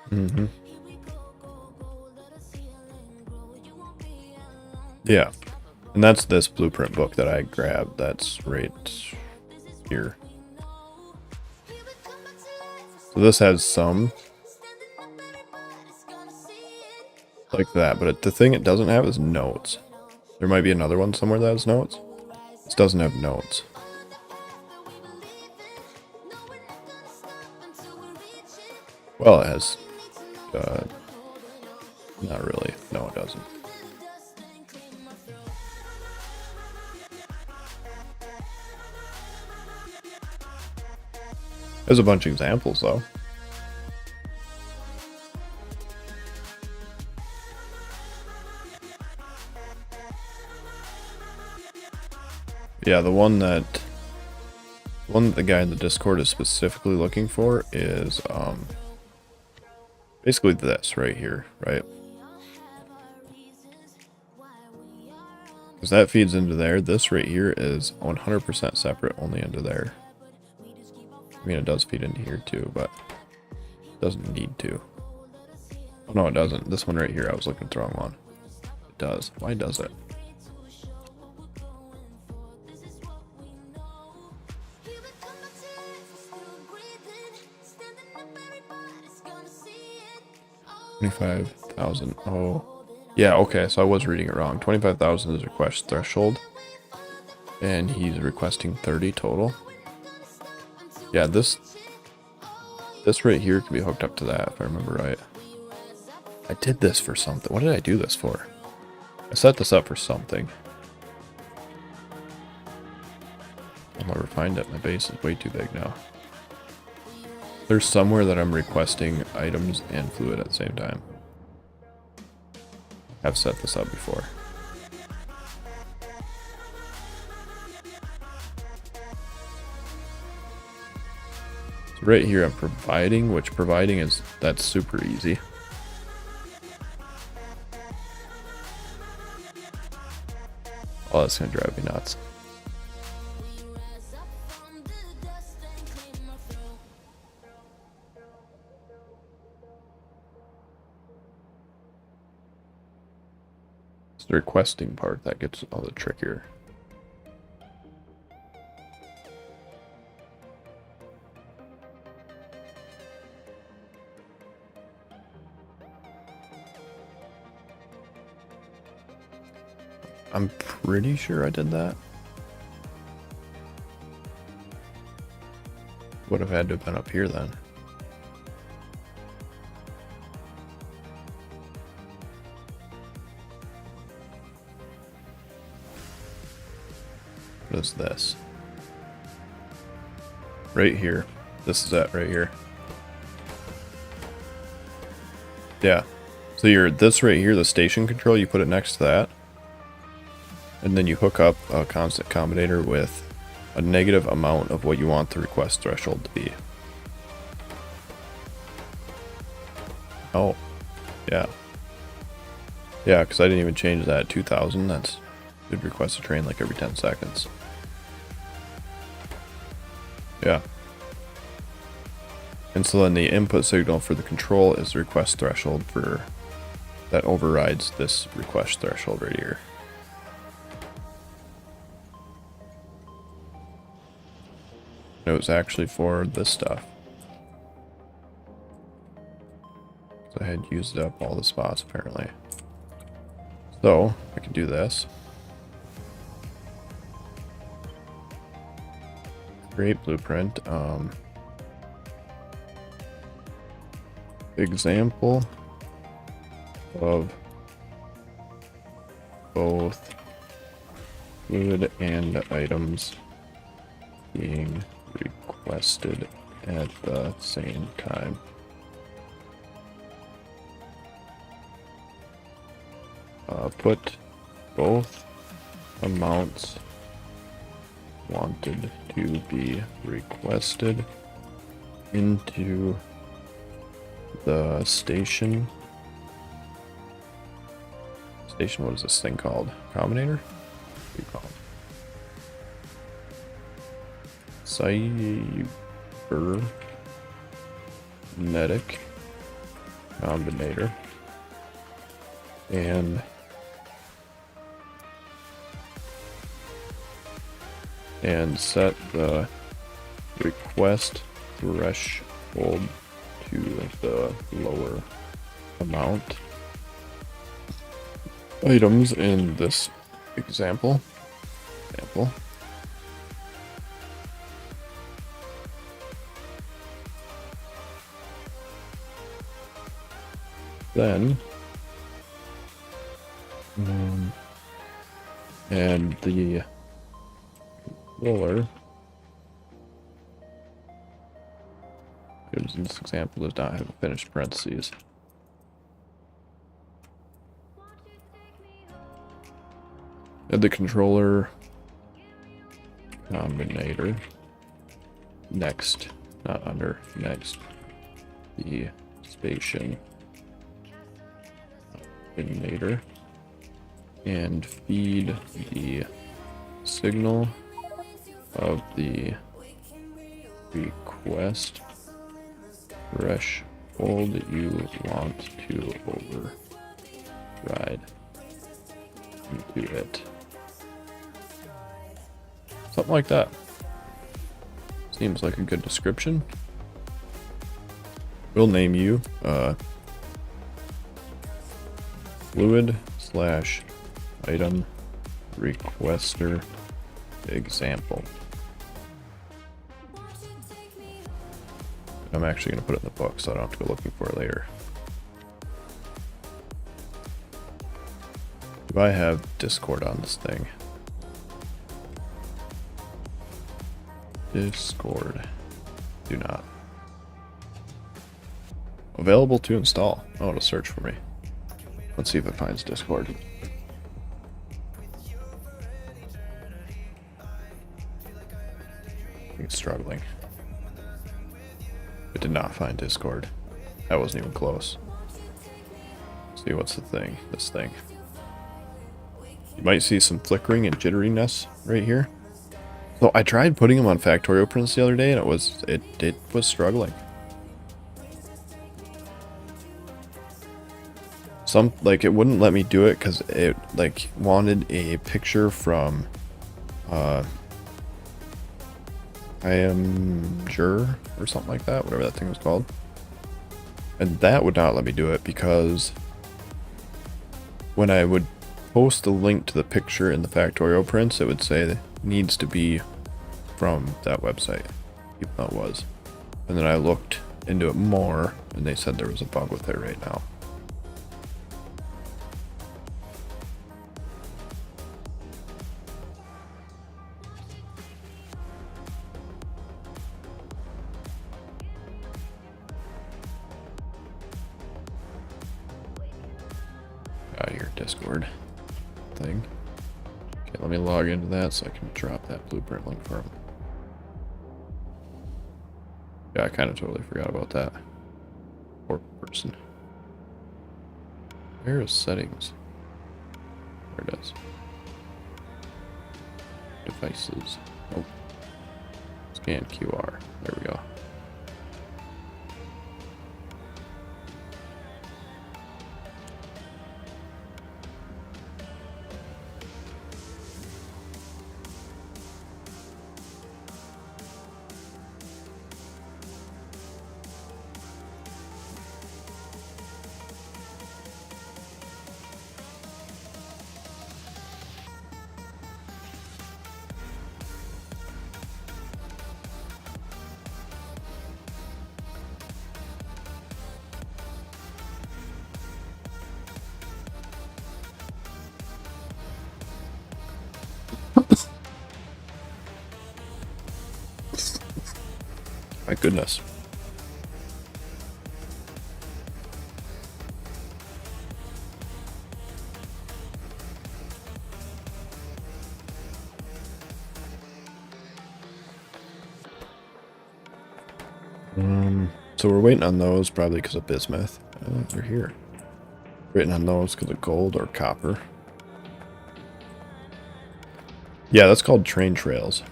Mm-hmm. Yeah. And that's this blueprint book that I grabbed. That's right here. So this has some like that, but the thing it doesn't have is notes. There might be another one somewhere that has notes. This doesn't have notes. Well, it has, not really. No, it doesn't. There's a bunch of examples, though. Yeah, the one that the guy in the Discord is specifically looking for is basically this right here, right? Because that feeds into there. This right here is 100% separate, only into there. I mean, it does feed into here too, but it doesn't need to. Oh, no, it doesn't. This one right here, I was looking at the wrong one. It does. Why does it? $25,000. Oh, yeah. Okay, so I was reading it wrong. 25,000 is request threshold, and he's requesting 30 total. Yeah, this right here can be hooked up to that if I remember right. I did this for something. What did I do this for? I set this up for something. I'll never find it. My base is way too big now. There's somewhere that I'm requesting items and fluid at the same time. I've set this up before. So right here I'm providing, which providing is, that's super easy. Oh, that's gonna drive me nuts. The requesting part that gets all the trickier. I'm pretty sure I did that. Would have had to have been up here then. What is this? Right here. This is it right here. Yeah. So you're this right here, the station control, you put it next to that. And then you hook up a constant combinator with a negative amount of what you want the request threshold to be. Oh. Yeah. Yeah, because I didn't even change that. 2,000, that's... You'd request a train like every 10 seconds. Yeah. And so then the input signal for the control is the request threshold for... That overrides this request threshold right here. It was actually for this stuff. So I had used up all the spots apparently. So I can do this. Create blueprint. Example of both fluid and items being requested at the same time. Put both amounts wanted to be requested into the station Station, what is this thing called? Combinator? What do you call it? Cybernetic combinator. And set the request threshold to the lower amount items in this example. Then and the roller, because in this example does not have a finished parentheses. Add the controller combinator next, not under, next the station combinator, and feed the signal of the request threshold that you want to override into it. Something like that. Seems like a good description. We'll name you fluid/item requester example. I'm actually going to put it in the book so I don't have to go looking for it later. Do I have Discord on this thing? Discord. Do not. Available to install. Oh, it'll search for me. Let's see if it finds Discord. It's struggling. It did not find Discord. That wasn't even close. Let's see, what's the thing? This thing. You might see some flickering and jitteriness right here. So I tried putting them on Factorio prints the other day, and it was struggling. It wouldn't let me do it because it wanted a picture from I am sure or something like that, whatever that thing was called. And that would not let me do it because when I would post the link to the picture in the Factorio prints, it would say that it needs to be from that website, even though it was. And then I looked into it more and they said there was a bug with it right now. Your Discord thing. Okay, let me log into that so I can drop that blueprint link for him. Yeah, I kind of totally forgot about that. Poor person. Where is settings? There it is. Devices. Nope. Scan QR. There we go. My goodness. So we're waiting on those, probably because of bismuth. Oh, they're here. written on those because of gold or copper. Yeah, that's called train trails.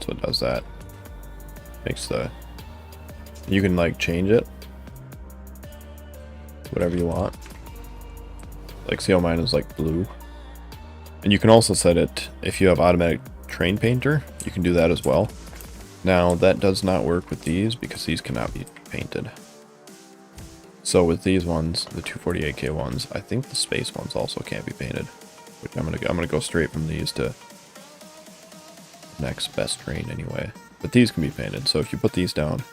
So it does that. Makes the... You can like change it to whatever you want. Like see how mine is like blue. And you can also set it, if you have automatic train painter, you can do that as well. Now that does not work with these because these cannot be painted. So with these ones, the 248K ones, I think the space ones also can't be painted. Which I'm gonna go straight from these to next best train anyway. But these can be painted, so if you put these down,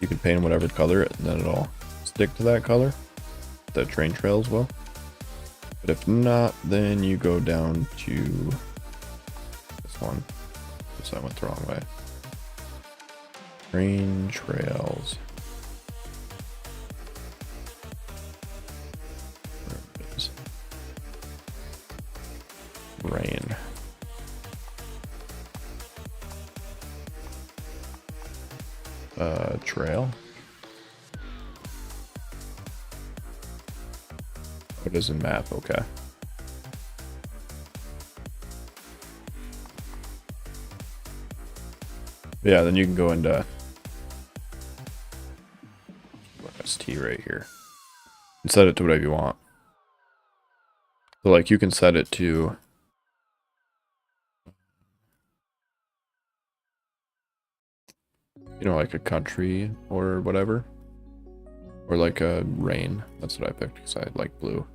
you can paint them whatever color, and then it'll stick to that color. The train trails will. But if not, then you go down to this one. Because I went the wrong way. Train trails. There it is. Rain. Trail. It is in map, okay. Yeah, then you can go into ST right here and set it to whatever you want. So like you can set it to like a country or whatever. Or like a rain. That's what I picked because I like blue.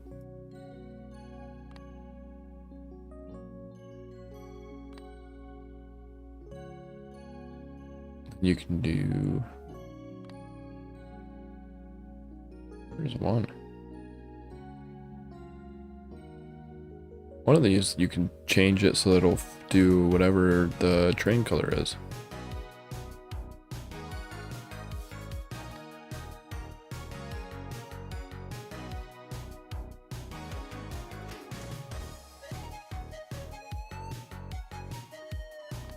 You can do... There's one. One of these, you can change it so that it'll do whatever the train color is.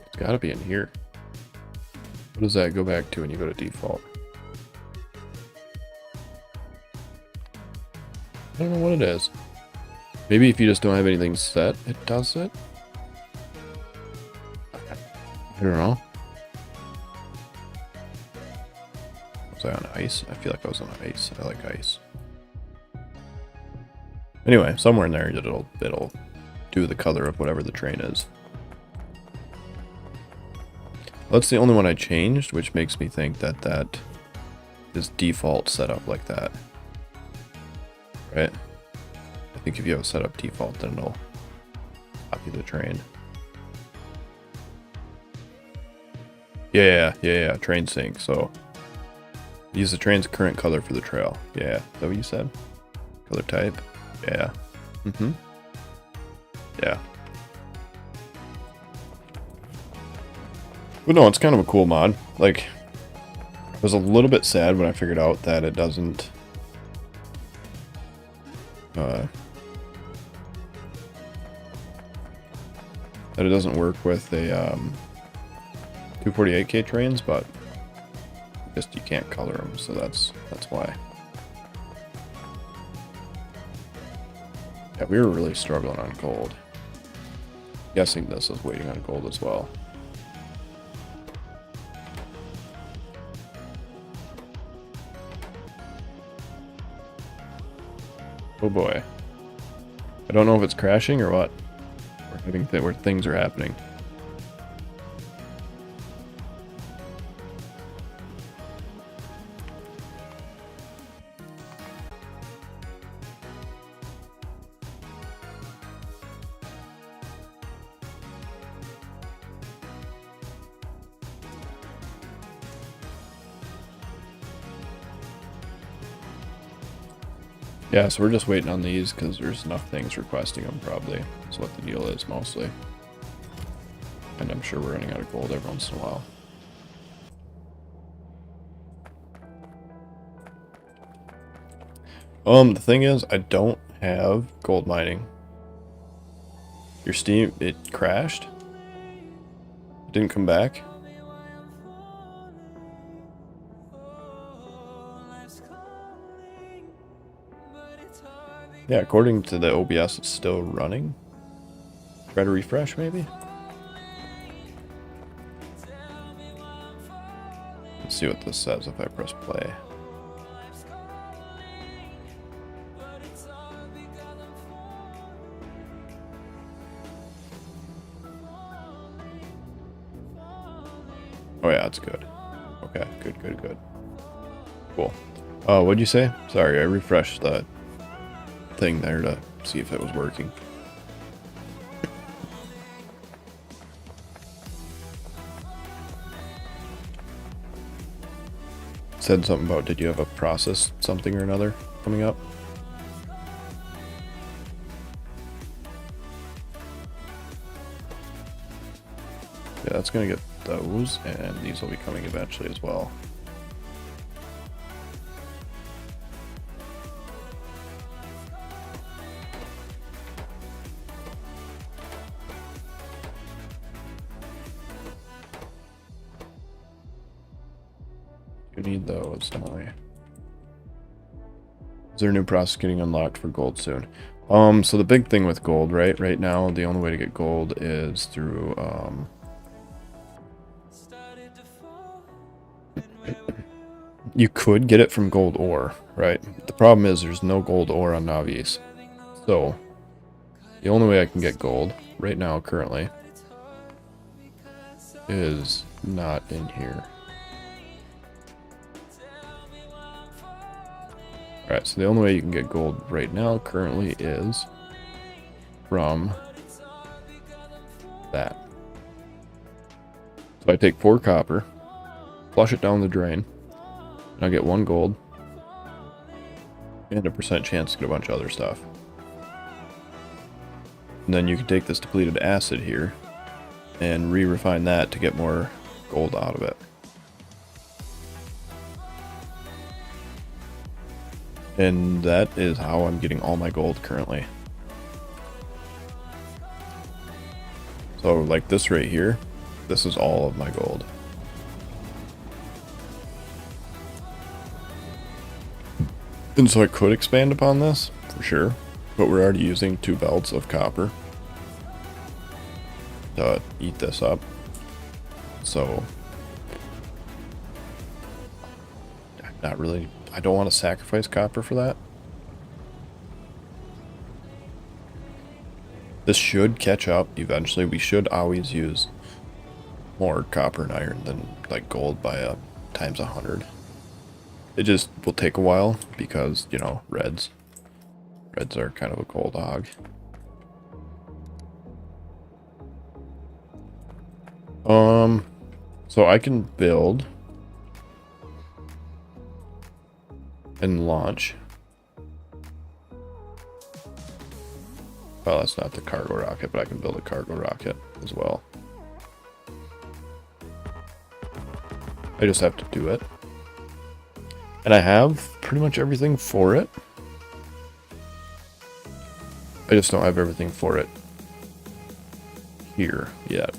It's gotta be in here. What does that go back to when you go to default? I don't know what it is. Maybe if you just don't have anything set, it does it? I don't know. Was I on ice? I feel like I was on ice. I like ice. Anyway, somewhere in there it'll do the color of whatever the train is. That's the only one I changed, which makes me think that that is default set up like that. Right? I think if you have it set up default, then it'll copy the train. Yeah, train sync. So use the train's current color for the trail. Yeah, is that what you said? Color type? Yeah. Yeah. But no, it's kind of a cool mod. Like, I was a little bit sad when I figured out that it doesn't... that it doesn't work with the 248K trains, but just you can't color them, so that's why. Yeah, we were really struggling on gold. Guessing this is waiting on gold as well. Oh boy. I don't know if it's crashing or what. We're having where things are happening. Yeah, so we're just waiting on these because there's enough things requesting them, probably. That's what the deal is, mostly. And I'm sure we're running out of gold every once in a while. The thing is, I don't have gold mining. Your Steam, it crashed? It didn't come back? Yeah, according to the OBS, it's still running. Try to refresh, maybe? Let's see what this says if I press play. Oh yeah, it's good. Okay, good. Cool. What'd you say? Sorry, I refreshed the thing there to see if it was working. Said something about, did you have a process something or another coming up? Yeah, that's gonna get those, and these will be coming eventually as well. You need those, don't we? Is there a new process getting unlocked for gold soon? So the big thing with gold, right now, the only way to get gold is through, you could get it from gold ore, right? The problem is there's no gold ore on Navi's. So, the only way I can get gold right now, currently, is not in here. Alright, so the only way you can get gold right now, currently, is from that. So I take 4 copper, flush it down the drain, and I get 1 gold, and a % chance to get a bunch of other stuff. And then you can take this depleted acid here, and re-refine that to get more gold out of it. And that is how I'm getting all my gold currently. So like this right here, this is all of my gold. And so I could expand upon this, for sure, but we're already using 2 belts of copper to eat this up. So, not really, I don't want to sacrifice copper for that. This should catch up eventually. We should always use more copper and iron than like gold by a times 100. It just will take a while because, you know, reds are kind of a gold hog. So I can build and launch. Well, that's not the cargo rocket, but I can build a cargo rocket as well. I just have to do it. And I have pretty much everything for it. I just don't have everything for it here yet.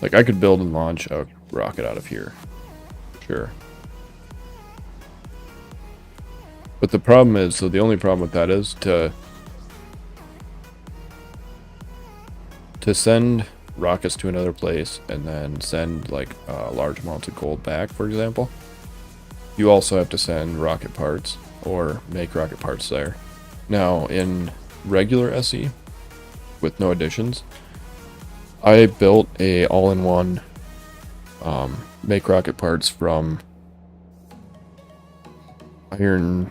Like, I could build and launch a rocket out of here. Sure. But the problem is, so the only problem with that is to send rockets to another place and then send like large amounts of gold back, for example. You also have to send rocket parts or make rocket parts there. Now in regular SE with no additions, I built a all-in-one make rocket parts from iron,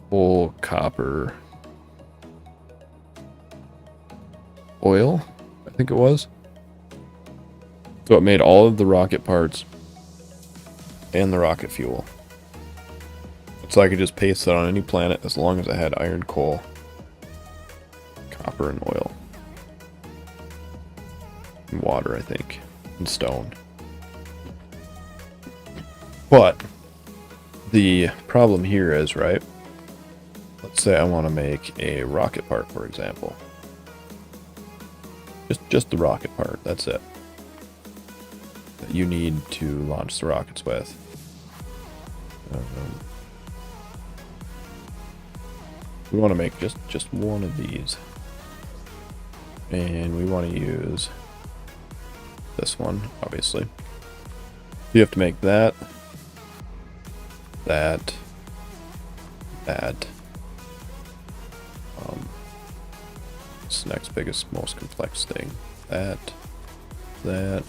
coal, copper, oil, I think it was. So it made all of the rocket parts and the rocket fuel. So I could just paste it on any planet as long as I had iron, coal, copper, and oil. And water, I think. And stone. But the problem here is, right? Let's say I want to make a rocket part, for example. Just the rocket part, that's it. That you need to launch the rockets with. We want to make just one of these. And we want to use this one, obviously. You have to make that, that. This next biggest, most complex thing. That. And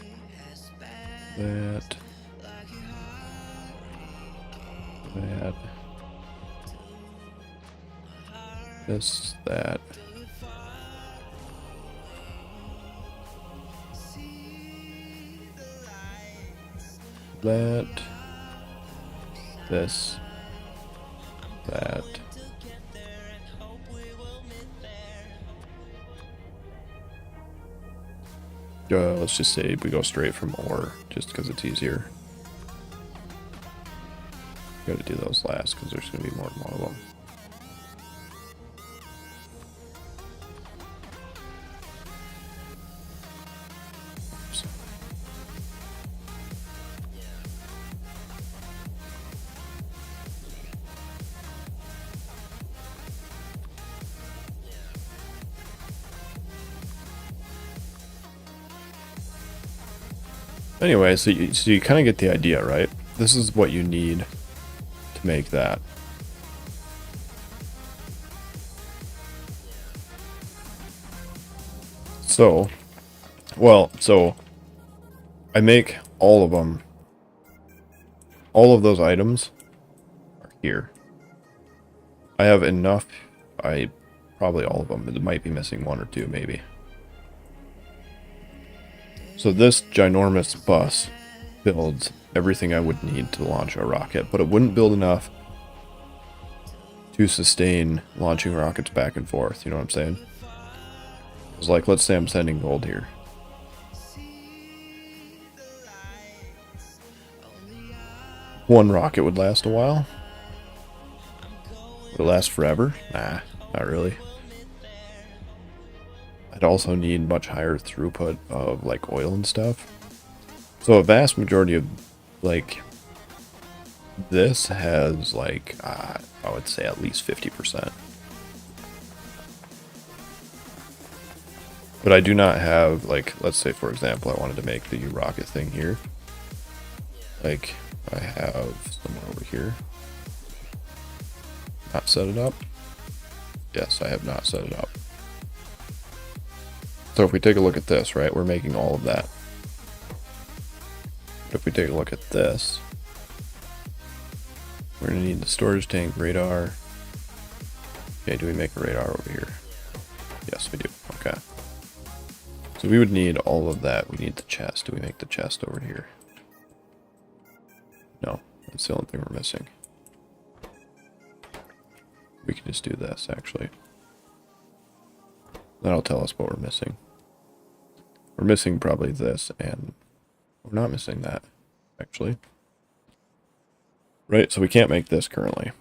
that. This, that. That. This. That. Let's just say we go straight from ore, just because it's easier. Gotta do those last, because there's gonna be more and more of them. Anyway, so you kind of get the idea, right? This is what you need to make that. So I make all of them. All of those items are here. I have enough. Probably all of them. It might be missing one or two, maybe. So this ginormous bus builds everything I would need to launch a rocket, but it wouldn't build enough to sustain launching rockets back and forth, you know what I'm saying? It's like, let's say I'm sending gold here. One rocket would last a while. Would it last forever? Nah, not really. I'd also need much higher throughput of like oil and stuff. So a vast majority of like this has like I would say at least 50%. But I do not have like, let's say for example I wanted to make the rocket thing here. Like I have somewhere over here. Not set it up. Yes, I have not set it up. So if we take a look at this, right, we're making all of that. But if we take a look at this, we're going to need the storage tank, radar. Okay, do we make a radar over here? Yes, we do. Okay. So we would need all of that. We need the chest. Do we make the chest over here? No, that's the only thing we're missing. We can just do this, actually. That'll tell us what we're missing. We're missing probably this, and we're not missing that, actually. Right, so we can't make this currently.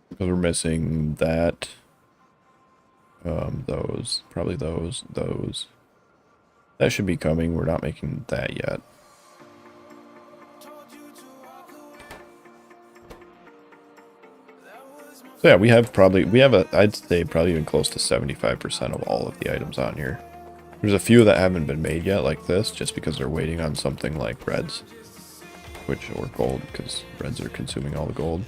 Because we're missing that. Those. Probably those. That should be coming. We're not making that yet. So yeah, I'd say probably even close to 75% of all of the items on here. There's a few that haven't been made yet, like this, just because they're waiting on something like reds, or gold, because reds are consuming all the gold.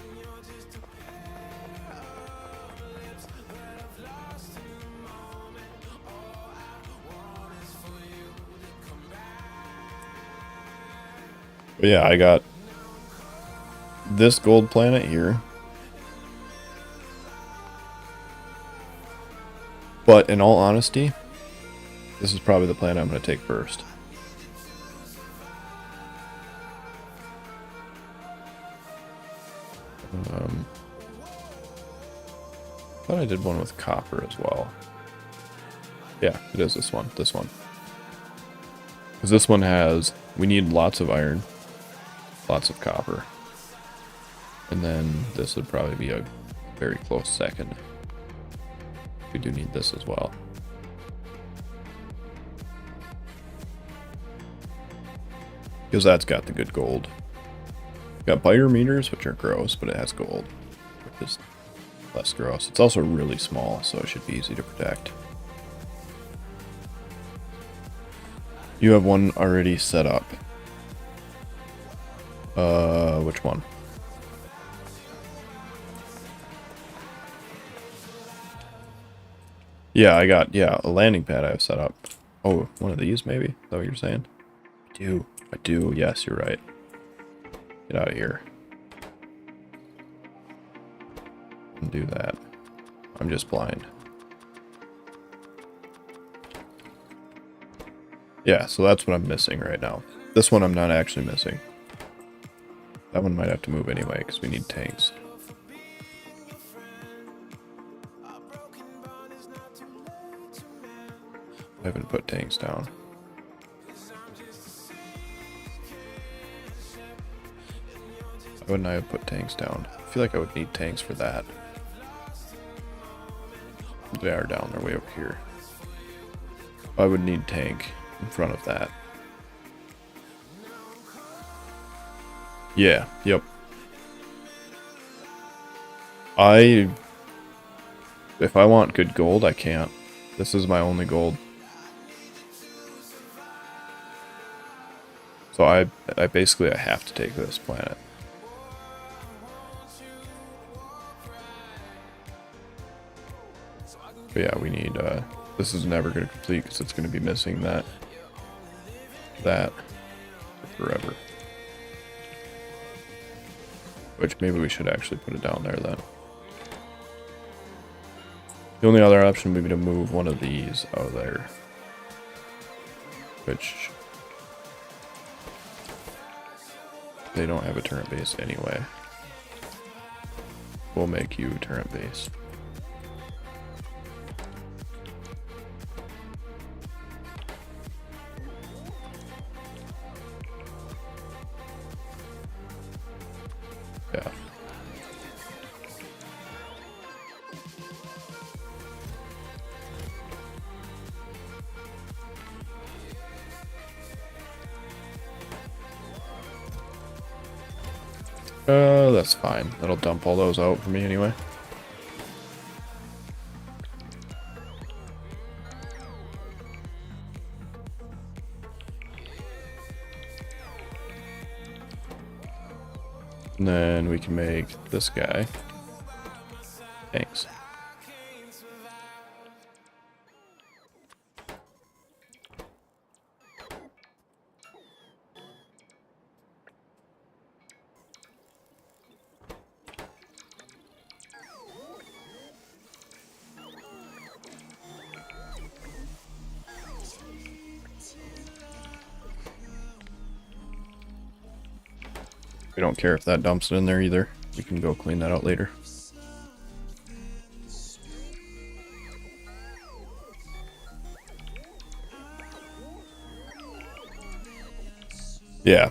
But yeah, I got this gold planet here. But in all honesty, this is probably the planet I'm going to take first. I thought I did one with copper as well. Yeah, it is this one. This one. Because this one has... We need lots of iron. Lots of copper. And then this would probably be a very close second. We do need this as well. Because that's got the good gold. Got biter meters, which are gross, but it has gold, which is less gross. It's also really small, so it should be easy to protect. You have one already set up. Which one? Yeah, I got, a landing pad I have set up. Oh, one of these maybe? Is that what you're saying? I do, yes, you're right. Get out of here. And do that. I'm just blind. Yeah, so that's what I'm missing right now. This one I'm not actually missing. That one might have to move anyway, because we need tanks. I haven't put tanks down. Why wouldn't I have put tanks down? I feel like I would need tanks for that. They are down, they're way over here. I would need tank in front of that. Yeah, yep. If I want good gold, I can't. This is my only gold. So I basically have to take this planet. But yeah, we need, this is never going to complete because it's going to be missing that forever. Which maybe we should actually put it down there then. The only other option would be to move one of these out of there. Which they don't have a turret base anyway. We'll make you turret base. Yeah. That's fine. That'll dump all those out for me anyway. And then we can make this guy. Thanks. We don't care if that dumps it in there either. We can go clean that out later. Yeah.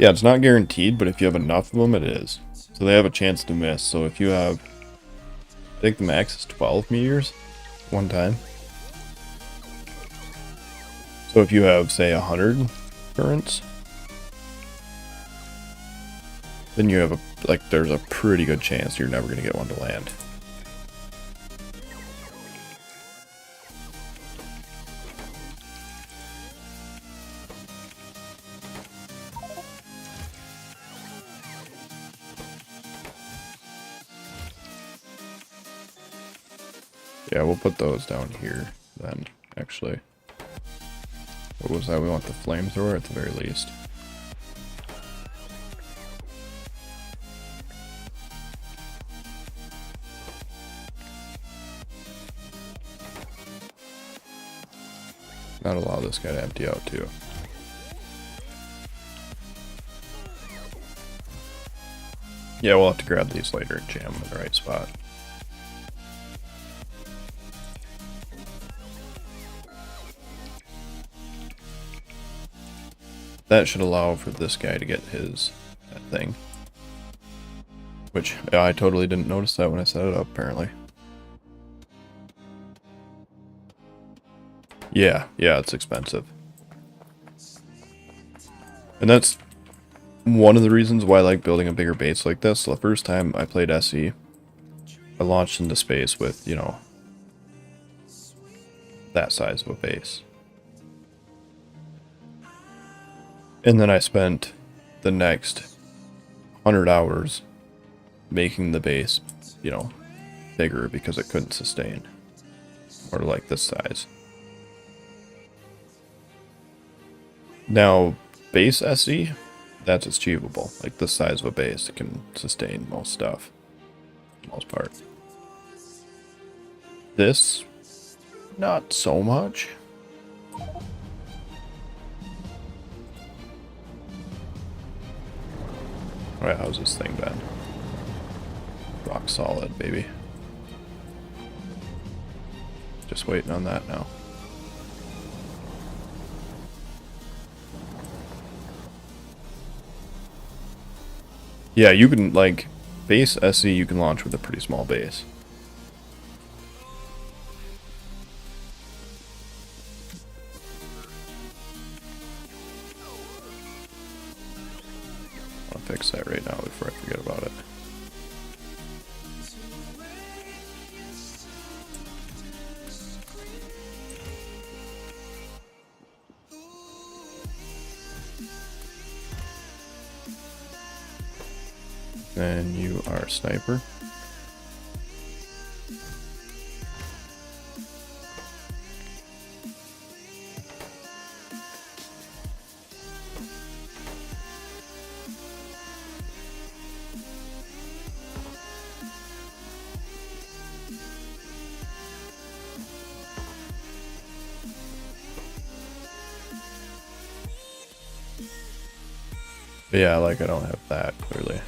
Yeah, it's not guaranteed, but if you have enough of them, it is. So they have a chance to miss. So if you have, I think the max is 12 meteors one time. So if you have, say, 100 currents, then you have a, like, there's a pretty good chance you're never going to get one to land. Yeah, we'll put those down here then, actually. What was that? We want the flamethrower at the very least. Not allow this guy to empty out too. Yeah, we'll have to grab these later and jam them in the right spot. That should allow for this guy to get his thing. Which I totally didn't notice that when I set it up, apparently. Yeah, it's expensive. And that's one of the reasons why I like building a bigger base like this. So the first time I played SE, I launched into space with, you know, that size of a base. And then I spent the next 100 hours making the base, you know, bigger because it couldn't sustain. Or like this size. Now, base SE, that's achievable. Like this size of a base, it can sustain most stuff. For the most part. This, not so much. Alright, how's this thing been? Rock solid, baby. Just waiting on that now. Yeah, you can, like, base SE you can launch with a pretty small base. I'll fix that right now before I forget about it. Then you are a sniper. But yeah, like I don't have that clearly.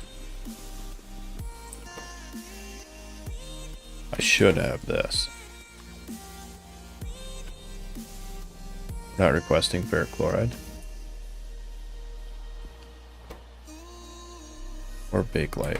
I should have this. Not requesting ferric chloride. Or bakelite.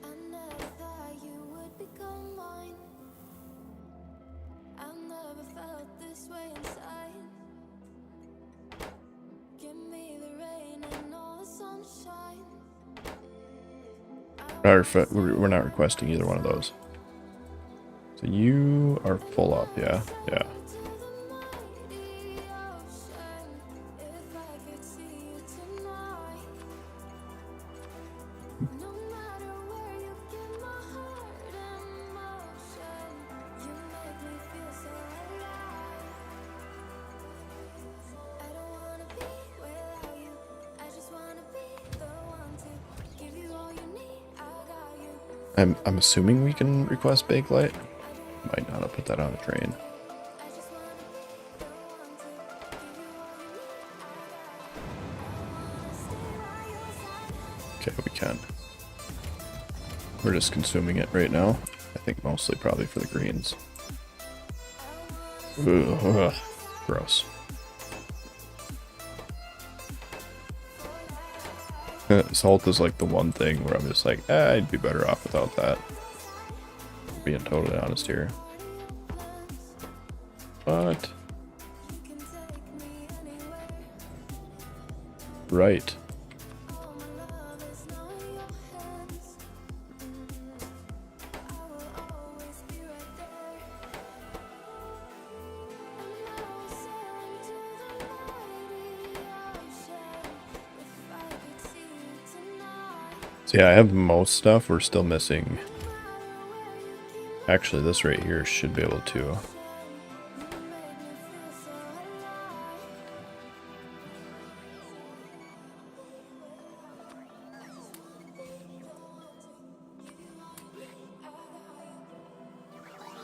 I never thought you would become mine. I never felt this way inside. Give me the rain and all the sunshine. We're not requesting either one of those. So you are full up, yeah? Yeah. To the mighty ocean, if I could see you tonight. No matter where you get my heart in motion, you make me feel so alive. I don't wanna be without you. I just wanna be the one to give you all you need. I got you. I'm assuming we can request bakelite. Might not have put that on a train. I just wanna be the one to give you all you need. I wanna stay by your side. Okay, we can. We're just consuming it right now. I think mostly probably for the greens. Ugh, gross. Salt is like the one thing where I'm just like, I'd be better off without that. Being totally honest here. But right. So yeah, I have most stuff. We're still missing. Actually, this right here should be able to.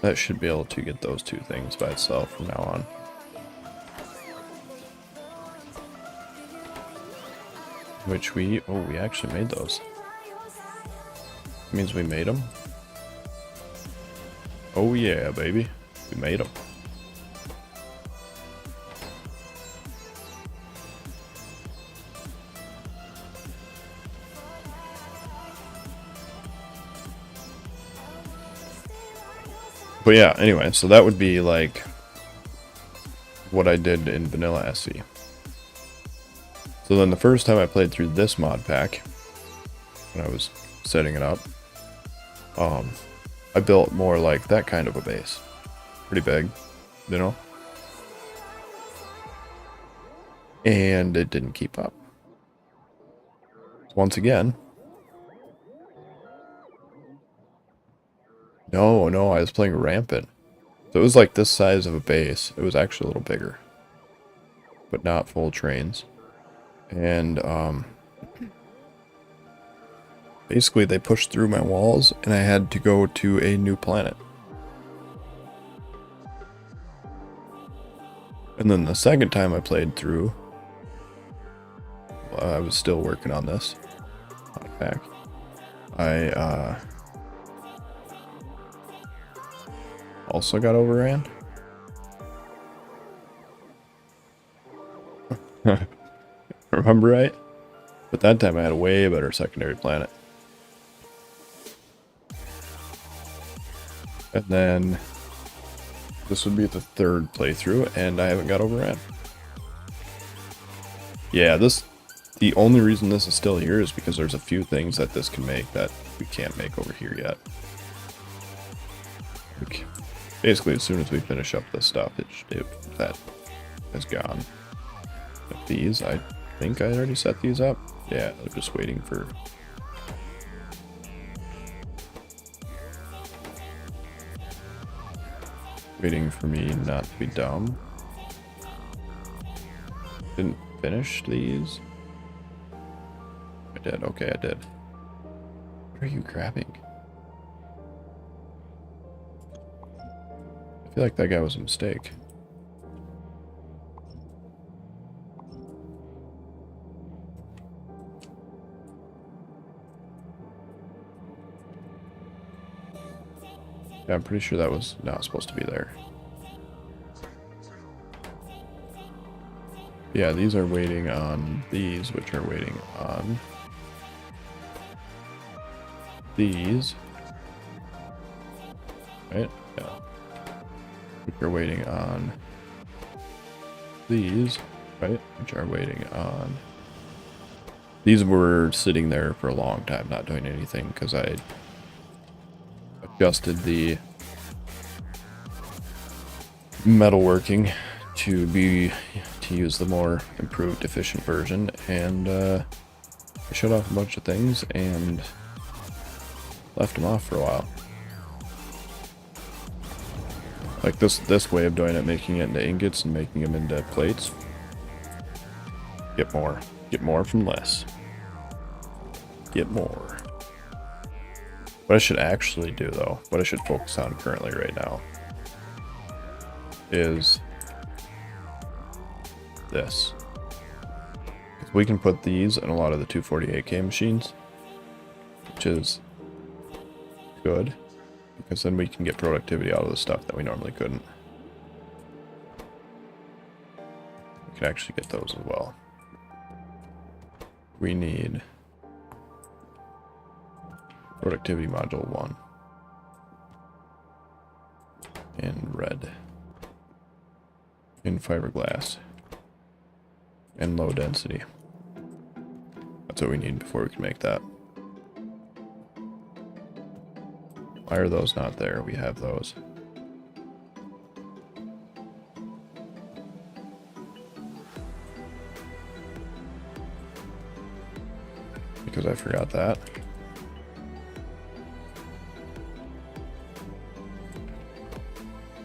That should be able to get those two things by itself from now on. Which we actually made those. Means we made them. Oh yeah, baby. We made them. But yeah, anyway, so that would be like what I did in vanilla SC. So then the first time I played through this mod pack, when I was setting it up, I built more like that kind of a base. Pretty big, you know? And it didn't keep up. Once again. No, I was playing rampant. So it was like this size of a base. It was actually a little bigger. But not full trains. And, basically they pushed through my walls and I had to go to a new planet. And then the second time I played through, I was still working on this pack. I also got overran. Remember right? But that time I had a way better secondary planet. And then this would be the third playthrough and I haven't got overran. Yeah, the only reason this is still here is because there's a few things that this can make that we can't make over here yet. Like, basically, as soon as we finish up this stuff, that is gone. But these, I think I already set these up. Yeah, they're just waiting for... Waiting for me not to be dumb. Didn't finish these. I did. Okay, I did. What are you grabbing? I feel like that guy was a mistake. Yeah, I'm pretty sure that was not supposed to be there. Yeah, these are waiting on these, which are waiting on these. Right? Yeah. Which are waiting on these, right? Which are waiting on... These were sitting there for a long time, not doing anything, because I adjusted the metalworking to use the more improved, efficient version, and I shut off a bunch of things and left them off for a while. Like this way of doing it, making it into ingots and making them into plates. Get more from less. Get more. What I should actually do, though, what I should focus on currently right now, is this. We can put these in a lot of the 248K machines, which is good, because then we can get productivity out of the stuff that we normally couldn't. We can actually get those as well. We need productivity module 1 in red, in fiberglass, and low density. That's what we need before we can make that. Why are those not there? We have those. Because I forgot that.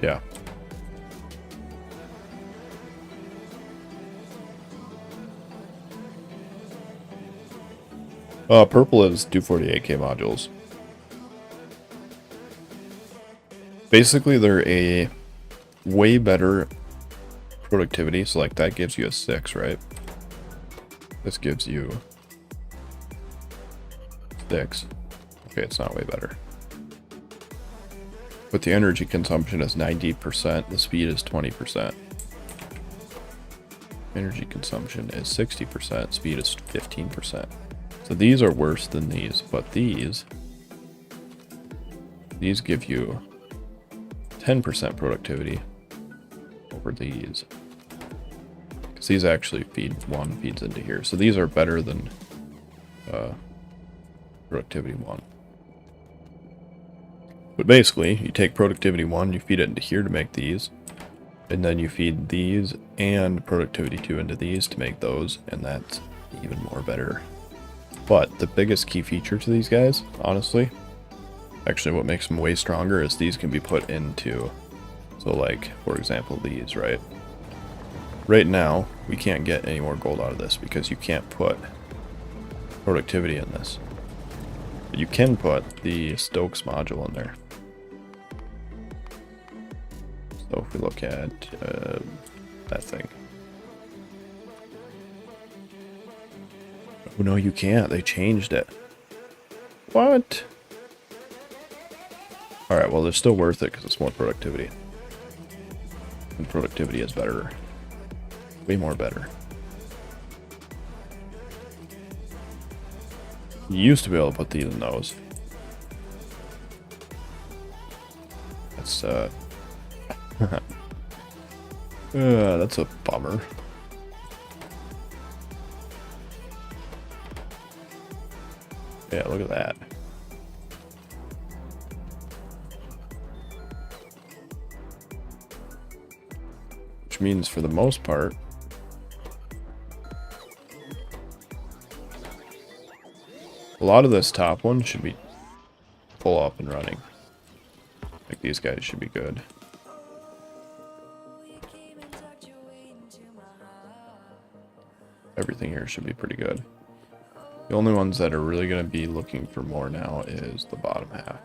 Yeah. Purple is 248K modules. Basically, they're a way better productivity. So like that gives you a 6, right? This gives you 6. Okay, it's not way better. But the energy consumption is 90%, the speed is 20%. Energy consumption is 60%, speed is 15%. So these are worse than these, but these give you 10% productivity over these. Because these actually feeds into here. So these are better than productivity 1. But basically, you take productivity 1, you feed it into here to make these. And then you feed these and productivity 2 into these to make those. And that's even more better. But the biggest key feature to these guys, honestly, actually what makes them way stronger is these can be put into, so like, for example, these, right? Right now, we can't get any more gold out of this because you can't put productivity in this. But you can put the Stokes module in there. So if we look at that thing. Oh no, you can't. They changed it. What? Alright, well, they're still worth it because it's more productivity. And productivity is better. Way more better. You used to be able to put these in those. That's, that's a bummer. Yeah, look at that. Which means for the most part, a lot of this top one should be full up and running. Like these guys should be good. Everything here should be pretty good. The only ones that are really going to be looking for more now is the bottom half.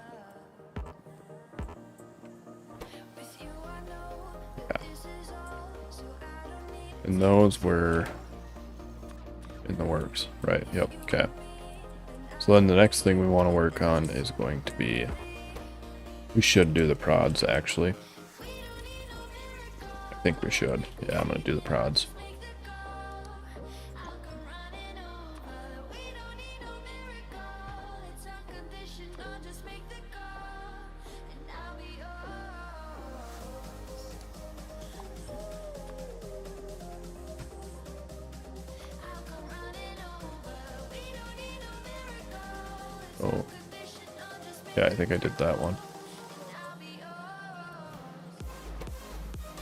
Yeah. And those were in the works, right? Yep, okay. So then the next thing we want to work on is going to be, we should do the prods actually. I think we should. Yeah, I'm going to do the prods. Oh, yeah, I think I did that one.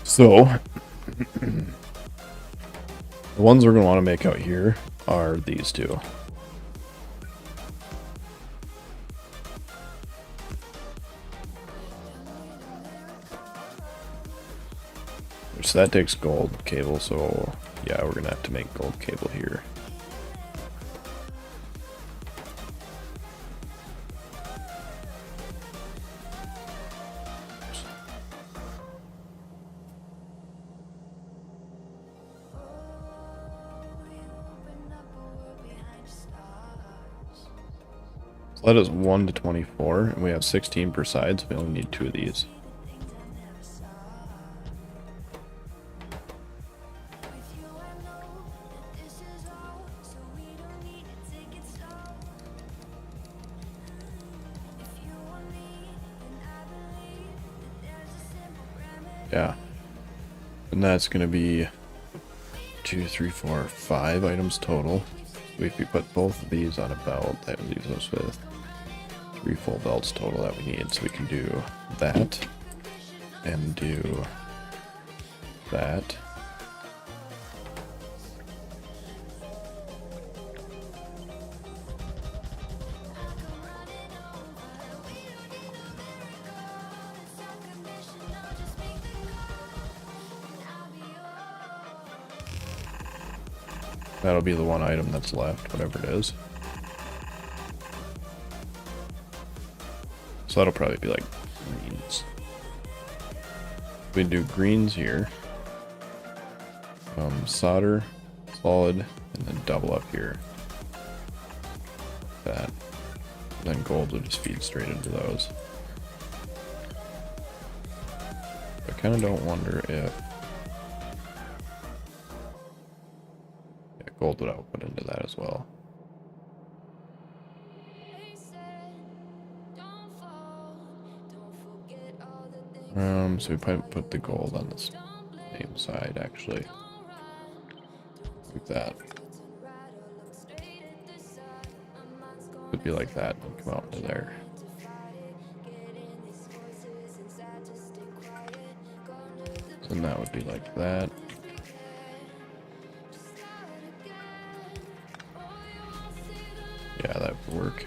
So, the ones we're going to want to make out here are these two. So that takes gold cable, so yeah, we're going to have to make gold cable here. So that is 1 to 24, and we have 16 per side, so we only need 2 of these. Yeah. And that's going to be 2, 3, 4, 5 items total. So if we put both of these on a belt, that leaves us with 3 full belts total that we need. So we can do that and do that. That'll be the one item that's left, whatever it is. So that'll probably be like greens. We do greens here. Solder, solid, and then double up here. That. then gold will just feed straight into those. I kind of don't wonder if gold would output into that as well. So we put the gold on this same side actually. Like that. Could be like that and come out into there. So then that would be like that. Yeah, that would work.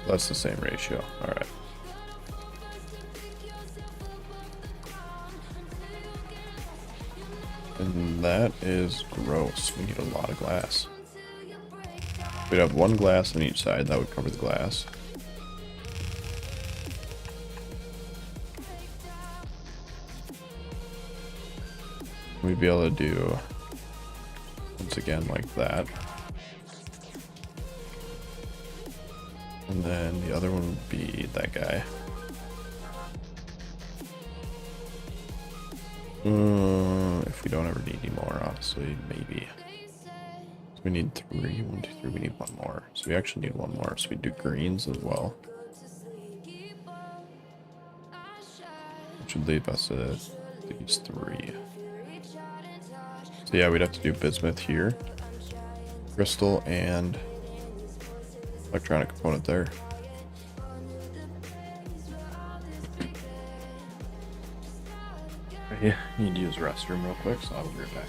That's the same ratio. All right. And that is gross. We need a lot of glass. We'd have one glass on each side. That would cover the glass. We'd be able to do, once again, like that. And then the other one would be that guy. If we don't ever need any more, honestly, maybe. So we need 3. 1, 2, 3. We need one more. So we actually need one more. So we do greens as well. Which would leave us at these 3. So yeah, we'd have to do bismuth here, crystal, and electronic component there. Yeah, you need to use the restroom real quick, so I'll be right back.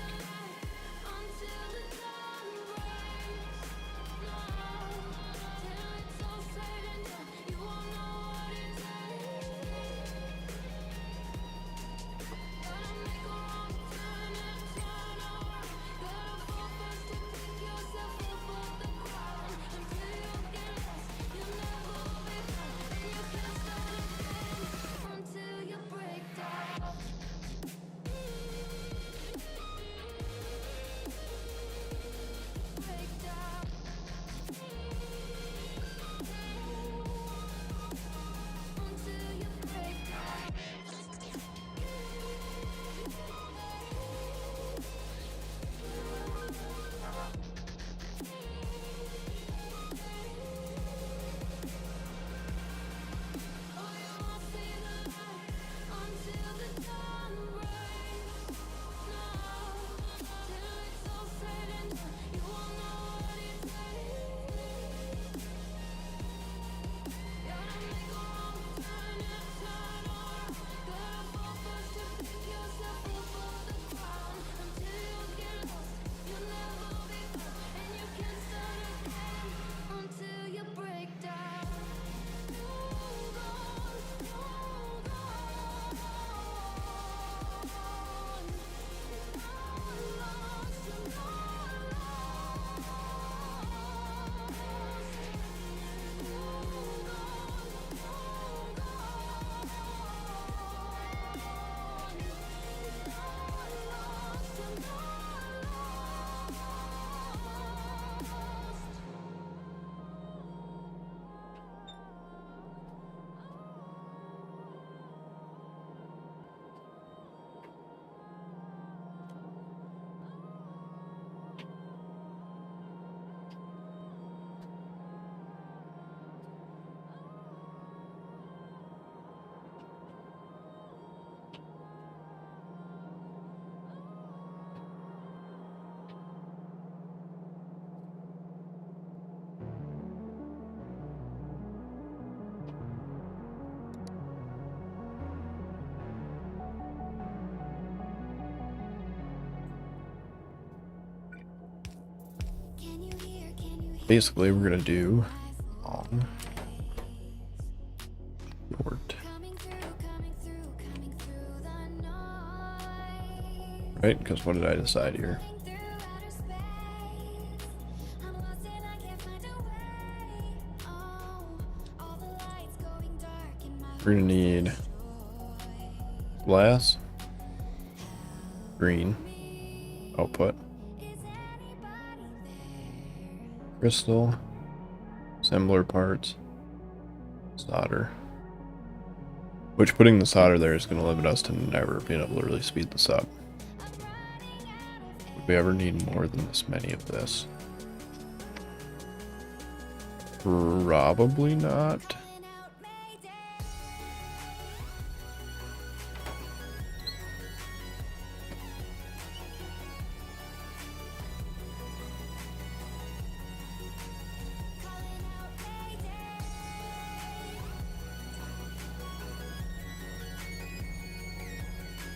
Basically, we're gonna do long short. Right? Because what did I decide here? We're gonna need glass, green, output, crystal, assembler parts, solder. Which putting the solder there is going to limit us to never being able to really speed this up. Would we ever need more than this many of this? Probably not.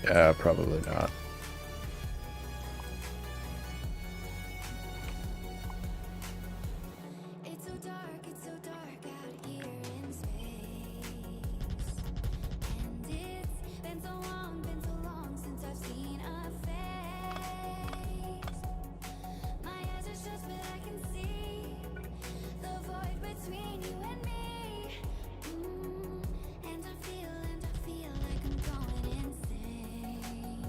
Yeah, probably not. It's so dark out here in space. And it's been so long since I've seen a face. My eyes are shut, but I can see the void between you and me. And I feel like I'm going insane.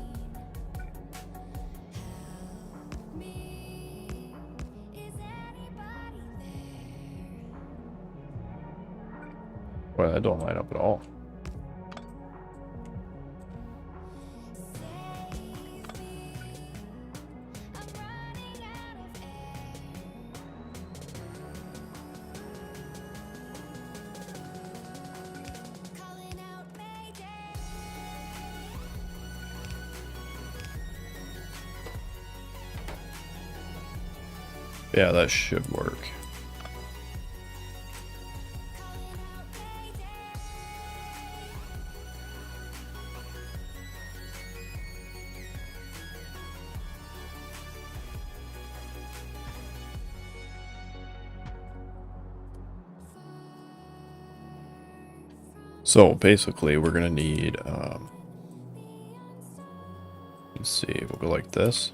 Help me. Is anybody there? Well, that don't line up at all. Save me. I'm running out of air. Calling out Mayday. Yeah, that should work. Calling out Mayday. So basically, we're gonna need. Let's see. We'll go like this.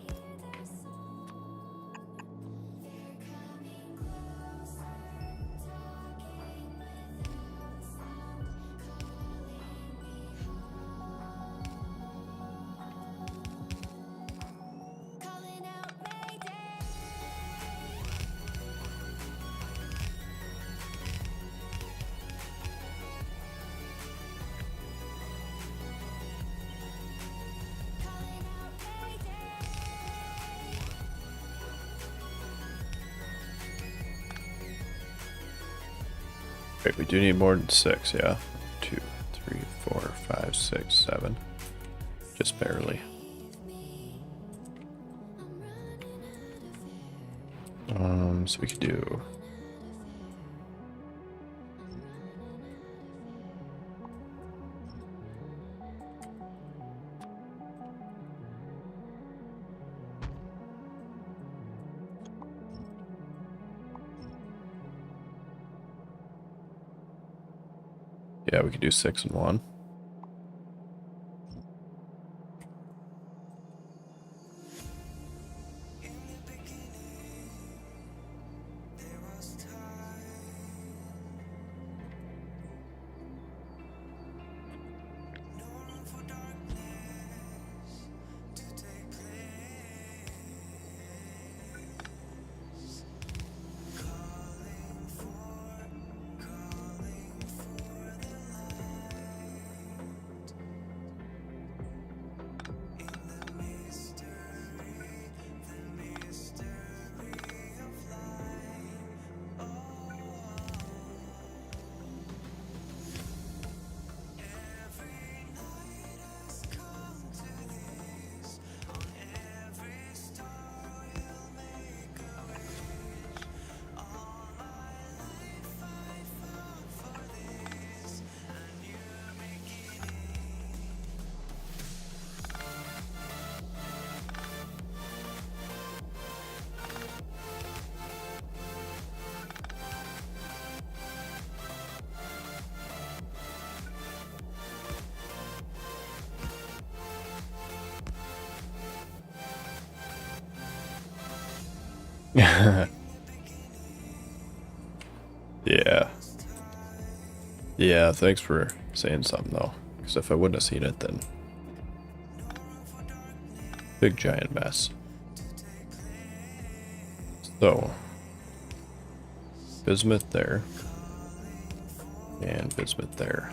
Calling out Mayday. Calling out Mayday. Right, we do need more than 6, yeah. 2, 3, 4, 5, 6, 7. Just barely. So we could do. Yeah, we could do 6 and 1. Yeah. Yeah, thanks for saying something though, because if I wouldn't have seen it, then big giant mess. So bismuth there and bismuth there.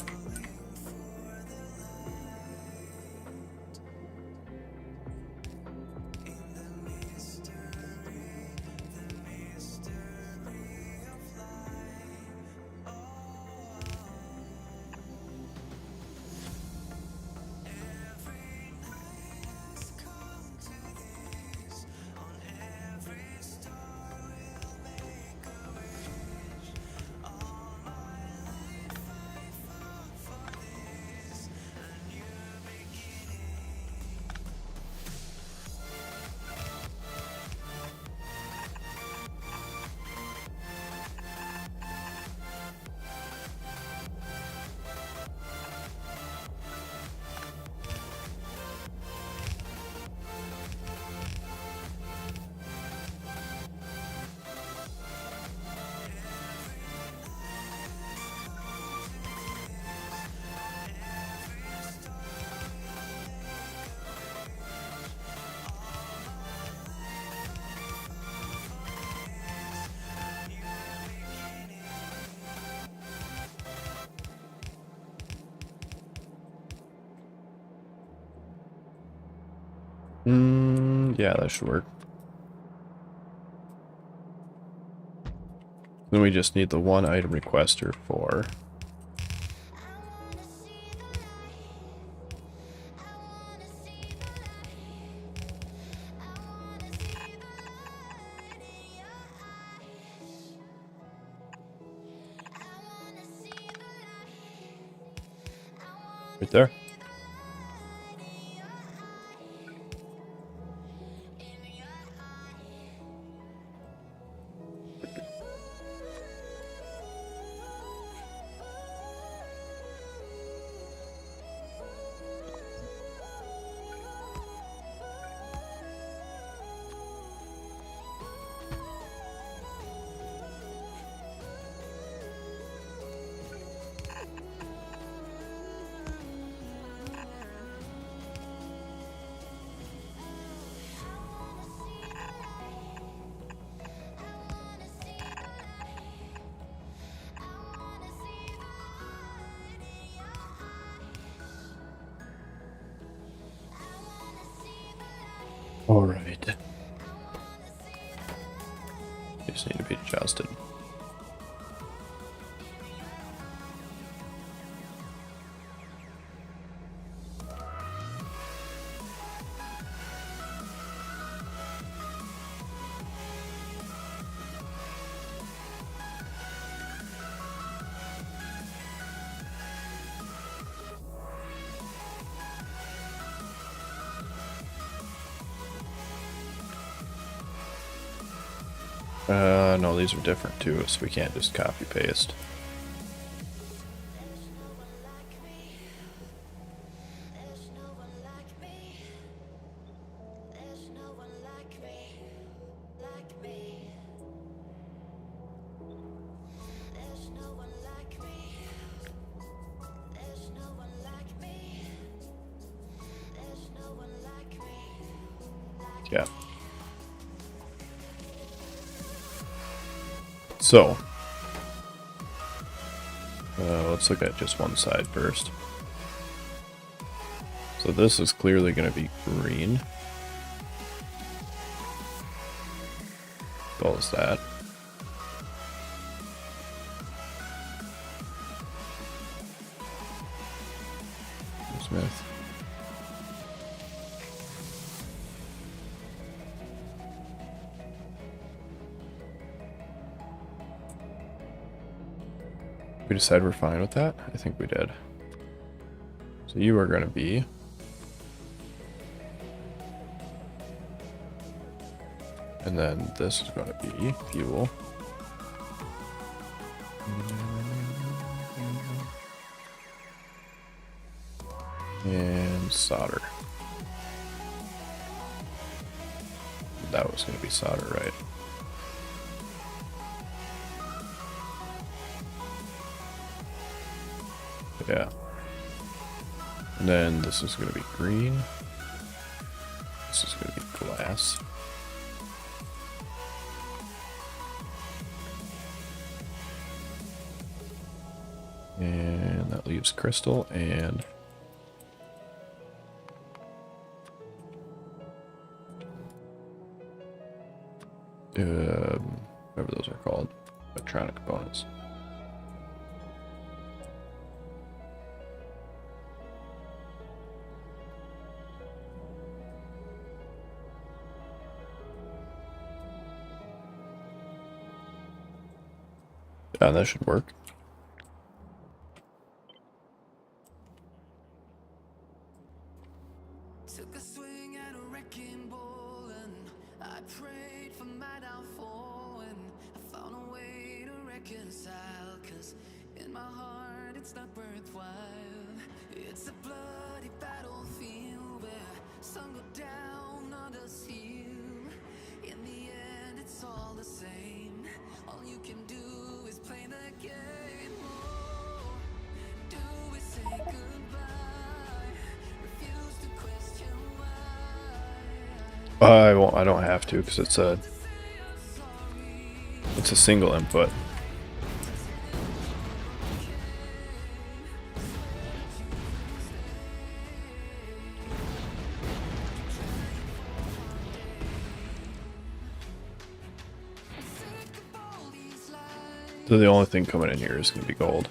Yeah, that should work. Then we just need the one item requester for right there. All right. These need to be adjusted. No, these are different too, so we can't just copy paste. Yeah. So, let's look at just one side first. So this is clearly going to be green. As well as that. Smith. We decide we're fine with that? I think we did. So you are going to be and then this is going to be fuel. And solder. That was going to be solder, right? Yeah. And then this is going to be green. This is going to be glass. And that leaves crystal and whatever those are called, electronic components. Yeah, that should work. Took a swing at a wrecking ball and I prayed for my downfall and I found a way to reconcile, 'cause in my heart it's not worthwhile. It's a bloody battlefield where some go down, others heal. In the end it's all the same. All you can do is play the game. Oh, do we say goodbye? Refuse to question why. I won't. I don't have to because it's a single input. So the only thing coming in here is going to be gold.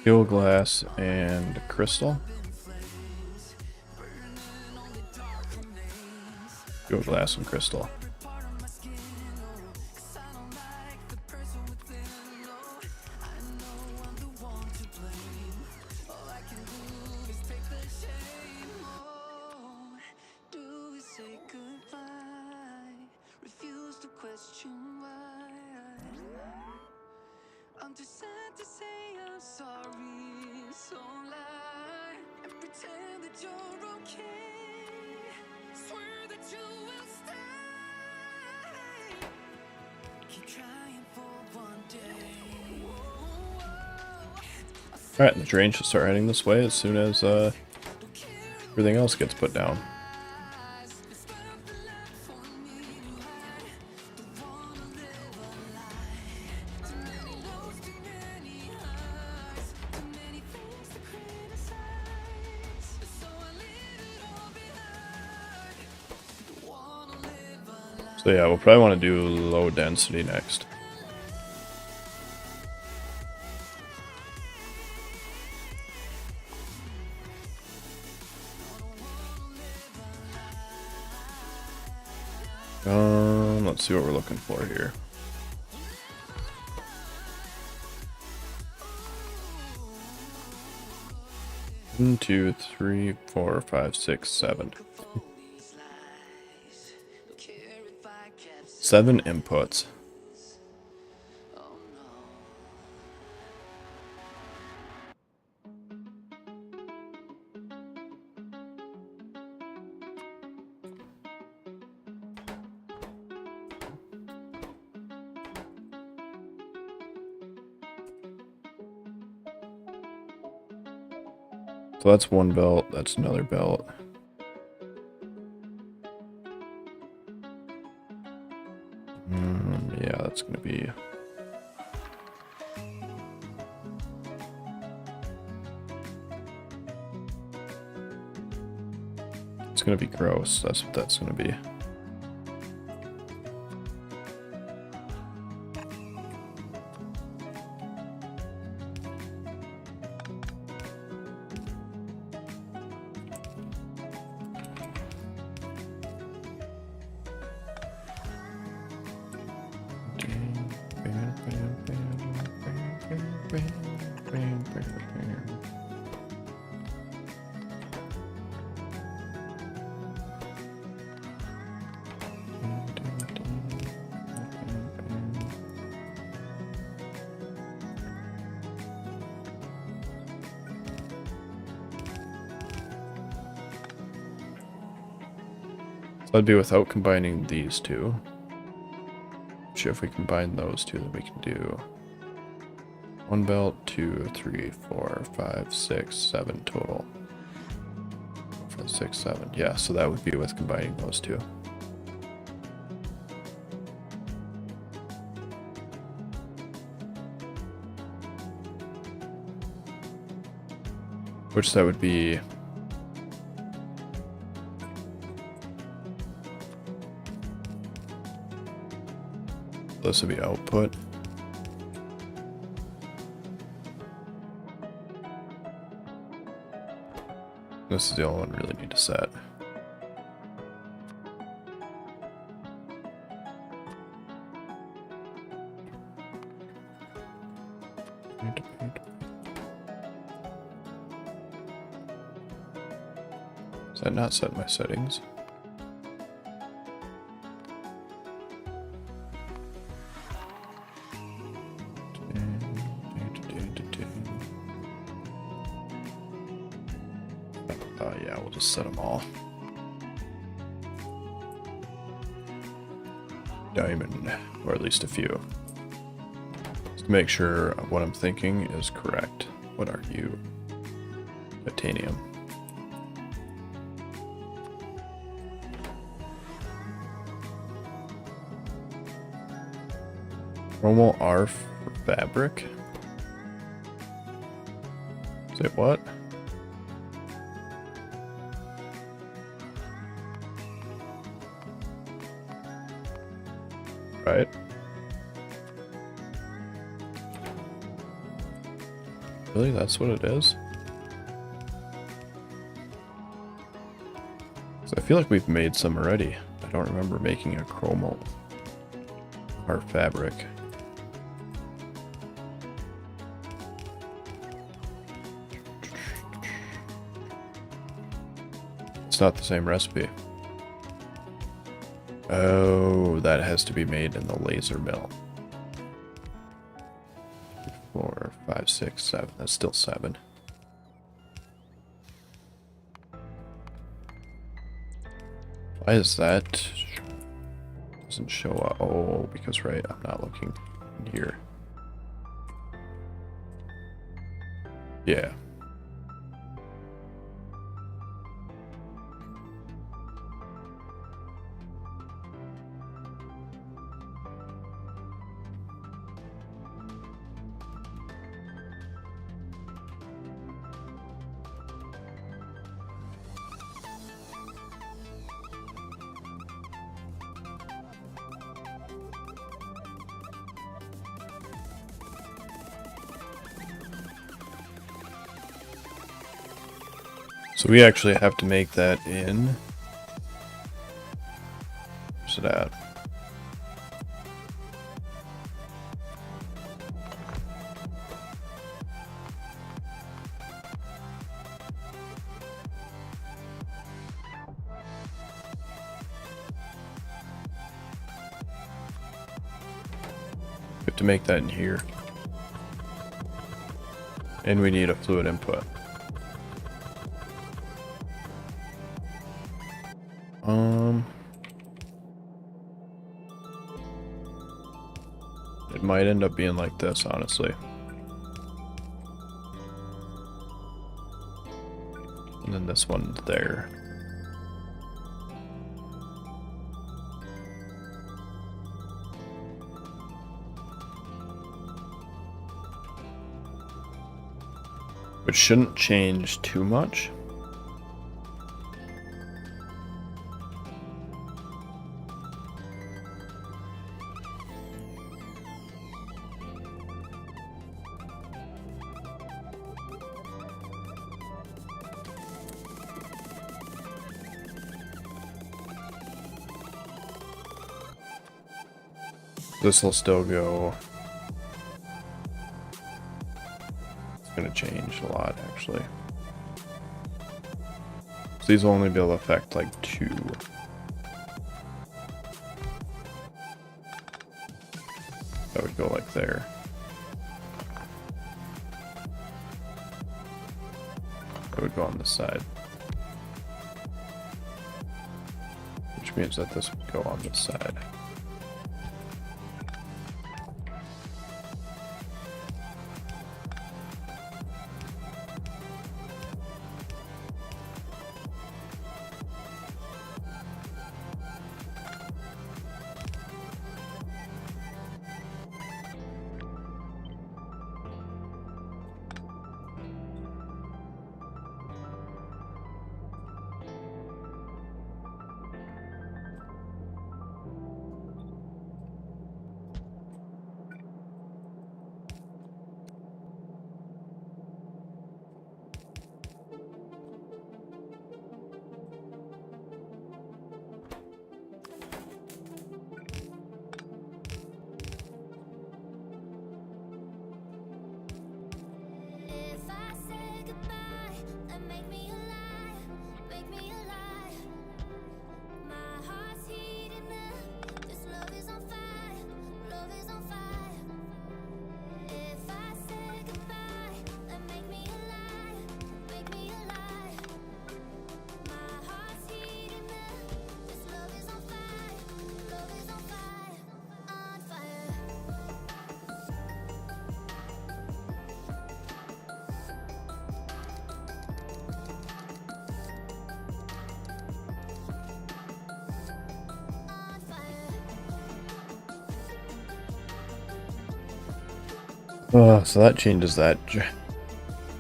Fuel glass and crystal. Fuel glass and crystal. I'm just sad to say I'm sorry, so lie and pretend that you're okay. Swear that you will stay. Keep trying for one day. Alright, the train should start heading this way as soon as everything else gets put down. So yeah, we'll probably want to do low density next. Let's see what we're looking for here. One, 2, 3, 4, 5, 6, 7. 7 inputs. So that's one belt, that's another belt. Yeah, that's gonna be... It's gonna be gross, that's what that's gonna be. That'd be without combining these two. Which if we combine those two, then we can do 1 belt, 2, 3, 4, 5, 6, 7 total. 5, 6, 7. Yeah, so that would be with combining those two. Which that would be this would be output. This is the only one we really need to set. Is that not set my settings? Yeah, we'll just set them all. Diamond, or at least a few. Just to make sure what I'm thinking is correct. What are you? Titanium. Chromo R for fabric? Say what? Right. Really? That's what it is? So I feel like we've made some already. I don't remember making a chromo or fabric. It's not the same recipe. Oh, that has to be made in the laser mill. 4, 5, 6, 7. That's still 7. Why is that? Doesn't show up. Oh, because right, I'm not looking in here. Yeah. So we actually have to make that in. Where's it at? We have to make that in here. And we need a fluid input. It might end up being like this, honestly. And then this one there. Which shouldn't change too much. This will still go going to change a lot, actually. So these will only be able to affect like 2. That would go like there. That would go on this side. Which means that this would go on this side. If I say goodbye, then make me alive, make me alive. My heart's heating up, this love is on fire, love is on fire. If I say goodbye, then make me alive, make me alive. My heart's heating up, this love is on fire, love is on fire, on fire. On fire. So that changes that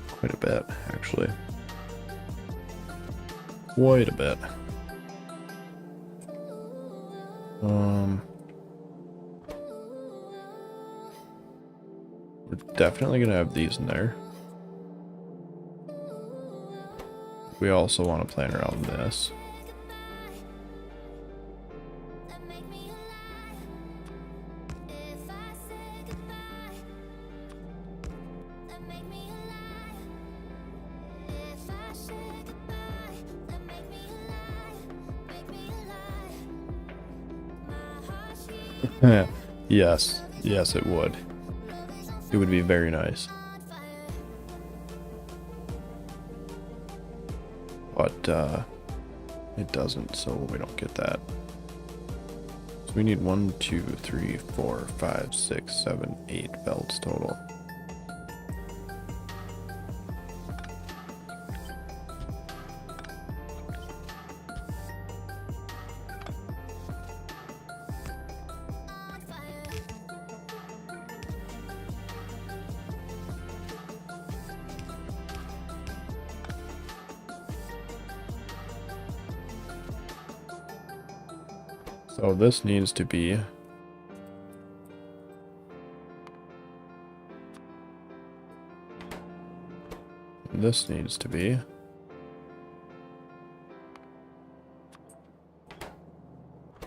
quite a bit, actually. Quite a bit. We're definitely gonna have these in there. We also want to plan around this. Then make me alive. If I say goodbye, then make me alive. If I say goodbye, then make me alive, make me alive. My heart's beating, Yes, yes, it would. love is on It would be very nice. fire. But it doesn't, so we don't get that. So we need 1, 2, 3, 4, 5, 6, 7, 8 belts total. On fire. So this needs to be this needs to be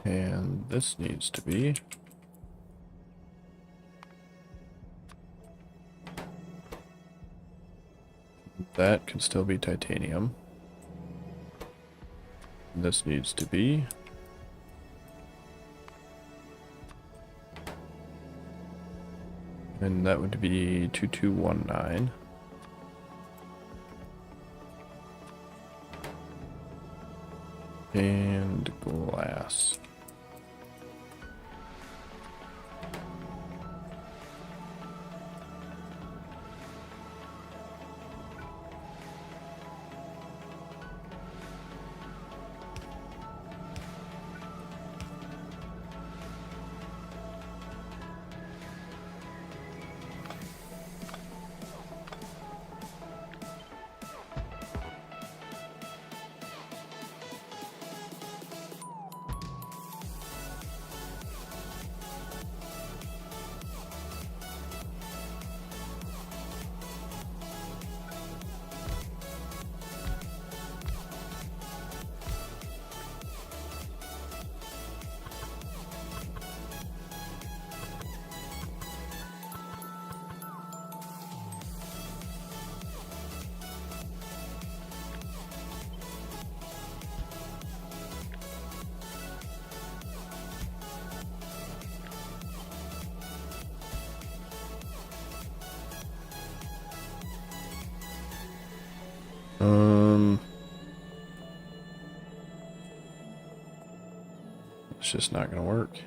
and this needs to be that can still be titanium. This needs to be and that would be 2219. And glass. It's just not gonna work.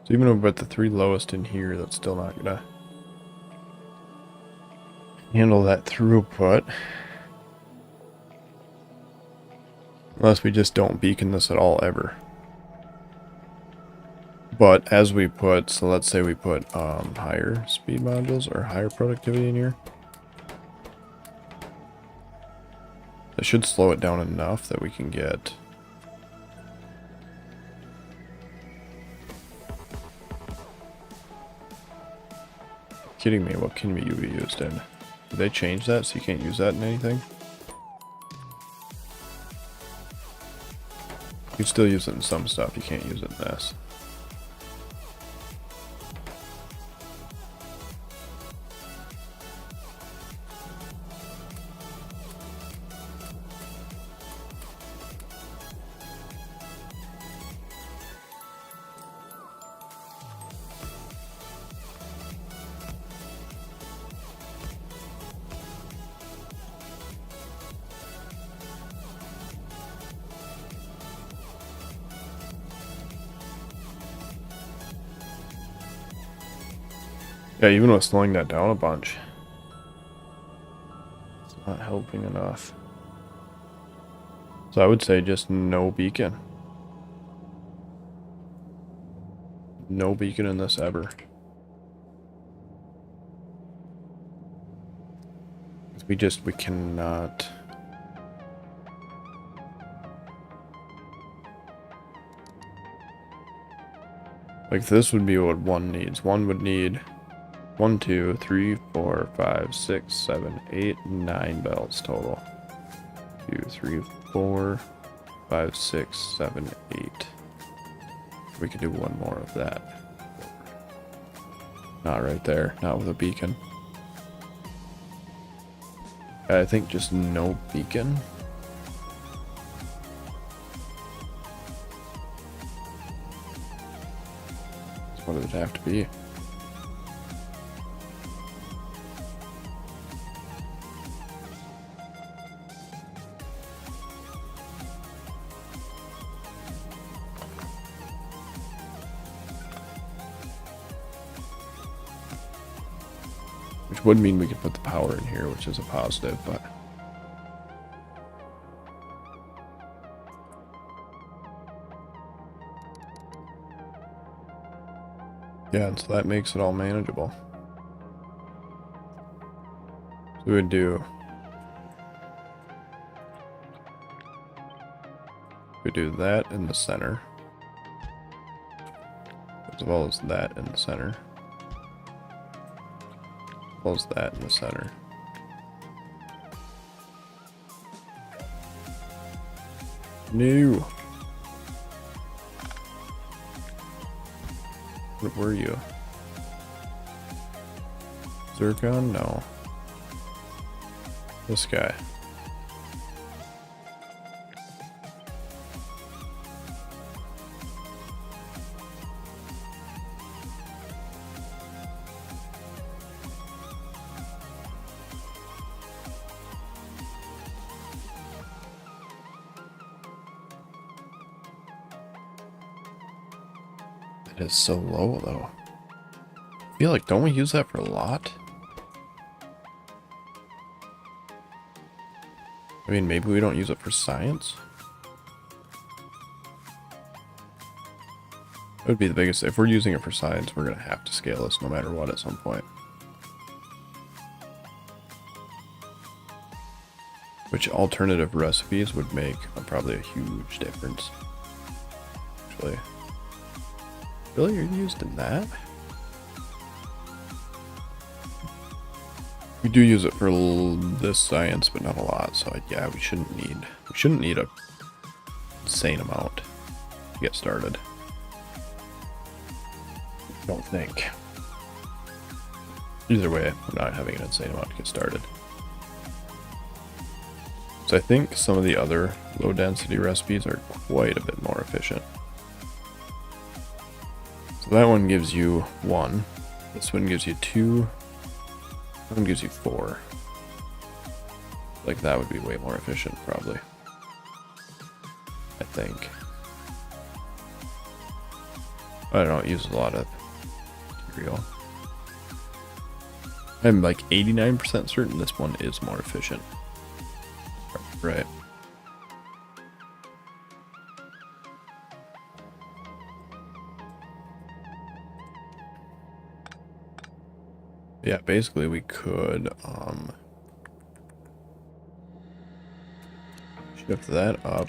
So even if we put the 3 lowest in here, that's still not gonna handle that throughput. Unless we just don't beacon this at all ever. But as we put, so let's say we put higher speed modules or higher productivity in here. It should slow it down enough that we can get... Kidding me, what can you be used in? Did they change that so you can't use that in anything? You can still use it in some stuff, you can't use it in this. Yeah, even with slowing that down a bunch, it's not helping enough. So I would say just no beacon. No beacon in this ever. We cannot. Like this would be what one needs. One would need 1, 2, 3, 4, 5, 6, 7, 8, 9 bells total. 2, 3, 4, 5, 6, 7, 8. We could do one more of that. Not right there. Not with a beacon. I think just no beacon. What would it have to be? Which would mean we could put the power in here, which is a positive, but... Yeah, and so that makes it all manageable. So we would do... We do that in the center. As well as that in the center. As well as that in the center. No! What were you? Zircon? No. This guy. It is so low though. I feel like, don't we use that for a lot? I mean, maybe we don't use it for science? That would be the biggest. If we're using it for science, we're going to have to scale this no matter what at some point. Which alternative recipes would make probably a huge difference. Actually. Really? You're used in that? We do use it for this science, but not a lot. So yeah, we shouldn't need a insane amount to get started. Don't think. Either way, we're not having an insane amount to get started. So I think some of the other low density recipes are quite a bit more efficient. So that one gives you 1. This one gives you 2. That one gives you 4. Like that would be way more efficient, probably. I think. I don't know, it uses a lot of material. I'm like 89% certain this one is more efficient. Right. Yeah, basically we could shift that up.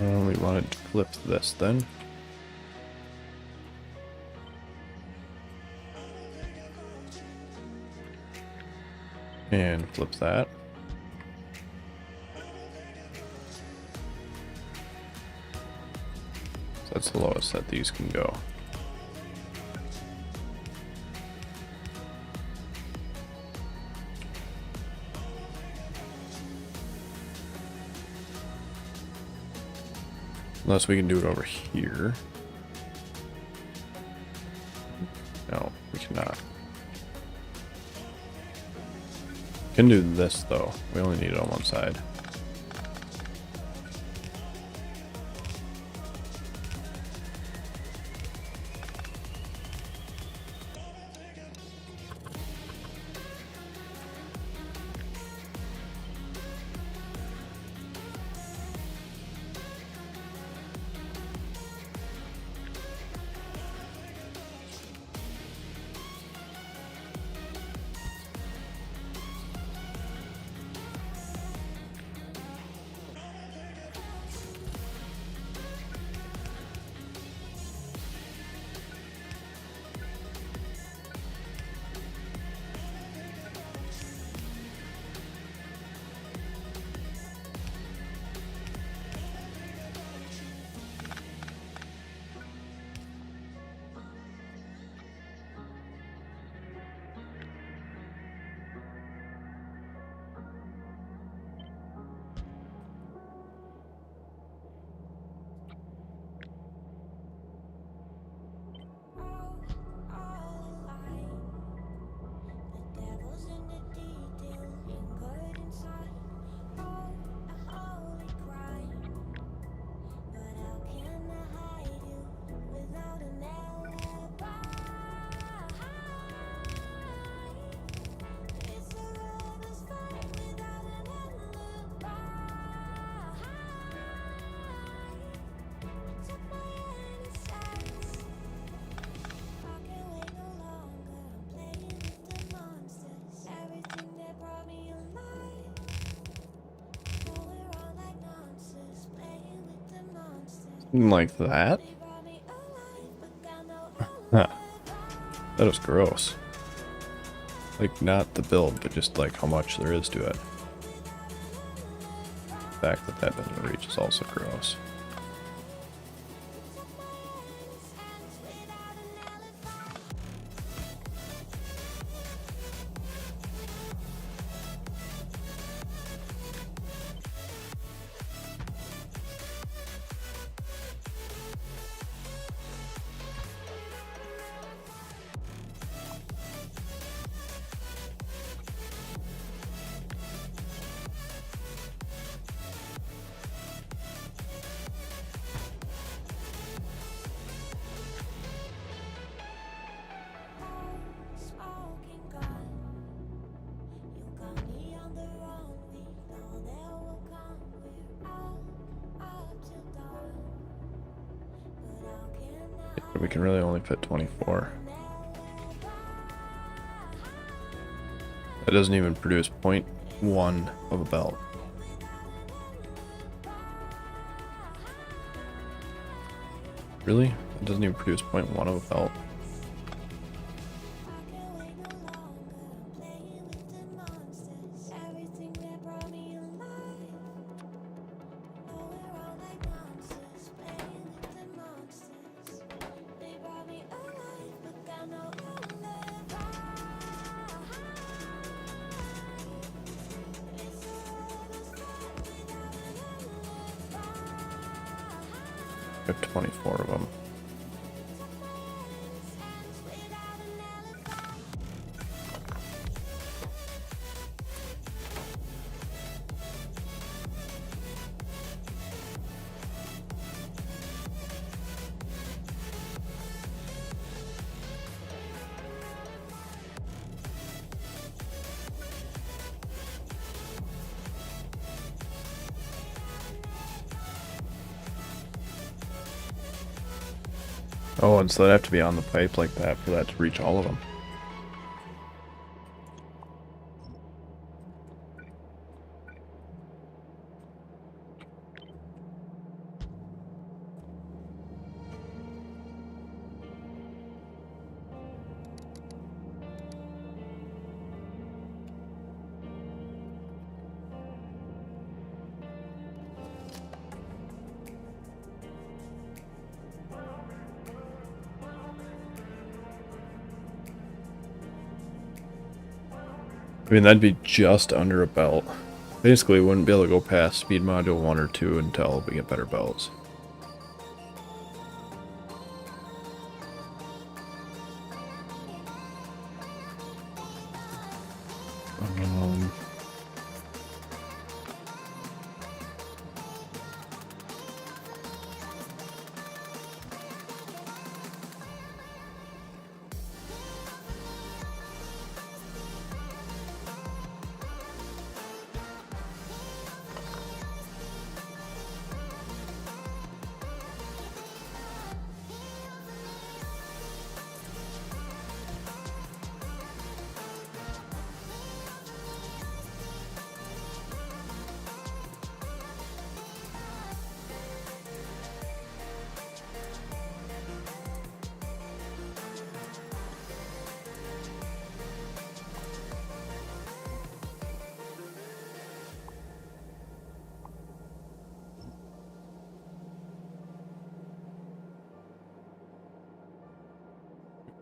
We wanted to flip this then. And flip that. So that's the lowest that these can go. Unless we can do it over here. No, we cannot. Can do this though. We only need it on one side. Like that? Huh. That was gross. Like, not the build, but just like how much there is to it. The fact that that doesn't reach is also gross. We can really only fit 24. That doesn't even produce 0.1 of a belt. Really? It doesn't even produce 0.1 of a belt. I have 24 of them. Oh, and so they have to be on the pipe like that for that to reach all of them. I mean, that'd be just under a belt. Basically, we wouldn't be able to go past speed module 1 or 2 until we get better belts.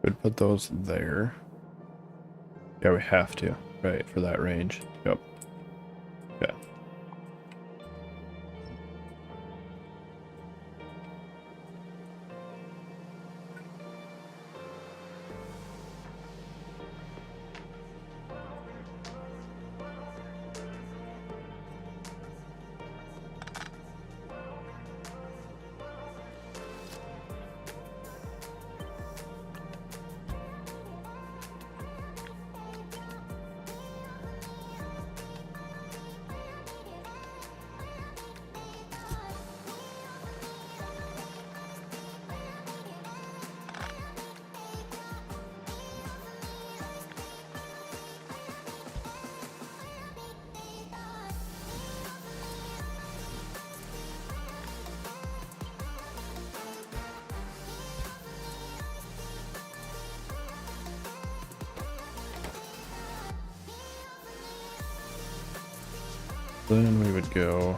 Could put those there. Yeah, we have to, right, for that range. Yep. Yeah. Then we would go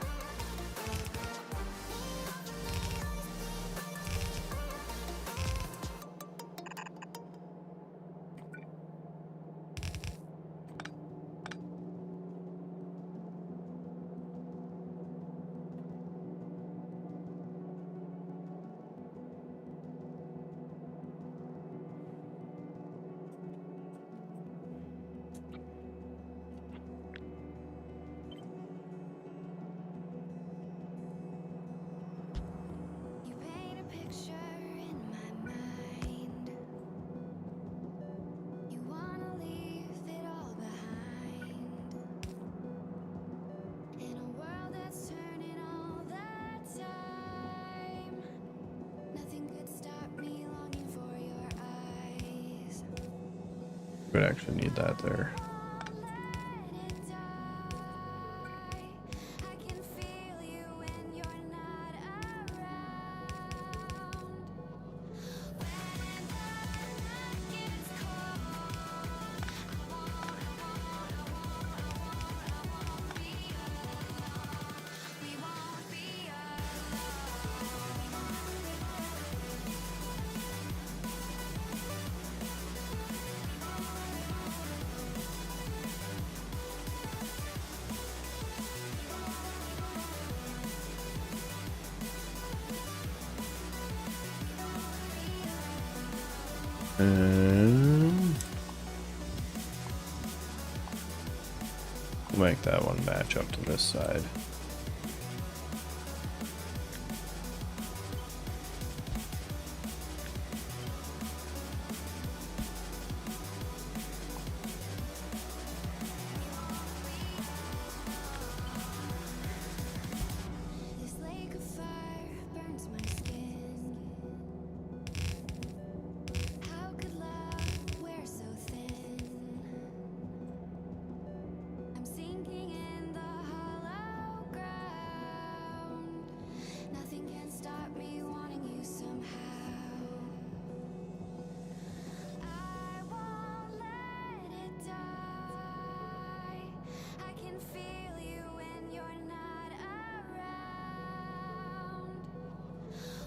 Would actually need that there. We'll make that one match up to this side. This lake of fire burns my skin. How could love wear so thin? I'm sinking in the hollow ground. Nothing can stop me wanting you somehow. I won't let it die. I can feel you when you're not around.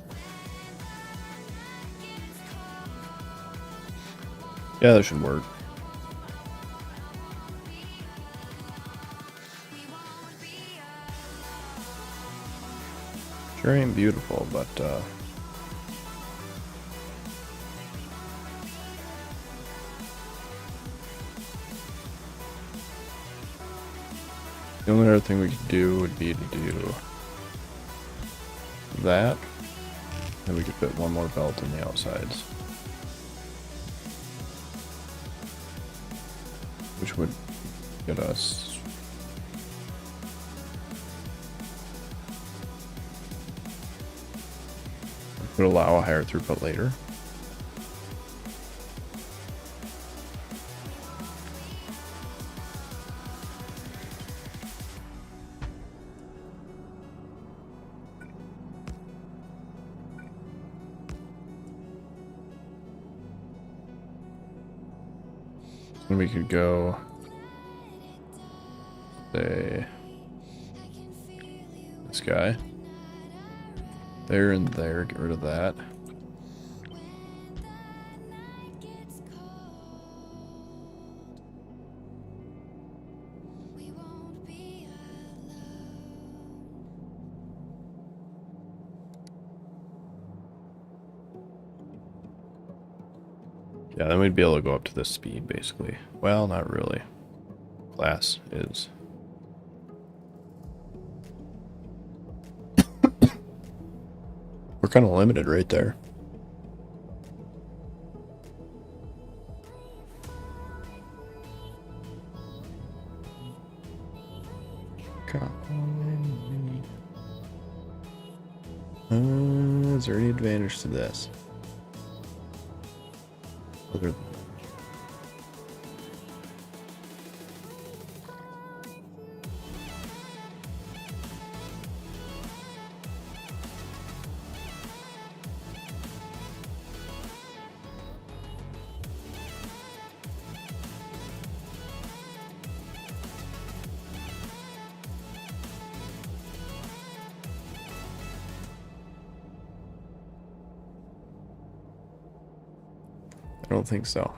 When the night gets cold, Yeah, that should work. we won't be Sure ain't beautiful, but the only other thing we could do would be to do that, and we could fit one more belt on the outsides, which would get us would allow a higher throughput later. And we could go, say, this guy. There and there, get rid of that. we won't be alone. Yeah, then we'd be able to go up to this speed, basically. Well, not really. Class is. We're kind of limited right there. Is there any advantage to this? Other than I don't think so.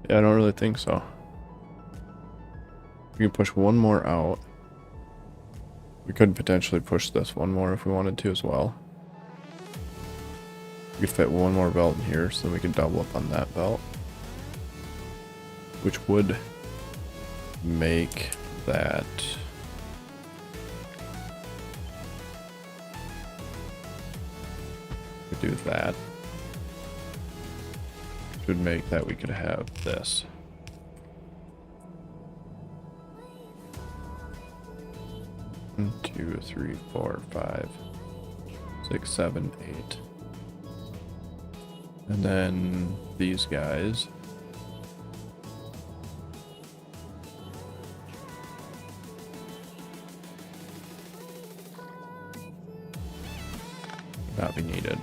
Yeah, I don't really think so. We can push one more out. We could potentially push this one more if we wanted to as well. We could fit one more belt in here so we could double up on that belt, which would make that do that, which would make that we could have this. One, two, three, four, five. 6, 7, 8. And then these guys. Not be needed.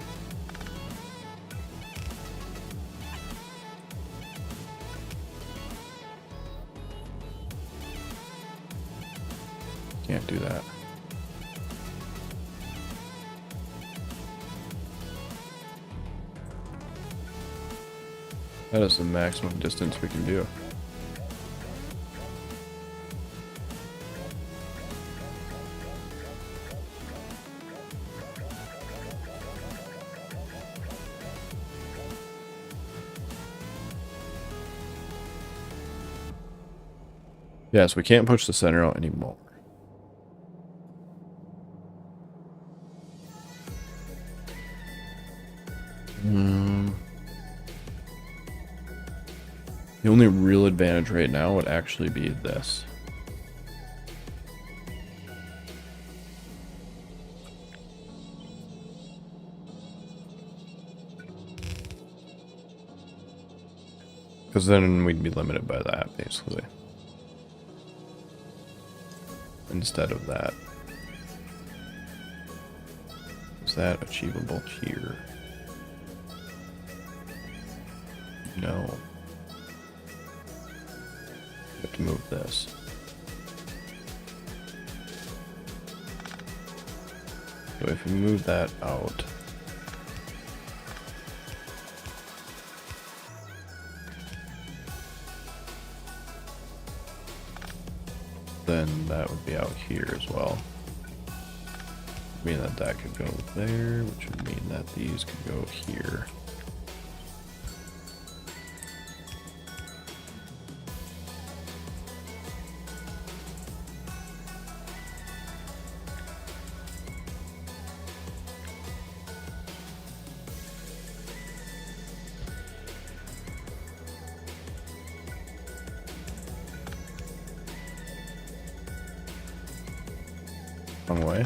Can't do that. That is the maximum distance we can do. Yes, we can't push the center out anymore. The only real advantage right now would actually be this. Because then we'd be limited by that, basically. Instead of that. Is that achievable here? No. We have to move this. So if we move that out, then that would be out here as well. Mean that that could go there, which would mean that these could go here. Wrong way.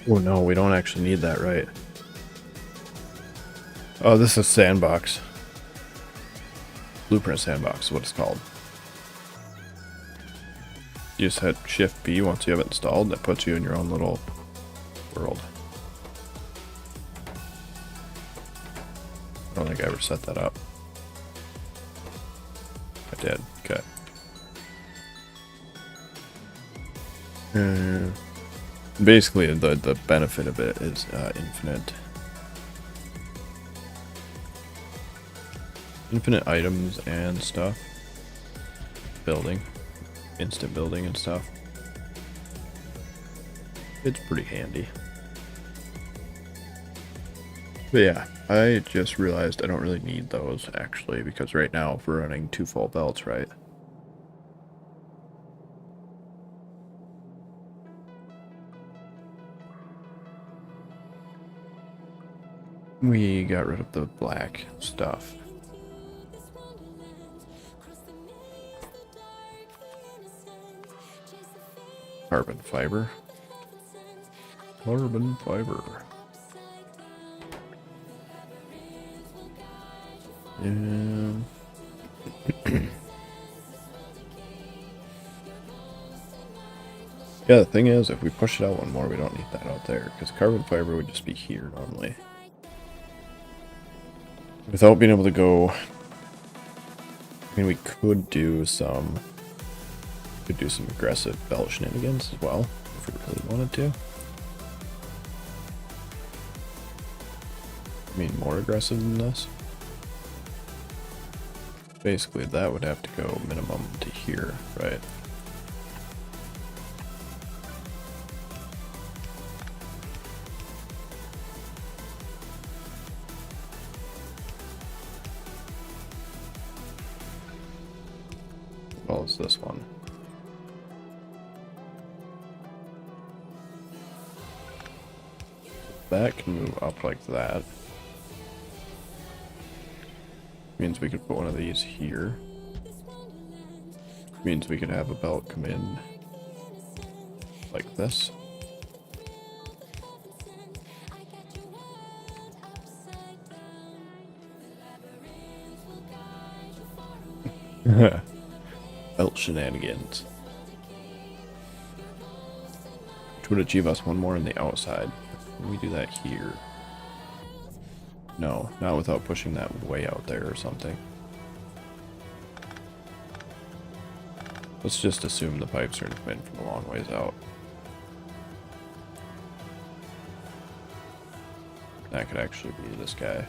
Oh no, we don't actually need that, right? Oh, this is sandbox. Blueprint sandbox is what it's called. You just hit Shift B once you have it installed, and it puts you in your own little world. I don't think I ever set that up. I did. Okay. Basically, the benefit of it is infinite items and stuff. Building, instant building and stuff. It's pretty handy. But yeah, I just realized I don't really need those actually, because right now if we're running 2 full belts, right? We got rid of the black stuff. Carbon fiber. Carbon fiber. Yeah. Yeah, the thing is, if we push it out one more, we don't need that out there, because carbon fiber would just be here normally. Without being able to go, I mean, we could do some aggressive belt shenanigans as well, if we really wanted to. I mean, more aggressive than this. Basically, that would have to go minimum to here, right? well as this one. That can move up like that. Means we could put one of these here. Means we could have a belt come in like this. Belt shenanigans. Which would achieve us one more on the outside. Can we do that here? No, not without pushing that way out there or something. Let's just assume the pipes are going to come in from a long ways out. That could actually be this guy.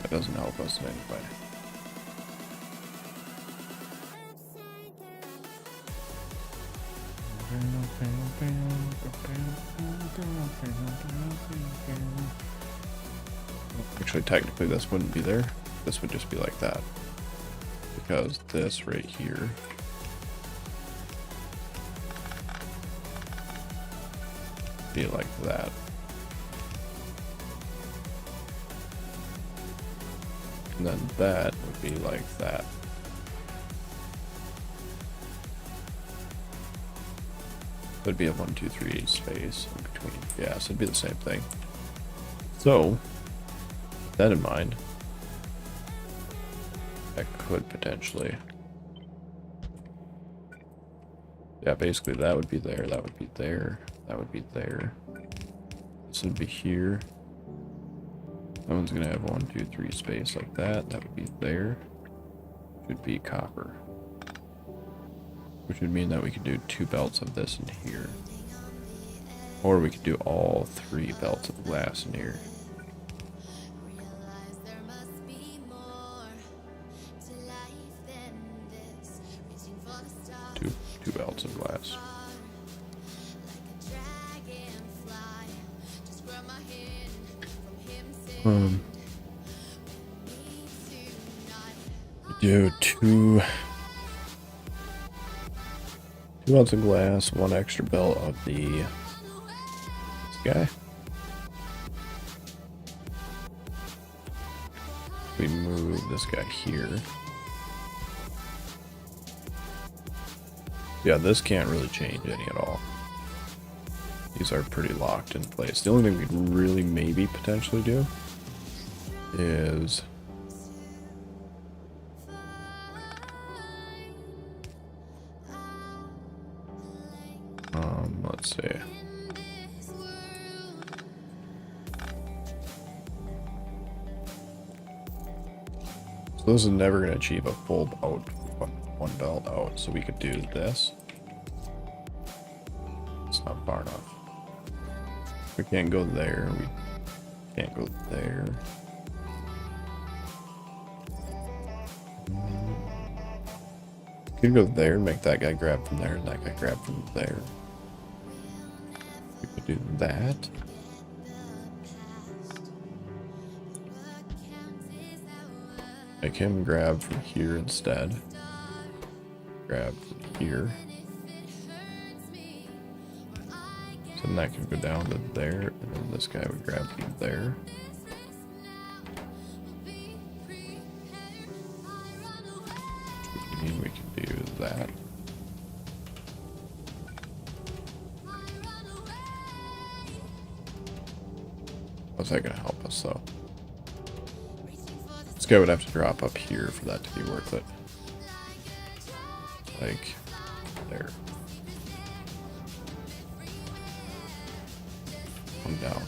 That doesn't help us in any way. Actually, technically this wouldn't be there. This would just be like that. Because this right here be like that. And then that would be like that. It'd be a 1, 2, 3 space in between. Yeah, so it'd be the same thing. So, with that in mind, that could potentially. Yeah, basically that would be there, that would be there, that would be there. This would be here. That one's gonna have 1, 2, 3 space like that. That would be there. Should be copper. Which would mean that we could do 2 belts of this in here. Or we could do all 3 belts of glass in here. Two belts of glass. Do two belts of glass, 1 extra belt of this guy. We move this guy here. Yeah, this can't really change any at all. These are pretty locked in place. The only thing we'd really maybe potentially do is let's see. So this is never going to achieve a full out, one belt out. So we could do this. It's not far enough. We can't go there. We can't go there. We could go there and make that guy grab from there and that guy grab from there. We could do that. Make him grab from here instead. Grab from here. So then that can go down to there, and then this guy would grab from there. Which would mean we can do that. How's that gonna help us though? This guy would have to drop up here for that to be worth it. Like there. Come down.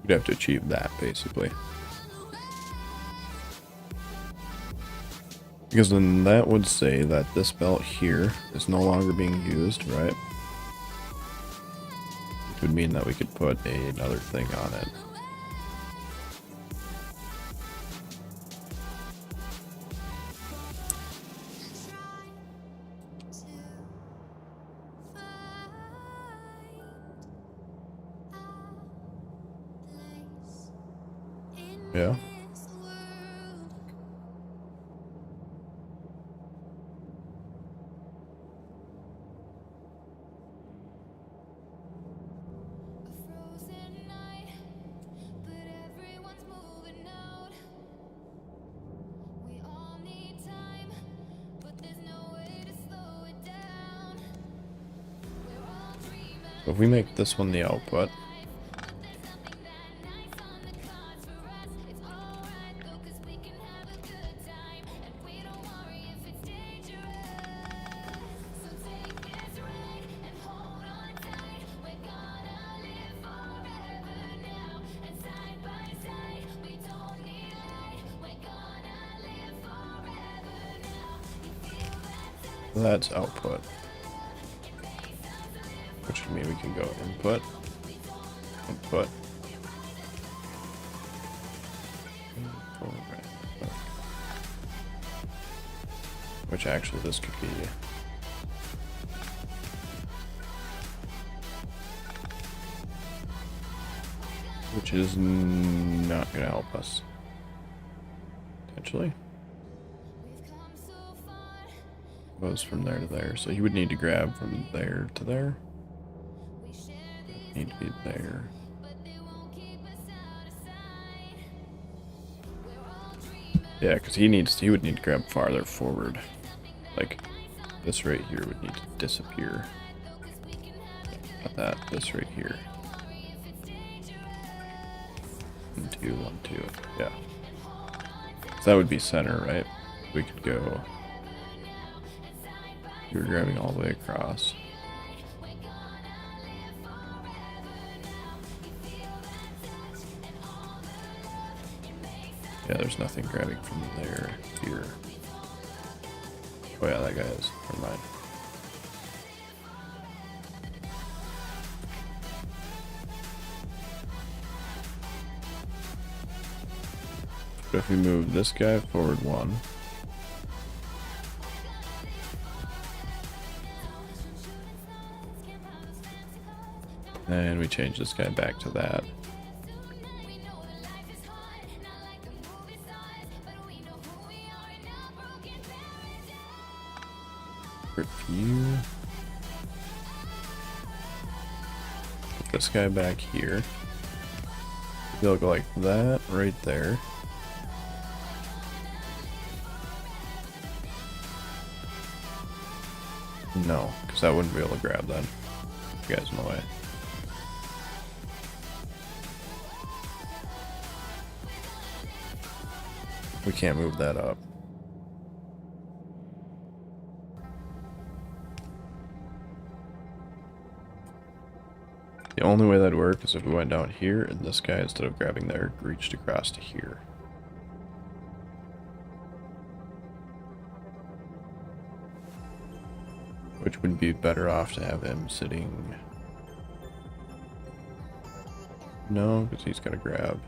You'd have to achieve that basically. Because then that would say that this belt here is no longer being used, right? Which would mean that we could put another thing on it. Yeah. this world. A frozen night, but everyone's moving out. We all need time, but there's no way to slow it down. We're all dreamers. If we make this one the output, But there's nothing that nice on the cards for us. It's alright though, 'cause we can have a good time. And we don't worry if it's dangerous. So take this ride and hold on tight. We're gonna live forever now. And side by side, we don't need light. We're gonna live forever now. You feel that touch, that's output. it makes us live. Which would mean we can go input, output. Which actually this could be. Which is not going to help us. Potentially. We've come so far. Goes from there to there. So he would need to grab from there to there. We share these Need to be there. but they won't keep us out of sight. We're all dreamers. Yeah, because he would need to grab farther forward. Like this right here would need to disappear. Not that, this right here. 1, 2, 1, 2. Yeah. So that would be center, right? We could go. You're grabbing all the way across. Yeah, there's nothing grabbing from there to here. Oh yeah, that guy is. Never mind. But if we move this guy forward 1. And we change this guy back to that. Review. Put this guy back here. They'll go like that right there. No, because that wouldn't be able to grab then. You guys in the way. We can't move that up. The only way that'd work is if we went down here and this guy, instead of grabbing there, reached across to here. Which would be better off to have him sitting... No, because he's got to grab.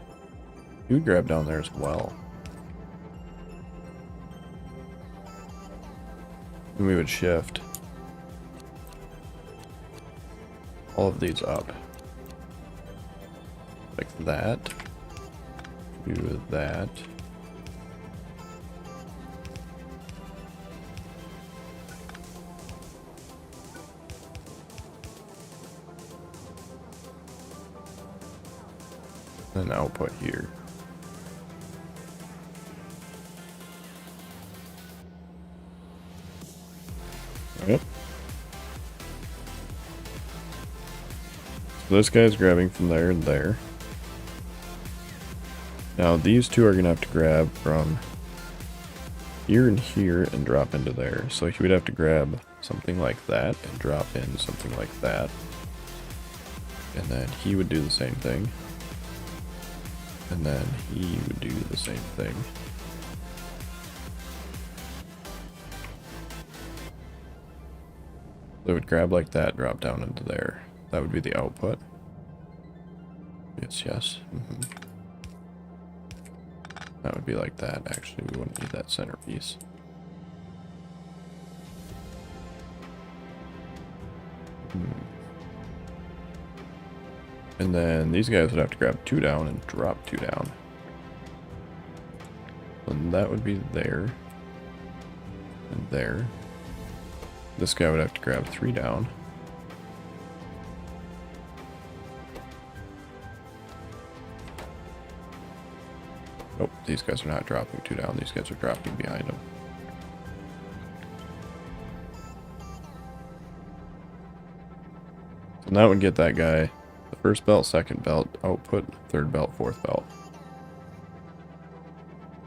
He would grab down there as well. And we would shift all of these up. Like that. Do that. And output here. Yep. So this guy's grabbing from there and there. Now these two are going to have to grab from here and here and drop into there. So he would have to grab something like that and drop in something like that. And then he would do the same thing. And then he would do the same thing. They would grab like that, drop down into there. That would be the output. Yes, yes. That would be like that. Actually, we wouldn't need that centerpiece. And then these guys would have to grab 2 down and drop 2 down. And that would be there. And there. This guy would have to grab 3 down. Nope, these guys are not dropping 2 down. These guys are dropping behind them. And that would get that guy the first belt, second belt, output, third belt, fourth belt.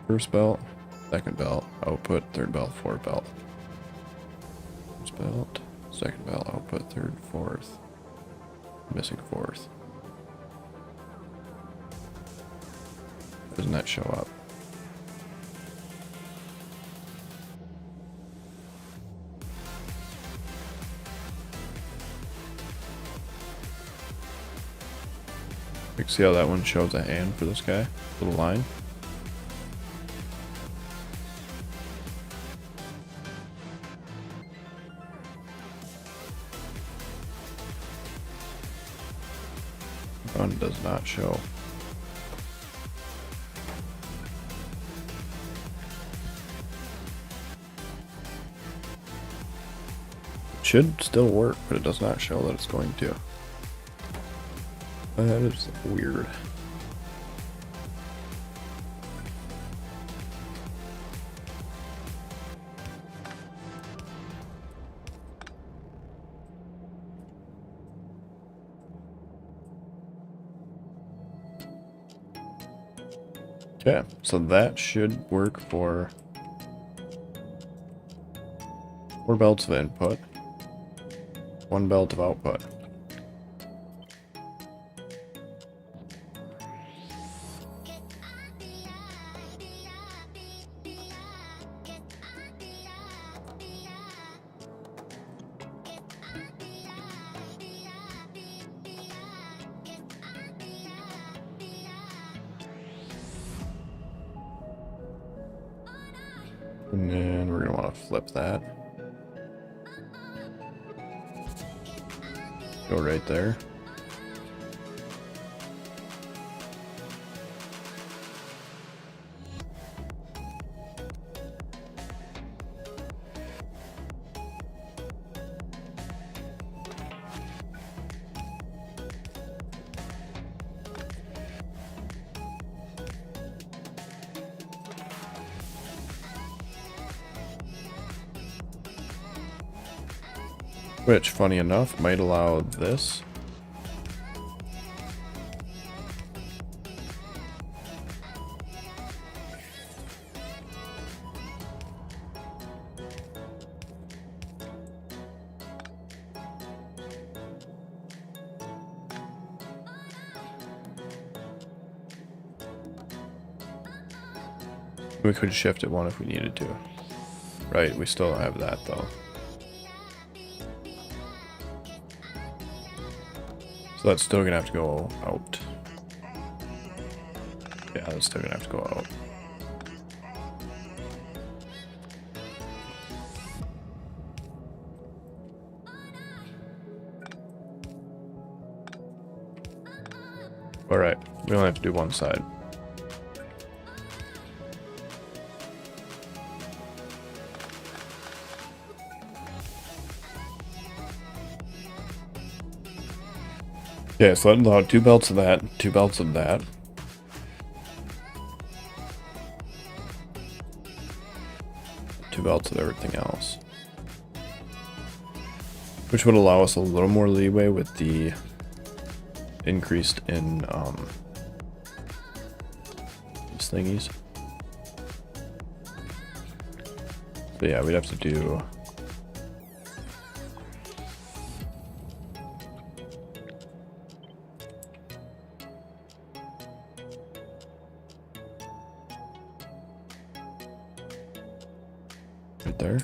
First belt, second belt, output, third belt, fourth belt. First belt, second belt, output, third, fourth. Missing fourth. Doesn't that show up? You can see how that one shows a hand for this guy? Little line. One does not show. It should still work, but it does not show that it's going to. That is weird. Okay, so that should work for 4 belts of input, 1 belt of output. And then we're going to want to flip that. Go right there. Which, funny enough, might allow this. We could shift it 1 if we needed to. Right, we still don't have that though. So that's still gonna have to go out. Yeah, that's still gonna have to go out. Alright, we only have to do 1 side. Okay, so that allowed 2 belts of that, 2 belts of that. Two belts of everything else. Which would allow us a little more leeway with the increased in these thingies. So yeah, we'd have to do right there.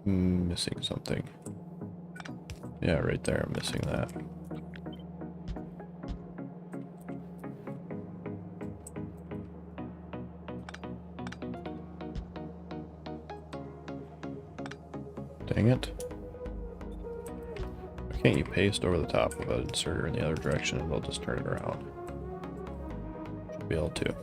Missing something. Yeah, right there, I'm missing that. Dang it. Why can't you paste over the top of an inserter in the other direction and we'll just turn it around? Should be able to.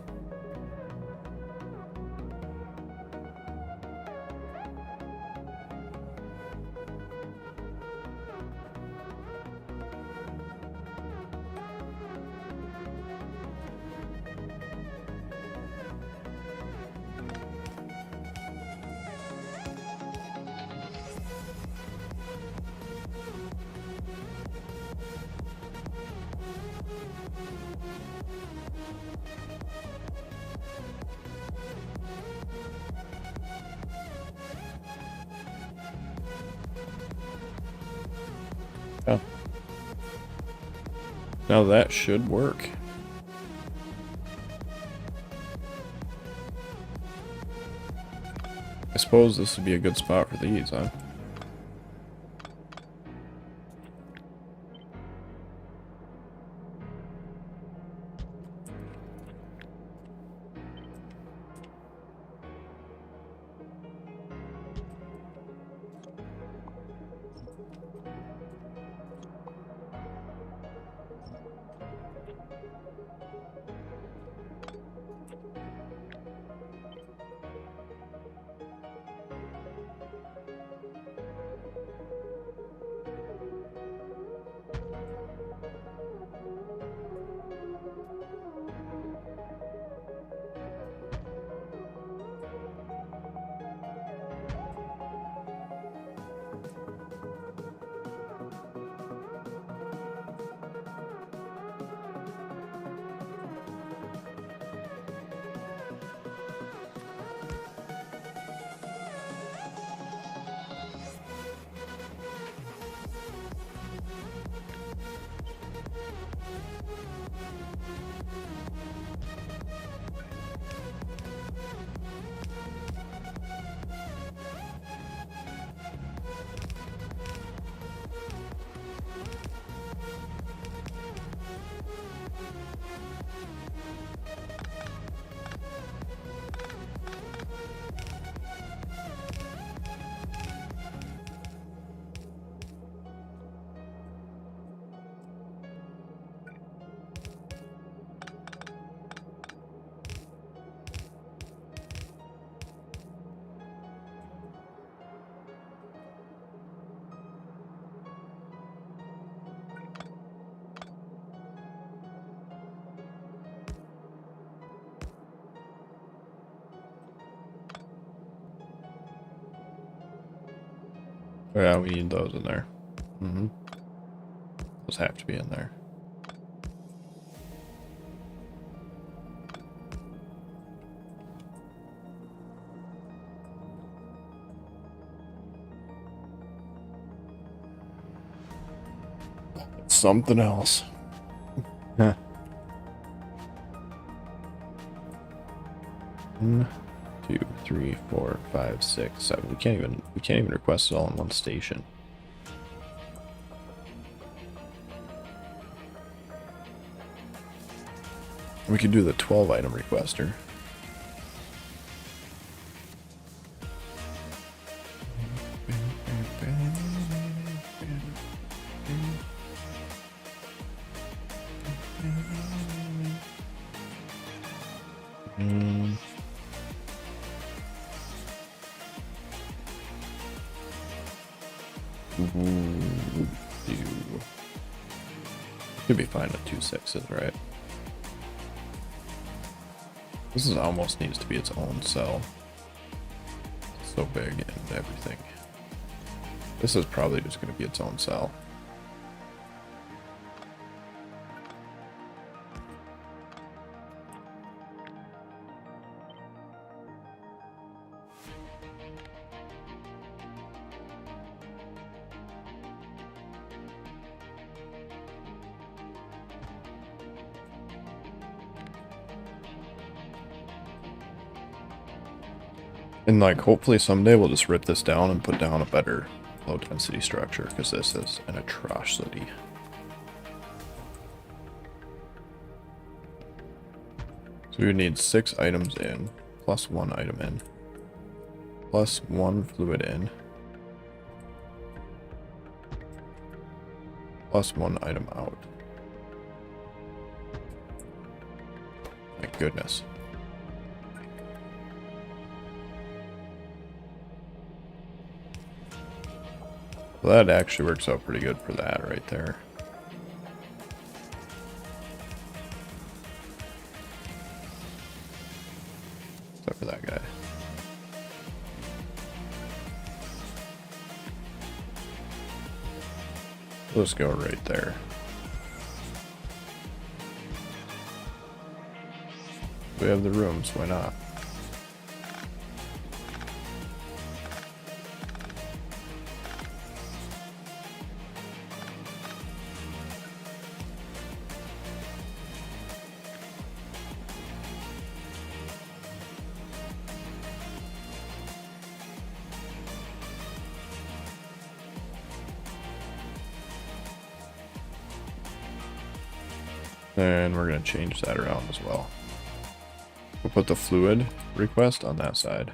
Oh. Now that should work. I suppose this would be a good spot for these, huh? Yeah, we need those in there. Those have to be in there. Something else. Huh. 1, 2, 3, 4, 5, 6, 7. We can't even request it all in one station. We could do the 12 item requester. Could be fine with 2 6s, right? This is almost needs to be its own cell. It's so big and everything. This is probably just going to be its own cell. And like, hopefully someday we'll just rip this down and put down a better low density structure, because this is an atrocity. So we would need 6 items in, plus 1 item in, plus 1 fluid in, Plus 1 item out. My goodness. Well, that actually works out pretty good for that right there. Except for that guy. Let's go right there. We have the rooms, why not? And we're going to change that around as well. We'll put the fluid request on that side.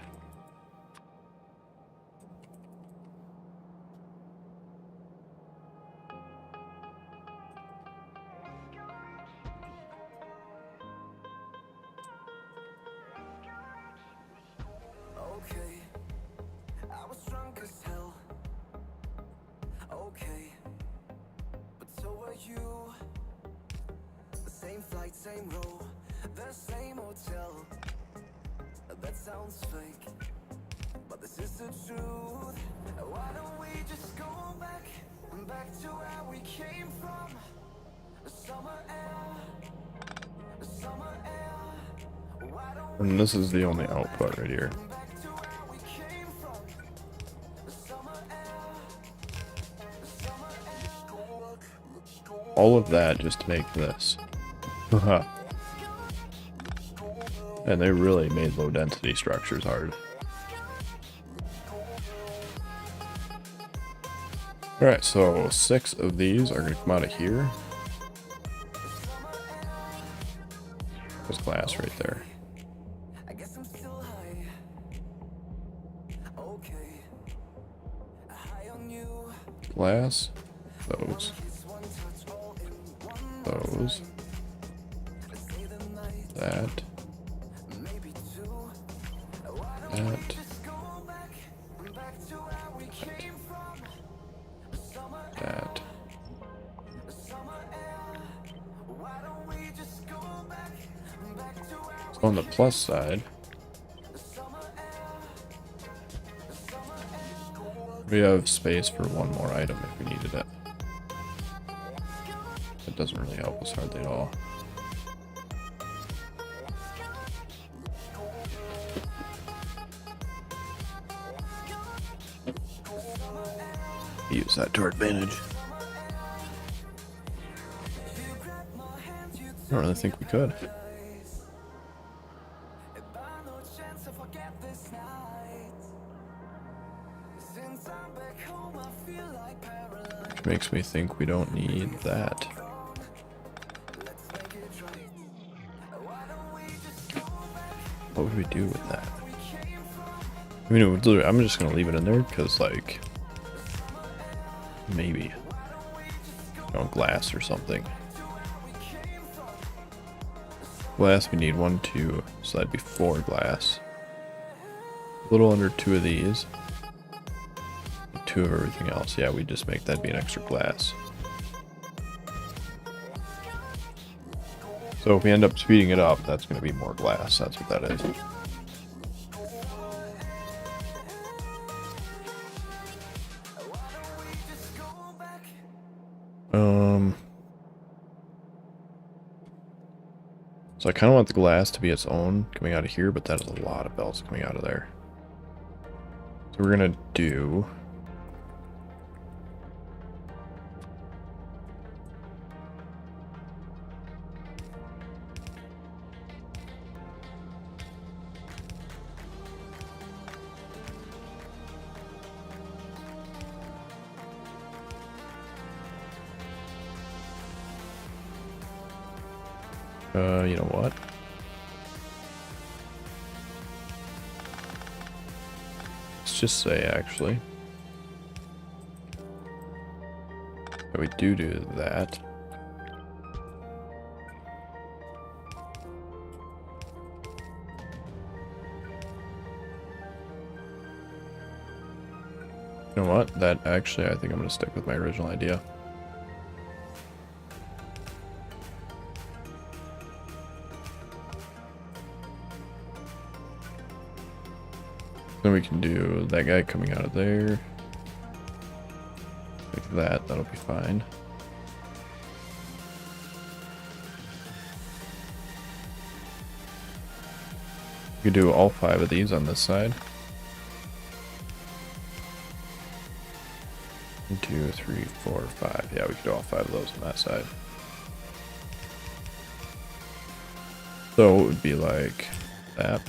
Okay, I was drunk as hell. Okay, but so were you. The same flight, same row, the same hotel. That sounds fake, but this is the truth. Why don't we just go back to where we came from? The summer air, the summer air. Why don't And this is the only output right here. back to where we came from? The summer air, the summer air. All of that just to make this. And they really made low density structures hard. Alright, so 6 of these are going to come out of here. There's glass right there. I guess I'm still high. Okay, high on you. Glass. Those. It's one touch all in one. Those. Say the night, That. maybe two. Why don't we That. just go back to where we came from? The summer air, That. the summer air. Why don't we just go back to where So on the plus side, the summer air, the summer air. we have space for one more item if we needed it. It doesn't really help us hardly at all. Use that to our advantage. I don't really think we could. By no chance to forget this night. Since I'm back home, I feel like paralyzed. Makes me think we don't need that. Let's make it right. Why don't we just go back What would we do with that? we came from? I mean, literally, I'm just gonna leave it in there because, like, maybe, you know, glass or something. Glass, we need 1, 2, so that'd be 4 glass. A little under 2 of these. 2 of everything else. Yeah, we just make that be an extra glass. So if we end up speeding it up, that's going to be more glass. That's what that is. So I kind of want the glass to be its own coming out of here, but that is a lot of belts coming out of there. So we're going to do... you know what? Let's just say, actually, But we do that. You know what? That actually, I think I'm going to stick with my original idea. Then we can do that guy coming out of there. Like that, that'll be fine. We could do all 5 of these on this side. 1, 2, 3, 4, 5. Yeah, we could do all 5 of those on that side. So it would be like that.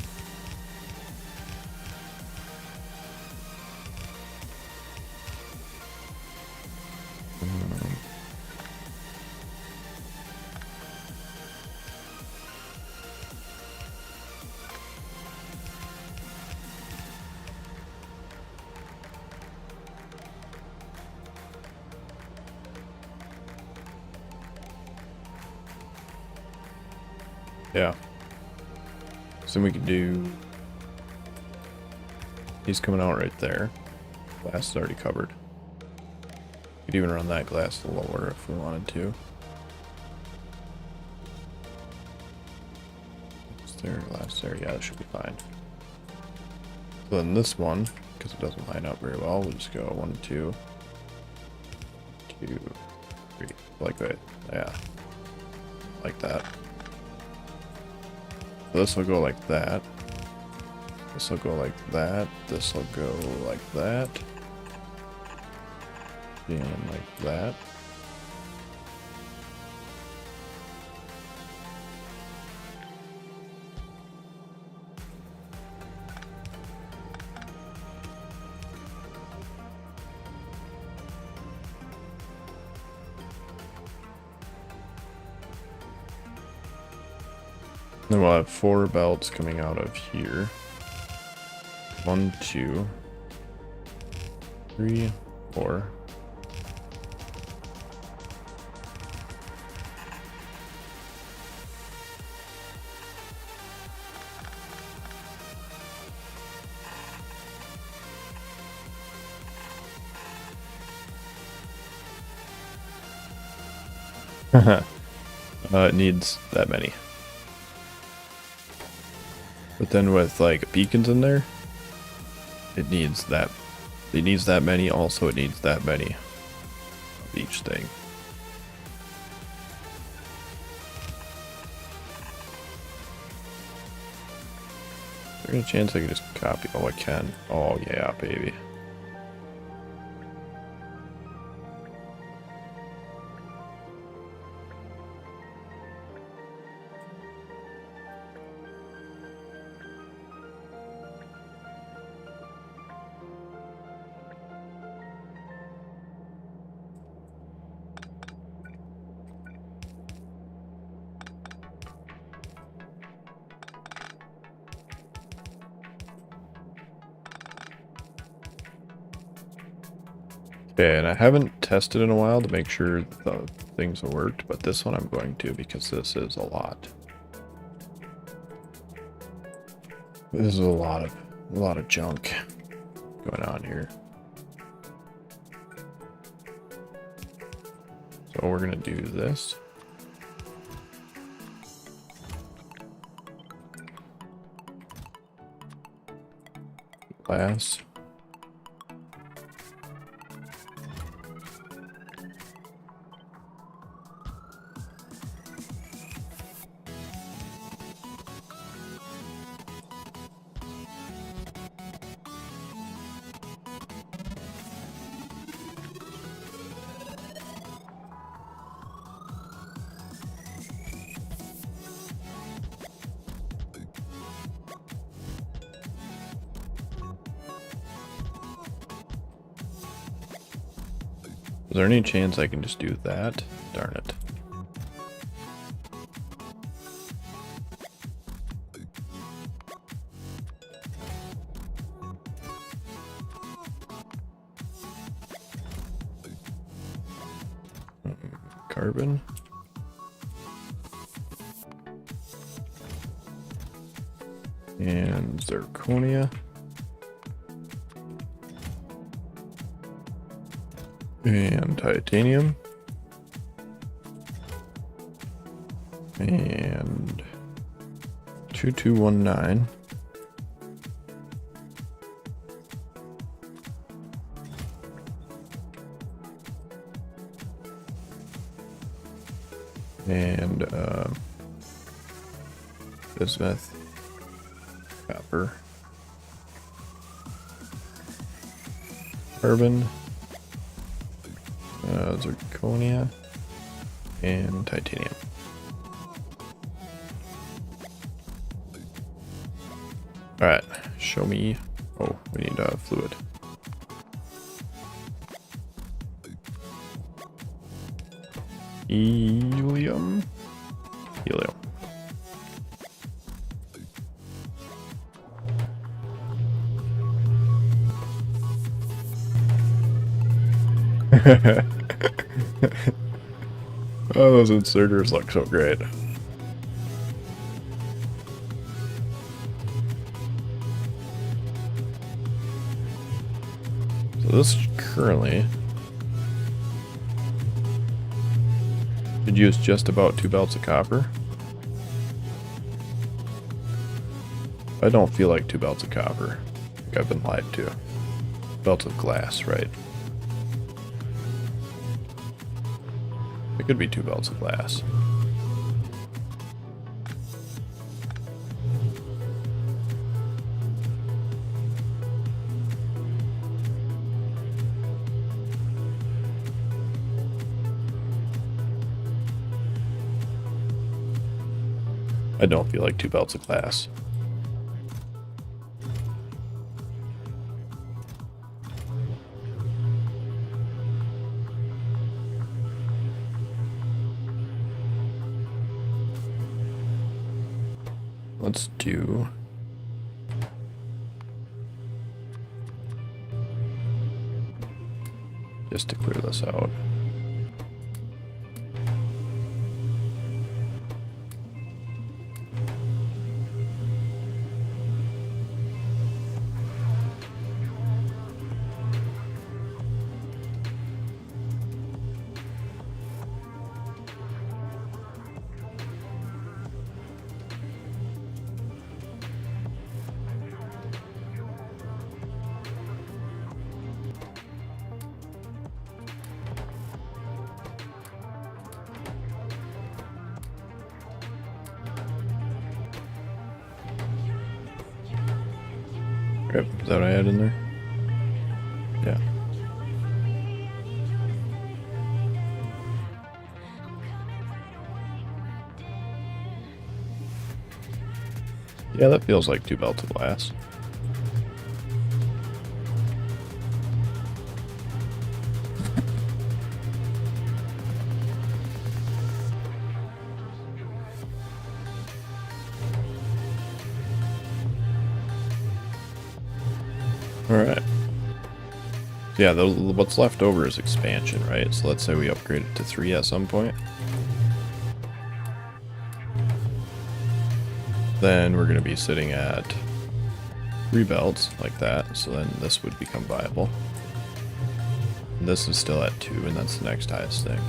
Yeah. So we could do... He's coming out right there. Glass is already covered. We could even run that glass lower if we wanted to. Is there glass there? Yeah, that should be fine. So then this one, because it doesn't line up very well, we'll just go 1, 2, 2, 3. Like that. Yeah. Like that. So this will go like that. This will go like that. This will go like that. And like that. Then we'll have 4 belts coming out of here. 1, 2, 3, 4. It needs that many. But then with like beacons in there, it needs that many, also it needs that many of each thing. Is there any chance I could just copy? Oh, I can. Oh yeah, baby. Okay, and I haven't tested in a while to make sure the things have worked, but this one I'm going to because this is a lot. This is a lot of junk going on here. So we're gonna do this. Glass. Is there any chance I can just do that? Darn it. carbon. And zirconia. And titanium. And 2219. And bismuth, copper, carbon, zirconia, and titanium. Alright, show me. Oh, we need fluid. Helium. Helium. Oh, those inserters look so great. So this currently could use just about 2 belts of copper. I don't feel like 2 belts of copper. I think I've been lied to. Belts of glass, right? It could be 2 belts of glass. I don't feel like 2 belts of glass. Let's do just to clear this out. Yep, is that what I had in there? Yeah. Yeah, that feels like 2 belts of glass. Alright. Yeah, what's left over is expansion, right? So let's say we upgrade it to 3 at some point. Then we're going to be sitting at 3 belts, like that. So then this would become viable. And this is still at 2, and that's the next highest thing.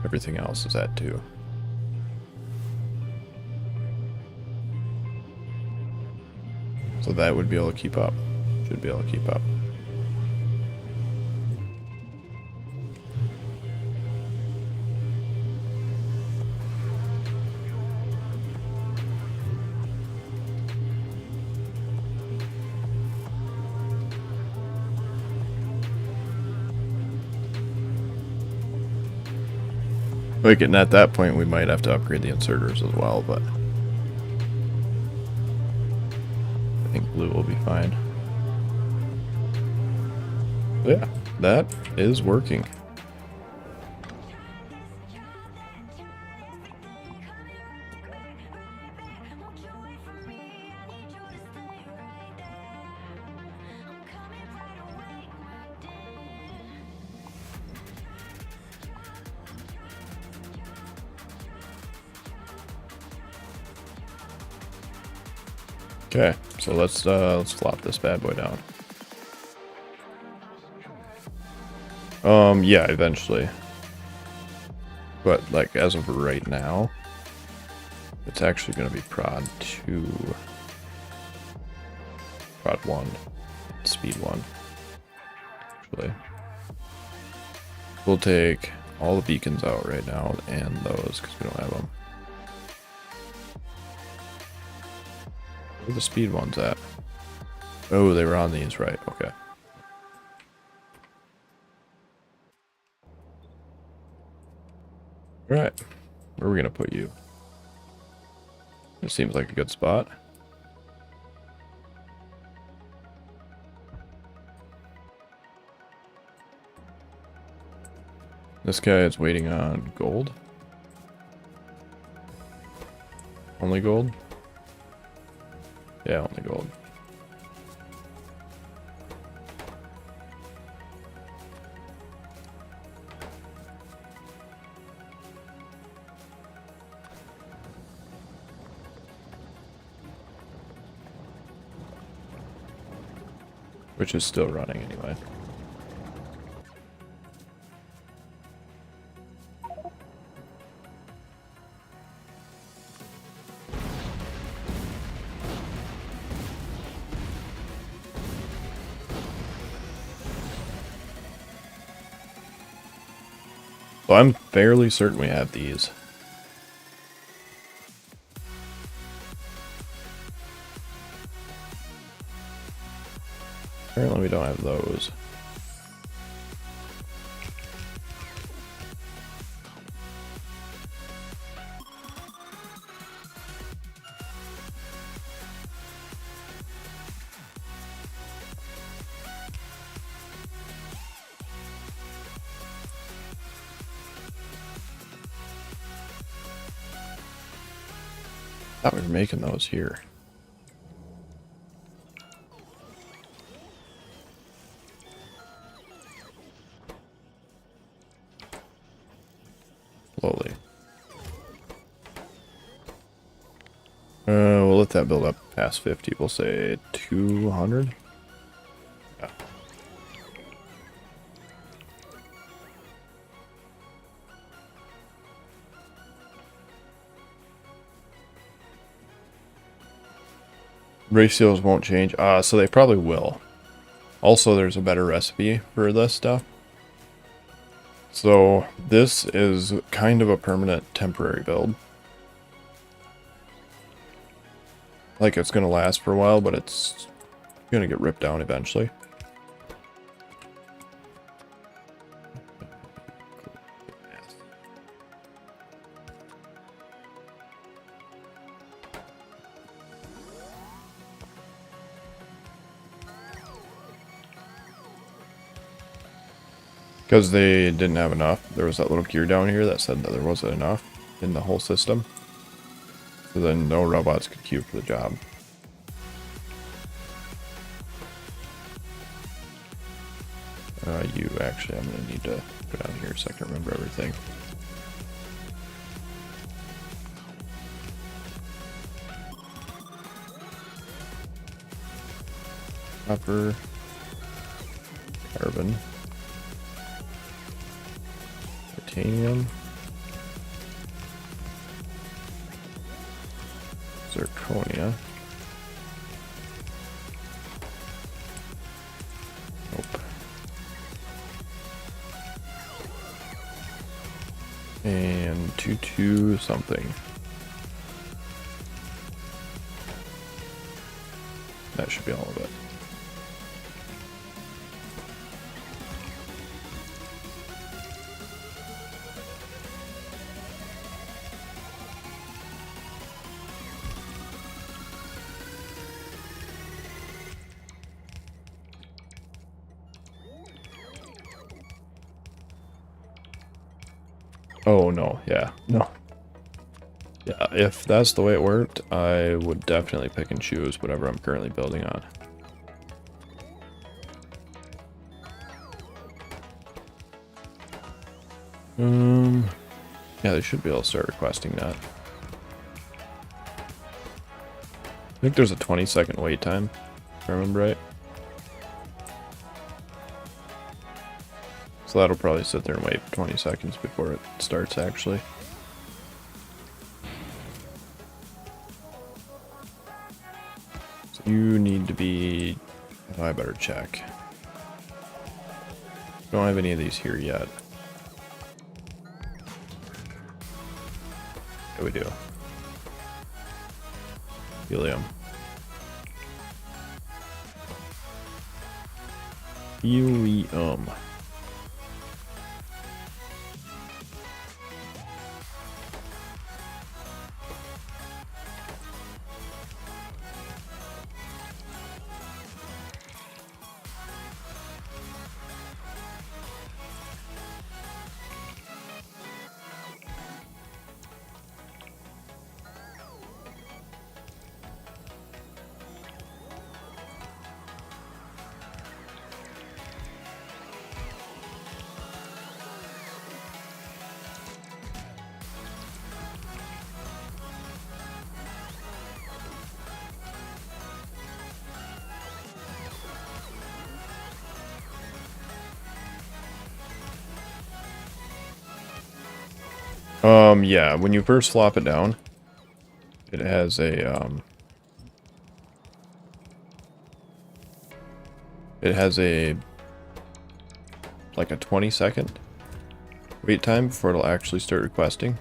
Everything else is at 2. So that would be able to keep up. Should be able to keep up. Like, and at that point we might have to upgrade the inserters as well, but I think blue will be fine. Yeah, that is working. Okay, so let's flop this bad boy down. Yeah, eventually. But like as of right now, it's actually gonna be prod 2, prod 1, speed 1. Actually, we'll take all the beacons out right now and those because we don't have them. Where the speed ones at? Oh, they were on these, right? Okay. All right, where are we gonna put you? This seems like a good spot. This guy is waiting on gold. Only gold? Yeah, only gold. Which is still running anyway. So I'm fairly certain we have these. Apparently we don't have those. I thought we were making those here. Slowly. We'll let that build up past 50. We'll say 200. Yeah. Ratios won't change. So they probably will. Also, there's a better recipe for this stuff. So this is kind of a permanent temporary build. Like it's gonna last for a while, but it's gonna get ripped down eventually. Because they didn't have enough. There was that little gear down here that said that there wasn't enough in the whole system. So then no robots could queue for the job. You actually, I'm going to need to go down here so I can remember everything. Copper. Carbon. Titanium. Zirconia. Nope. And 22 something. That should be all of it. Oh, no. Yeah. No. Yeah, if that's the way it worked, I would definitely pick and choose whatever I'm currently building on. Yeah, they should be able to start requesting that. I think there's a 20-second wait time, if I remember right. So that'll probably sit there and wait 20 seconds before it starts, actually. So you need to be... Oh, I better check. Don't have any of these here yet. Yeah, we do. Helium. Helium. Yeah, when you first flop it down, it has a, like a 20-second wait time before it'll actually start requesting.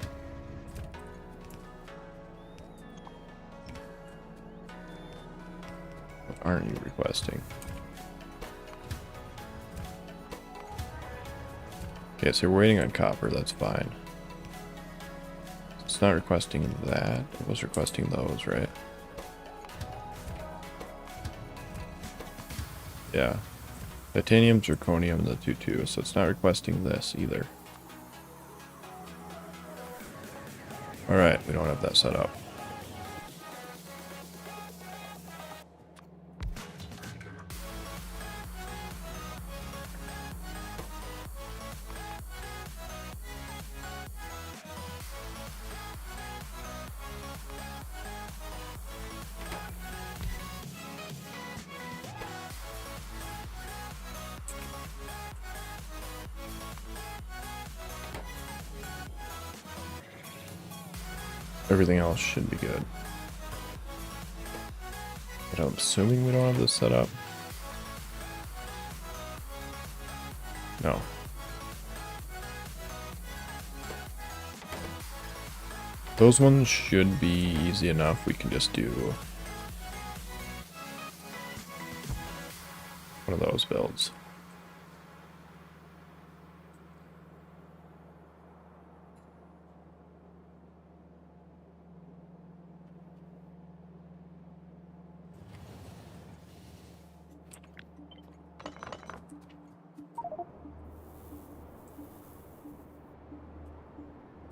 What aren't you requesting? Okay, so you're waiting on copper, that's fine. It's not requesting that. It was requesting those, right? Yeah. Titanium, zirconium, the 2-2, so it's not requesting this either. Alright, we don't have that set up. Everything else should be good. But I'm assuming we don't have this set up. No. Those ones should be easy enough. We can just do one of those builds.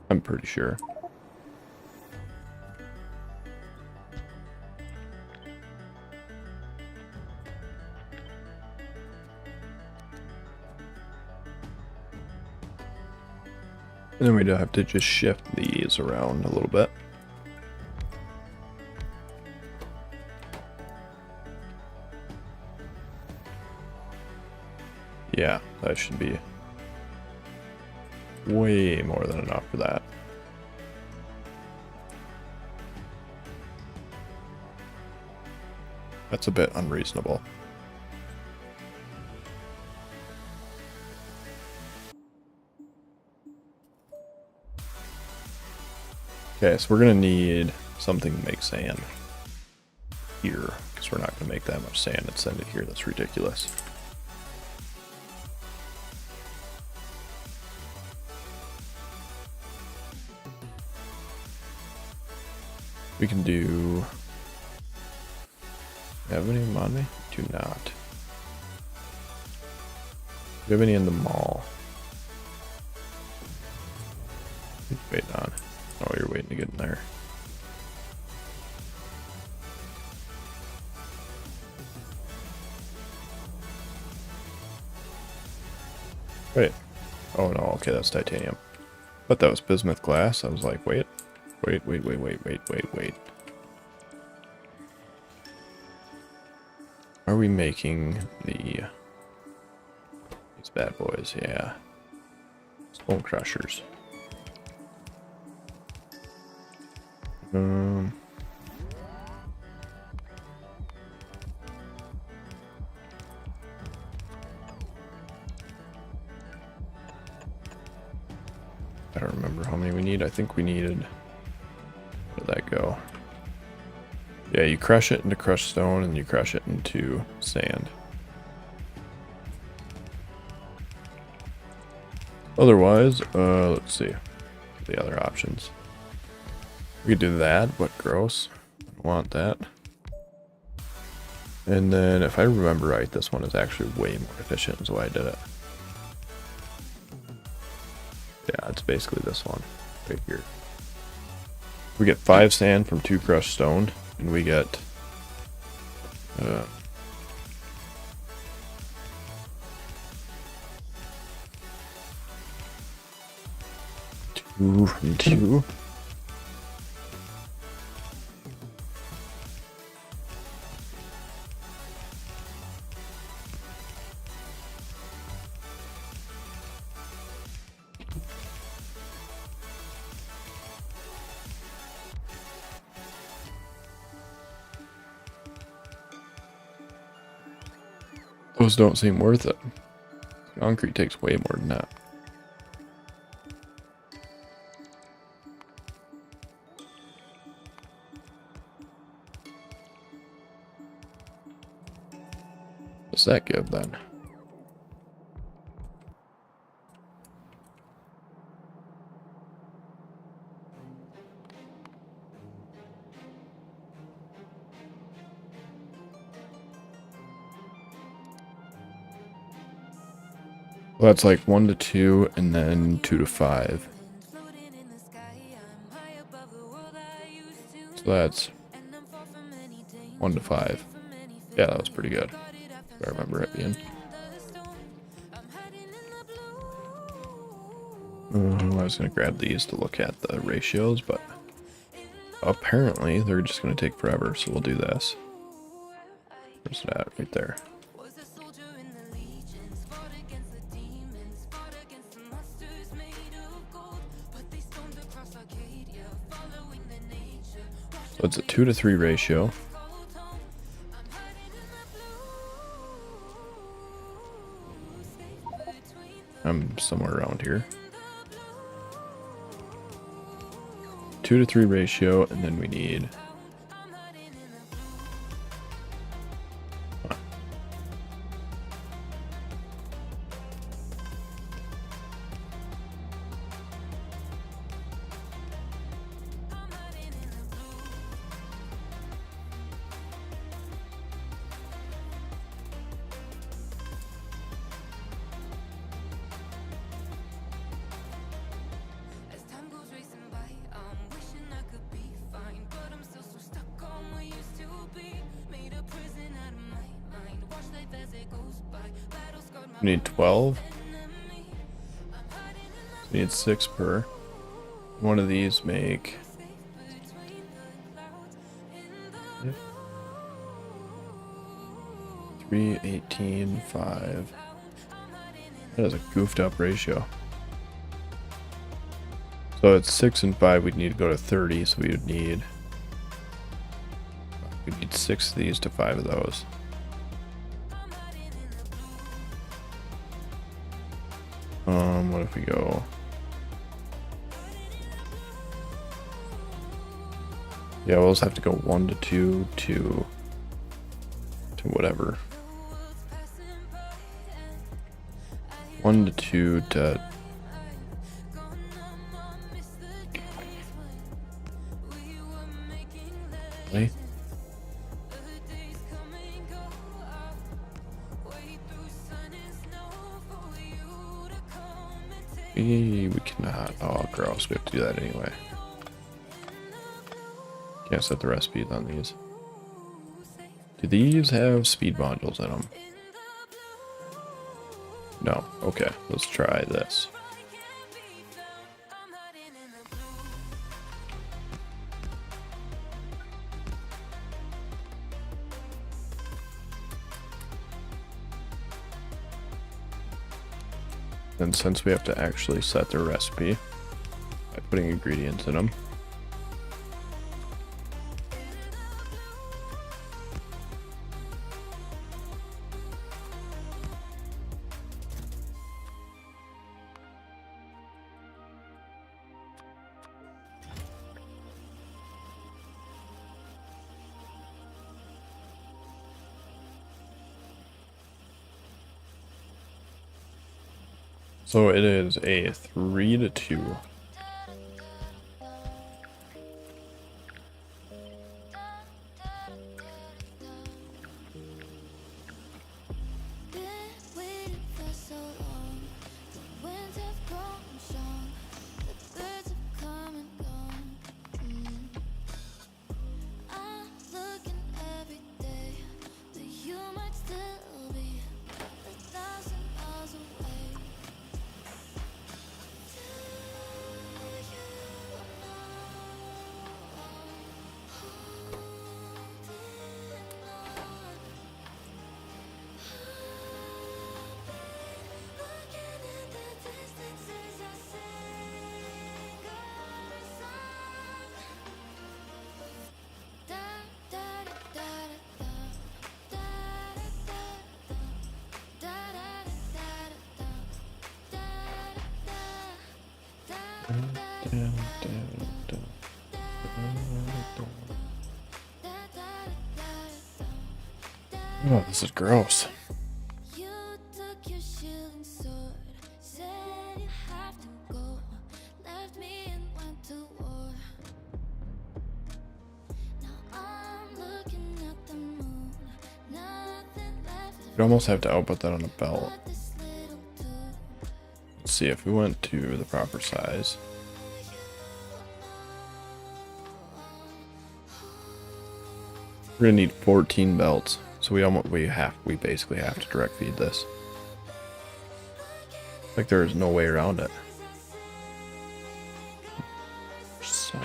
I'm pretty sure. And then we'd have to just shift these around a little bit. Yeah, that should be way more than enough for that. That's a bit unreasonable. Okay, so we're gonna need something to make sand here, because we're not gonna make that much sand and send it here. That's ridiculous. We can do... Have any of them on me? Do not. Do you have any in the mall? Wait on. Oh, you're waiting to get in there. Wait. Oh no, okay, that's titanium. But that was bismuth glass. I was like, wait. Are we making these bad boys? Yeah. Stone crushers. I don't remember how many we need. I think we needed... Where did that go? Yeah, you crush it into crushed stone and you crush it into sand. Otherwise, let's see. The other options. We could do that, but gross. I don't want that. And then, if I remember right, this one is actually way more efficient, is why I did it. Yeah, it's basically this one, right here. We get 5 sand from 2 crushed stone, and we get... 2 from 2. Those don't seem worth it. Concrete takes way more than that. What's that give then? Well, that's like 1 to 2 and then 2 to 5. So that's 1 to 5. Yeah, that was pretty good. I remember it being. I was going to grab these to look at the ratios, but apparently they're just going to take forever, so we'll do this. Where's it at? Right there. So it's a 2 to 3 ratio. I'm somewhere around here. 2 to 3 ratio, and then we need... We need 12. We need 6 per. One of these make... 3, 18, 5. That is a goofed up ratio. So it's 6 and 5, we'd need to go to 30, so we'd need 6 of these to 5 of those. What if we go... Yeah, we'll just have to go 1 to 2 to whatever. 1 to 2 to... Really? We cannot. Oh, gross. We have to do that anyway. Can't set the recipes on these. Do these have speed modules in them? No. Okay, let's try this. And since we have to actually set the recipe by putting ingredients in them, so it is a 3-2. Been waiting for so long. The winds have grown strong. The birds have come and gone. I'm looking every day, but you might still be 1,000 miles away. Do you know? Holding on. Looking in the distance as I sing our song. Da da da da da da da da da da da da da. Oh, this is gross. You took your shield and sword, said you have to go, left me and went to war. Now I'm looking at the moon, nothing left You'd almost have to output that on a belt. but this little tune. Let's see if we went to the proper size. We're gonna need 14 belts, so we basically have to direct feed this. Like there is no way around it. So,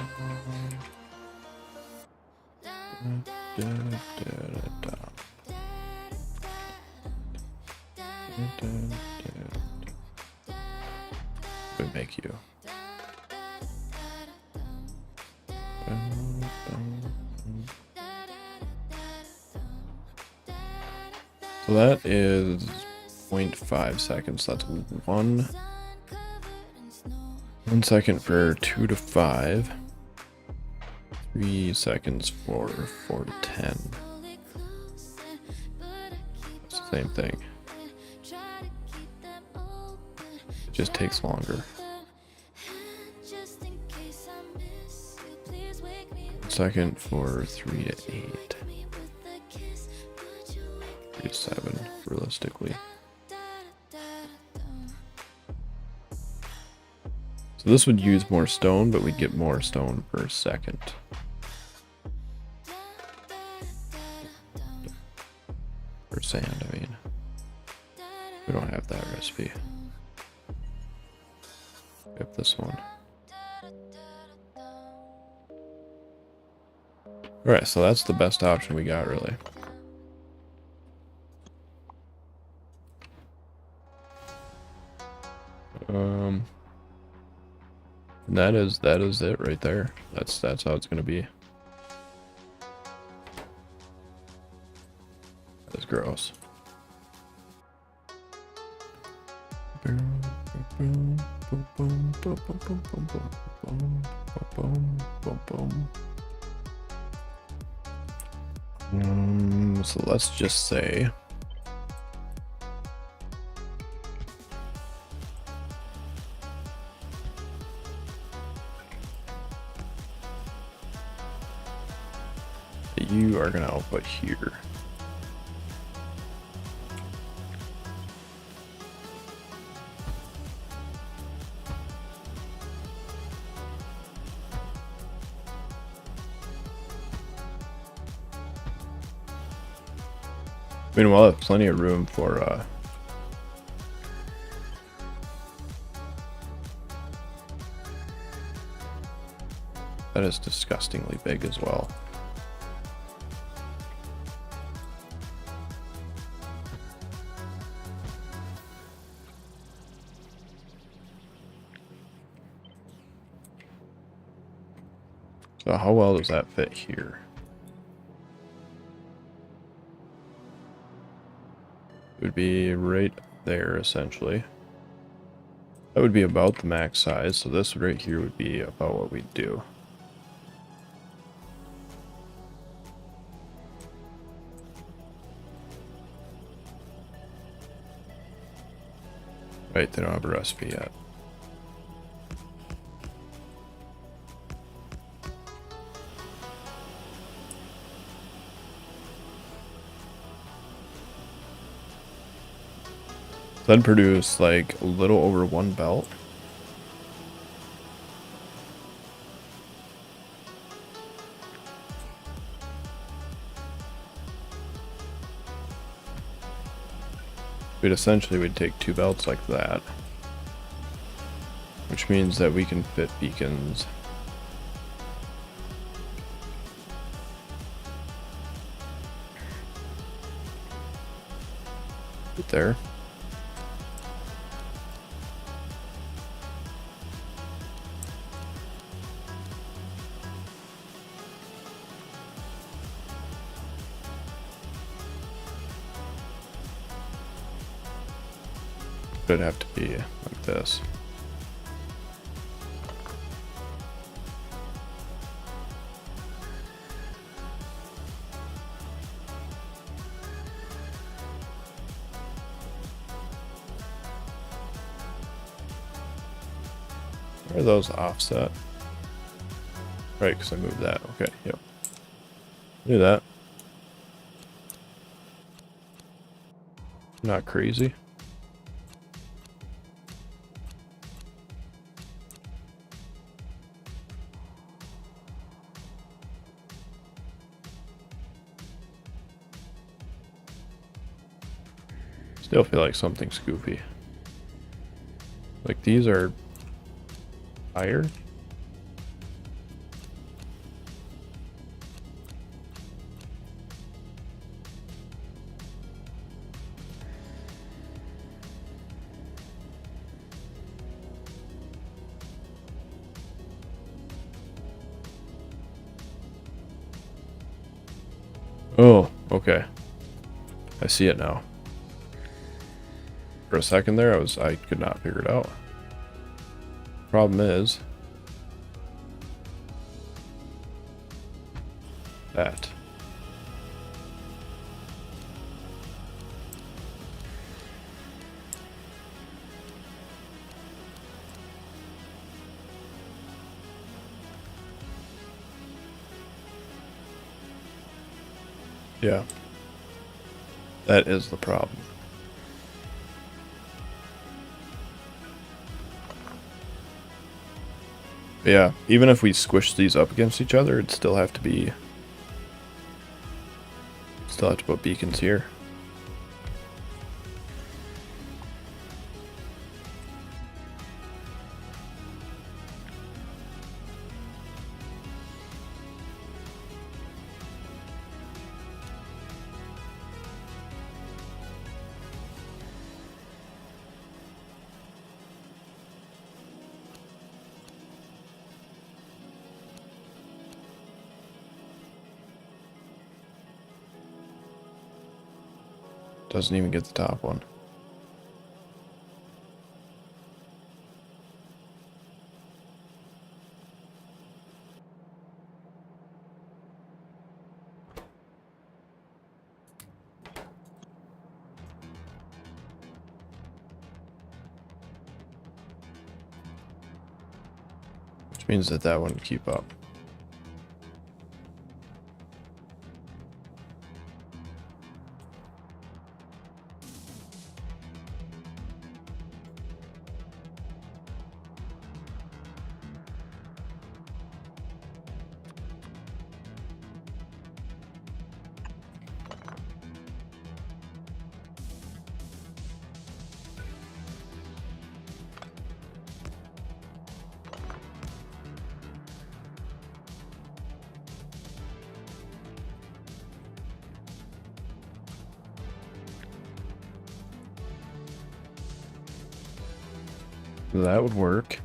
we make you. So that is 0.5 seconds. That's 1 second for 2 to 5. 3 seconds for 4 to 10. It's the same thing. It just takes longer. 1 second for 3 to 8. 3 to 7, realistically. So this would use more stone, but we'd get more stone per second. For sand, I mean. We don't have that recipe. We have this one. Alright, so that's the best option we got, really. That is it right there. That's how it's gonna be. That's gross. So let's just say that you are gonna output here. I mean, we'll have plenty of room for that is disgustingly big as well. So how well does that fit here? It would be right there, essentially. That would be about the max size, so this right here would be about what we'd do. Right, they don't have a recipe yet. That'd produce like a little over 1 belt. We'd take 2 belts like that. Which means that we can fit beacons. Right there. It'd have to be like this. Are those offset? Right, because I moved that. Okay, yep. Do that. Not crazy. Still feel like something's goofy. Like these are higher. Oh, okay. I see it now. For a second there, I could not figure it out. Problem is that. Yeah. That is the problem. But yeah, even if we squish these up against each other, it'd still have to be... Still have to put beacons here. Doesn't even get the top one. Which means that that wouldn't keep up. That would work.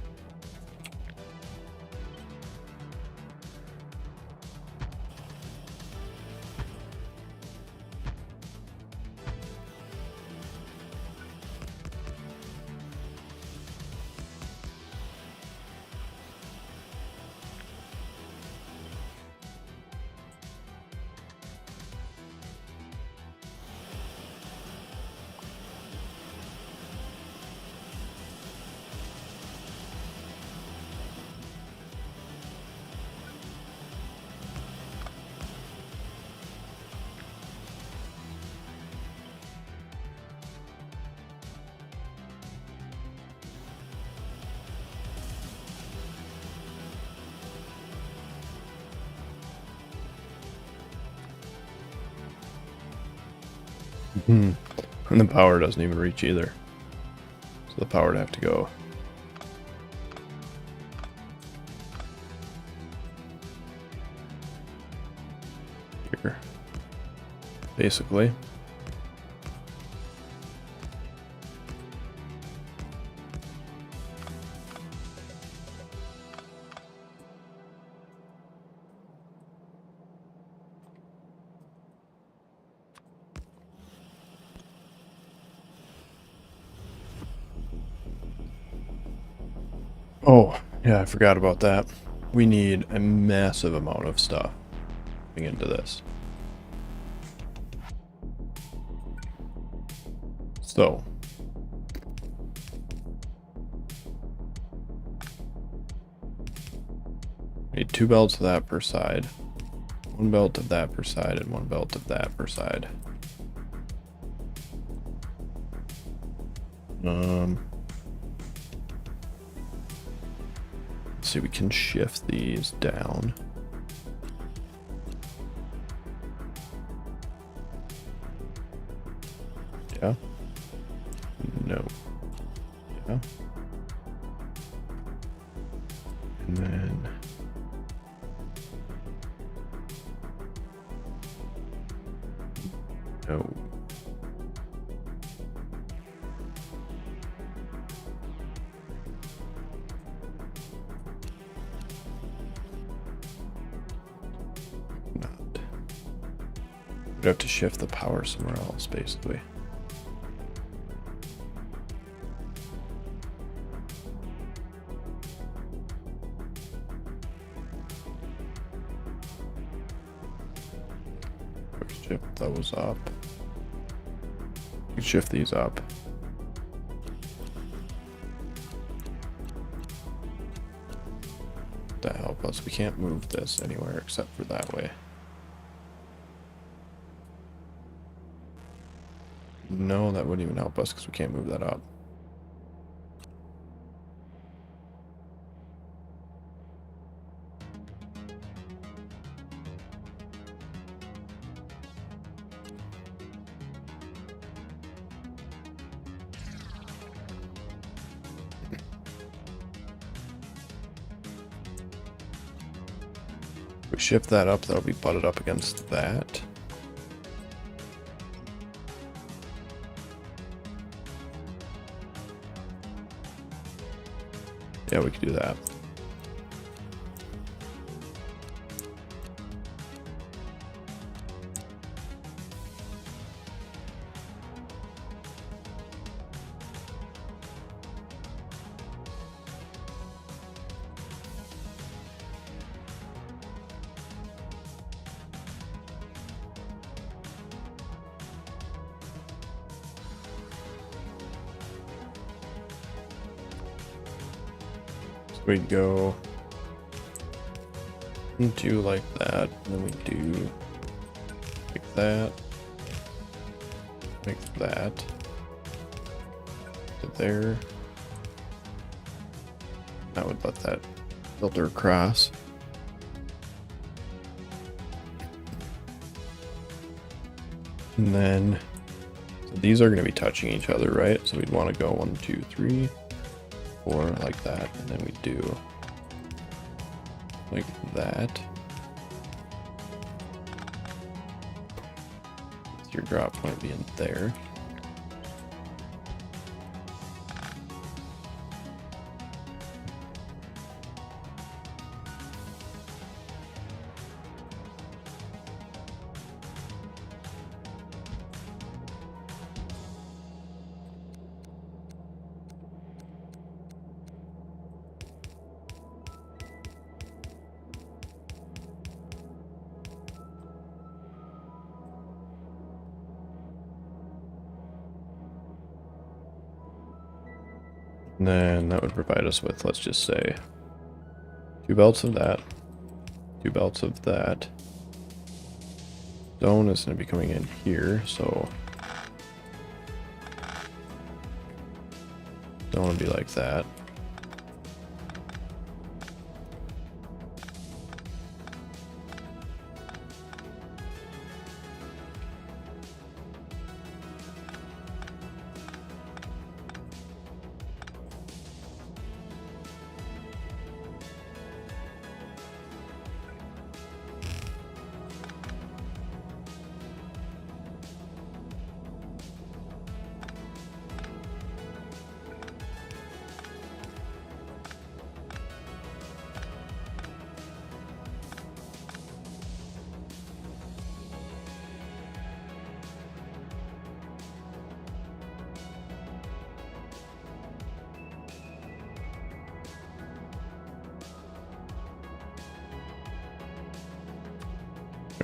And the power doesn't even reach either. So the power would have to go. Here. Basically. Oh, yeah, I forgot about that. We need a massive amount of stuff going into this. So, we need 2 belts of that per side, 1 belt of that per side, and 1 belt of that per side. Let's see, we can shift these down. Yeah. No. Yeah. And then no. Not. We'd have to shift the power somewhere else, basically. Shift those up. We can shift these up. That help us. We can't move this anywhere except for that way. No, that wouldn't even help us because we can't move that up. We shift that up, that'll be butted up against that. Yeah, we could do that. We go into like that, and then we do like that, like that, to there. That would let that filter across. And then, so these are going to be touching each other, right? So we'd want to go 1, 2, 3. Or like that, and then we do like that. With your drop point being there. And then that would provide us with, let's just say, 2 belts of that, 2 belts of that. Stone is going to be coming in here, so stone would be like that.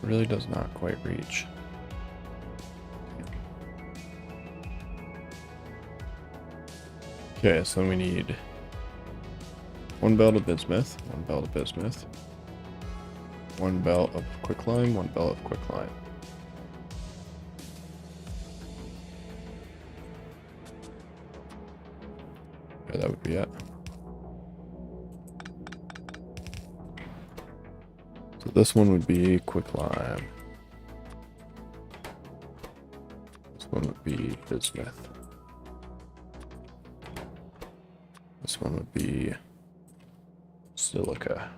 It really does not quite reach. Okay, so we need 1 belt of bismuth, 1 belt of bismuth, 1 belt of quicklime, 1 belt of quicklime. Okay, that would be it. So this one would be quicklime. This one would be bismuth. This one would be silica.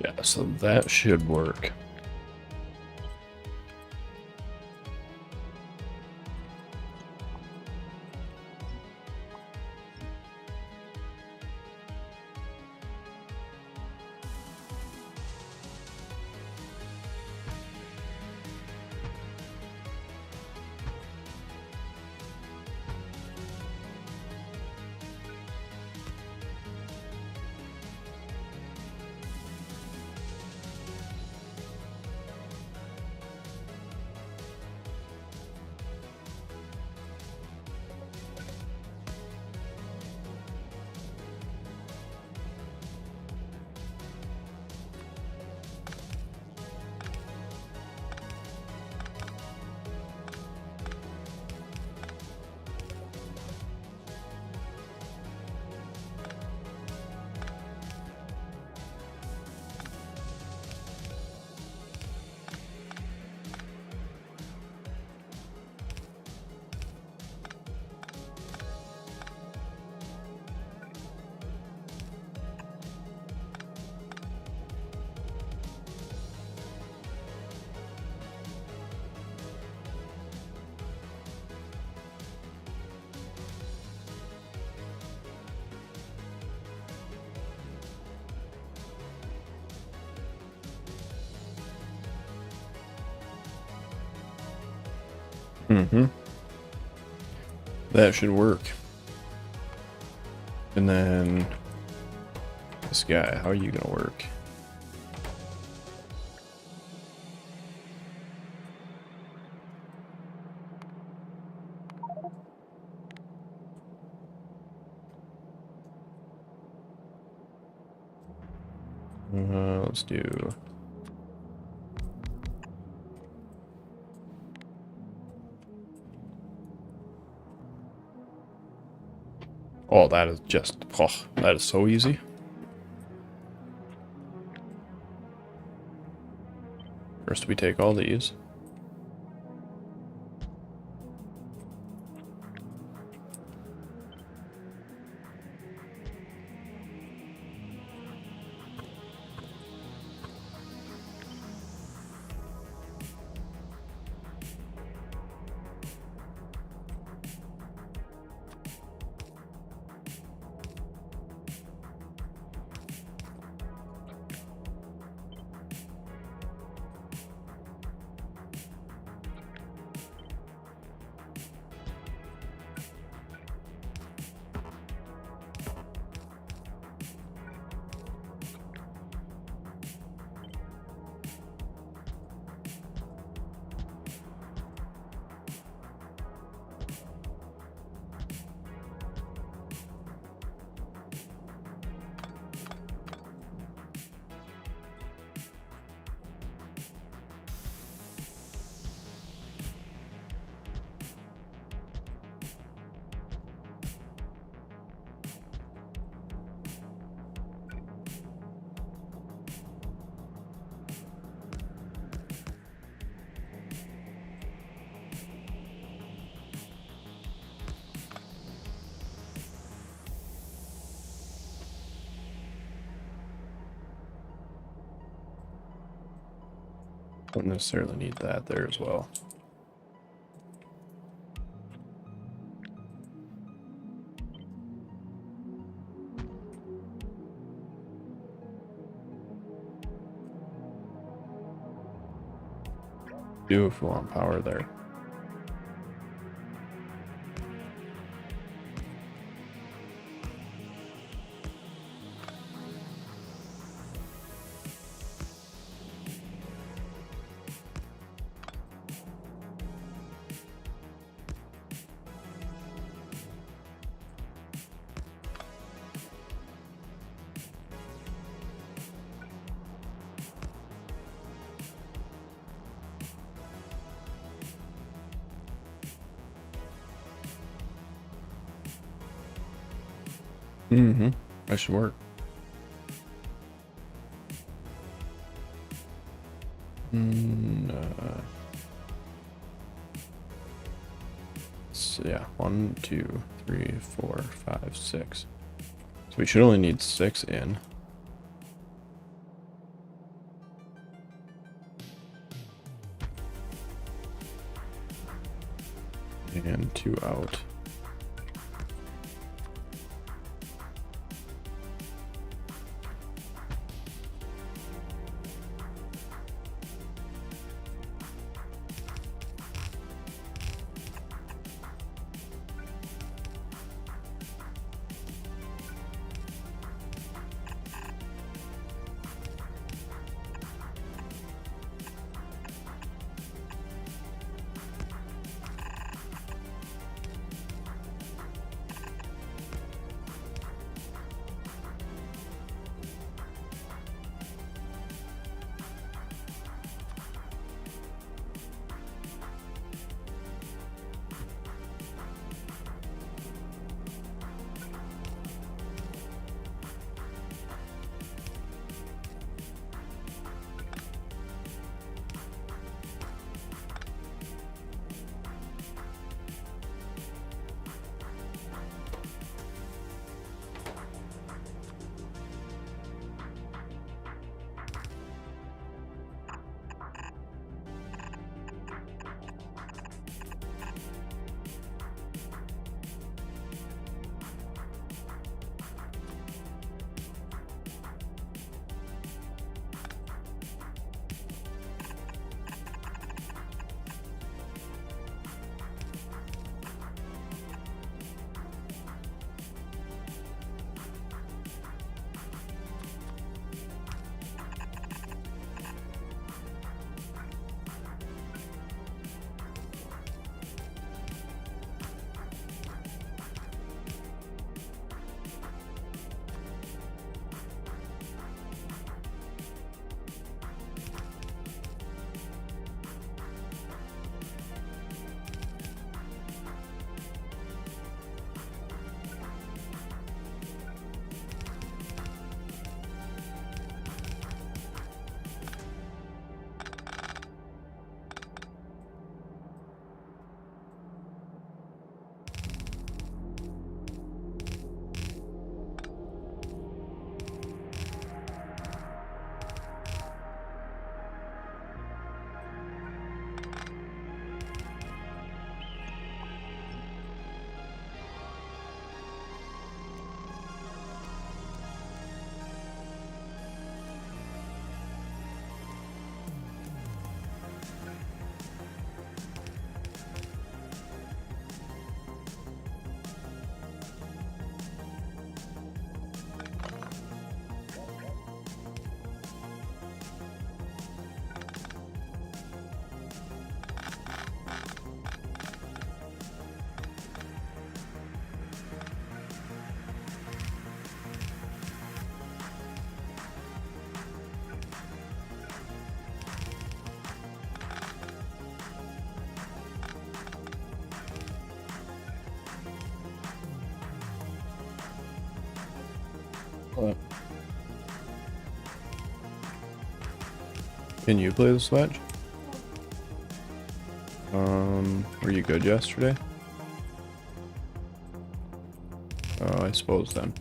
Yeah, so that should work. Mm-hmm. That should work. And then this guy, how are you gonna work? Let's do. Oh, that is just, oh, that is so easy. First we take all these. Don't necessarily need that there as well. do if we want power there. Mm-hmm. That should work. So yeah, 1, 2, 3, 4, 5, 6. So we should only need 6 in. And 2 out. What? Can you play the sledge? Were you good yesterday? Oh, I suppose then.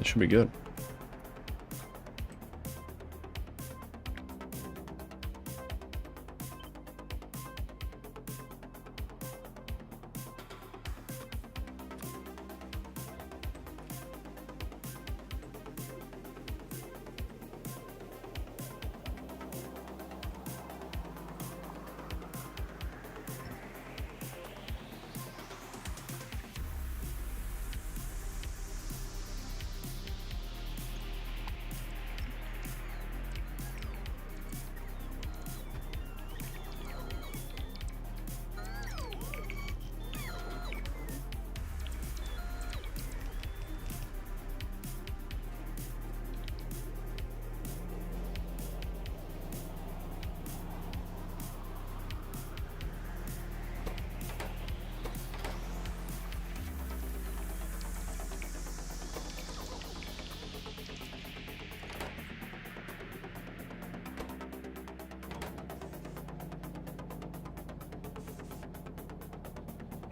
This should be good.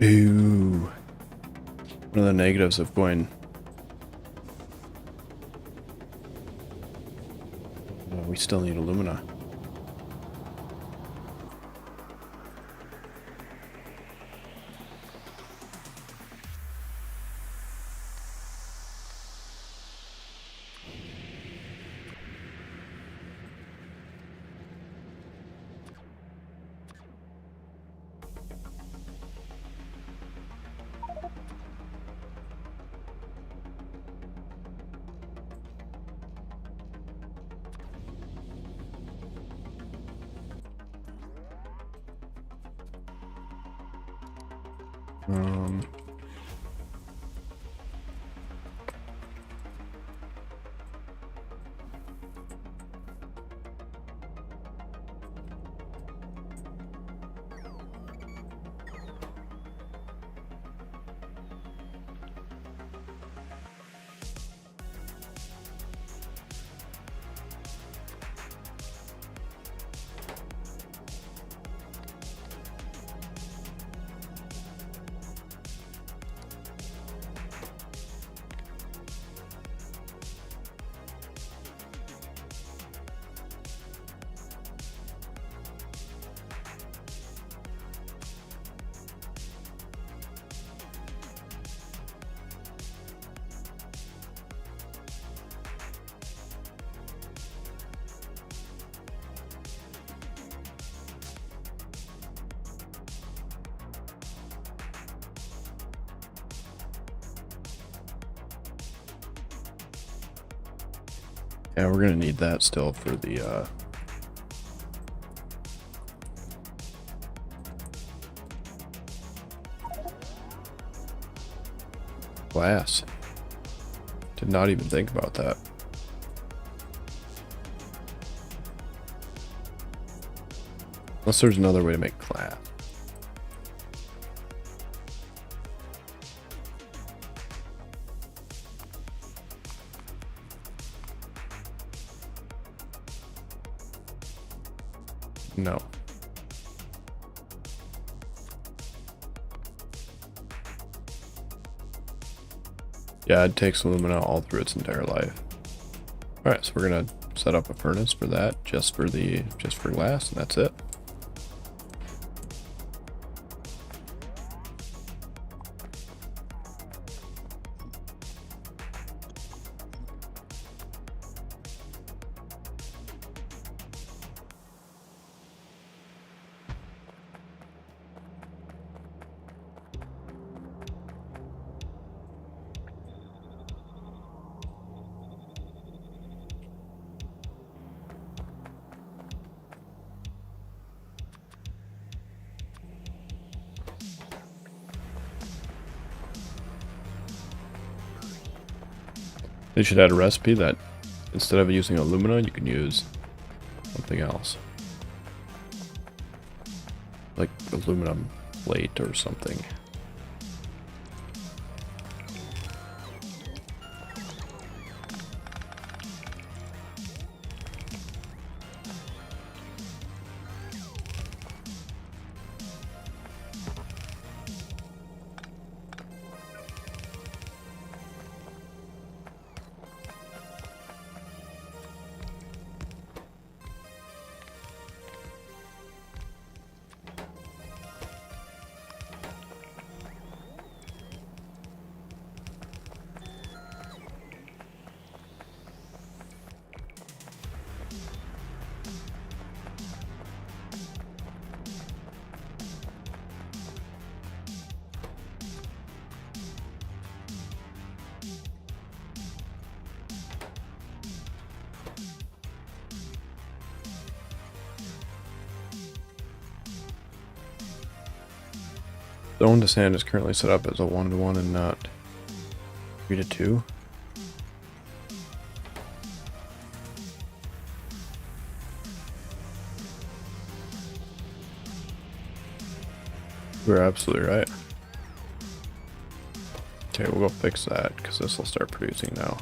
Ooh. One of the negatives of going... we still need alumina. Um... Yeah, we're gonna need that still for the glass. Did not even think about that. Unless there's another way to make glass. No. Yeah, it takes alumina all through its entire life. Alright, so we're gonna set up a furnace for that, just for glass, and that's it. They should add a recipe that instead of using alumina, you can use something else. Like aluminum plate or something. Stone to sand is currently set up as a 1-to-1 and not 3-to-2. You're absolutely right. Okay, we'll go fix that because this will start producing now.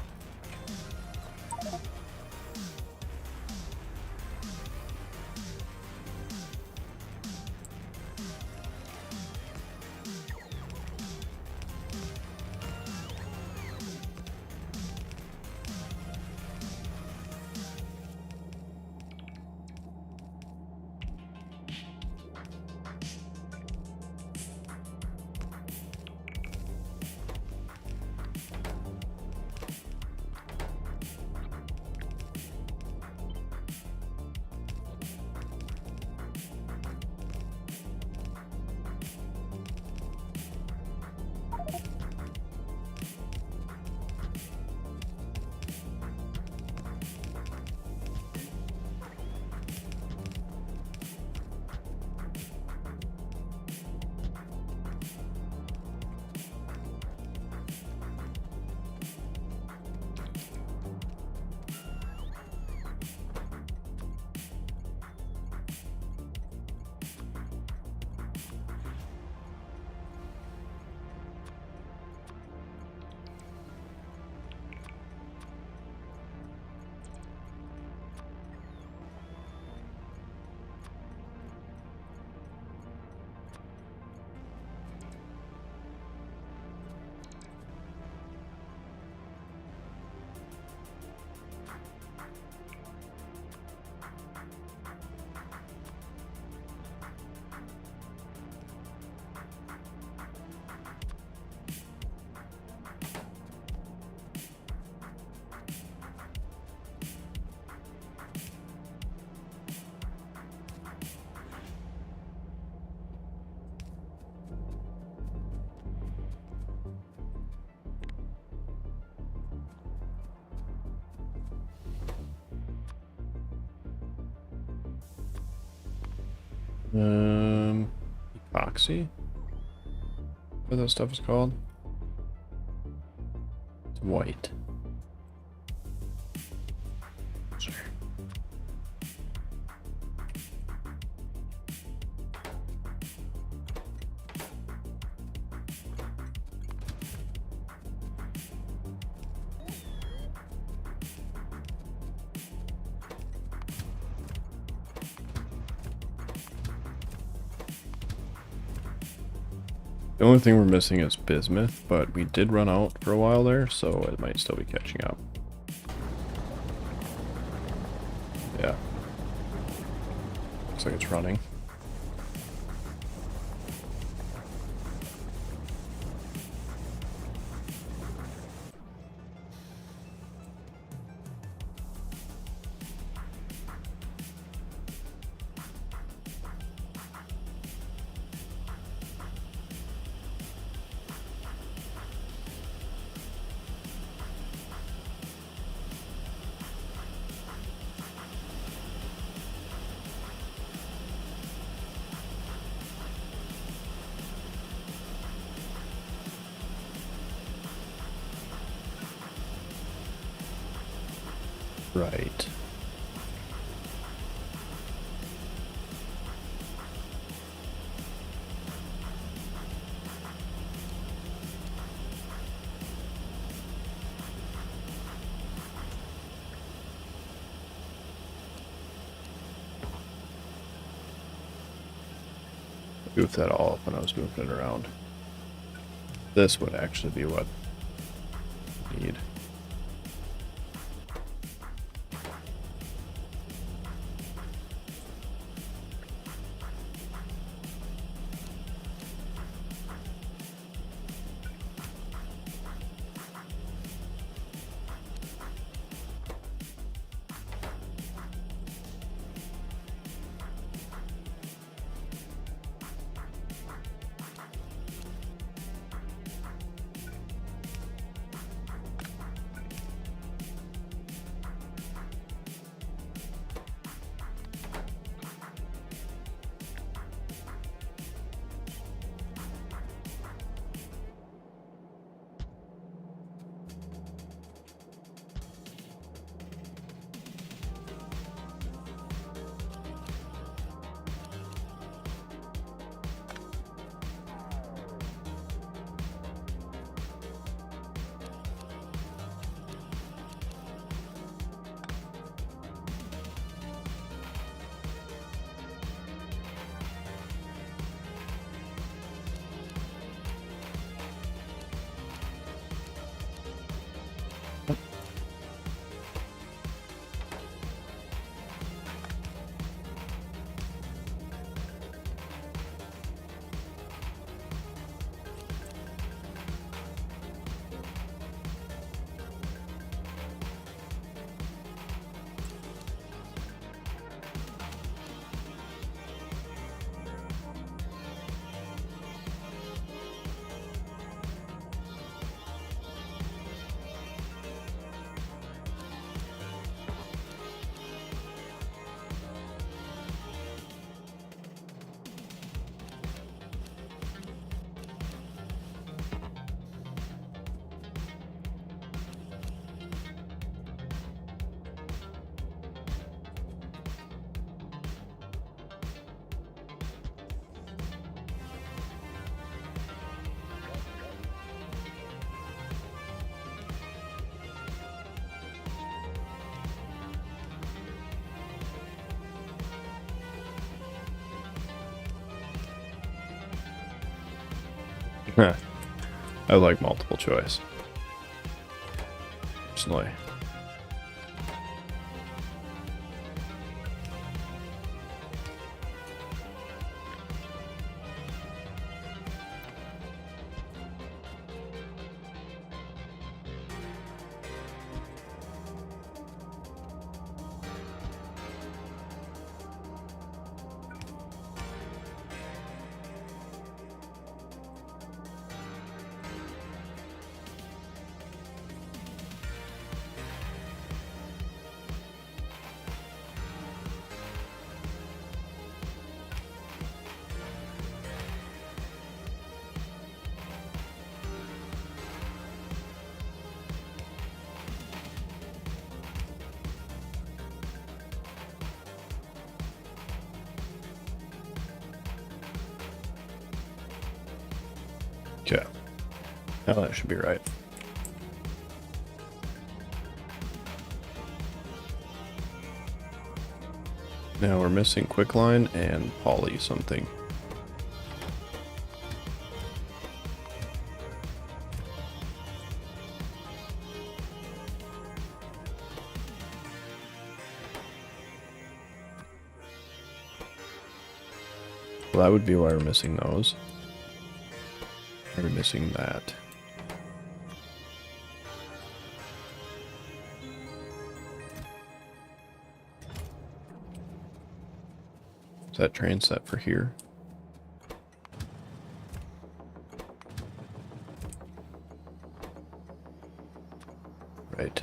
Epoxy? What that stuff is called? It's white. Sure. The only thing we're missing is bismuth, but we did run out for a while there, so it might still be catching up. Yeah. Looks like it's running. Right. Goof that all up when I was moving it around. This would actually be what I need. I like multiple choice. Personally. Okay. Now that should be right. Now we're missing quicklime and poly something. Well, that would be why we're missing those. We're missing that. Is that train set for here? Right.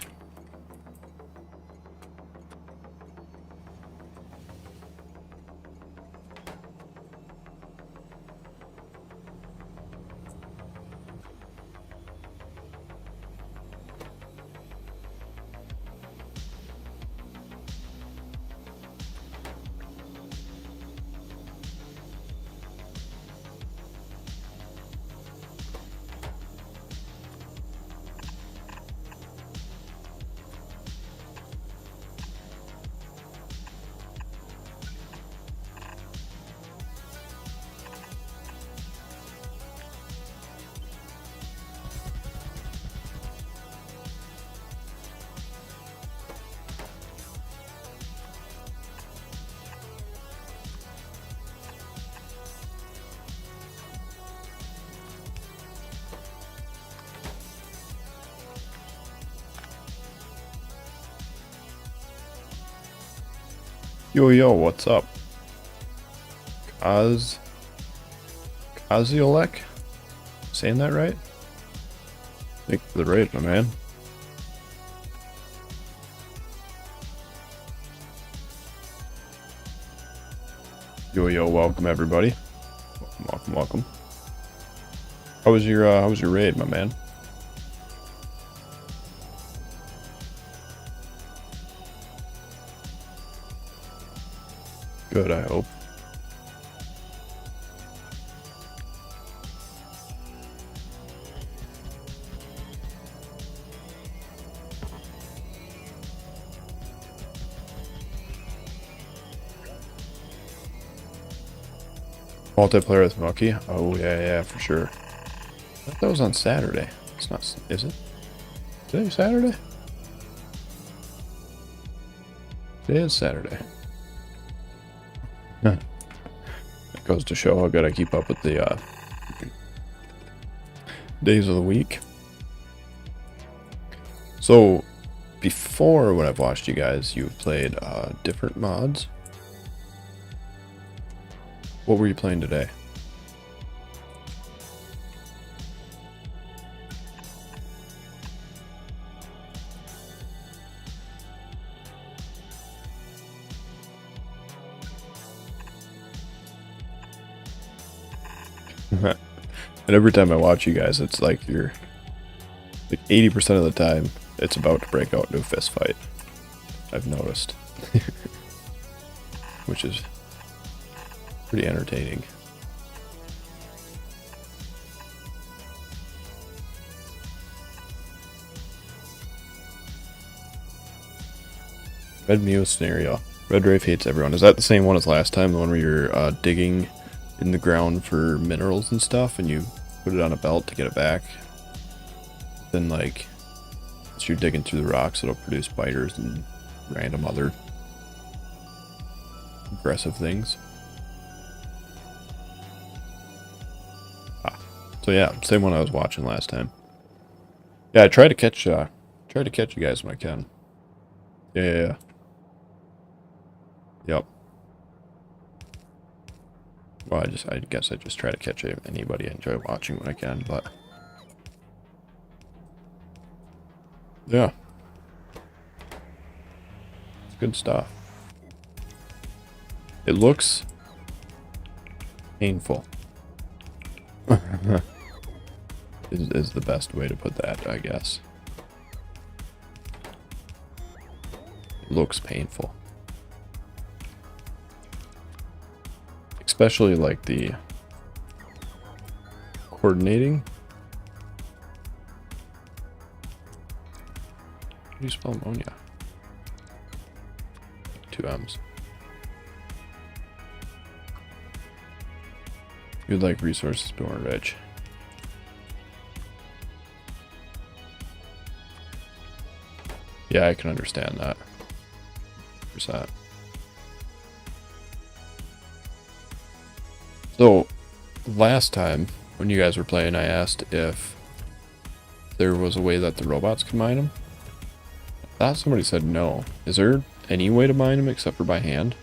Yo, what's up? Kaziolek? Saying that right? Thank you for the raid, my man. Yo, welcome everybody. Welcome. How was your raid, my man? Good, I hope. Multiplayer with Mucky? Oh yeah, for sure. I thought that was on Saturday. It's not, is it? Today Saturday? Today is Saturday. It goes to show how good I keep up with the days of the week. So before, when I've watched you guys, you've played different mods. What were you playing today? And every time I watch you guys, it's like you're like 80% of the time it's about to break out into a fist fight. I've noticed. Which is pretty entertaining. Red Muse scenario. Red Wraith hates everyone. Is that the same one as last time? The one where you're digging in the ground for minerals and stuff and you put it on a belt to get it back. Then, like, as you're digging through the rocks, it'll produce spiders and random other aggressive things. So yeah, same one I was watching last time. Yeah, I try to catch you guys when I can. Yeah. Yep. Well, I guess I just try to catch anybody I enjoy watching when I can, but yeah, it's good stuff. It looks painful. is the best way to put that, I guess. It looks painful. Especially like the coordinating. How do you spell ammonia? 2 M's. You'd like resources to be more rich. Yeah, I can understand that. %. So, last time when you guys were playing, I asked if there was a way that the robots could mine them. I thought somebody said no. Is there any way to mine them except for by hand?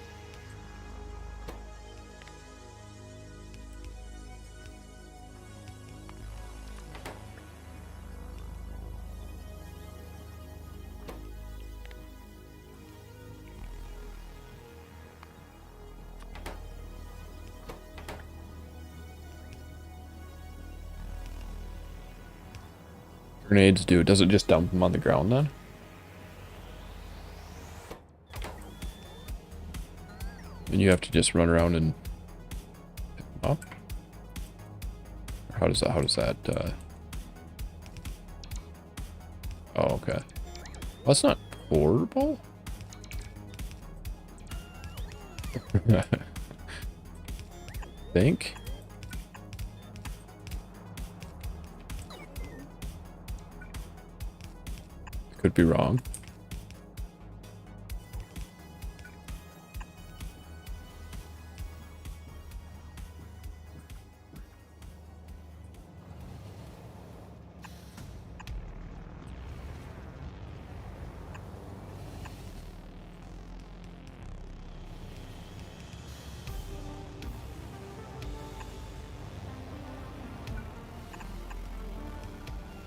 Grenades do. Does it just dump them on the ground then? And you have to just run around and pick them up? Or how does that, Oh, okay. Well, that's not horrible. Think? Could be wrong.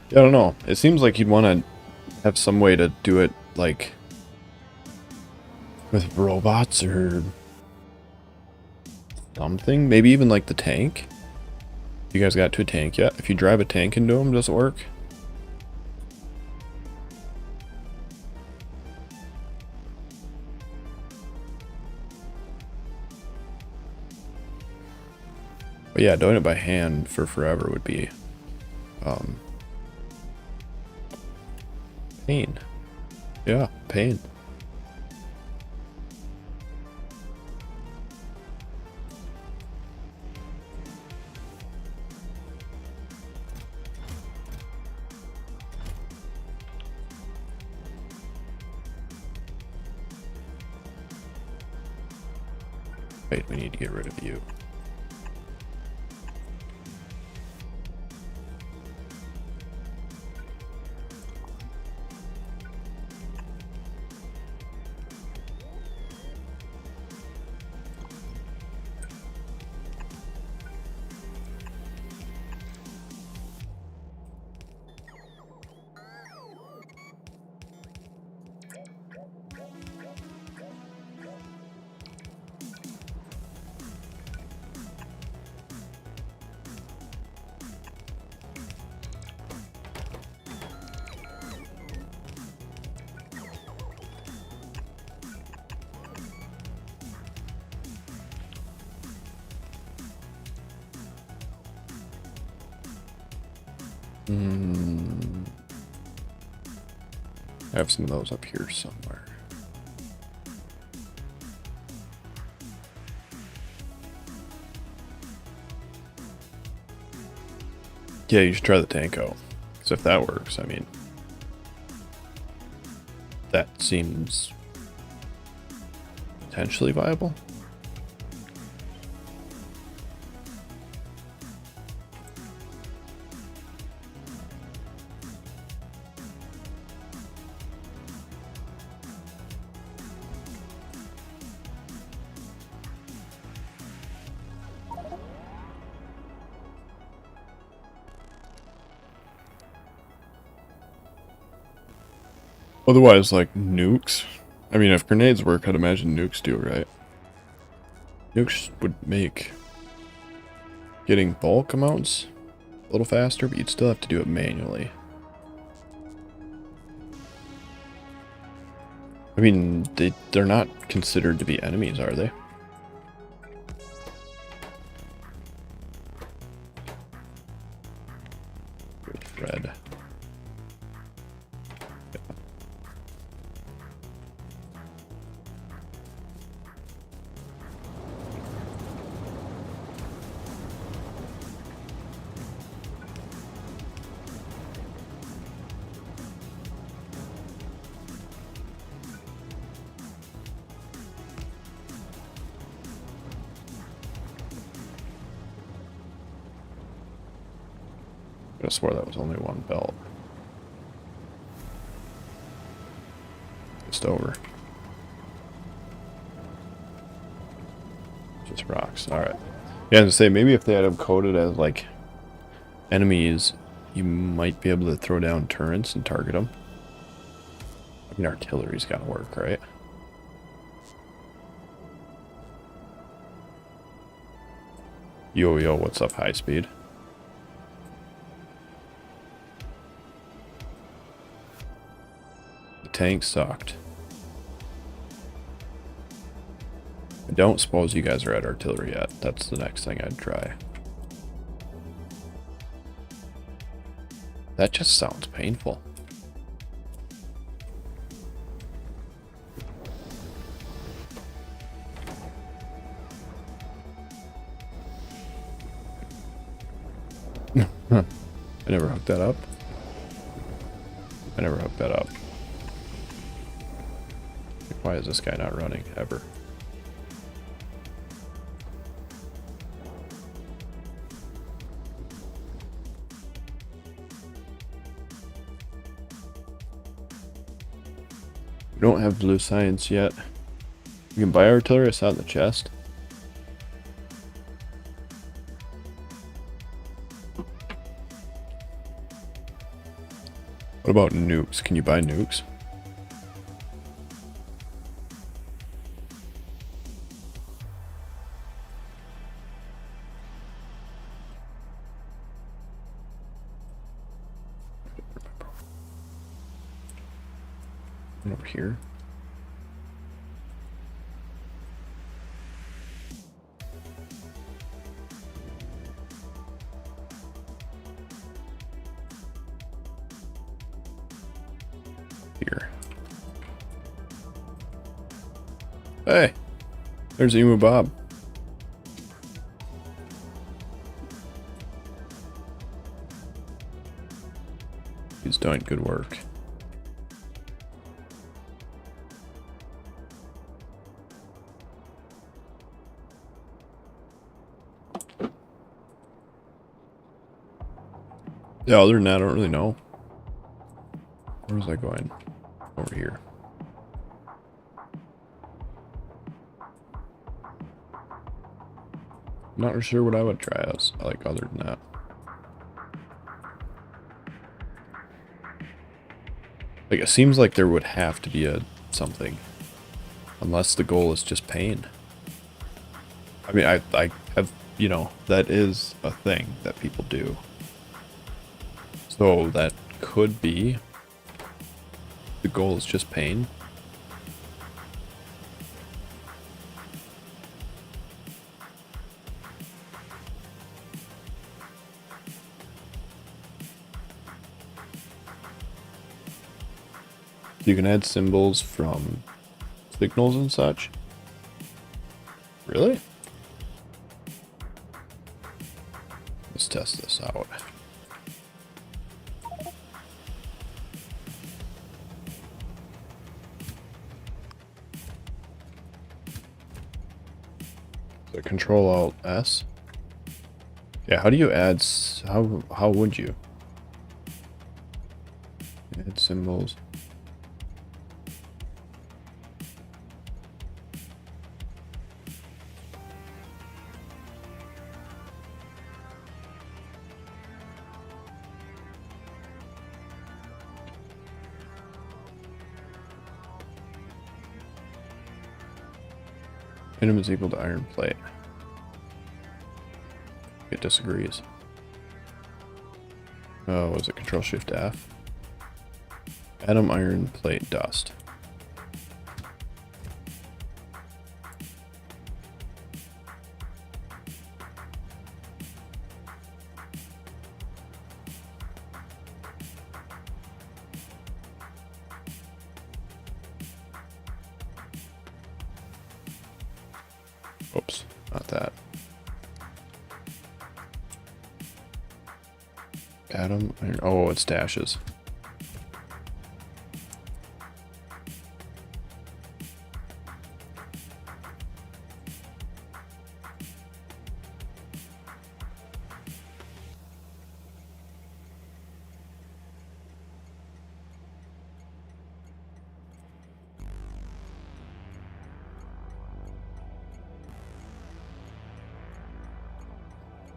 Yeah, I don't know. It seems like you'd want to have some way to do it, like, with robots or something. Maybe even like the tank. You guys got to a tank yet? If you drive a tank into them, does it work? But yeah, doing it by hand for forever would be pain. Yeah, pain. Wait, we need to get rid of you. I have some of those up here somewhere. Yeah, you should try the tank out. Because if that works, I mean, that seems potentially viable. Otherwise, like nukes. I mean, if grenades work, I'd imagine nukes do, right? Nukes would make getting bulk amounts a little faster, but you'd still have to do it manually. I mean, they're not considered to be enemies, are they? Red. I could have swore that was only one belt. Just over. Just rocks. Alright. Yeah, I was gonna say, maybe if they had them coded as, like, enemies, you might be able to throw down turrets and target them. I mean, artillery's gotta work, right? Yo, yo, what's up, high speed? The tank sucked. I don't suppose you guys are at artillery yet. That's the next thing I'd try. That just sounds painful. Huh. I never hooked that up. I never hooked that up. Why is this guy not running ever? We don't have blue science yet. You can buy artillery. I saw it in the chest. What about nukes? Can you buy nukes? Over here. Here. Hey, there's Emu Bob. He's doing good work. Yeah, other than that, I don't really know. Where was I going? Over here. Not really sure what I would try as, like, other than that. Like, it seems like there would have to be a something. Unless the goal is just pain. I mean, I have, you know, that is a thing that people do. So that could be the goal is just pain. You can add symbols from signals and such. Really? Let's test this out. The Control Alt S. Yeah, how do you add? How would you add symbols? Item is equal to iron plate. It disagrees. Oh, was it Control Shift F? Atom, iron plate, dust. Oops, not that. Atom, iron, oh, it's dashes.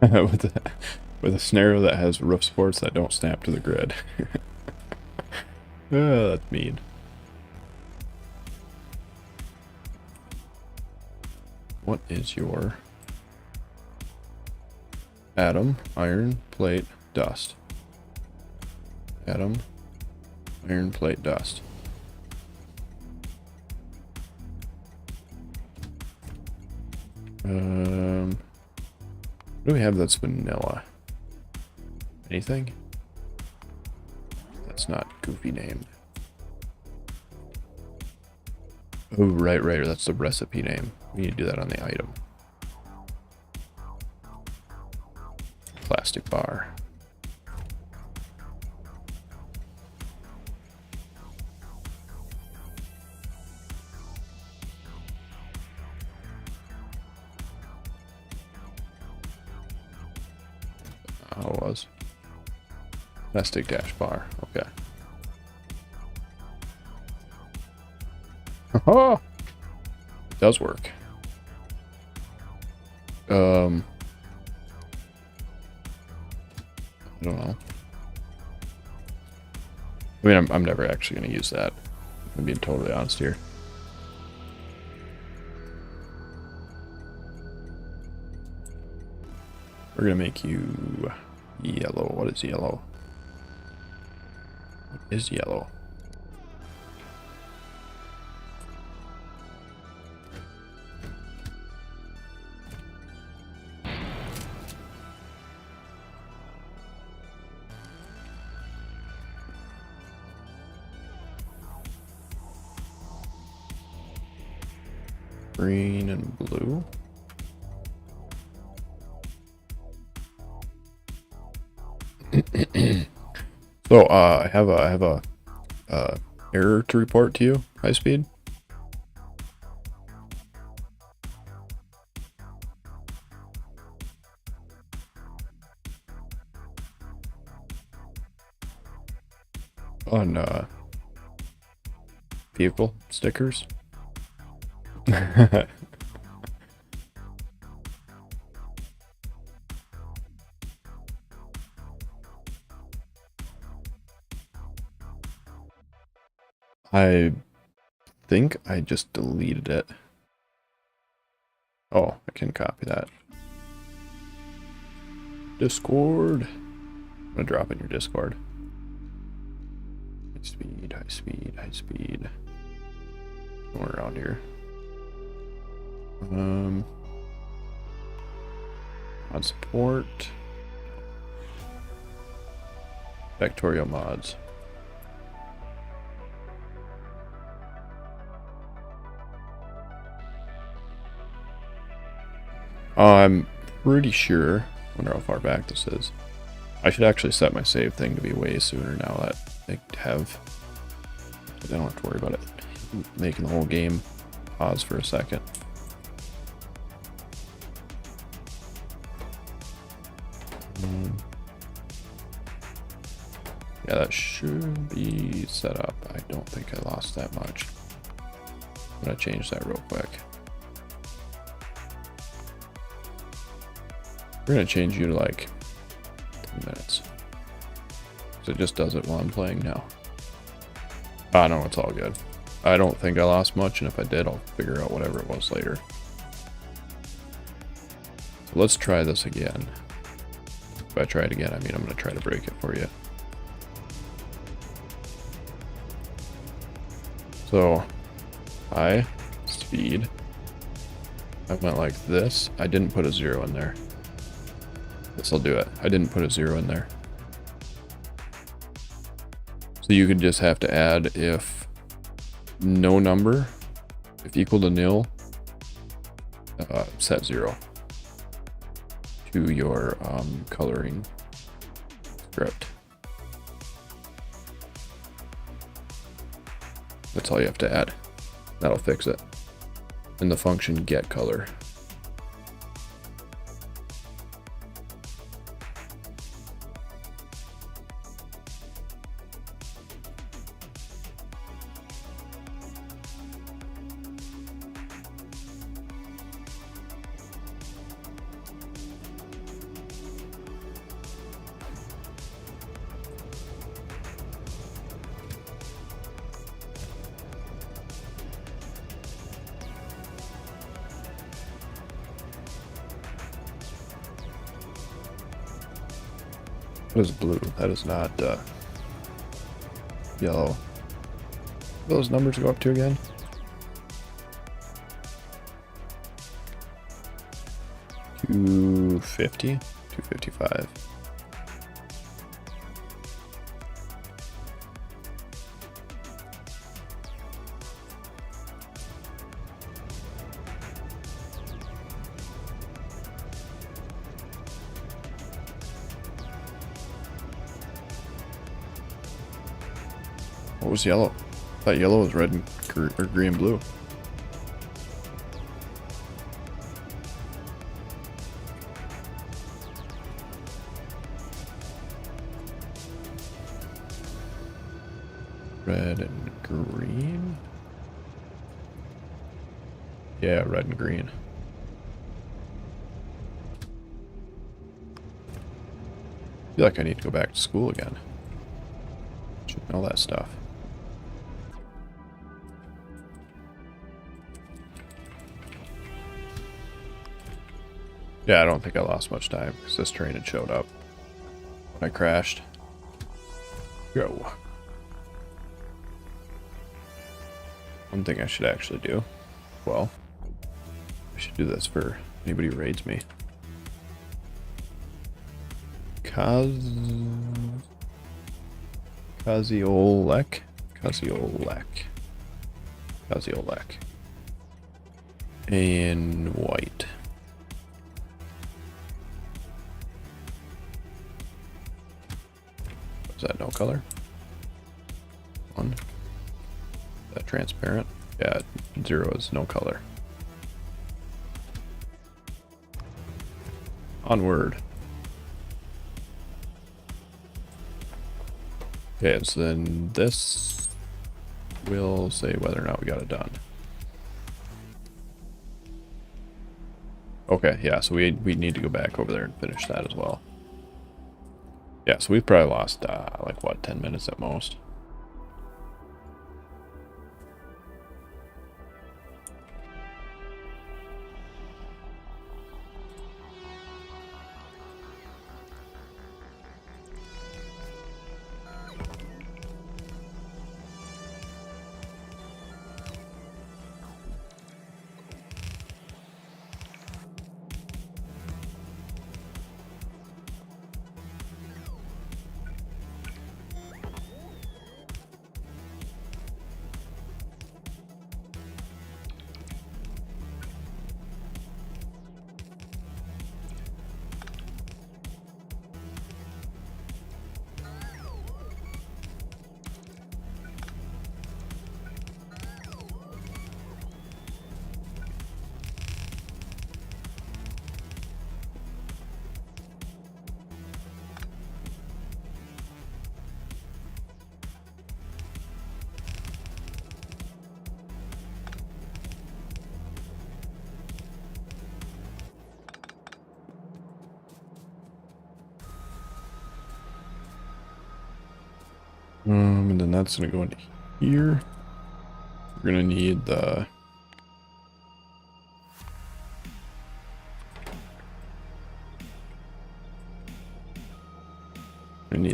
with a scenario that has roof supports that don't snap to the grid. Oh, that's mean. What is your atom, iron, plate, dust? Atom, iron, plate, dust. What do we have that's vanilla? Anything? That's not goofy name. Oh, right, that's the recipe name. We need to do that on the item. Plastic bar. How it was. Plastic dash bar. Okay. Oh, it does work. I don't know. I mean, I'm never actually going to use that. I'm being totally honest here. We're going to make you yellow. What is yellow? What is yellow? Green and blue. So I have a error to report to you. High speed. On vehicle stickers. I think I just deleted it. Oh, I can copy that. Discord. I'm gonna drop in your Discord. High speed, high speed, high speed. Somewhere around here. Mod support. Factorio mods. I'm pretty sure. I wonder how far back this is. I should actually set my save thing to be way sooner now that I don't have to worry about it making the whole game pause for a second. Yeah, that should be set up. I don't think I lost that much. I'm gonna change that real quick. We're gonna change you to like 10 minutes. So it just does it while I'm playing now. Ah, no, it's all good. I don't think I lost much, and if I did, I'll figure out whatever it was later. So let's try this again. If I try it again, I mean, I'm gonna try to break it for you. So, high, speed. I went like this. I didn't put a 0 in there. This'll do it. I didn't put a 0 in there. So you could just have to add if no number, if equal to nil, set 0 to your coloring script. That's all you have to add. That'll fix it. And the function get color. What is blue? That is not yellow. Those numbers go up to again? $250, $255. What was yellow? I thought yellow was red and or green and blue. Red and green? Yeah, red and green. I feel like I need to go back to school again. Should know that stuff. Yeah, I don't think I lost much time because this train had showed up when I crashed. Go. One thing I should actually do. Well, I should do this for anybody who raids me. Kaziolek. In white. Is that no color? 1. Is that transparent? Yeah, 0 is no color. Onward. Okay, so then this will say whether or not we got it done. Okay, yeah, so we need to go back over there and finish that as well. Yeah, so we've probably lost, like, what, 10 minutes at most? And then that's gonna go into here. We're gonna need the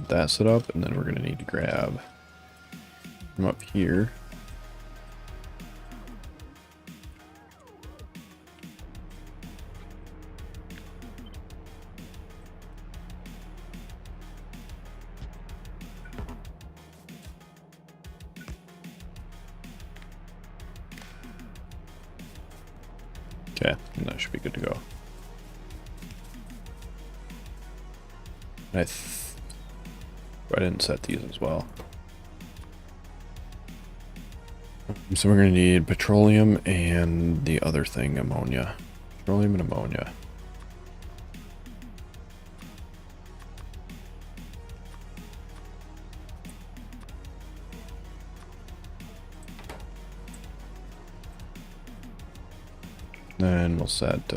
that set up, and then we're gonna need to grab from up here. Okay, and that should be good to go. I didn't set these as well. So we're going to need petroleum and the other thing, ammonia. Petroleum and ammonia. Then we'll set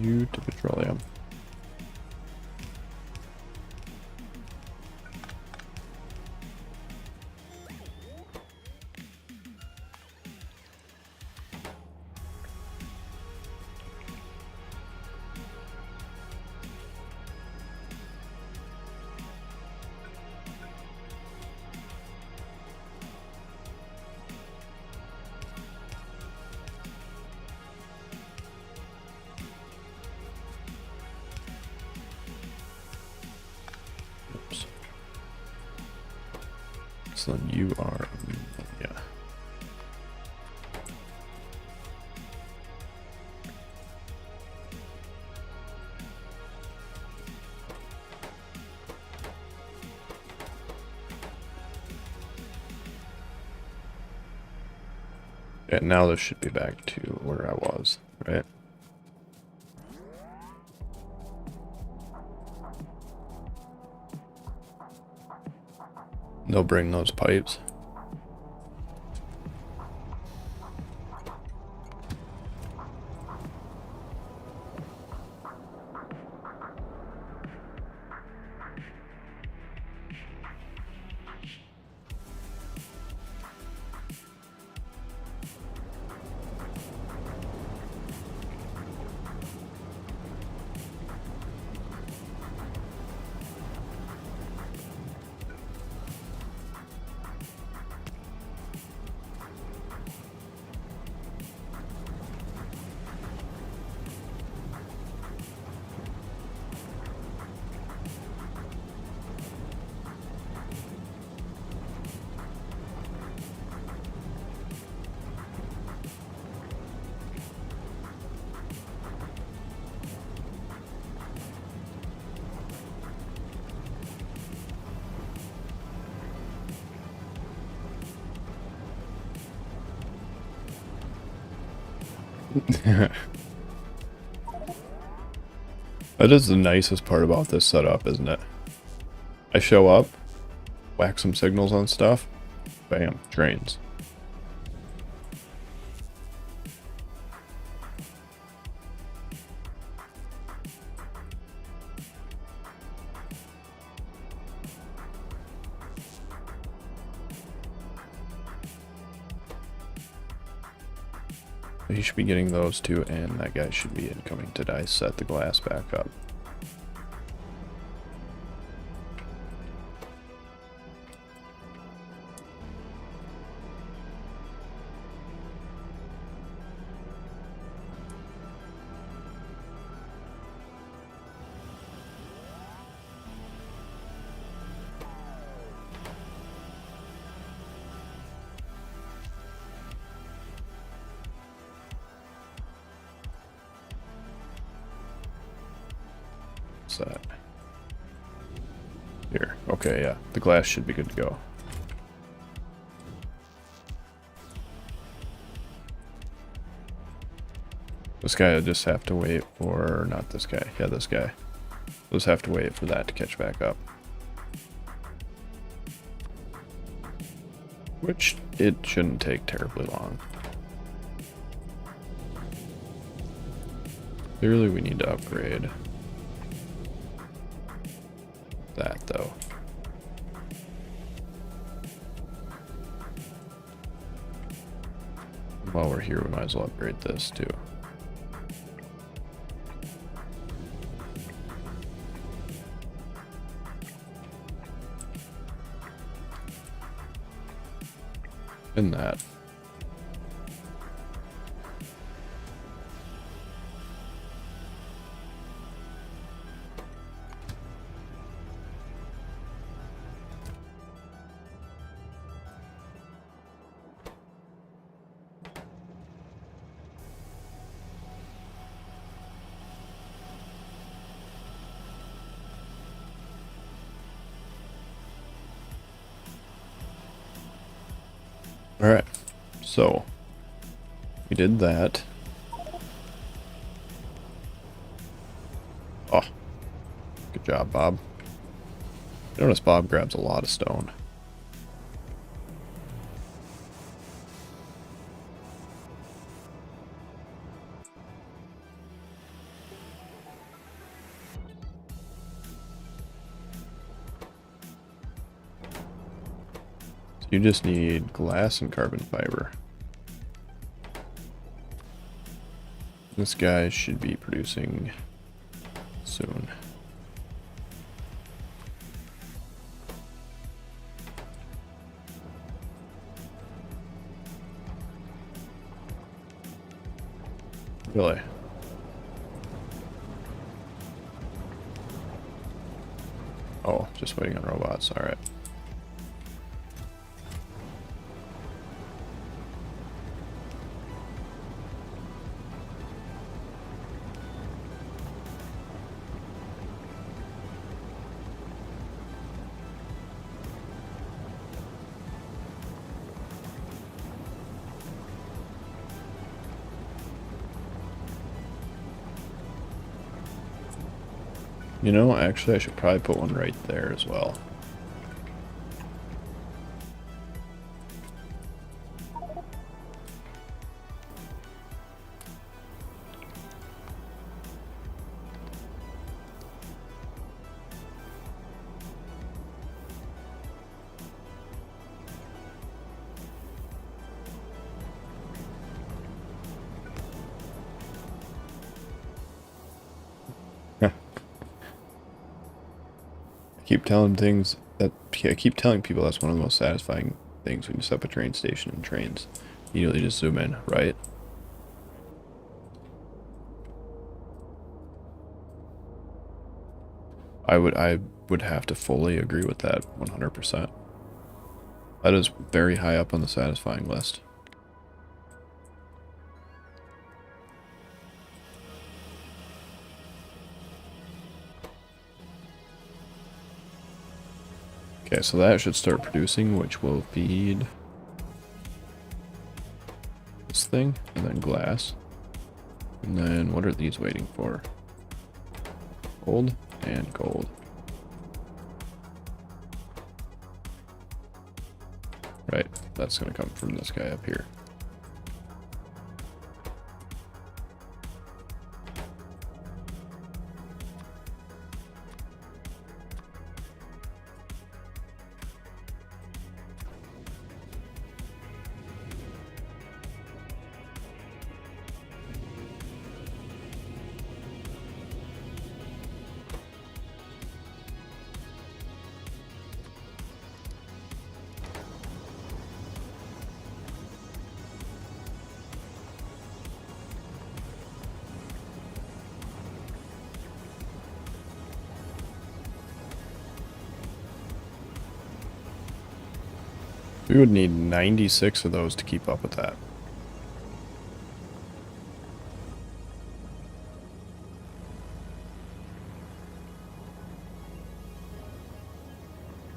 you to petroleum. Oops. So then you are, yeah. Yeah, now this should be back to where I was, right? They'll bring those pipes. That is the nicest part about this setup, isn't it? I show up, whack some signals on stuff, bam, drains. He should be getting those two, and that guy should be incoming to set the glass back up. That here. Okay, yeah, the glass should be good to go. This guy will just have to wait for, not this guy, yeah, this guy. We'll just have to wait for that to catch back up. Which it shouldn't take terribly long. Clearly we need to upgrade that though. While we're here, we might as well upgrade this too. And that. Alright, so we did that. Oh, good job, Bob. Notice Bob grabs a lot of stone. You just need glass and carbon fiber. This guy should be producing soon. Really? Oh, just waiting on robots. All right. You know, actually, I should probably put one right there as well. I keep telling people that's one of the most satisfying things when you set up a train station and trains. You usually just zoom in, right? I would have to fully agree with that 100%. That is very high up on the satisfying list. Okay, so that should start producing, which will feed this thing, and then glass. And then what are these waiting for? Gold and gold. Right, that's gonna come from this guy up here. We would need 96 of those to keep up with that.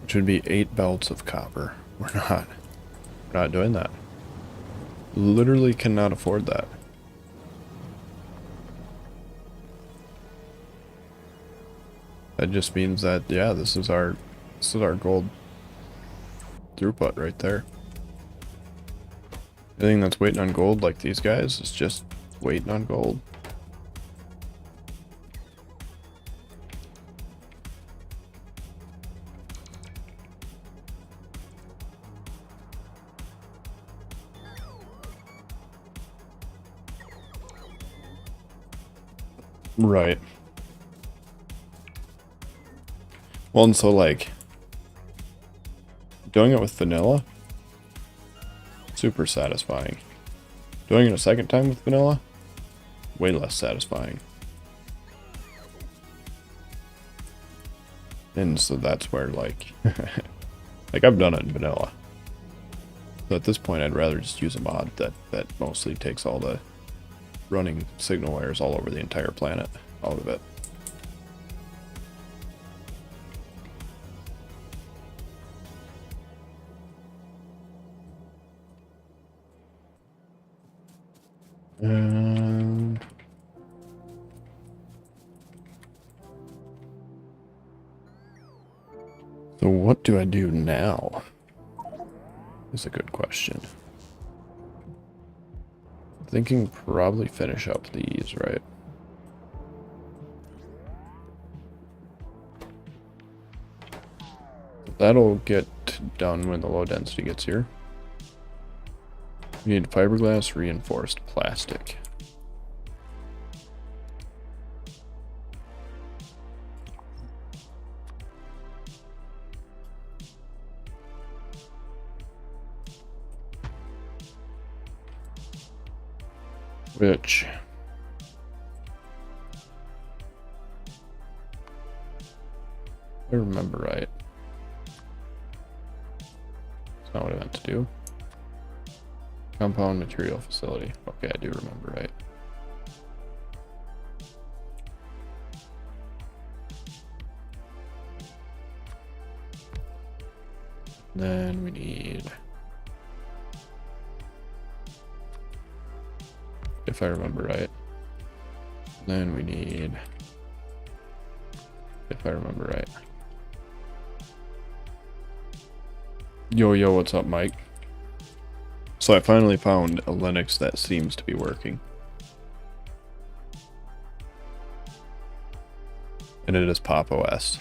Which would be 8 belts of copper. We're not doing that. Literally cannot afford that. That just means that, yeah, this is our gold throughput right there. Anything that's waiting on gold like these guys is just waiting on gold. Right. Well, and so like doing it with vanilla, super satisfying. Doing it a second time with vanilla, way less satisfying. And so that's where like, like I've done it in vanilla. So at this point, I'd rather just use a mod that mostly takes all the running signal wires all over the entire planet out of it. And so what do I do now? Is a good question. Thinking probably finish up these, right? That'll get done when the low density gets here. We need fiberglass reinforced plastic. Which if I remember right. That's not what I meant to do. Compound material facility. Okay, I do remember right. Then we need, if I remember right. Then we need, if I remember right. Yo, what's up, Mike? So I finally found a Linux that seems to be working. And it is Pop OS.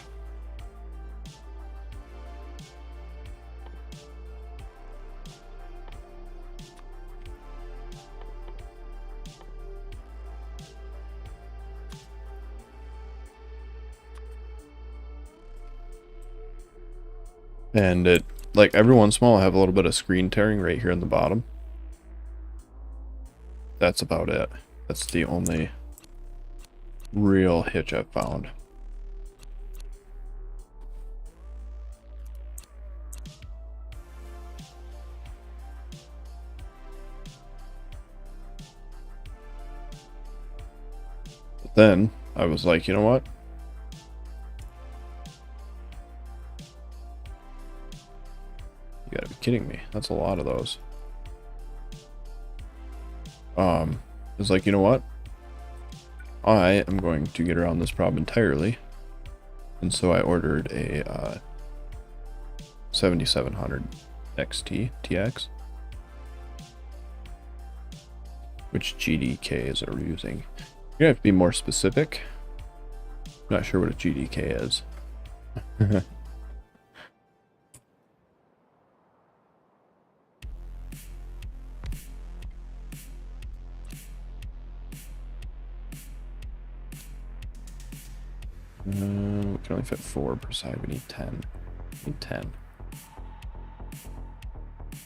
And it, like, every once in a while I have a little bit of screen tearing right here in the bottom. That's about it. That's the only real hitch I've found. But then I was like, you know what? You gotta be kidding me. That's a lot of those. It's like, you know what? I am going to get around this problem entirely. And so I ordered a 7700 XT TX. Which GDKs are we using? You're gonna have to be more specific. I'm not sure what a GDK is. We can only fit 4 per side. We need 10. We need 10.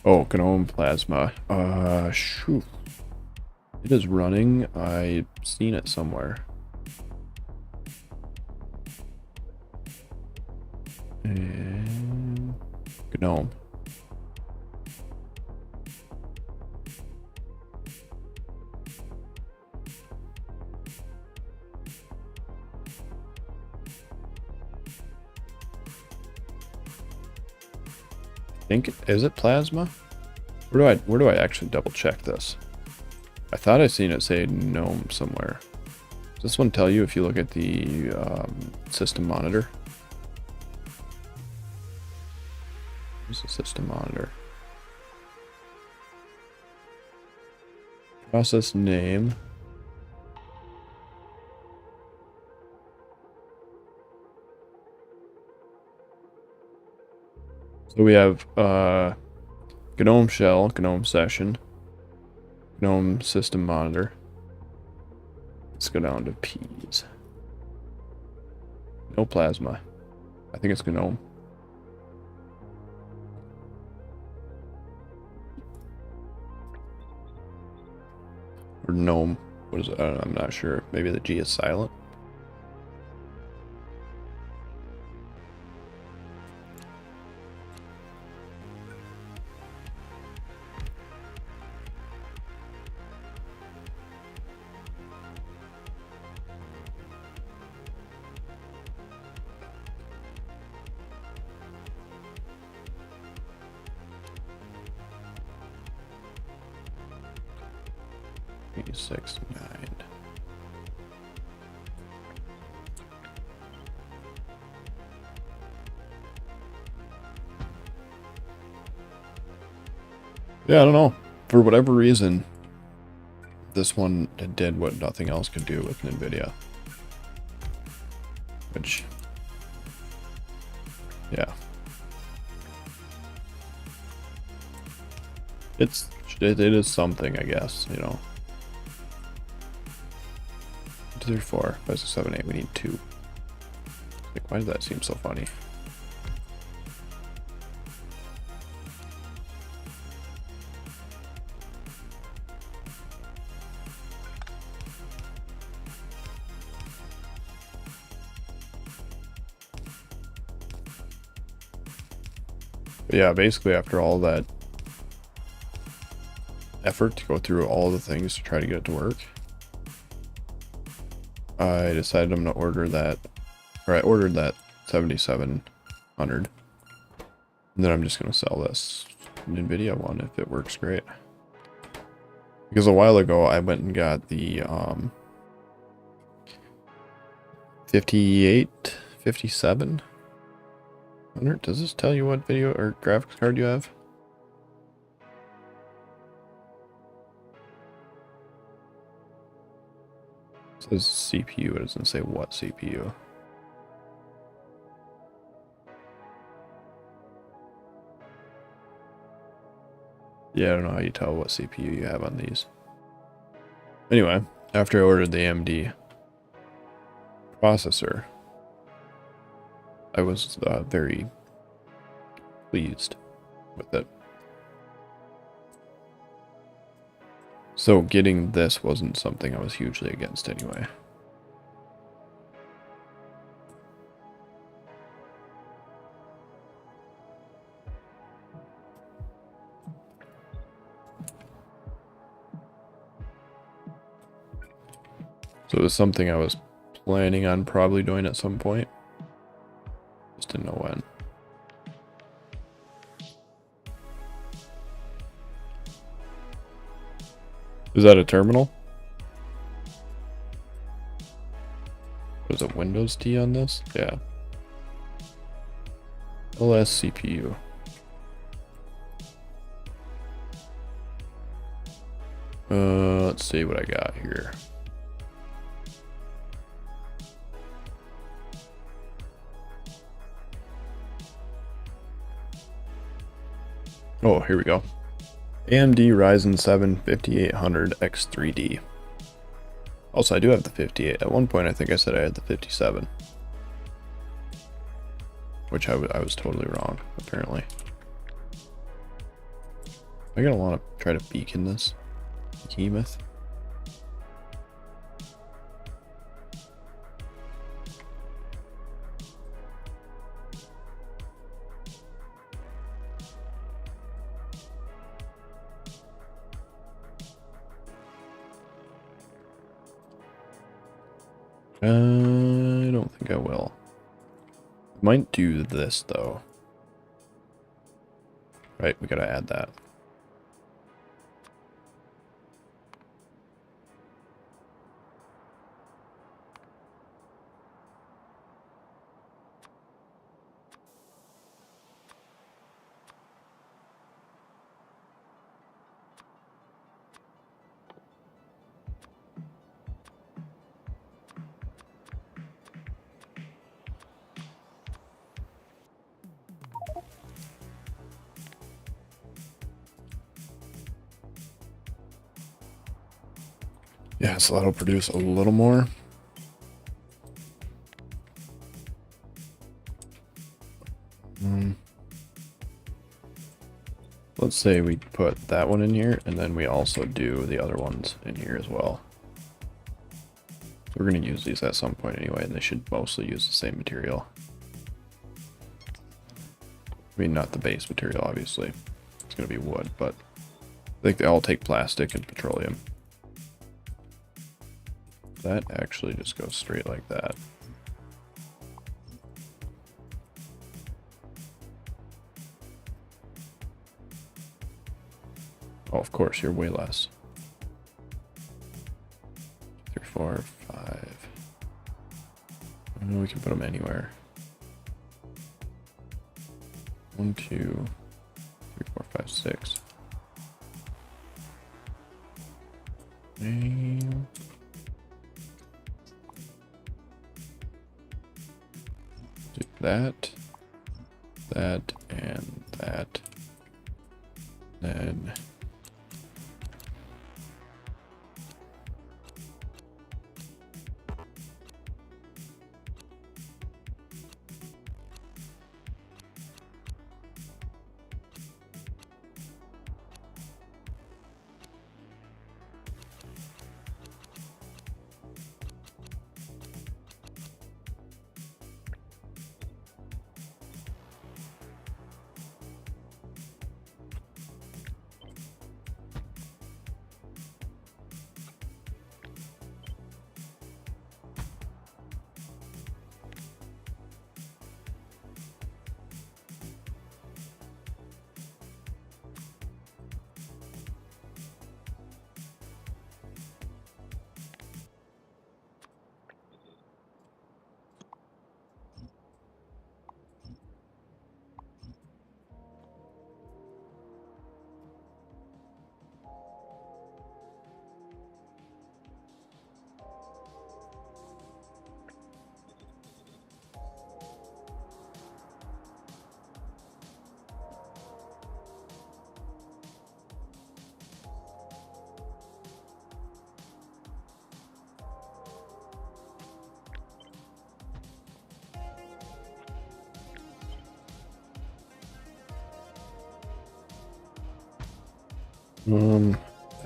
Oh, GNOME Plasma. Shoot. It is running. I've seen it somewhere. And GNOME. Is it Plasma? Where do I actually double check this? I thought I seen it say GNOME somewhere. Does this one tell you if you look at the system monitor? Where's the system monitor? Process name. So we have GNOME shell, GNOME session, GNOME system monitor. Let's go down to P's. No plasma. I think it's GNOME. Or gnome. What is it? I'm not sure. Maybe the G is silent. Six, 9. Yeah, I don't know. For whatever reason, this one did what nothing else could do with NVIDIA. Which, yeah. It is something, I guess, you know. 2, 3, 4, 5, 6, 7, 8. We need 2. Like, why does that seem so funny? But yeah, basically after all that effort to go through all the things to try to get it to work, I decided I'm gonna order that, or I ordered that 7700, and then I'm just gonna sell this NVIDIA one if it works great. Because a while ago I went and got the 58, 5700. Does this tell you what video or graphics card you have? It says CPU, it doesn't say what CPU. Yeah, I don't know how you tell what CPU you have on these. Anyway, after I ordered the AMD processor, I was very pleased with it. So getting this wasn't something I was hugely against anyway. So it was something I was planning on probably doing at some point. Just didn't know when. Is that a terminal? Was it Windows T on this? Yeah. LS CPU. Let's see what I got here. Oh, here we go. AMD Ryzen 7 5800 X3D. Also, I do have the 58. At one point, I think I said I had the 57. Which I was totally wrong, apparently. I'm gonna want to try to beacon this behemoth. I don't think I will. Might do this though. Right, we gotta add that. Yeah, so that'll produce a little more. Let's say we put that one in here, and then we also do the other ones in here as well. We're going to use these at some point anyway, and they should mostly use the same material. I mean, not the base material, obviously. It's going to be wood, but I think they all take plastic and petroleum. That actually just goes straight like that. Oh, of course, you're way less. 3, 4, 5. We can put them anywhere. 1, 2, 3, 4, 5, 6. And do that, that, and that. Then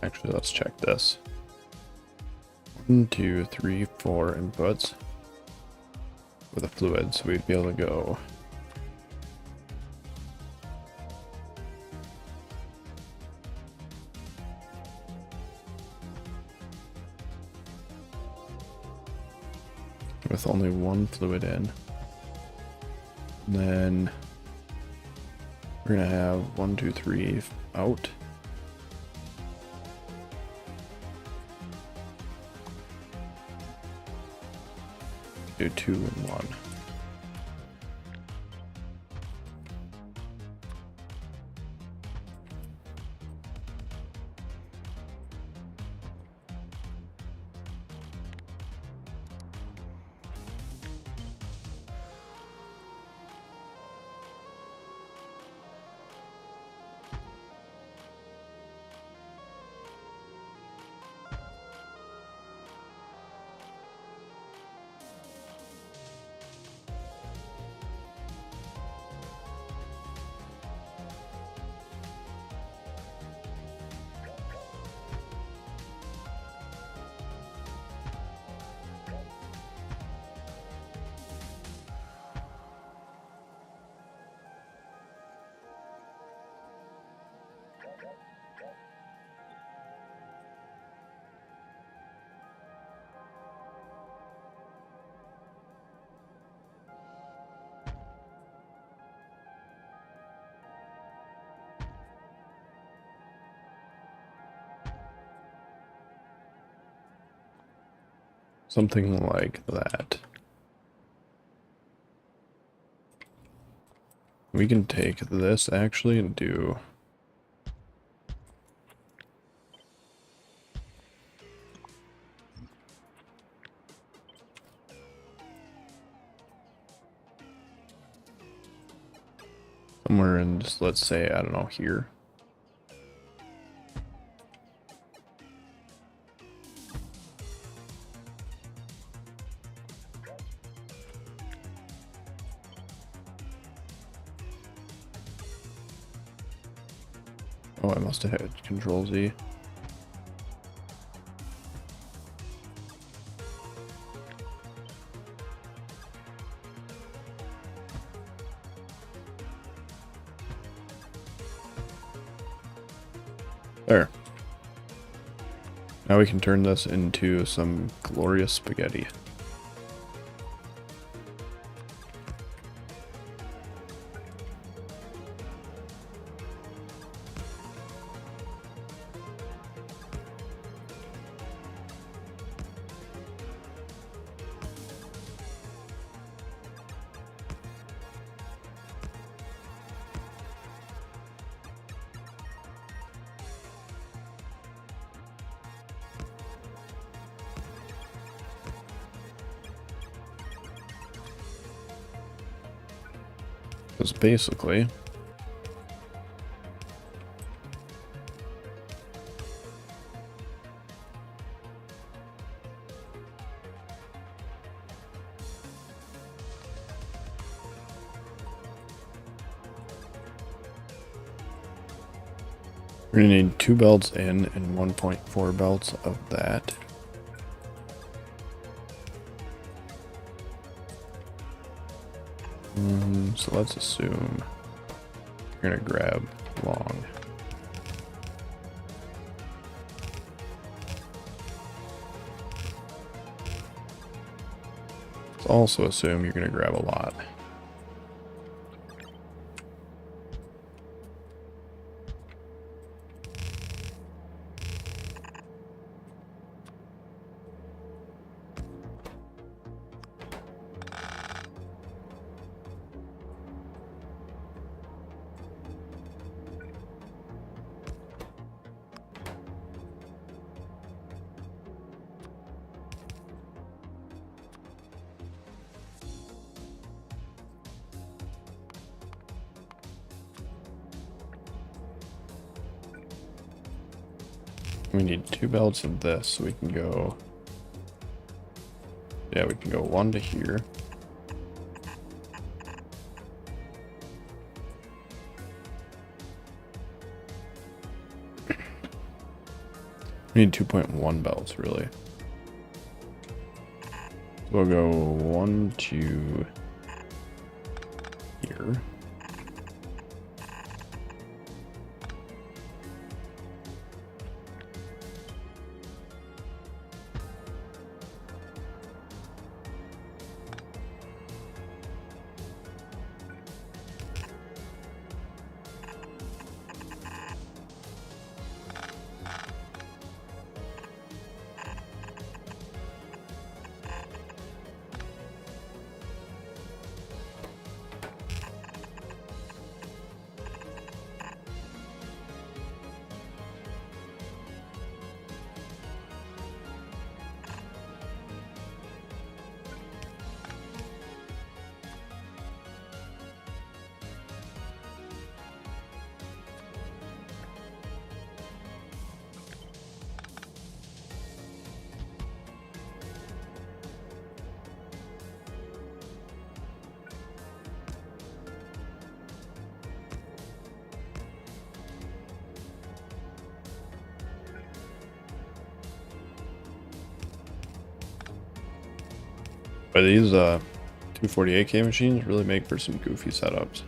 actually, let's check this. 1, 2, 3, 4 inputs with a fluid, so we'd be able to go. With only one fluid in. And then we're gonna have 1, 2, 3 out. Do 2 and 1. Something like that. We can take this actually and do somewhere in just, let's say, I don't know, here. Oh, I must have hit Control Z. There. Now we can turn this into some glorious spaghetti. Because basically, we're gonna need 2 belts in and 1.4 belts of that. So let's assume you're gonna grab long. Let's also assume you're gonna grab a lot. We need 2 belts of this so we can go. Yeah, we can go 1 to here. We need 2.1 belts, really. We'll go 1 to here. But these 248K machines really make for some goofy setups.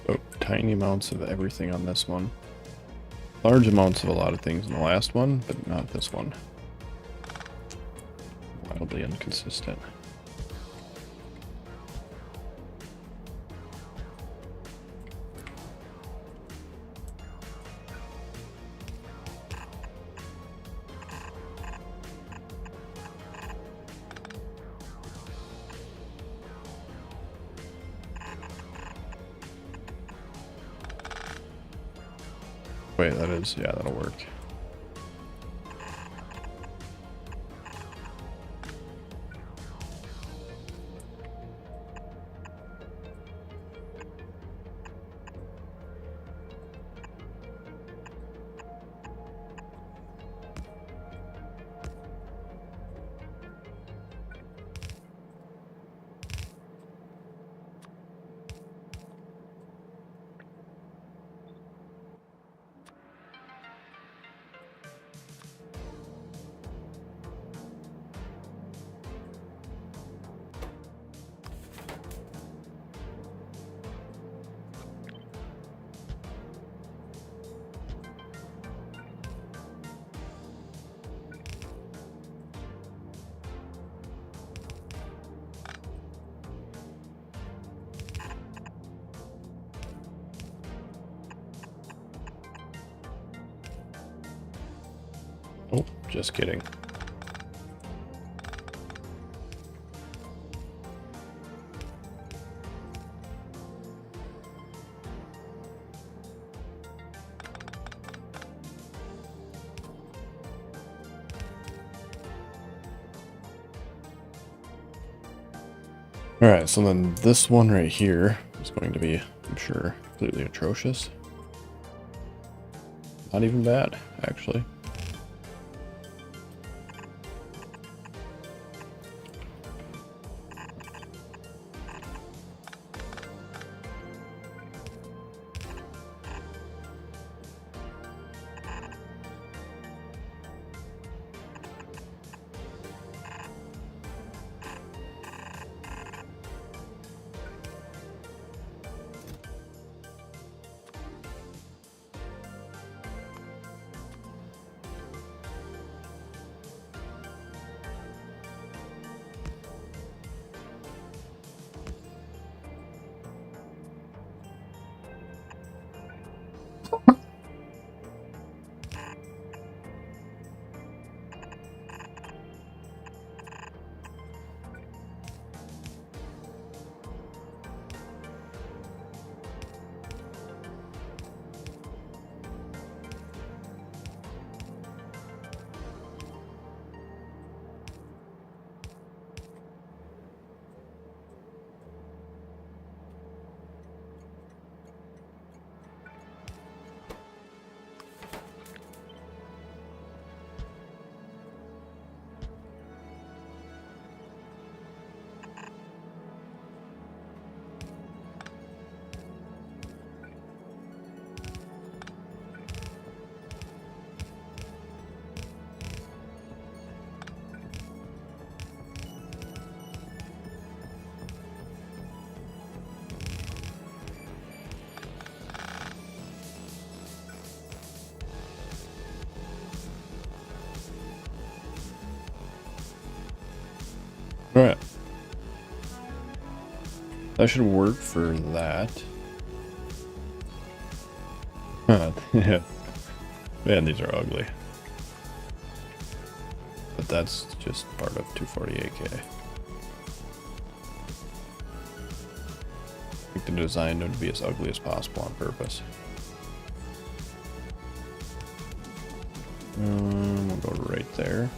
Oh, tiny amounts of everything on this one. Large amounts of a lot of things in the last one, but not this one. Wildly inconsistent. Wait, that is, yeah, that'll work. Oh, just kidding. Alright, so then this one right here is going to be, I'm sure, completely atrocious. Not even bad, actually. Alright. That should work for that. Yeah. Man, these are ugly. But that's just part of 248K. I think the design would be as ugly as possible on purpose. We'll go right there.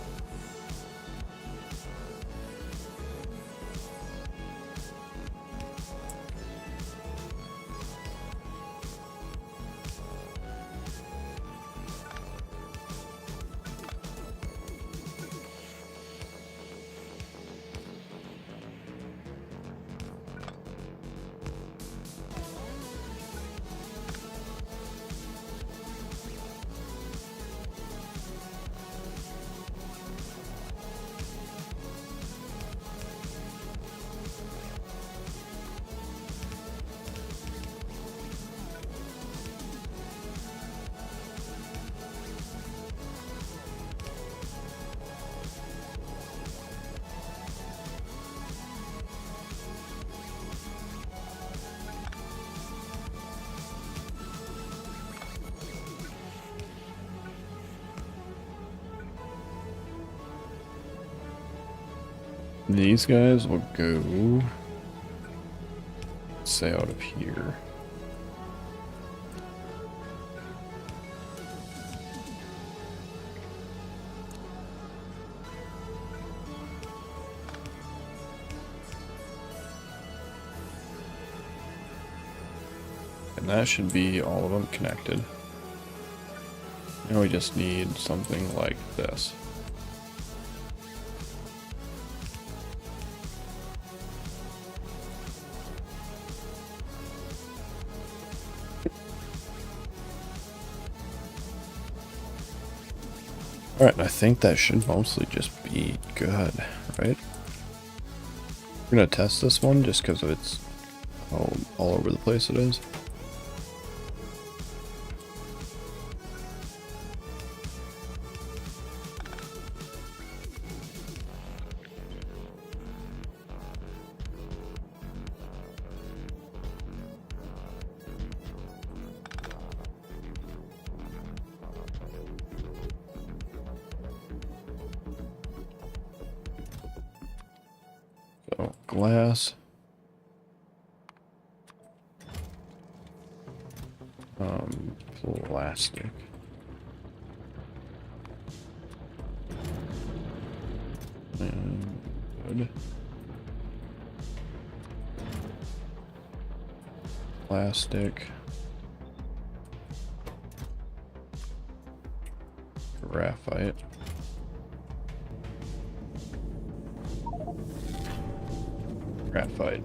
These guys will go, say, out of here. And that should be all of them connected. Now we just need something like this. Alright, I think that should mostly just be good, right? We're gonna test this one just because of its how all over the place it is. So, glass. Plastic. And wood. Plastic. Graphite. Graphite.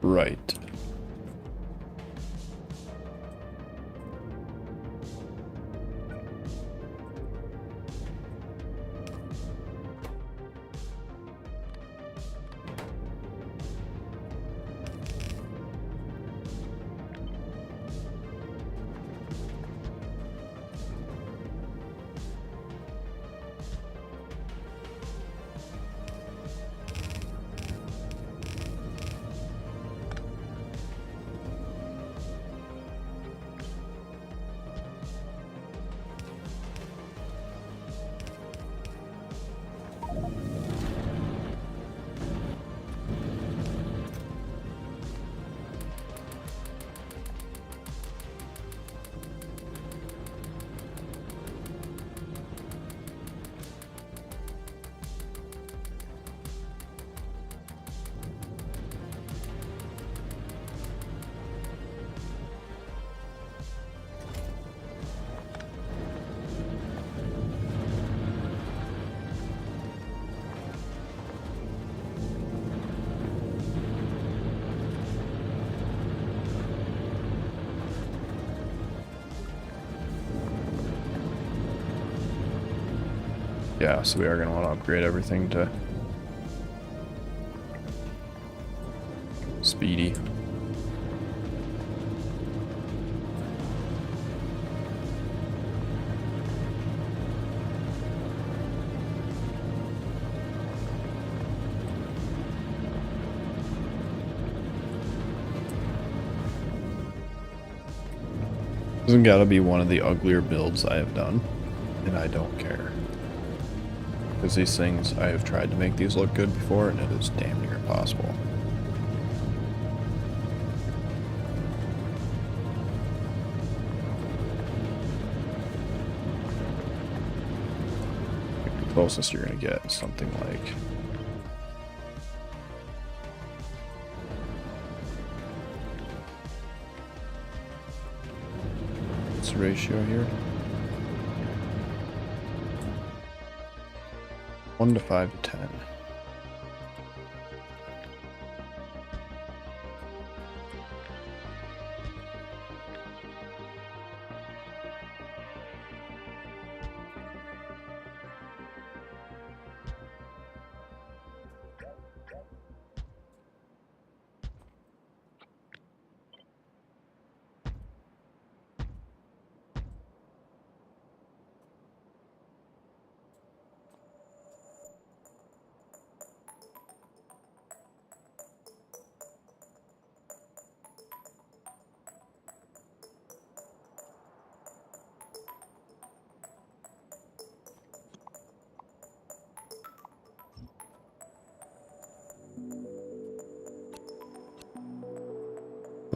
Right. Yeah, so we are going to want to upgrade everything to speedy. This has got to be one of the uglier builds I have done, and I don't care. Because these things, I have tried to make these look good before, and it is damn near impossible. The closest you're going to get is something like... what's the ratio here? 1 to 5 to 10.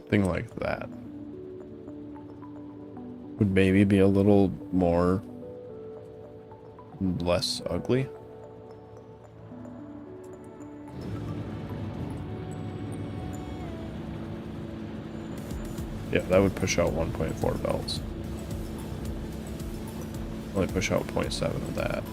Thing like that would maybe be a little more less ugly. Yeah, that would push out 1.4 belts. Only push out 0.7 of that.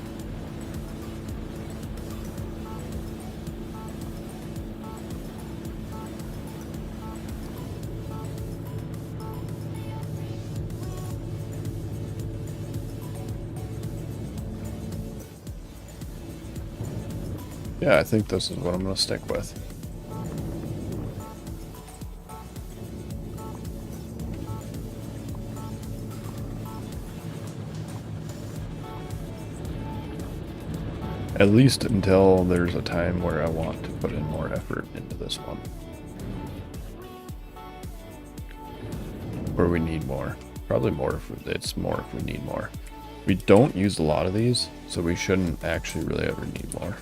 Yeah, I think this is what I'm going to stick with. At least until there's a time where I want to put in more effort into this one. Where we need more. Probably more if it's more if we need more. We don't use a lot of these, so we shouldn't actually really ever need more.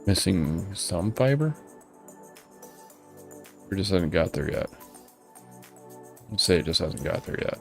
Missing some fiber? Or just hasn't got there yet? I'd say it just hasn't got there yet.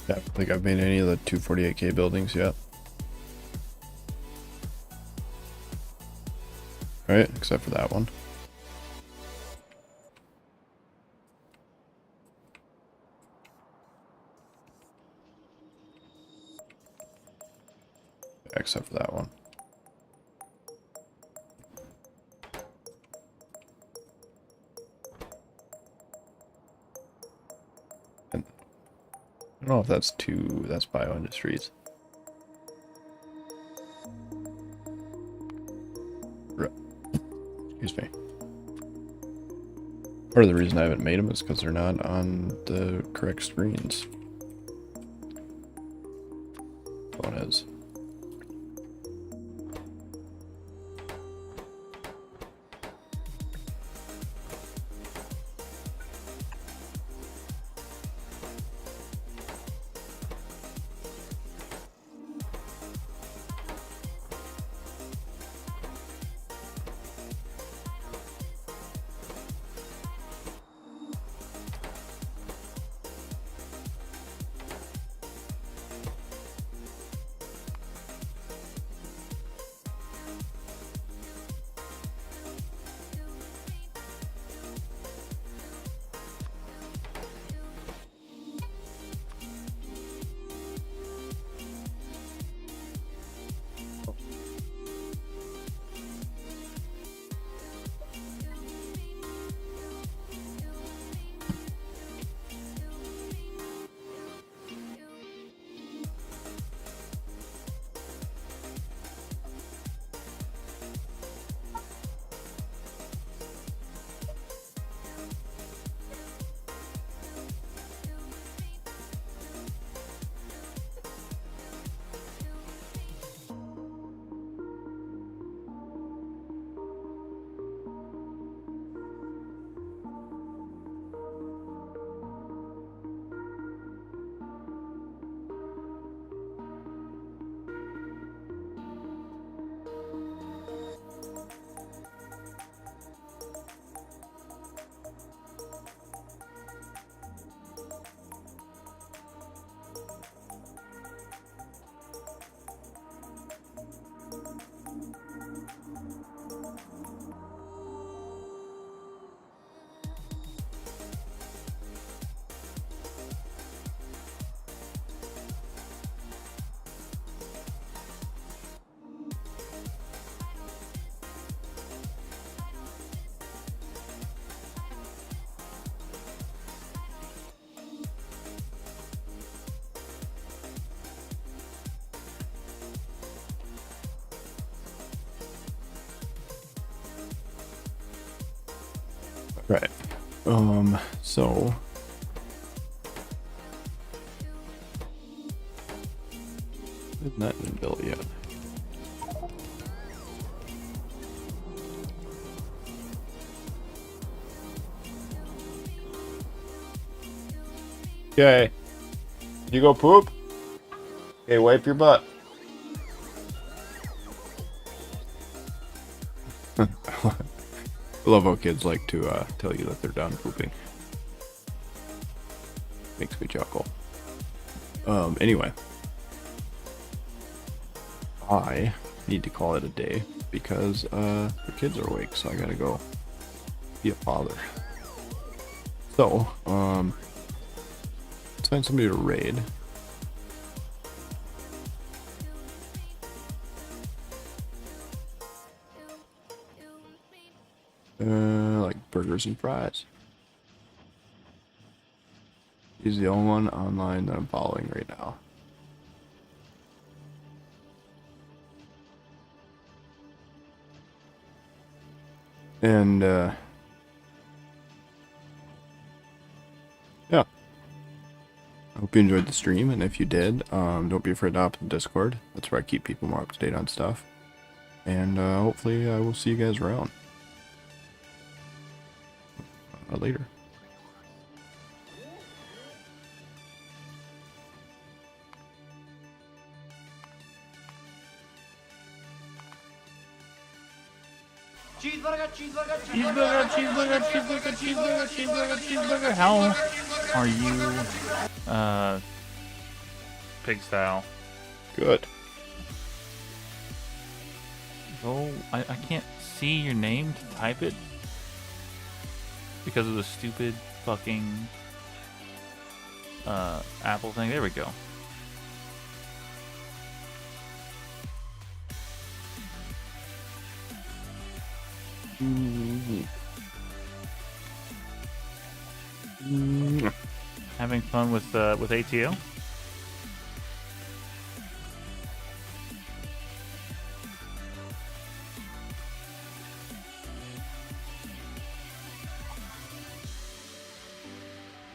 Yeah, I don't think I've made any of the 248K buildings yet. Right, except for that one. Except for that one. And I don't know if that's Bio-Industries. Excuse me. Part of the reason I haven't made them is because they're not on the correct screens. One is. Right. So isn't that been built yet? Okay. You go poop? Okay, wipe your butt. I love how kids like to tell you that they're done pooping. Makes me chuckle. Anyway. I need to call it a day because the kids are awake, so I gotta go be a father. So, let's find somebody to raid. Like burgers and fries. He's the only one online that I'm following right now. And, yeah. I hope you enjoyed the stream, and if you did, don't be afraid to hop in Discord. That's where I keep people more up to date on stuff. And, hopefully I will see you guys around. Later. Cheeseburger. How are you, pig style? Good. Oh, I can't see your name to type it because of the stupid fucking Apple thing. There we go. Having fun with ATO?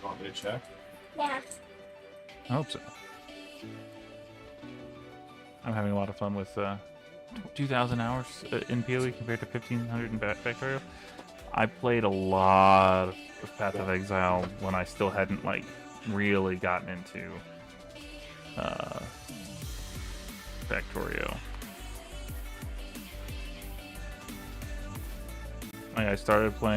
Want me to check? Yeah. I hope so. I'm having a lot of fun with 2,000 hours in PoE compared to 1,500 in Factorio. I played a lot of Path of Exile when I still hadn't like really gotten into Factorio. I started playing